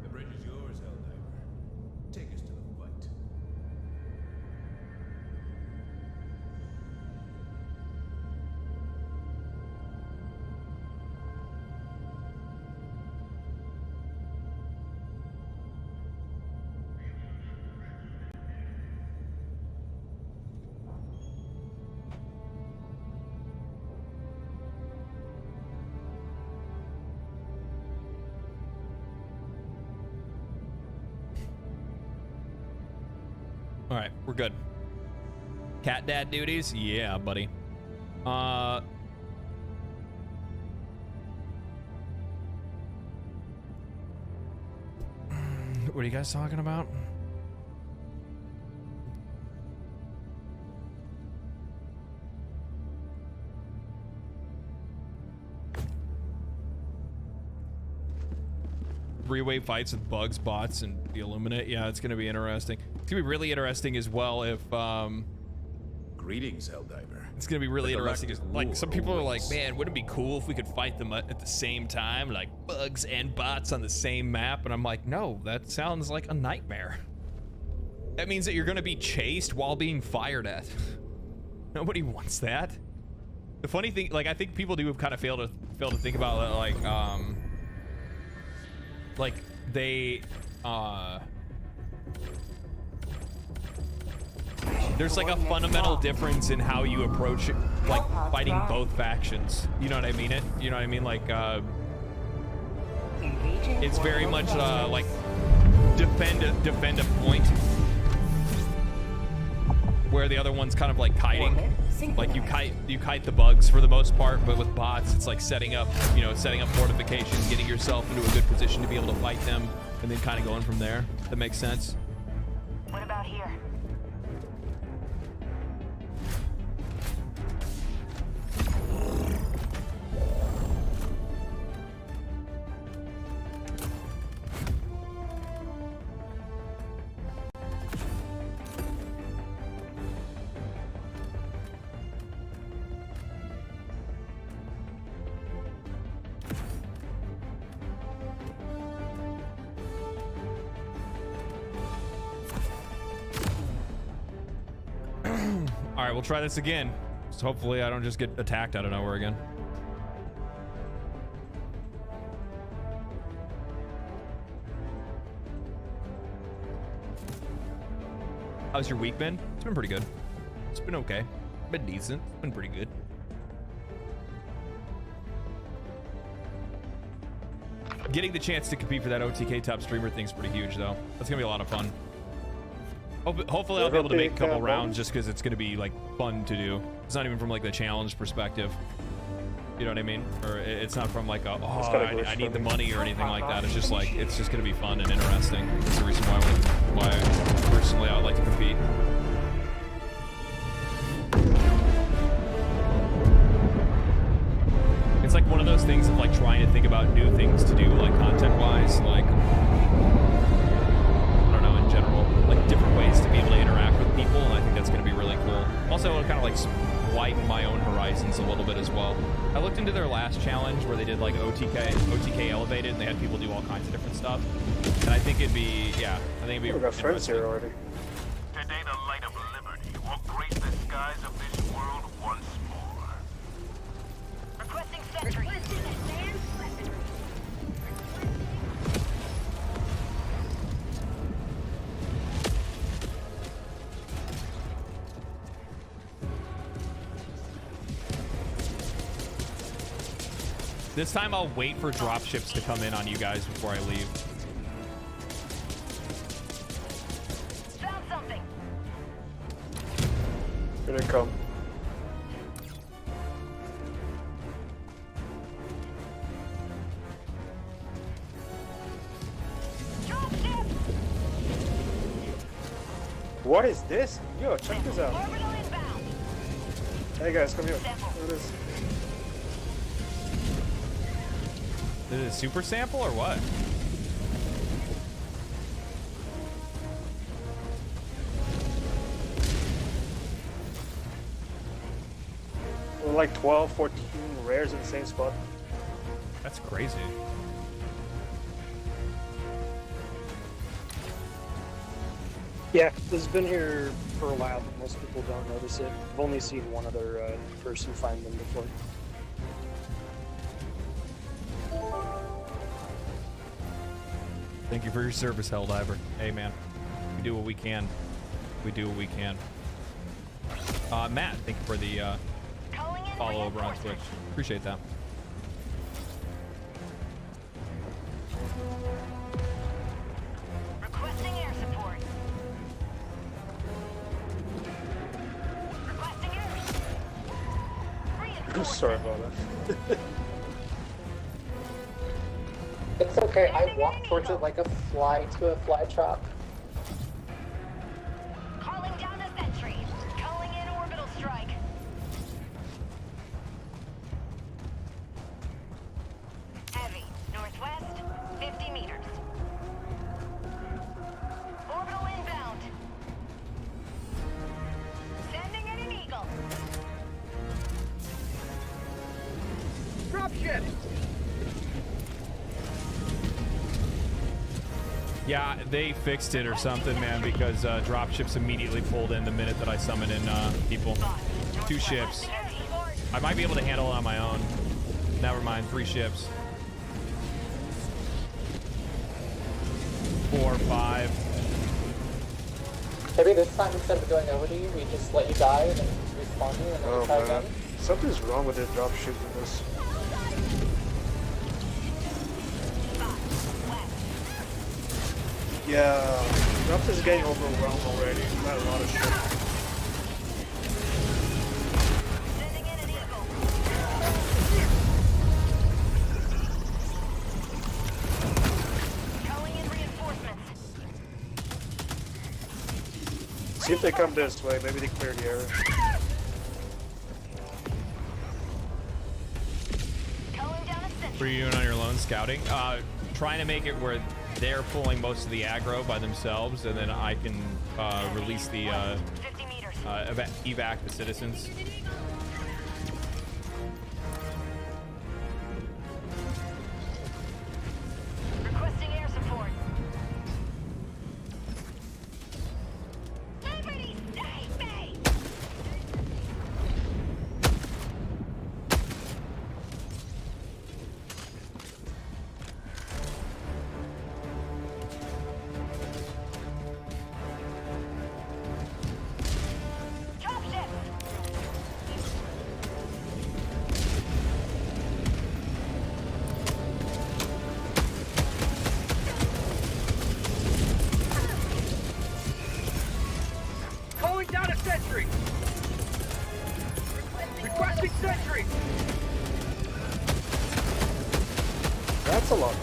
The bridge is yours, Helldiver. Take us to the fight. All right, we're good. Cat dad duties? Yeah, buddy. What are you guys talking about? Three-way fights with bugs, bots, and the Illuminate. Yeah, it's gonna be interesting. It's gonna be really interesting as well if Greetings, Helldiver. it's gonna be really The interesting. galactic Like some war people are like, awaits. man, wouldn't it be cool if we could fight them at the same time, like bugs and bots on the same map? And I'm like, no, that sounds like a nightmare. That means that you're gonna be chased while being fired at. Nobody wants that. The funny thing, like, I think people do kind of fail to think about it, like they there's like a fundamental difference in how you approach it, like fighting both factions. You know what I mean? You know what I mean? Like it's very much like defend a point, where the other one's kind of like kiting. Like you kite the bugs for the most part, but with bots, it's like setting up fortifications, getting yourself into a good position to be able to fight them, and then kind of going from there. That makes sense. What about here? All right, we'll try this again. So hopefully I don't just get attacked out of nowhere again. How's your week been? It's been pretty good. It's been okay. It's been decent. It's been pretty good. Getting the chance to compete for that OTK top streamer thing's pretty huge, though. That's gonna be a lot of fun. Hopefully I'll be able to make a couple rounds just because it's going to be like fun to do. It's not even from like the challenge perspective. You know what I mean? Or it's not from like a, oh, I need the money or anything like that. It's just like, it's just going to be fun and interesting. That's the reason why personally I would like to compete. It's like one of those things of like trying to think about new things to do, like content wise, like in general, like different ways to be able to interact with people, and I think that's going to be really cool. Also, it'll kind of like widen my own horizons a little bit as well. I looked into their last challenge where they did like OTK elevated, and they had people do all kinds of different stuff. And I think it'd be, yeah, I think it'd be. We got friends here already. Today, the light of liberty will grace the skies of this world once more. Requesting sentry. This time I'll wait for dropships to come in on you guys before I leave. Found something. Here they come. What is this? Yo, check this out. Hey guys, come here. Look at this. Is it a super sample or what? Like 12, 14 rares in the same spot. That's crazy. Yeah, this has been here for a while, but most people don't notice it. I've only seen one other person find them before. Thank you for your service, Helldiver. Hey, man. We do what we can. We do what we can. Matt, thank you for the follow over on Twitch. Appreciate that. Requesting air support. Requesting air. I'm sorry about that. It's okay, I walk towards it like a fly to a fly trap. Calling down a sentry. Calling in orbital strike. Heavy. Northwest. 50 meters. Orbital inbound. Sending in an eagle. Dropship! Yeah, they fixed it or something, man, because dropships immediately pulled in the minute that I summoned in people. 2 ships. I might be able to handle it on my own. Never mind, 3 ships. 4, 5. Maybe this time instead of going over to you, we just let you die and then respawn you and then we try again. Something's wrong with the dropship in this. Yeah, Drops is getting overwhelmed already. Got a lot of shit. See if they come this way. Maybe they clear the area. What are you doing on your lone scouting? Trying to make it where they're pulling most of the aggro by themselves, and then I can release the evac the citizens. Requesting air support. Calling down a sentry! Requesting sentry! That's a lot.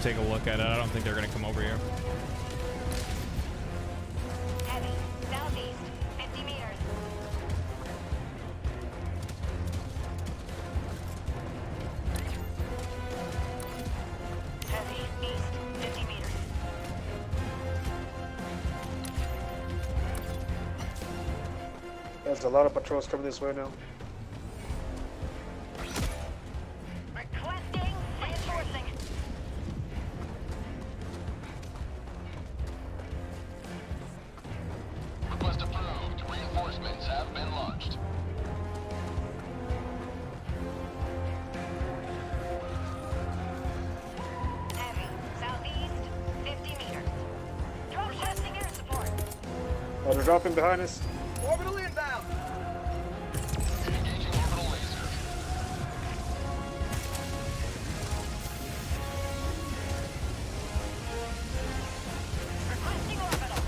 Take a look at it. I don't think they're going to come over here. Heavy. Southeast. 50 meters. Heavy. East. 50 meters. There's a lot of patrols coming this way now. Requesting reinforcing. Request approved. Reinforcements have been launched. Heavy. Southeast. 50 meters. Requesting air support. They're dropping behind us. Orbital inbound. Engaging orbital laser. Requesting orbital.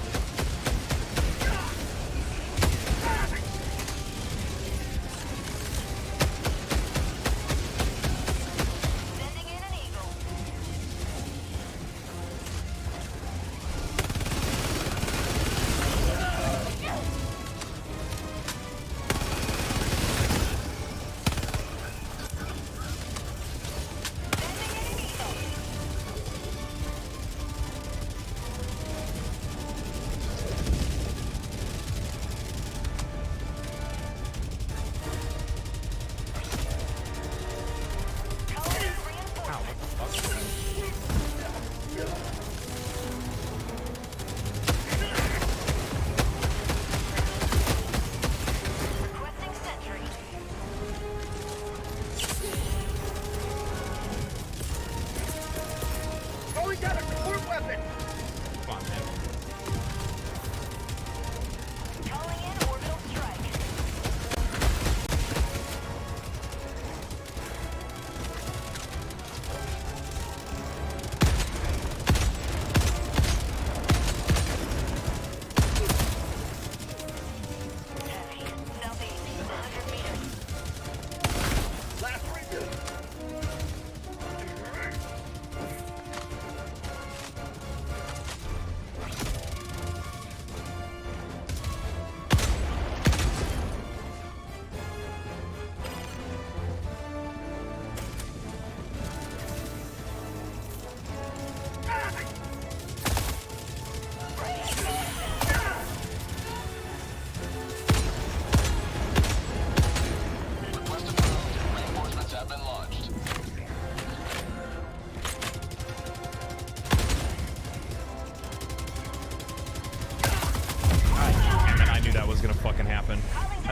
Sending in an eagle.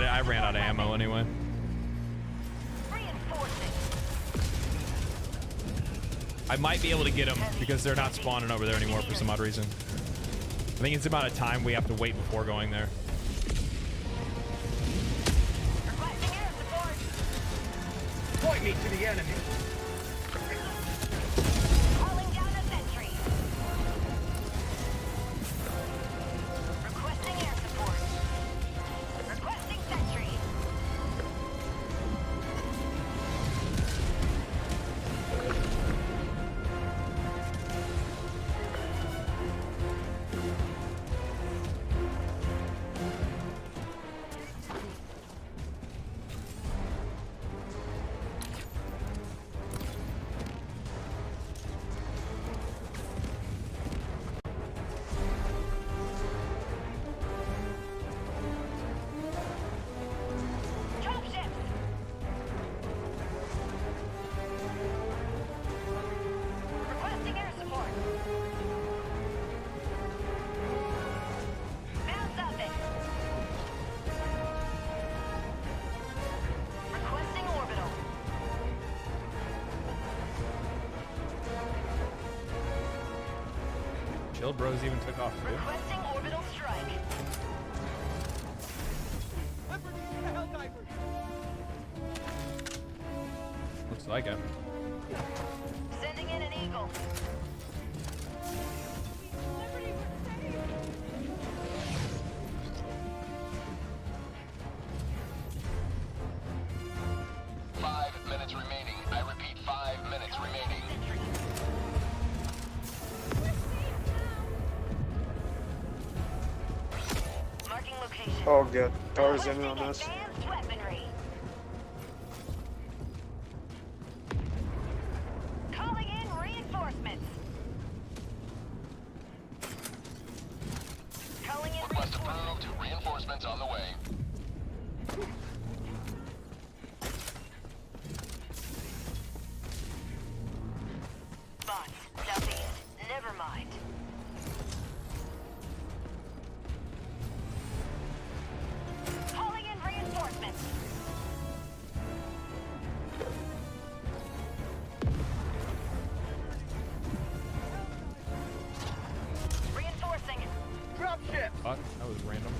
I ran out of ammo anyway. I might be able to get them because they're not spawning over there anymore for some odd reason. I think it's the amount of time we have to wait before going there. Point me to the enemy. Calling down a sentry. Requesting air support. Requesting sentry. Chill Bros even took off too. Requesting orbital strike. Looks like it. Sending in an eagle. Minutes remaining. I repeat, 5 minutes remaining. Marking location. Oh, good. Tower's in on us. Advanced weaponry. Calling in reinforcements. Calling in request approved. Reinforcements on the way. Never mind. Calling in reinforcements. Reinforcing. Dropship. Fuck, that was random.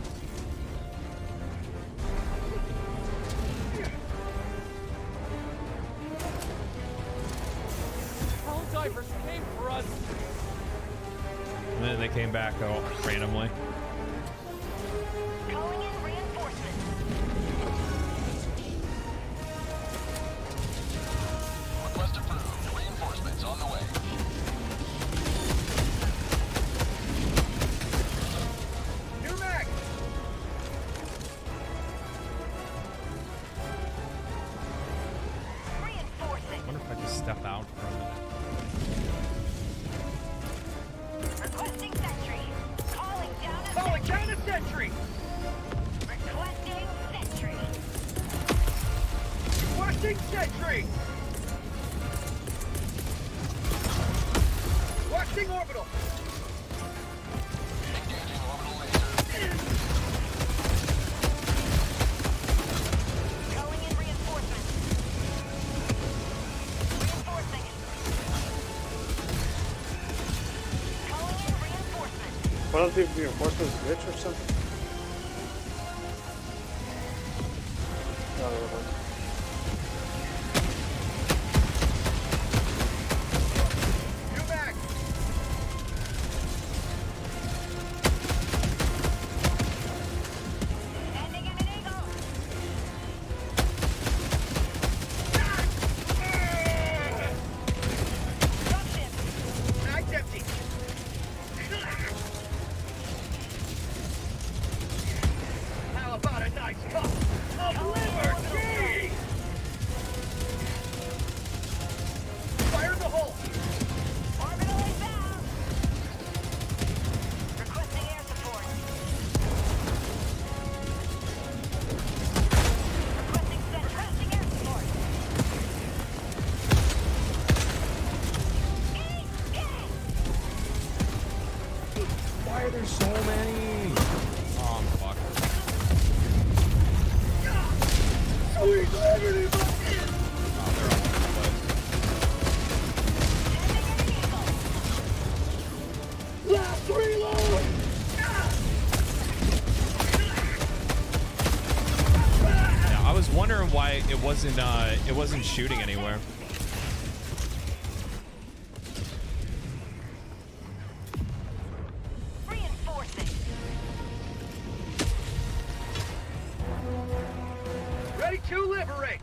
Helldivers came for us. And then they came back randomly. Calling in reinforcements. Request approved. Reinforcements on the way. New mag. I wonder if I just step out for a minute. Requesting sentry. Calling down a Calling down a sentry. Requesting sentry. Requesting sentry. Requesting orbital. Engaging orbital laser. Calling in reinforcements. Reinforcing. Calling in reinforcements. One of the reinforcements glitch or something? No, never mind. New mag. Sending in an eagle. Dropship. Mag's empty. How about a nice cup of liberty? Fire in the hole. Orbital inbound. Requesting air support. Requesting air support. Why are there so many? Oh, fuck. Sweet liberty, Oh, they're all over the place. last reload. Yeah, I was wondering why it wasn't shooting anywhere. Reinforcing. Ready to liberate.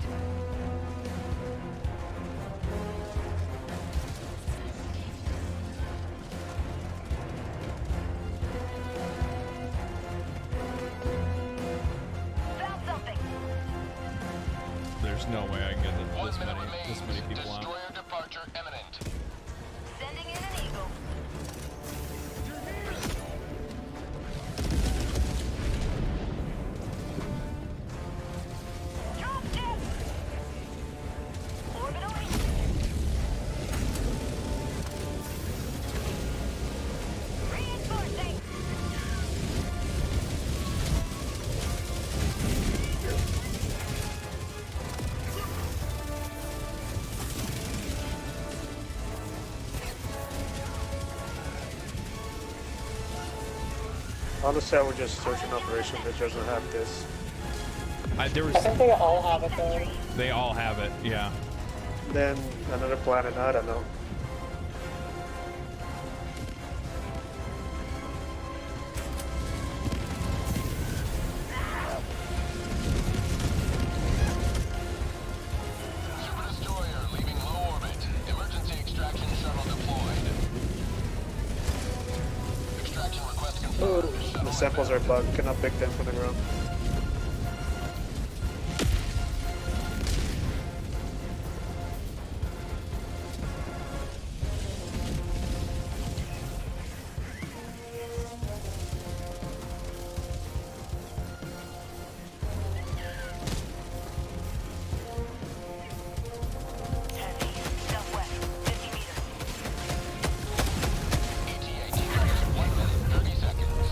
Found something. There's no way I can get this many people out. Destroyer departure imminent. Sending in an eagle. Dropship. Orbital. Reinforcing. Honestly, I would just search an operation that doesn't have this. There was. I think they all have it though. They all have it. Yeah. Then another planet, I don't know. Super destroyer leaving low orbit. Emergency extraction shuttle deployed. Extraction request confirmed. The samples are bugged, cannot pick them from the ground. Southwest. 50 meters. ETA 1 minute 30 seconds.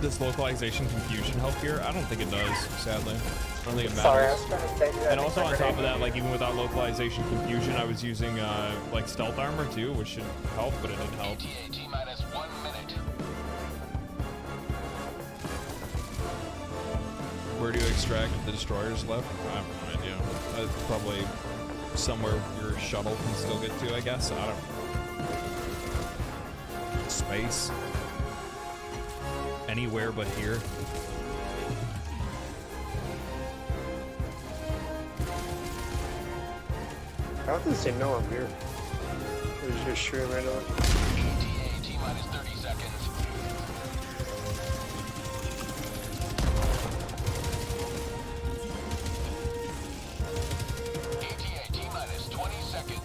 this localization confusion help here? I don't think it does, sadly. I don't think it matters. Sorry, I was trying to say. And also on top of that, like even without localization confusion, I was using like stealth armor too, which should help, but it didn't help. T-minus 1 minute. Where do you extract the destroyers left? I have no idea. It's probably somewhere your shuttle can still get to, I guess. I don't know. Space. Anywhere but here. How does they know I'm here? They're just shooting right on. T-minus 30 seconds. ETA T-minus 20 seconds.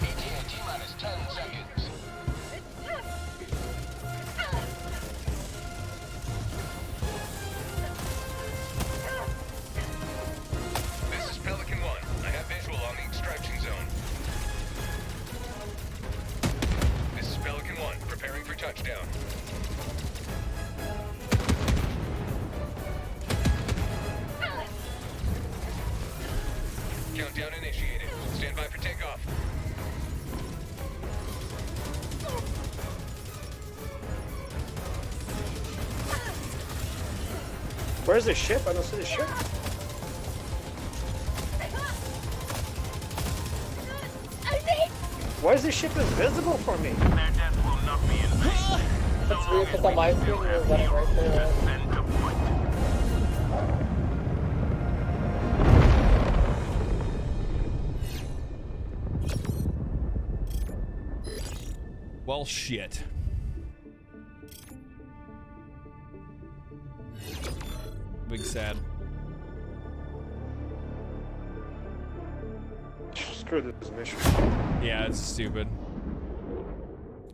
ETA T-minus 10 seconds. This is Pelican 1. I have visual on the extraction zone. This is Pelican 1, preparing for touchdown. Countdown initiated. Stand by for takeoff. Where's the ship? I don't see the ship. Why is the ship invisible for me? Their death will not be in vain. That's weird because on my screen it was running right there. Send to foot. Well, shit. Big sad. Screw this mission. Yeah, it's stupid.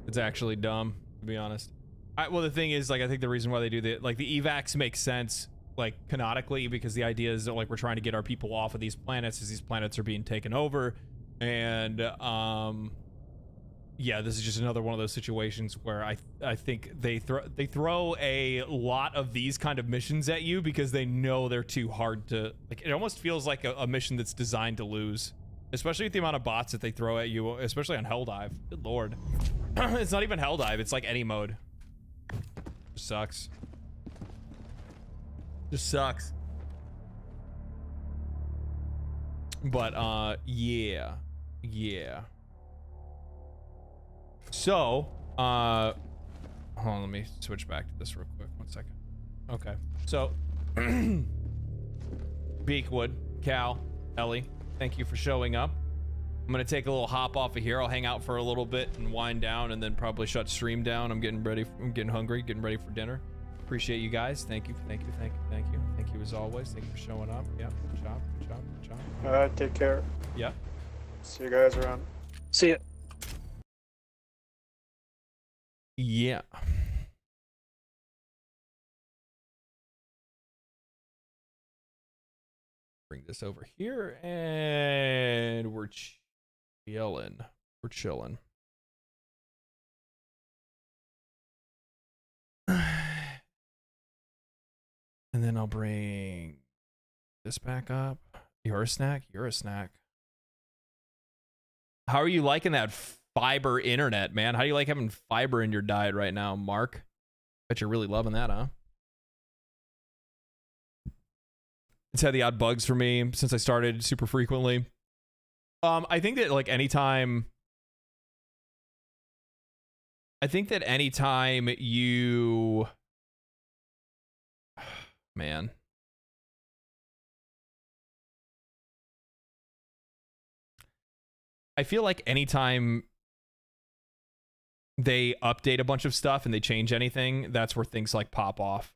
It's actually dumb, to be honest. Well, the thing is, like, I think the reason why they do the evacs make sense, like, canonically, because the idea is that, like, we're trying to get our people off of these planets as these planets are being taken over, and yeah, this is just another one of those situations where I think they throw a lot of these kind of missions at you because they know they're too hard to, like, it almost feels like a mission that's designed to lose, especially with the amount of bots that they throw at you, especially on Helldive. Good lord. It's not even Helldive, it's like any mode. Just sucks. Just sucks. But yeah. So, hold on, let me switch back to this real quick. 1 second. Okay. So, Beakwood, Cal, Ellie, thank you for showing up. I'm gonna take a little hop off of here. I'll hang out for a little bit and wind down, and then probably shut stream down. I'm getting ready. I'm getting hungry. Getting ready for dinner. Appreciate you guys. Thank you as always. Thank you for showing up. Yeah. Good job. Take care. Yeah. See you guys around. See ya. Yeah. Bring this over here, and we're chilling. We're chilling. And then I'll bring this back up. You're a snack. You're a snack. How are you liking that fiber internet, man? How do you like having fiber in your diet right now, Mark? Bet you're really loving that, huh? It's had the odd bugs for me since I started super frequently. I think that like anytime you man. I feel like anytime they update a bunch of stuff and they change anything, that's where things like pop off.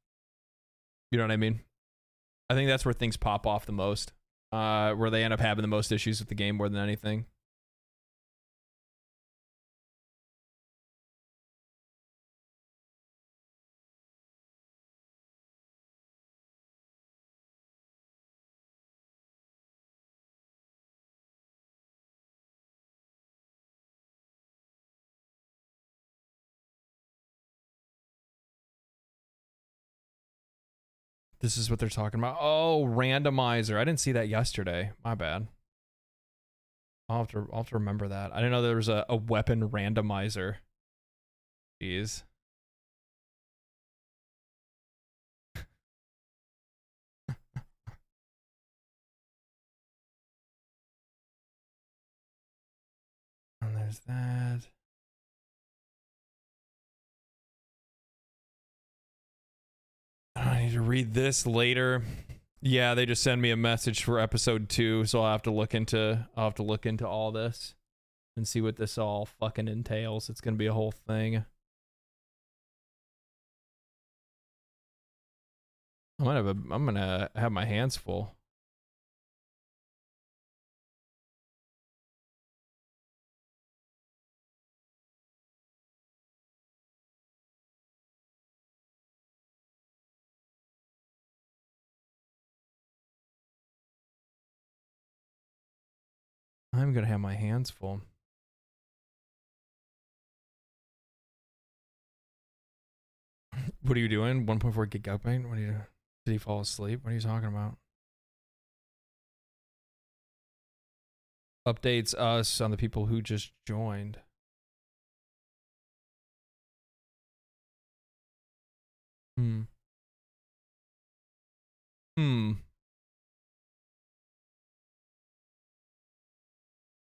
You know what I mean? I think that's where things pop off the most. Where they end up having the most issues with the game more than anything. This is what they're talking about. Oh, randomizer. I didn't see that yesterday. My bad. I'll have to remember that. I didn't know there was a weapon randomizer. Jeez. And there's that. I need to read this later. Yeah, they just send me a message for episode 2, so I'll have to look into all this and see what this all fucking entails. It's gonna be a whole thing. I'm gonna have my hands full. I'm gonna have my hands full. What are you doing? 1.4 gigabyte? What are you? Did he fall asleep? What are you talking about? Updates us on the people who just joined.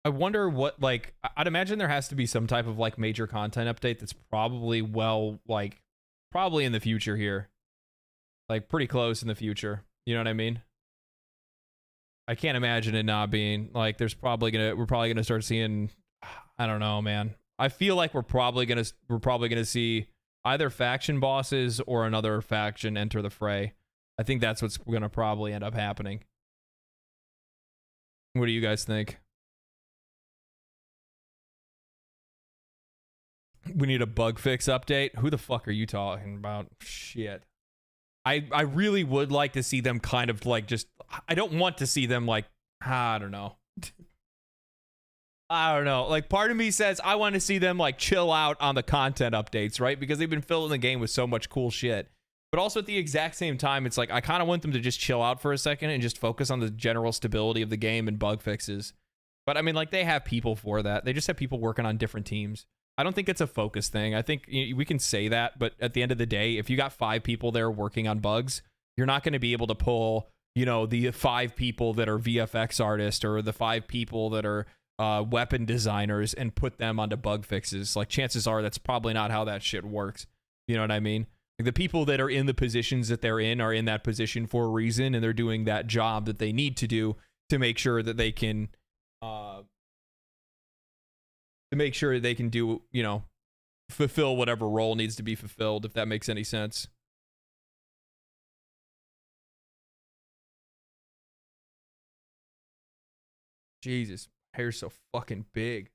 I wonder what, like, I'd imagine there has to be some type of like major content update that's probably probably in the future here. Like pretty close in the future. You know what I mean? I can't imagine it not being like we're probably gonna start seeing, I don't know, man. I feel like we're probably gonna see either faction bosses or another faction enter the fray. I think that's what's gonna probably end up happening. What do you guys think? We need a bug fix update. Who the fuck are you talking about? Shit. I really would like to see them kind of like just, I don't want to see them like, I don't know. I don't know. Like part of me says I want to see them like chill out on the content updates, right? Because they've been filling the game with so much cool shit. But also at the exact same time, it's like I kind of want them to just chill out for a second and just focus on the general stability of the game and bug fixes. But I mean, like they have people for that. They just have people working on different teams. I don't think it's a focus thing. I think we can say that, but at the end of the day, if you got 5 people there working on bugs, you're not going to be able to pull, you know, the 5 people that are VFX artists or the 5 people that are weapon designers and put them onto bug fixes. Like chances are that's probably not how that shit works. You know what I mean? Like, the people that are in the positions that they're in are in that position for a reason, and they're doing that job that they need to do to make sure that they can do, you know, fulfill whatever role needs to be fulfilled, if that makes any sense. Jesus, hair's so fucking big.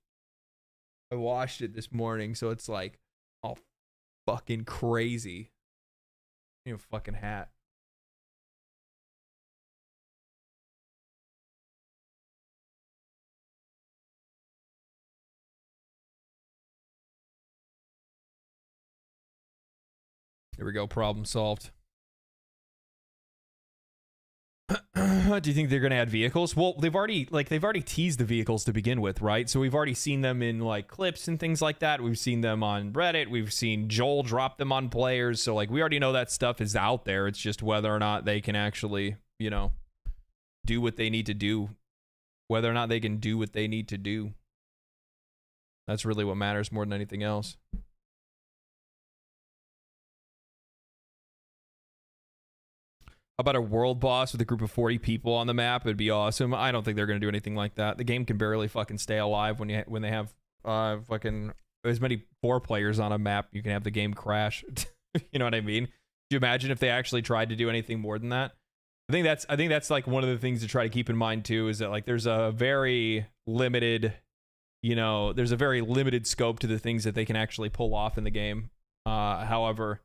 I washed it this morning, so it's like all fucking crazy. You know, fucking hat. There we go. Problem solved. Do you think they're going to add vehicles? Well, they've already teased the vehicles to begin with, right? So we've already seen them in like clips and things like that. We've seen them on Reddit. We've seen Joel drop them on players. So like we already know that stuff is out there. It's just whether or not they can actually, you know, do what they need to do. Whether or not they can do what they need to do. That's really what matters more than anything else. How about a world boss with a group of 40 people on the map? It'd be awesome. I don't think they're going to do anything like that. The game can barely fucking stay alive when they have fucking as many 4 players on a map. You can have the game crash. You know what I mean? Do you imagine if they actually tried to do anything more than that? I think that's like one of the things to try to keep in mind too, is that like there's a very limited, you know, there's a very limited scope to the things that they can actually pull off in the game. However,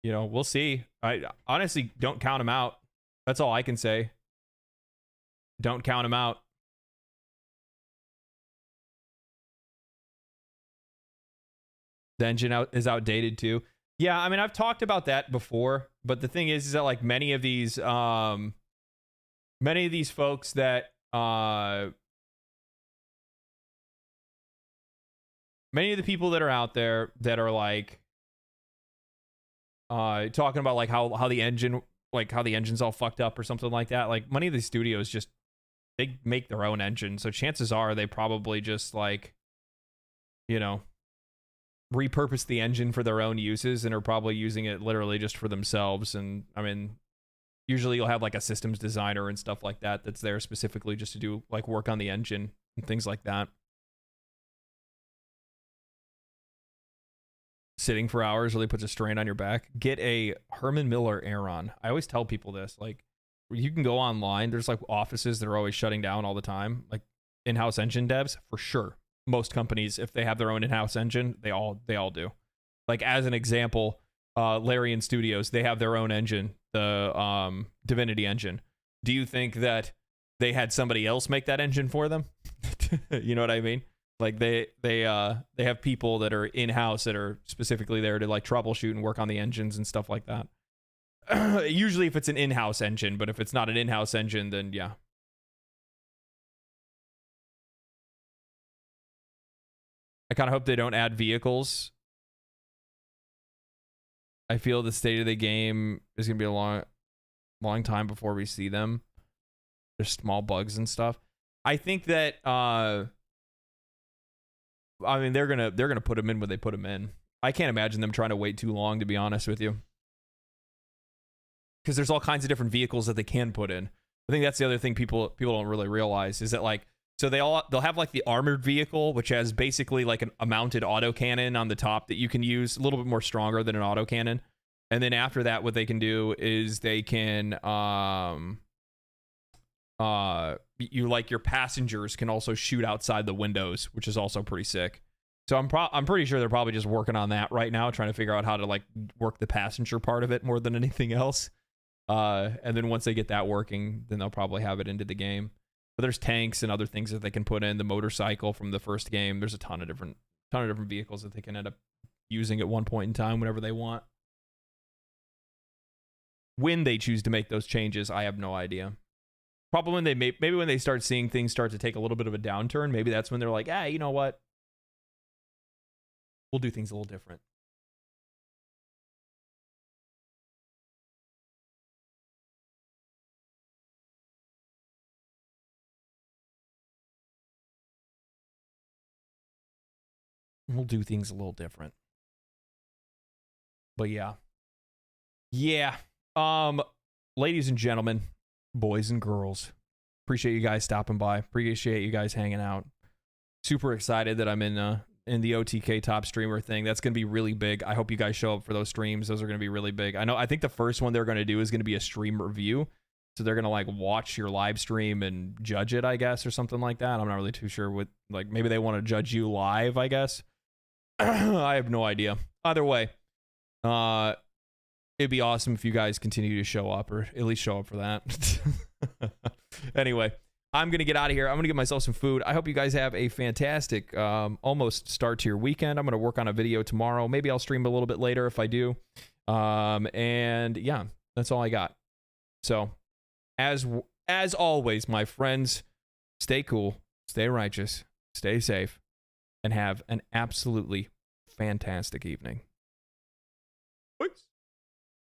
you know, we'll see. I honestly don't count them out. That's all I can say. Don't count them out. The engine is outdated too. Yeah, I mean, I've talked about that before, but the thing is that like many of these folks that many of the people that are out there that are like talking about like how the engine's all fucked up or something like that. Like many of these studios just they make their own engine, so chances are they probably just like, you know, repurpose the engine for their own uses and are probably using it literally just for themselves. And I mean, usually you'll have like a systems designer and stuff like that that's there specifically just to do like work on the engine and things like that. Sitting for hours really puts a strain on your back. Get a Herman Miller Aeron. I always tell people this, like, you can go online, there's like offices that are always shutting down all the time, like in-house engine devs for sure. Most companies, if they have their own in-house engine, they all do. Like as an example, Larian Studios, they have their own engine, the Divinity engine. Do you think that they had somebody else make that engine for them? You know what I mean? Like they have people that are in-house that are specifically there to like troubleshoot and work on the engines and stuff like that. Usually if it's an in-house engine, but if it's not an in-house engine, then yeah. I kind of hope they don't add vehicles. I feel the state of the game is going to be a long time before we see them. There's small bugs and stuff. I think that I mean they're going to put them in when they put them in. I can't imagine them trying to wait too long, to be honest with you. Because there's all kinds of different vehicles that they can put in. I think that's the other thing people don't really realize is that like, so they'll have like the armored vehicle, which has basically like a mounted autocannon on the top that you can use, a little bit more stronger than an autocannon. And then after that, what they can do is they can you like your passengers can also shoot outside the windows, which is also pretty sick. So I'm pretty sure they're probably just working on that right now, trying to figure out how to like work the passenger part of it more than anything else. And then once they get that working, then they'll probably have it into the game. But there's tanks and other things that they can put in. The motorcycle from the first game. There's a ton of different vehicles that they can end up using at one point in time whenever they want. When they choose to make those changes, I have no idea. Probably when maybe when they start seeing things start to take a little bit of a downturn, maybe that's when they're like, you know what? We'll do things a little different. We'll do things a little different. But yeah. Yeah. Ladies and gentlemen, boys and girls, appreciate you guys stopping by. Appreciate you guys hanging out. Super excited that I'm in the OTK top streamer thing. That's going to be really big. I hope you guys show up for those streams. Those are going to be really big. I think the first one they're going to do is going to be a stream review. So they're going to like watch your live stream and judge it, I guess, or something like that. I'm not really too sure what, like maybe they want to judge you live, I guess. I have no idea. Either way, it'd be awesome if you guys continue to show up, or at least show up for that. Anyway, I'm going to get out of here. I'm going to get myself some food. I hope you guys have a fantastic almost start to your weekend. I'm going to work on a video tomorrow. Maybe I'll stream a little bit later if I do. And yeah, that's all I got. So as always, my friends, stay cool, stay righteous, stay safe, and have an absolutely fantastic evening.